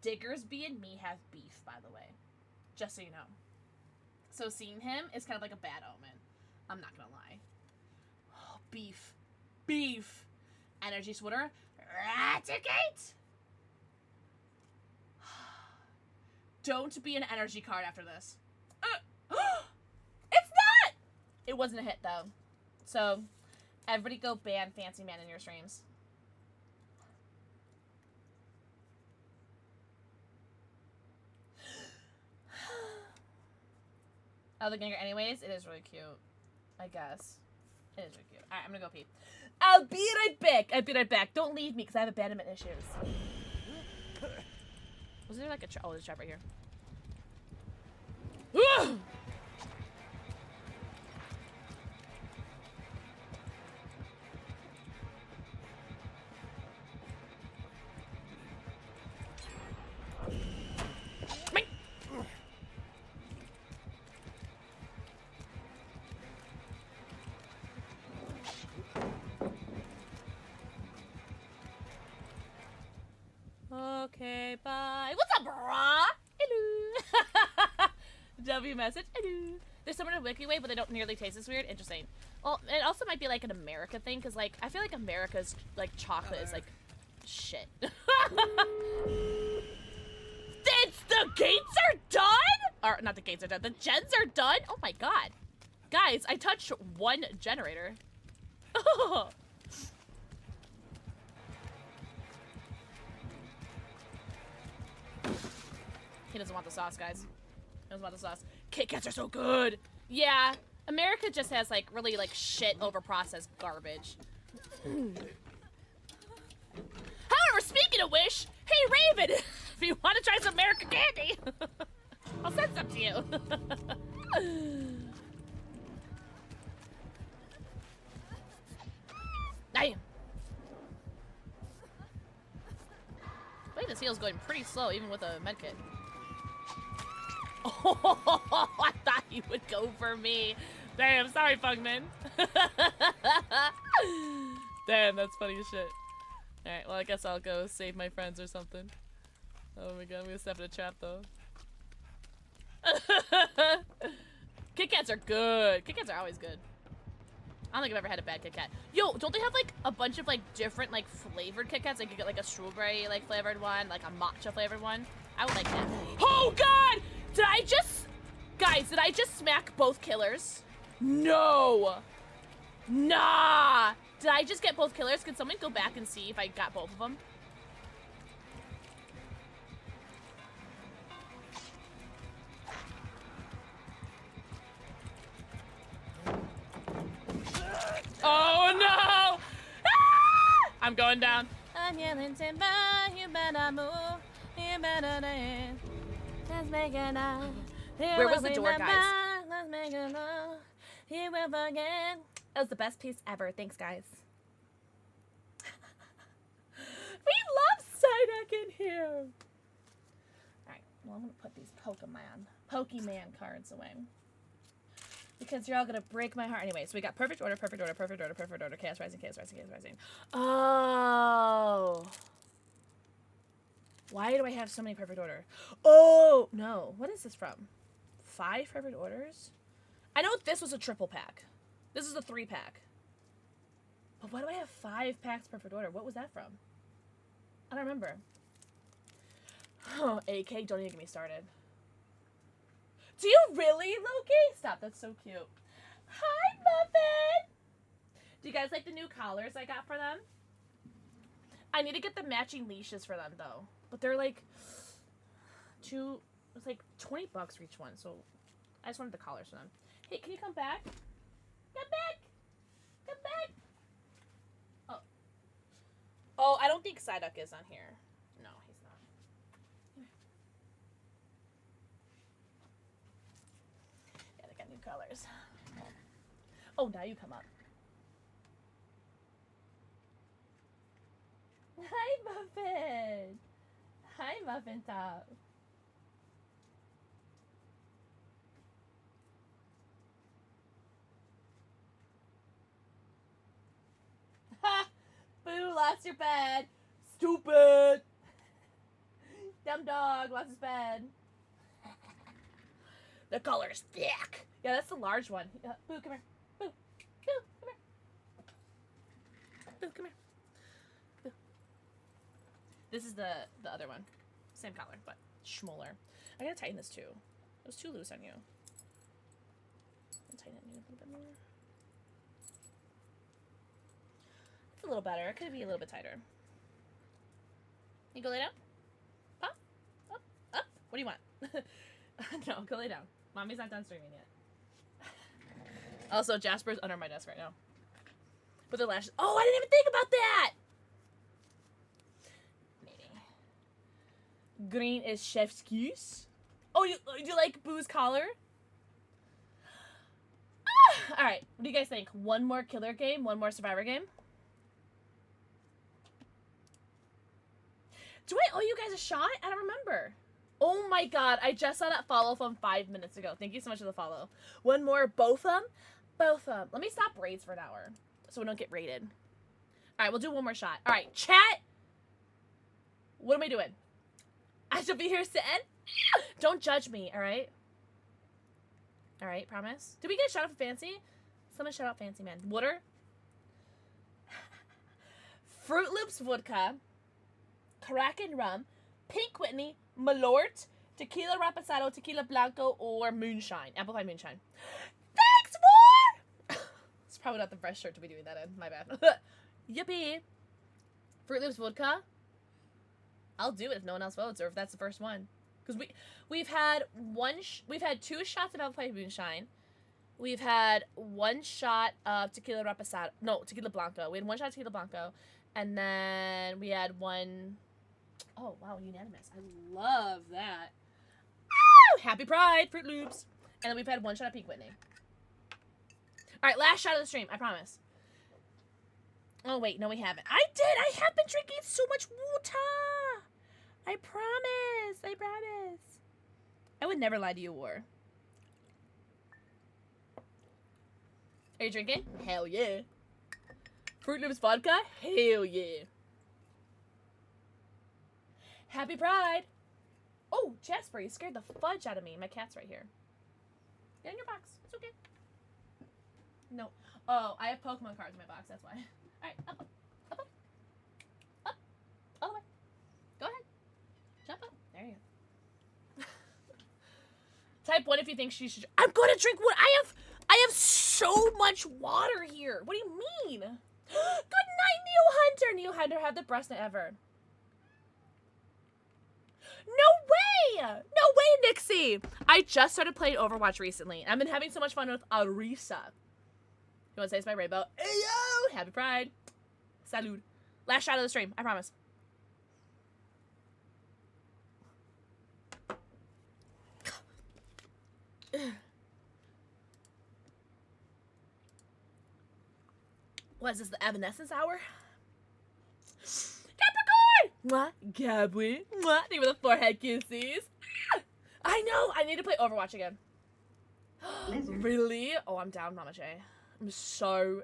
Diggersby and me have beef, by the way. Just so you know. So seeing him is kind of like a bad omen. I'm not gonna lie. Oh, beef. Beef. Energy Switter. Raticate! Don't be an energy card after this. It's not! It wasn't a hit, though. So, everybody go ban Fancy Man in your streams. Oh, they're gonna go anyways? It is really cute. I guess. It is really cute. Alright, I'm gonna go pee. I'll be right back. I'll be right back. Don't leave me because I have abandonment issues. Was there like a trap? Oh, there's a trap right here. Okay, bye. What's up, brah? Hello. W message. Hello. There's someone in WikiWay, but they don't nearly taste as weird. Interesting. Well, it also might be like an America thing, because like I feel like America's like chocolate is like shit. It's the gates are done? Or not the gates are done. The gens are done? Oh my god. Guys, I touched one generator. He doesn't want the sauce, guys. He doesn't want the sauce. Kit Kats are so good. Yeah, America just has like really like shit overprocessed garbage. However, speaking of which, hey Raven, if you want to try some American candy, I'll send some to you. Damn. Wait, this heal's going pretty slow, even with a medkit. Oh, I thought you would go for me. Damn, sorry, Pugman. Damn, that's funny as shit. Alright, well, I guess I'll go save my friends or something. Oh my god, I'm gonna step in a trap, though. Kit Kats are good. Kit Kats are always good. I don't think I've ever had a bad Kit Kat. Yo, don't they have, like, a bunch of, like, different, like, flavored Kit Kats? Like, you get, like, a strawberry, like, flavored one, like, a matcha flavored one. I would like that. Oh, God! Did I just... Guys, did I just smack both killers? No! Nah! Did I just get both killers? Can someone go back and see if I got both of them? Oh no! Ah! I'm going down. I'm yelling timber, you better move, you better dance. Let's make it up. Where was the door, guys? Let's make it up. You will forget. That was the best piece ever. Thanks, guys. We love Psyduck in here. Alright, well, I'm gonna put these Pokemon cards away. Because you're all gonna break my heart. Anyway, so we got perfect order, perfect order, perfect order, perfect order, chaos rising, chaos rising, chaos rising. Oh. Why do I have so many perfect order? Oh, no. What is this from? 5 perfect orders? I know this was a triple pack. This is a 3-pack. But why do I have 5 packs perfect order? What was that from? I don't remember. Oh, AK, don't even get me started. Do you really, Loki? Stop, that's so cute. Hi, Muffin! Do you guys like the new collars I got for them? I need to get the matching leashes for them, though. But they're like, it's like 20 bucks for each one, so I just wanted the collars for them. Hey, can you come back? Come back! Come back! Oh. Oh, I don't think Psyduck is on here. No, he's not. Yeah, they got new colors. Oh, now you come up. Hi, Muffin! Hi, Muffin Top. Ha! Boo, lost your bed. Stupid! Dumb dog, lost his bed. The color's thick. Yeah, that's the large one. Boo, come here. Boo. Boo, come here. Boo, come here. Boo. This is the other one. Same color, but smaller. I gotta tighten this too. It was too loose on you. I'll tighten it a little bit more. It's a little better. It could be a little bit tighter. You go lay down? Pop? Up? Up? What do you want? No, go lay down. Mommy's not done streaming yet. Also, Jasper's under my desk right now. With the lashes. Oh, I didn't even think about that! Maybe. Green is chef's kiss. Oh, you like Boo's collar? Ah! Alright, what do you guys think? One more killer game? One more survivor game? Do I owe you guys a shot? I don't remember. Oh my god, I just saw that follow from 5 minutes ago. Thank you so much for the follow. One more, both of them? Both of them. Let me stop raids for an hour so we don't get raided. Alright, we'll do one more shot. Alright, chat! What am I doing? I shall be here to end? Don't judge me, alright? Alright, promise? Did we get a shout out for Fancy? Someone shout out Fancy, man. Water? Fruit Loops Vodka. Kraken Rum. Pink Whitney. Malort. Tequila Reposado. Tequila Blanco. Or Moonshine. Amplified Moonshine. Thanks, War! It's probably not the best shirt to be doing that in. My bad. Yippee. Fruit Loops Vodka. I'll do it if no one else votes or if that's the first one. Because we've had two shots of Amplified Moonshine. We've had one shot of Tequila Reposado. No, Tequila Blanco. We had one shot of Tequila Blanco. And then we had one... Oh, wow, unanimous. I love that. Ah! Happy Pride, Fruit Loops. And then we've had one shot of Pink Whitney. Alright, last shot of the stream, I promise. Oh, wait, no, we haven't. I did! I have been drinking so much water! I promise! I promise. I would never lie to you, War. Are you drinking? Hell yeah. Fruit Loops vodka? Hell yeah. Happy Pride! Oh, Jasper, you scared the fudge out of me. My cat's right here. Get in your box. It's okay. No. Oh, I have Pokemon cards in my box. That's why. Alright, up, up, up, up. Up. All the way. Go ahead. Jump up. There you go. Type 1 if you think she should... I'm going to drink water. I have so much water here. What do you mean? Good night, Neo Hunter. Neo Hunter had the best night ever. No way! No way, Nixie! I just started playing Overwatch recently. I've been having so much fun with Arisa. You want to say it's my rainbow? Ayo! Happy Pride. Salud. Last shot of the stream. I promise. What is this, the Evanescence hour? Capricorn! Mwah, Gabby. Mwah, thank you for the forehead kisses. Ah! I know! I need to play Overwatch again. Really? Oh, I'm down, Mama J. I'm so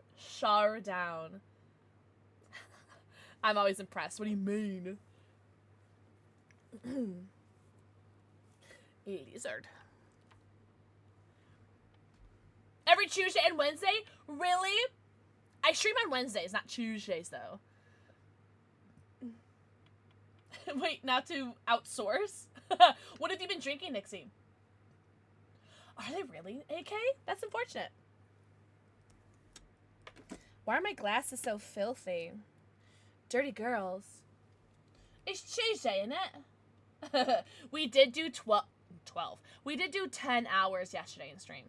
down. I'm always impressed. What do you mean? Lizard. Every Tuesday and Wednesday? Really? I stream on Wednesdays, not Tuesdays, though. Wait, not to outsource? What have you been drinking, Nixie? Are they really, AK? That's unfortunate. Why are my glasses so filthy? Dirty girls. It's Tuesday, isn't it? We did do 12. We did do 10 hours yesterday in stream.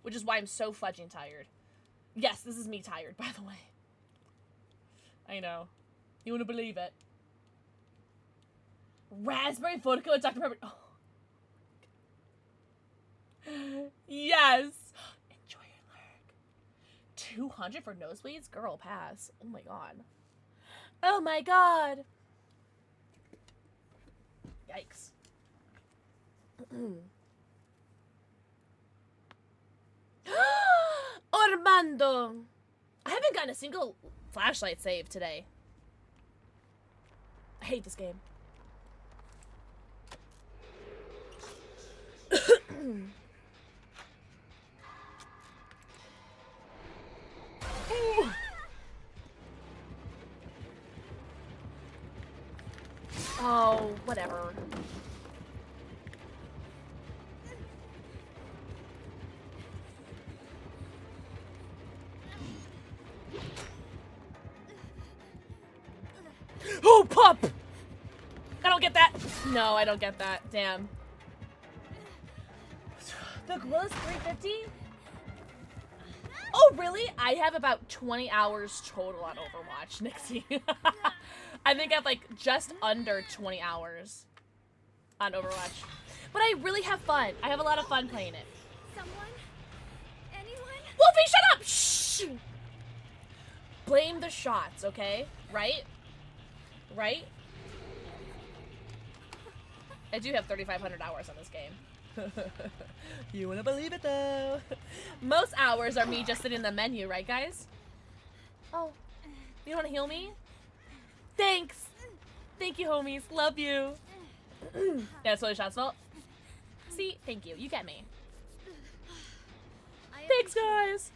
Which is why I'm so fudging tired. Yes, this is me tired, by the way. I know. You wouldn't believe it. Raspberry vodka with Dr. Pepper. Oh. Yes. Enjoy your lurk. 200 for nosebleeds? Girl, pass. Oh my god. Oh my god. Yikes. Armando. I haven't gotten a single flashlight save today. I hate this game. Oh, whatever. Oh, pup! I don't get that. No, I don't get that. Damn. The Gorilla's 350? Oh, really? I have about 20 hours total on Overwatch, Nixie. I think I have like just under 20 hours on Overwatch. But I really have fun. I have a lot of fun playing it. Someone? Anyone? Wolfie, shut up! Shh! Blame the shots, okay? Right? Right? I do have 3,500 hours on this game. You wouldn't believe it, though. Most hours are me just sitting in the menu, right, guys? Oh, you want to heal me? Thanks! Thank you, homies. Love you. That's what shots fault. See? Thank you. You get me. Thanks, guys!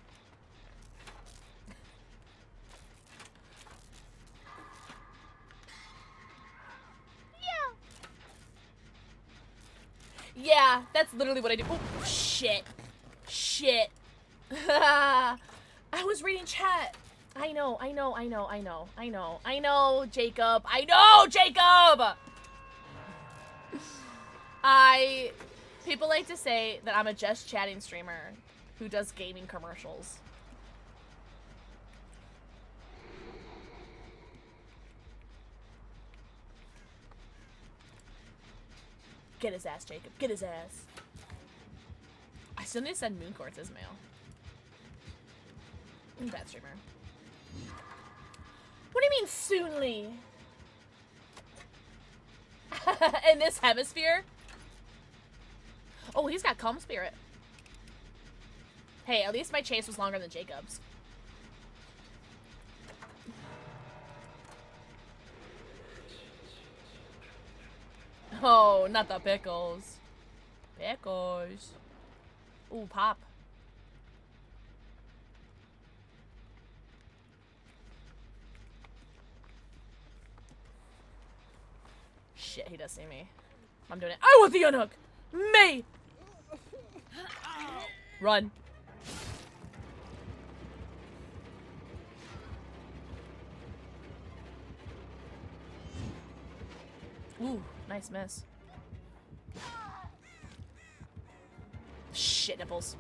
Yeah, that's literally what I do. Oh, shit. Shit. I was reading chat. I know, Jacob. I know, Jacob! People like to say that I'm a just chatting streamer who does gaming commercials. Get his ass, Jacob. Get his ass. I still need to send Mooncourt his mail. Bad streamer. What do you mean, soonly? In this hemisphere? Oh, he's got Calm Spirit. Hey, at least my chase was longer than Jacob's. Oh, not the pickles. Pickles. Ooh, pop. Shit, he does see me. I'm doing it. I want the unhook! Me! Run. Ooh, nice miss. Shit, nipples.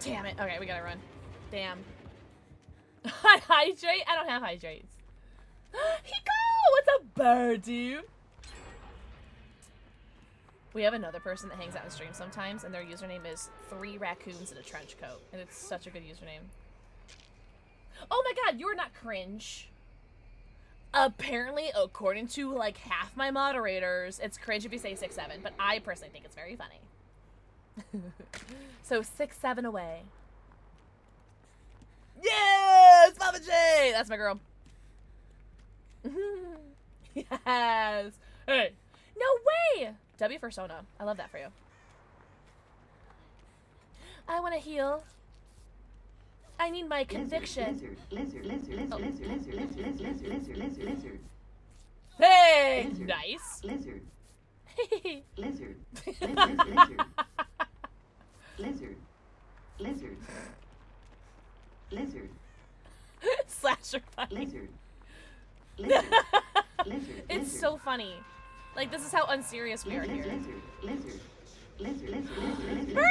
Damn it. Okay, we gotta run. Damn. Hydrate? I don't have hydrates. Hiko! What's up, birdie? We have another person that hangs out in stream sometimes, and their username is 3 raccoons in a trench coat. And it's such a good username. Oh my god, you're not cringe. Apparently, according to like half my moderators, it's cringe if you say 6'7", but I personally think it's very funny. So 6'7" away. Yes, Mama J. That's my girl. Yes. Hey. No way. W for Sona. I love that for you. I want to heal. I need my conviction. Lizard. Hey, Lizard. nice. Lizard. Lizard. Lizard. Slasher funny. Lizard. It's so funny. Like, this is how unserious we are here. Birdie!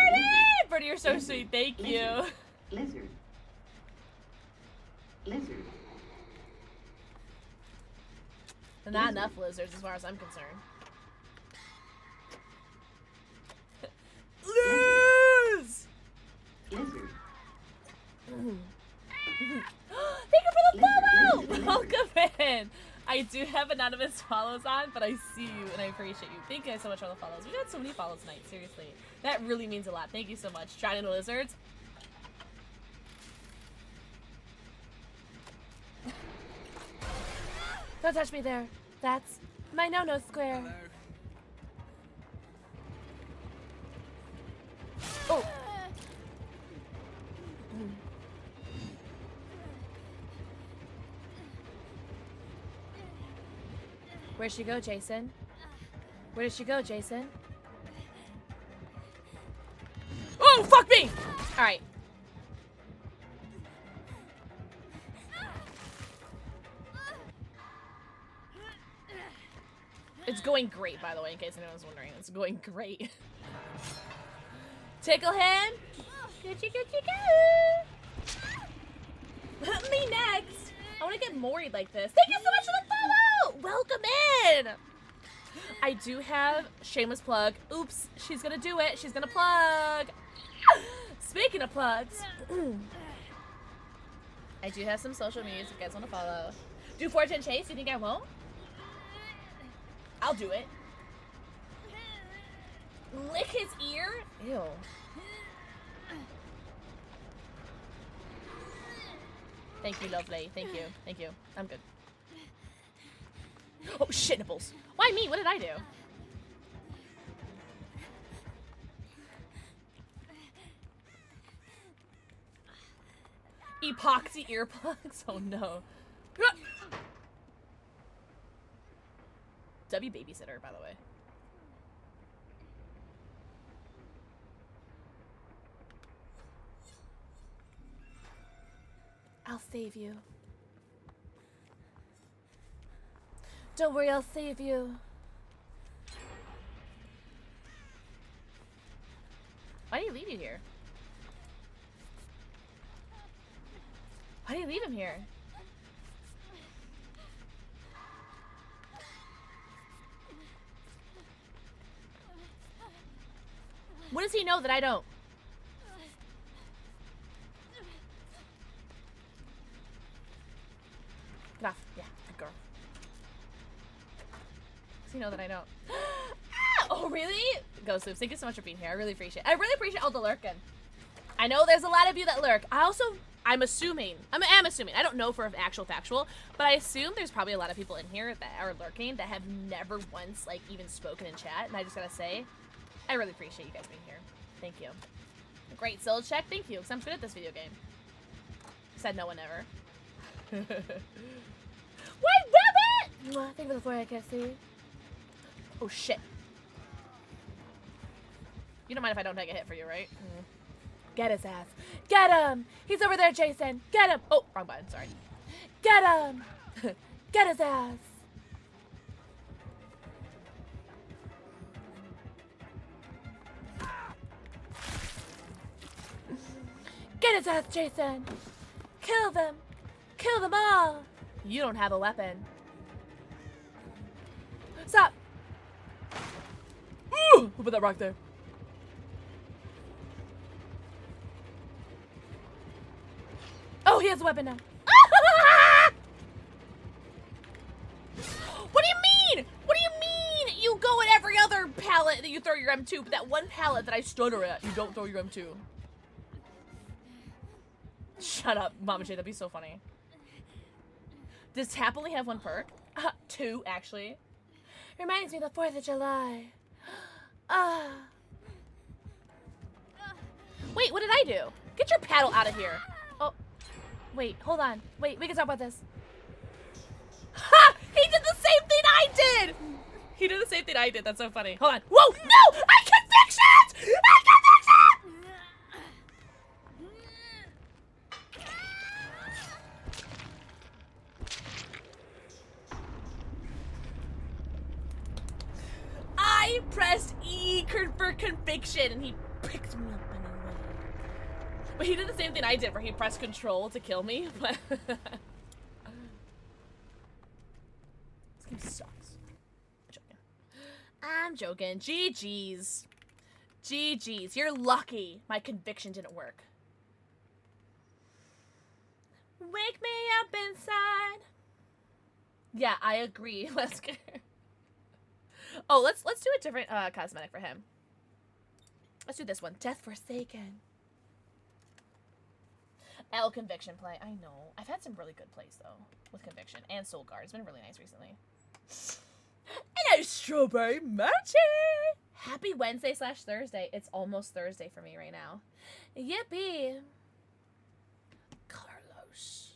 Birdie, you're so sweet. Thank you. Lizard. Not enough lizards as far as I'm concerned. Lose! Lizard. Thank you for the follow! Welcome in! I do have anonymous follows on, but I see you and I appreciate you. Thank you guys so much for the follows. We got so many follows tonight, seriously. That really means a lot. Thank you so much. Trying the lizards. Don't touch me there. That's my no-no square. Oh. Where'd she go, Jason? Where did she go, Jason? Oh, fuck me! Alright. It's going great, by the way, in case anyone was wondering. It's going great. Tickle him! Gucci, Gucci, go! Me next! I want to get Mori'd like this. Thank you so much for the follow! Welcome in! I do have shameless plug. Oops, she's gonna do it. She's gonna plug. Speaking of plugs, I do have some social medias if you guys want to follow. Do Fortune Chase? You think I won't? I'll do it. Lick his ear? Ew. Thank you, lovely. Thank you. Thank you. I'm good. Oh, shit, nipples. Why me? What did I do? Epoxy earplugs? Oh, no. W babysitter, by the way. I'll save you. Don't worry, I'll save you. Why did he leave you here? Why did he leave him here? What does he know that I don't? Get off. Yeah, good girl. Does he know that I don't? Oh, really? Ghost Loops, thank you so much for being here. I really appreciate it. I really appreciate all the lurking. I know there's a lot of you that lurk. I'm assuming, I don't know for an actual factual, but I assume there's probably a lot of people in here that are lurking that have never once, like, even spoken in chat, and I just gotta say, I really appreciate you guys being here. Thank you. Great soul check, thank you, because I'm good at this video game. Said no one ever. Wait, rabbit! Thank you for the forehead, Cassie. Oh, shit. You don't mind if I don't take a hit for you, right? Mm. Get his ass. Get him! He's over there, Jason. Get him! Oh, wrong button, sorry. Get him! Get his ass! Get his ass, Jason! Kill them! Kill them all! You don't have a weapon. Stop! Ooh! Who put that rock there? Oh, he has a weapon now. What do you mean? What do you mean? You go at every other pallet that you throw your M2, but that one pallet that I stutter at, you don't throw your M2. Shut up, Mama J, that'd be so funny. Does Tap only have one perk? 2, actually. Reminds me of the 4th of July. Wait, what did I do? Get your paddle out of here. Oh. Wait, hold on. Wait, we can talk about this. Ha! He did the same thing I did! He did the same thing I did. That's so funny. Hold on. Whoa! No! I convictions! I convictions! I pressed E for conviction and he picked me up anyway. But he did the same thing I did where he pressed control to kill me, but this game sucks. I'm joking. GG's. GG's. You're lucky my conviction didn't work. Wake me up inside. Yeah, I agree. Let's go. Oh, let's do a different cosmetic for him. Let's do this one. Death Forsaken. L Conviction play. I know. I've had some really good plays though with Conviction and Soul Guard. It's been really nice recently. Hello, Strawberry Mochi. Happy Wednesday / Thursday. It's almost Thursday for me right now. Yippee. Carlos.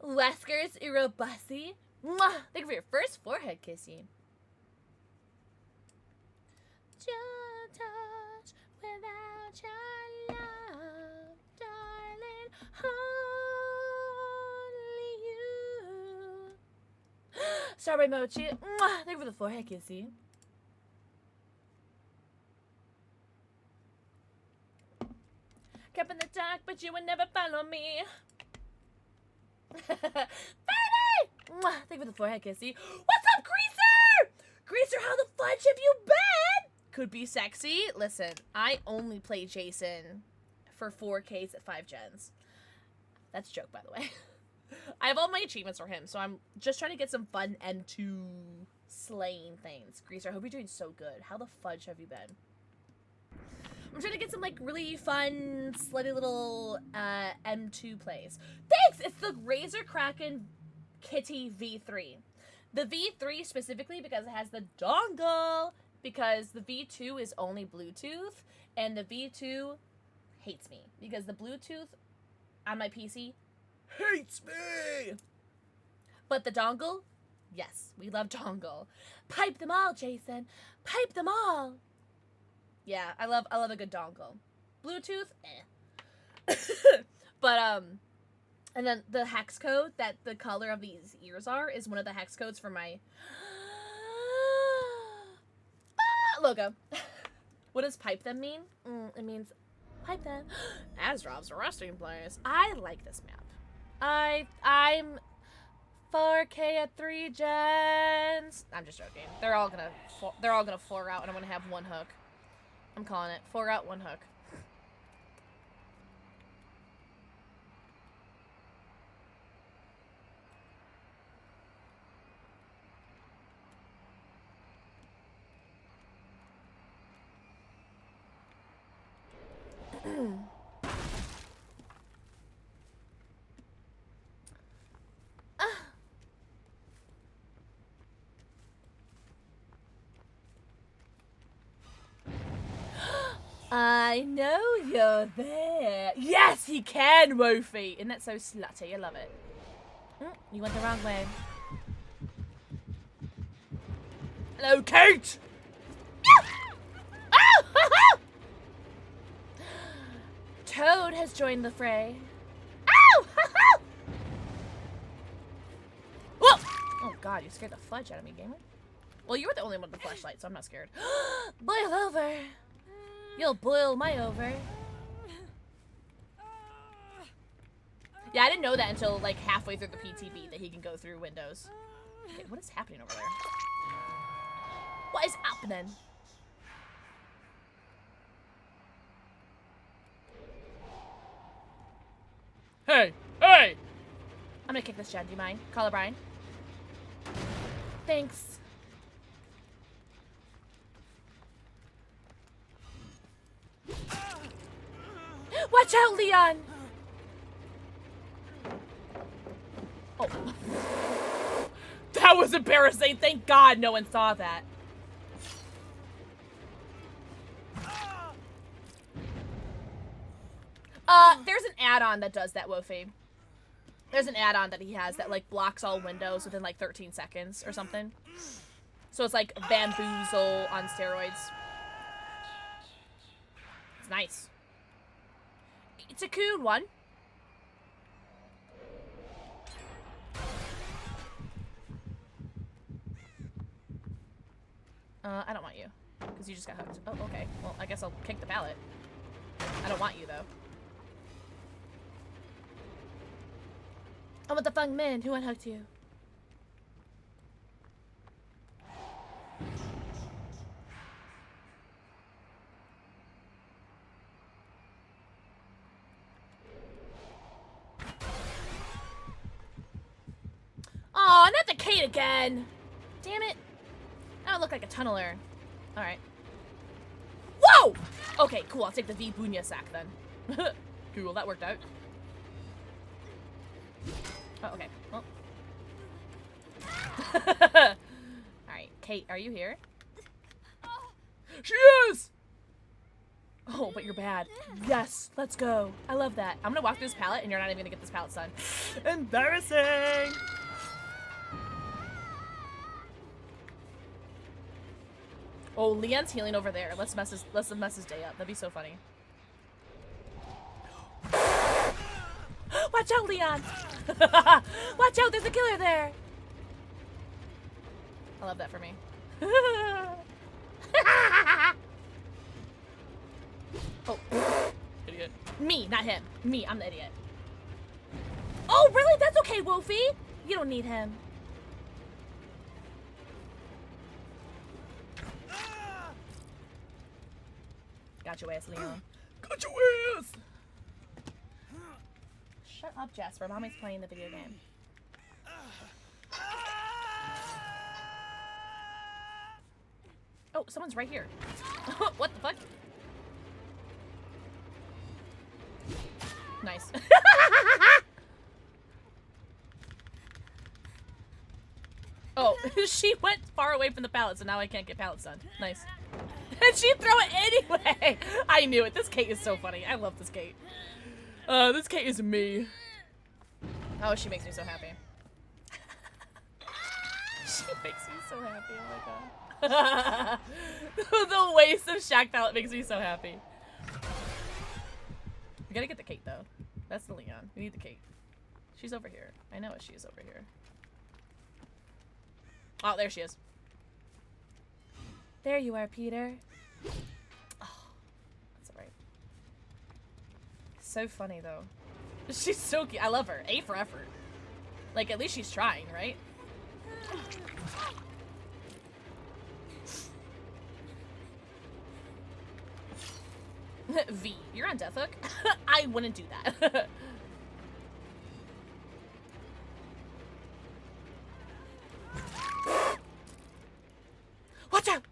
Wesker's Irobussi. Mwah! Thank you for your first forehead kissy. Just touch without your love, darling. Only you. Strawberry Mochi. Mwah! Thank you for the forehead kissy. but you would never follow me. Fanny! Mwah, thank you for the forehead kissy. What's up, Greaser? Greaser, how the fudge have you been? Could be sexy. Listen, I only play Jason for 4Ks at 5 gens. That's a joke, by the way. I have all my achievements for him, so I'm just trying to get some fun M2 slaying things. Greaser, I hope you're doing so good. How the fudge have you been? I'm trying to get some, like, really fun, slutty little M2 plays. Thanks! It's the Razor Kraken Kitty V3. The V3 specifically because it has the dongle, because the V2 is only Bluetooth, and the V2 hates me, because the Bluetooth on my PC hates me! But the dongle, yes, we love dongle. Pipe them all, Jason. Pipe them all. Yeah, I love a good dongle. Bluetooth, eh. But and then the hex code that the color of these ears are is one of the hex codes for my logo. What does pipe them mean? It means pipe them. Azdrov's resting place. I like this map. I'm 4K at 3 gens. I'm just joking. They're all gonna 4 out, and I'm gonna have 1 hook. I'm calling it 4 out, 1 hook. I know you're there. Yes, he can, Woofy. Isn't that so slutty? I love it. You went the wrong way. Hello, Kate! Toad has joined the fray. Ow! Whoa! Oh god, you scared the fudge out of me, gamer. Well, you were the only one with the flashlight, so I'm not scared. Boil over. You'll boil my over. Yeah, I didn't know that until like halfway through the PTB that he can go through windows. Okay, what is happening over there? What is happening? Hey! Hey! I'm gonna kick this gen, do you mind? Call it Brian. Thanks. Watch out, Leon! Oh. That was embarrassing. Thank God no one saw that. There's an add-on that does that, Woofy. There's an add-on that he has that, like, blocks all windows within, like, 13 seconds or something. So it's like bamboozle on steroids. It's nice. It's a cool one. I don't want you. Because you just got hooked. Oh, okay. Well, I guess I'll kick the pallet. I don't want you, though. I want the fun man who unhooked you. Aw, not the Kate again! Damn it. I don't look like a tunneler. Alright. Whoa! Okay, cool. I'll take the V Bunya sack then. Cool, that worked out. Oh, okay. Well. Alright, Kate, are you here? She is! Oh, but you're bad. Yes, let's go. I love that. I'm gonna walk through this pallet and you're not even gonna get this pallet done. Embarrassing! Oh, Leon's healing over there. Let's mess his day up. That'd be so funny. Watch out, Leon! Watch out, there's a killer there! I love that for me. Oh, idiot. Me, not him. Me, I'm the idiot. Oh, really? That's okay, Wolfie. You don't need him. Got your ass, Leon. Got your ass! Shut up, Jasper. Mommy's playing the video game. Oh, someone's right here. What the fuck? Nice. Oh, she went far away from the pallet, so now I can't get pallets done. Nice. And she'd throw it anyway! I knew it. This Kate is so funny. I love this Kate. This Kate is me. Oh, she makes me so happy. She makes me so happy. Oh my god. The waste of Shaq pallet makes me so happy. We gotta get the Kate, though. That's the Leon. We need the Kate. She's over here. I know she is over here. Oh, there she is. There you are, Peter. Oh, that's alright. So funny, though. She's so cute. I love her. A for effort. Like, at least she's trying, right? V, you're on Death Hook? I wouldn't do that. Watch out!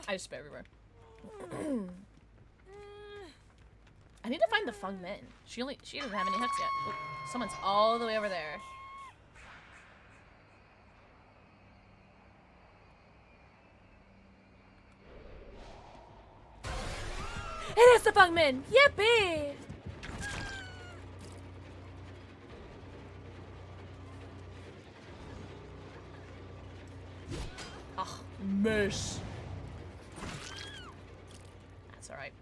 I just spit everywhere. I need to find the Feng Min. She doesn't have any hooks yet. Ooh, someone's all the way over there. It is the Feng Min! Yippee! Oh, miss. That's alright.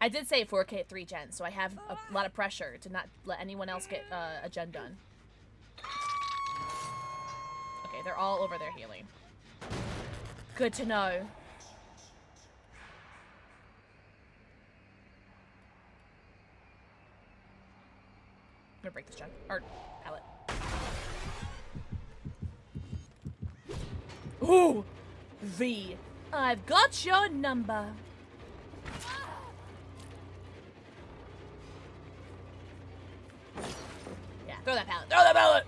I did say 4K at 3 gens, so I have a lot of pressure to not let anyone else get a gen done. Okay, they're all over there healing. Good to know. I'm gonna break this gen. Or pallet. Ooh! V. I've got your number. Yeah, throw that pallet. Throw that pallet!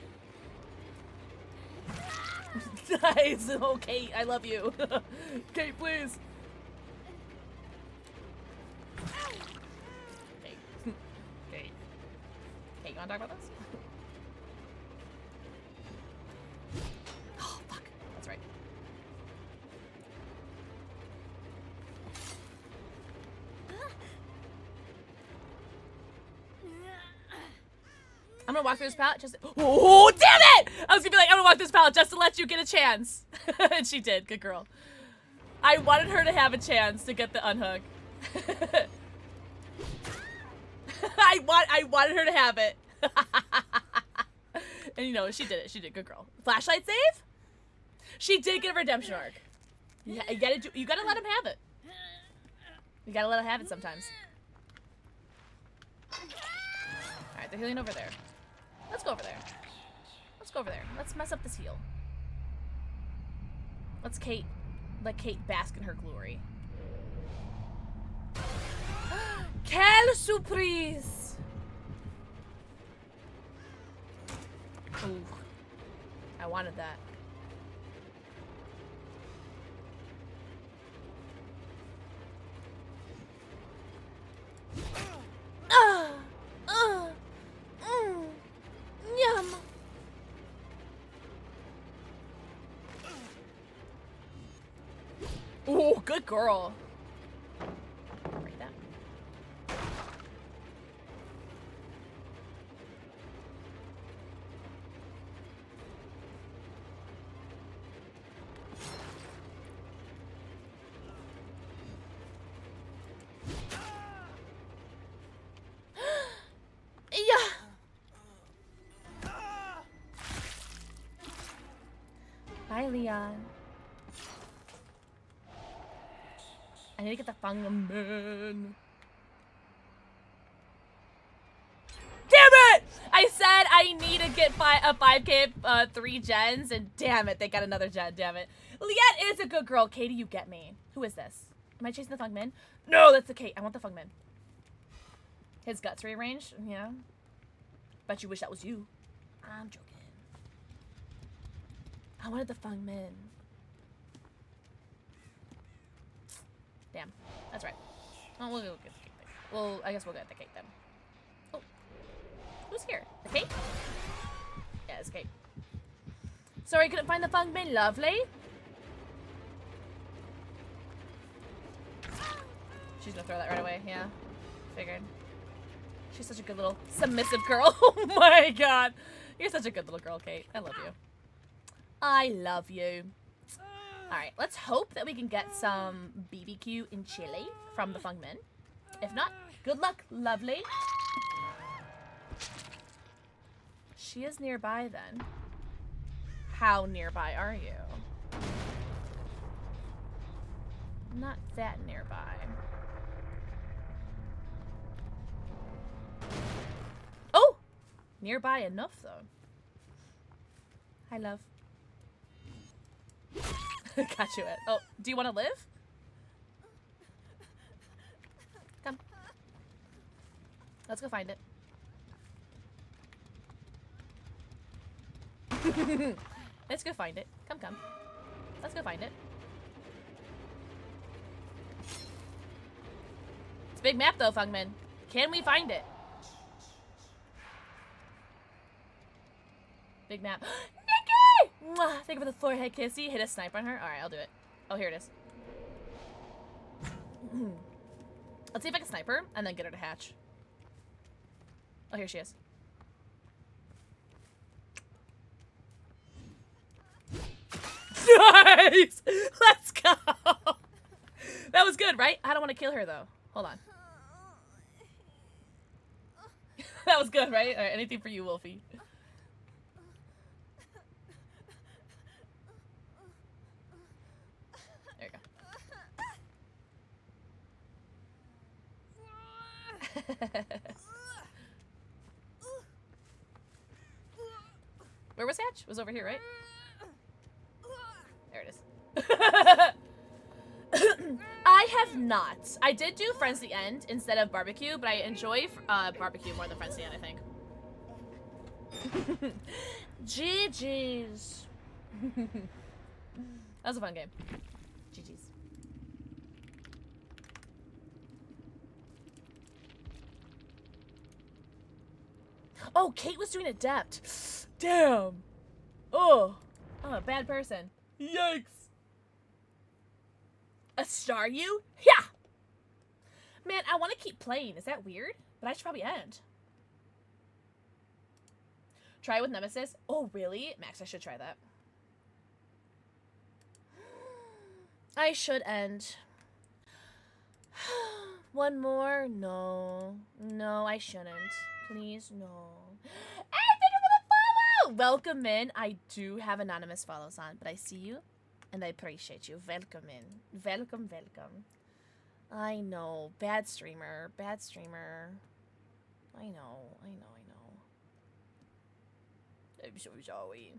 Nice. Oh, Kate, I love you. Kate, please. Kate. Kate. Kate, you wanna talk about this? Oh, fuck. That's right. I'm gonna walk through this pallet just to, oh, damn it! I was gonna be like, I'm gonna walk this pallet just to let you get a chance. And she did. Good girl. I wanted her to have a chance to get the unhook. I wanted her to have it. And you know, she did it. She did. Good girl. Flashlight save? She did get a redemption arc. Yeah, you gotta let him have it. You gotta let him have it sometimes. Alright, they're healing over there. Let's go over there. Let's go over there. Let's mess up this heal. Let Kate bask in her glory. Quelle surprise! Ooh. I wanted that. Yum. Ooh, good girl. Break that. Yeah. Bye, Leon. I need to get the Fungman. Damn it! I said I need to get a 5k 3 gens, and damn it, they got another gen, damn it. Liette is a good girl. Katie, you get me. Who is this? Am I chasing the Fungman? No, that's the Kate. I want the Fungman. His guts rearranged? Yeah. Bet you wish that was you. I'm joking. I wanted the Fungman. Damn. That's right. Oh, we'll go get the cake then. Well, I guess we'll get the cake then. Oh. Who's here? The cake? Yeah, it's cake. Sorry, couldn't find the Fungman. Lovely. She's gonna throw that right away. Yeah. Figured. She's such a good little submissive girl. Oh my god. You're such a good little girl, Kate. I love you. I love you. Alright, let's hope that we can get some BBQ in chili from the Fungman. If not, good luck, lovely. She is nearby then. How nearby are you? Not that nearby. Oh! Nearby enough, though. Hi, love. Got you it. Oh, do you want to live? Come. Let's go find it. Let's go find it. Come, come. Let's go find it. It's a big map, though, Fungman. Can we find it? Big map. Nikki! Mwah! Thank you for the forehead kissy. Hit a snipe on her. Alright, I'll do it. Oh, here it is. Let's see if I can snipe her and then get her to hatch. Oh, here she is. Nice! Let's go! That was good, right? I don't want to kill her, though. Hold on. That was good, right? Alright, anything for you, Wolfie. There you go. Where was Hatch? It was over here, right? There it is. I have not. I did do Friends the End instead of barbecue, but I enjoy barbecue more than Friends the End, I think. GG's. That was a fun game. GG's. Oh, Kate was doing Adept. Damn. Oh, I'm a bad person. Yikes. A star you? Yeah. Man, I want to keep playing. Is that weird? But I should probably end. Try with Nemesis. Oh, really? Max, I should try that. I should end. One more? No. No, I shouldn't. Please, no. Hey, thank you for the follow! Welcome in. I do have anonymous follows on, but I see you, and I appreciate you. Welcome in. Welcome, welcome. I know. Bad streamer. Bad streamer. I know. I know, I know. I'm so sorry.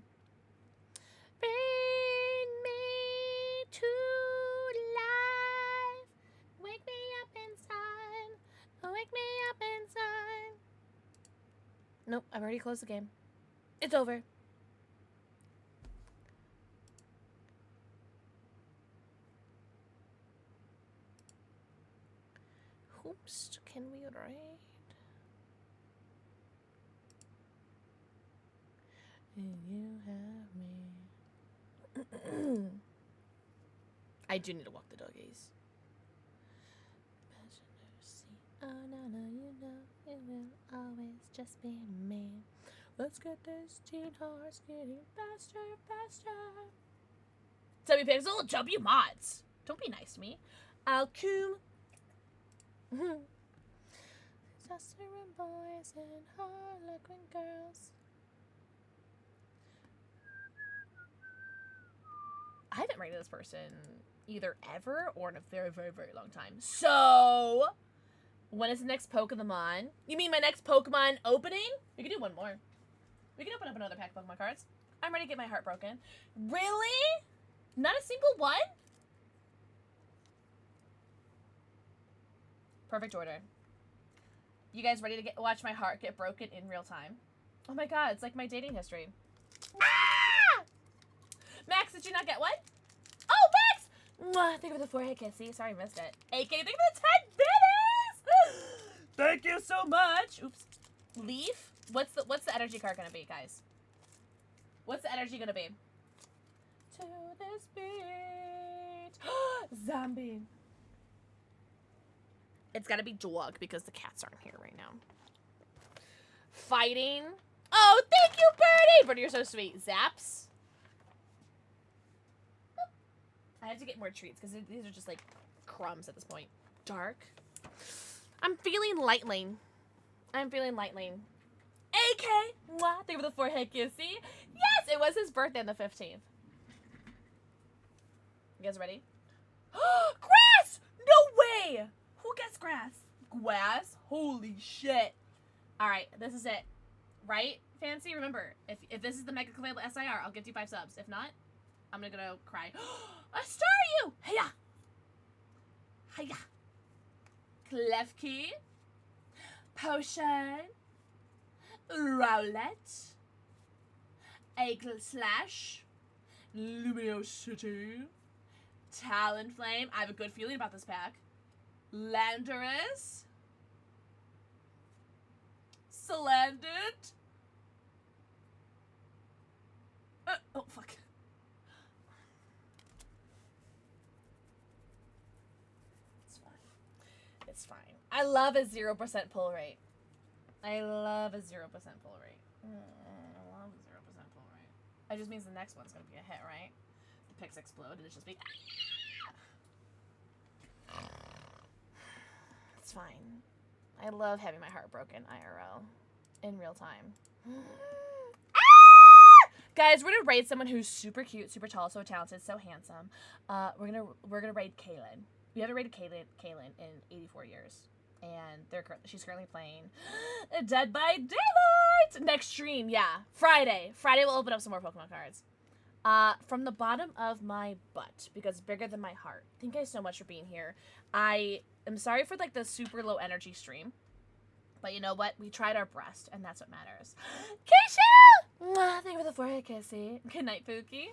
Bring me to life. Wake me up inside. Wake me up inside. Nope, I've already closed the game. It's over. Oops, can we raid? You have me. I do need to walk the doggies. Oh, no, no, you know it will always just be me. Let's get this teen horse getting faster, faster. W Pixel, W mods. Don't be nice to me. I'll cool. Sussering boys and harlequin girls. I haven't rated this person either ever or in a very, very, very long time. So, when is the next Pokemon? You mean my next Pokemon opening? We can do one more. We can open up another pack of Pokemon cards. I'm ready to get my heart broken. Really? Not a single one? Perfect order. You guys ready to watch my heart get broken in real time? Oh my god, it's like my dating history. Ah! Max, did you not get one? Oh, Max! Mwah, thank you for the forehead kissy. Sorry, I missed it. AK, thank you for the 10 biddies! Thank you so much. Oops. Leaf? What's the energy card gonna be, guys? What's the energy gonna be? To this beat. Zombie. It's gotta be dog because the cats aren't here right now. Fighting. Oh, thank you, Birdie! Birdie, you're so sweet. Zaps. I have to get more treats because these are just like crumbs at this point. Dark. I'm feeling lightning. I'm feeling lightning. AK! Mwah, thank you for the forehead kissy. Yes, it was his birthday on the 15th. You guys ready? Grass! No way! Who gets grass? Grass? Holy shit. Alright, this is it. Right, Fancy? Remember, if this is the Mega Available SIR, I'll give you 5 subs. If not, I'm gonna go cry. A star you! Hiya! Hiya! Klefki. Potion. Rowlet. Eagle Slash. Luminosity. Talonflame. I have a good feeling about this pack. Landorus. Salandit. Oh, fuck. It's fine. It's fine. I love a 0% pull rate. I love a 0% pull rate. I love a 0% pull rate. It just means the next one's gonna be a hit, right? The picks explode and it's just be... It's fine. I love having my heart broken IRL. In real time. Guys, we're gonna raid someone who's super cute, super tall, so talented, so handsome. We're gonna raid Kaylin. We haven't raided Kaylin in 84 years. And she's currently playing Dead by Daylight! Next stream, yeah. Friday. Friday we'll open up some more Pokemon cards. From the bottom of my butt, because bigger than my heart. Thank you guys so much for being here. I am sorry for like the super low energy stream. But you know what? We tried our best, and that's what matters. Keisha! Thank you for the forehead kissy. Good night, Pookie.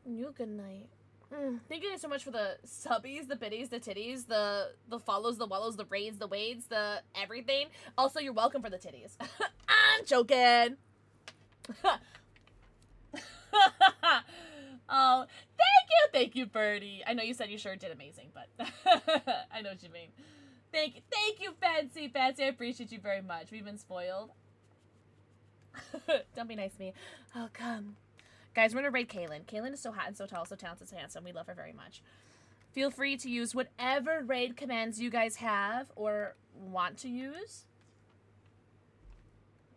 You good night. Thank you guys so much for the subbies, the biddies, the titties, the follows, the wallows, the raids, the wades, the everything. Also, you're welcome for the titties. I'm joking. Oh, thank you, Birdie. I know you said you sure did amazing, but I know what you mean. Thank you, Fancy. I appreciate you very much. We've been spoiled. Don't be nice to me. Oh, come. Guys, we're gonna raid Kaylin. Kaylin is so hot and so tall, so talented, so handsome. We love her very much. Feel free to use whatever raid commands you guys have or want to use.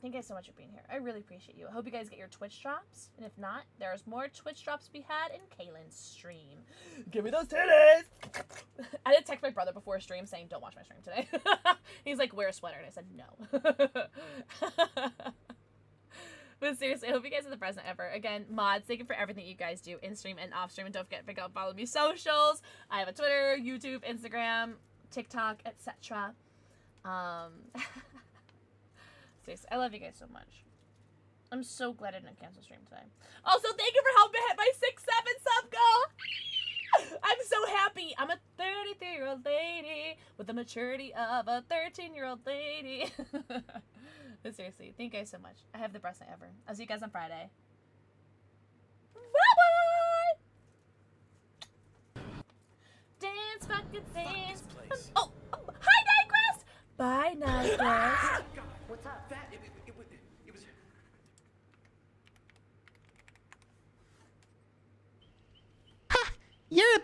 Thank you guys so much for being here. I really appreciate you. I hope you guys get your Twitch drops. And if not, there's more Twitch drops to be had in Kaylin's stream. Give me those titties! I did text my brother before stream saying, don't watch my stream today. He's like, wear a sweater. And I said, no. But seriously, I hope you guys are the best ever. Again, mods, thank you for everything you guys do in stream and off stream. And don't forget to pick up, follow me socials. I have a Twitter, YouTube, Instagram, TikTok, etc. Seriously, I love you guys so much. I'm so glad I didn't cancel stream today. Also, thank you for helping me hit my 6-7 sub goal. I'm so happy. I'm a 33-year-old lady with the maturity of a 13-year-old lady. But seriously, thank you guys so much. I have the best night ever. I'll see you guys on Friday. Bye-bye! Dance, fucking dance. Oh, hi, Nyquist! Bye, Nyquist. What's up? That, it was... You're a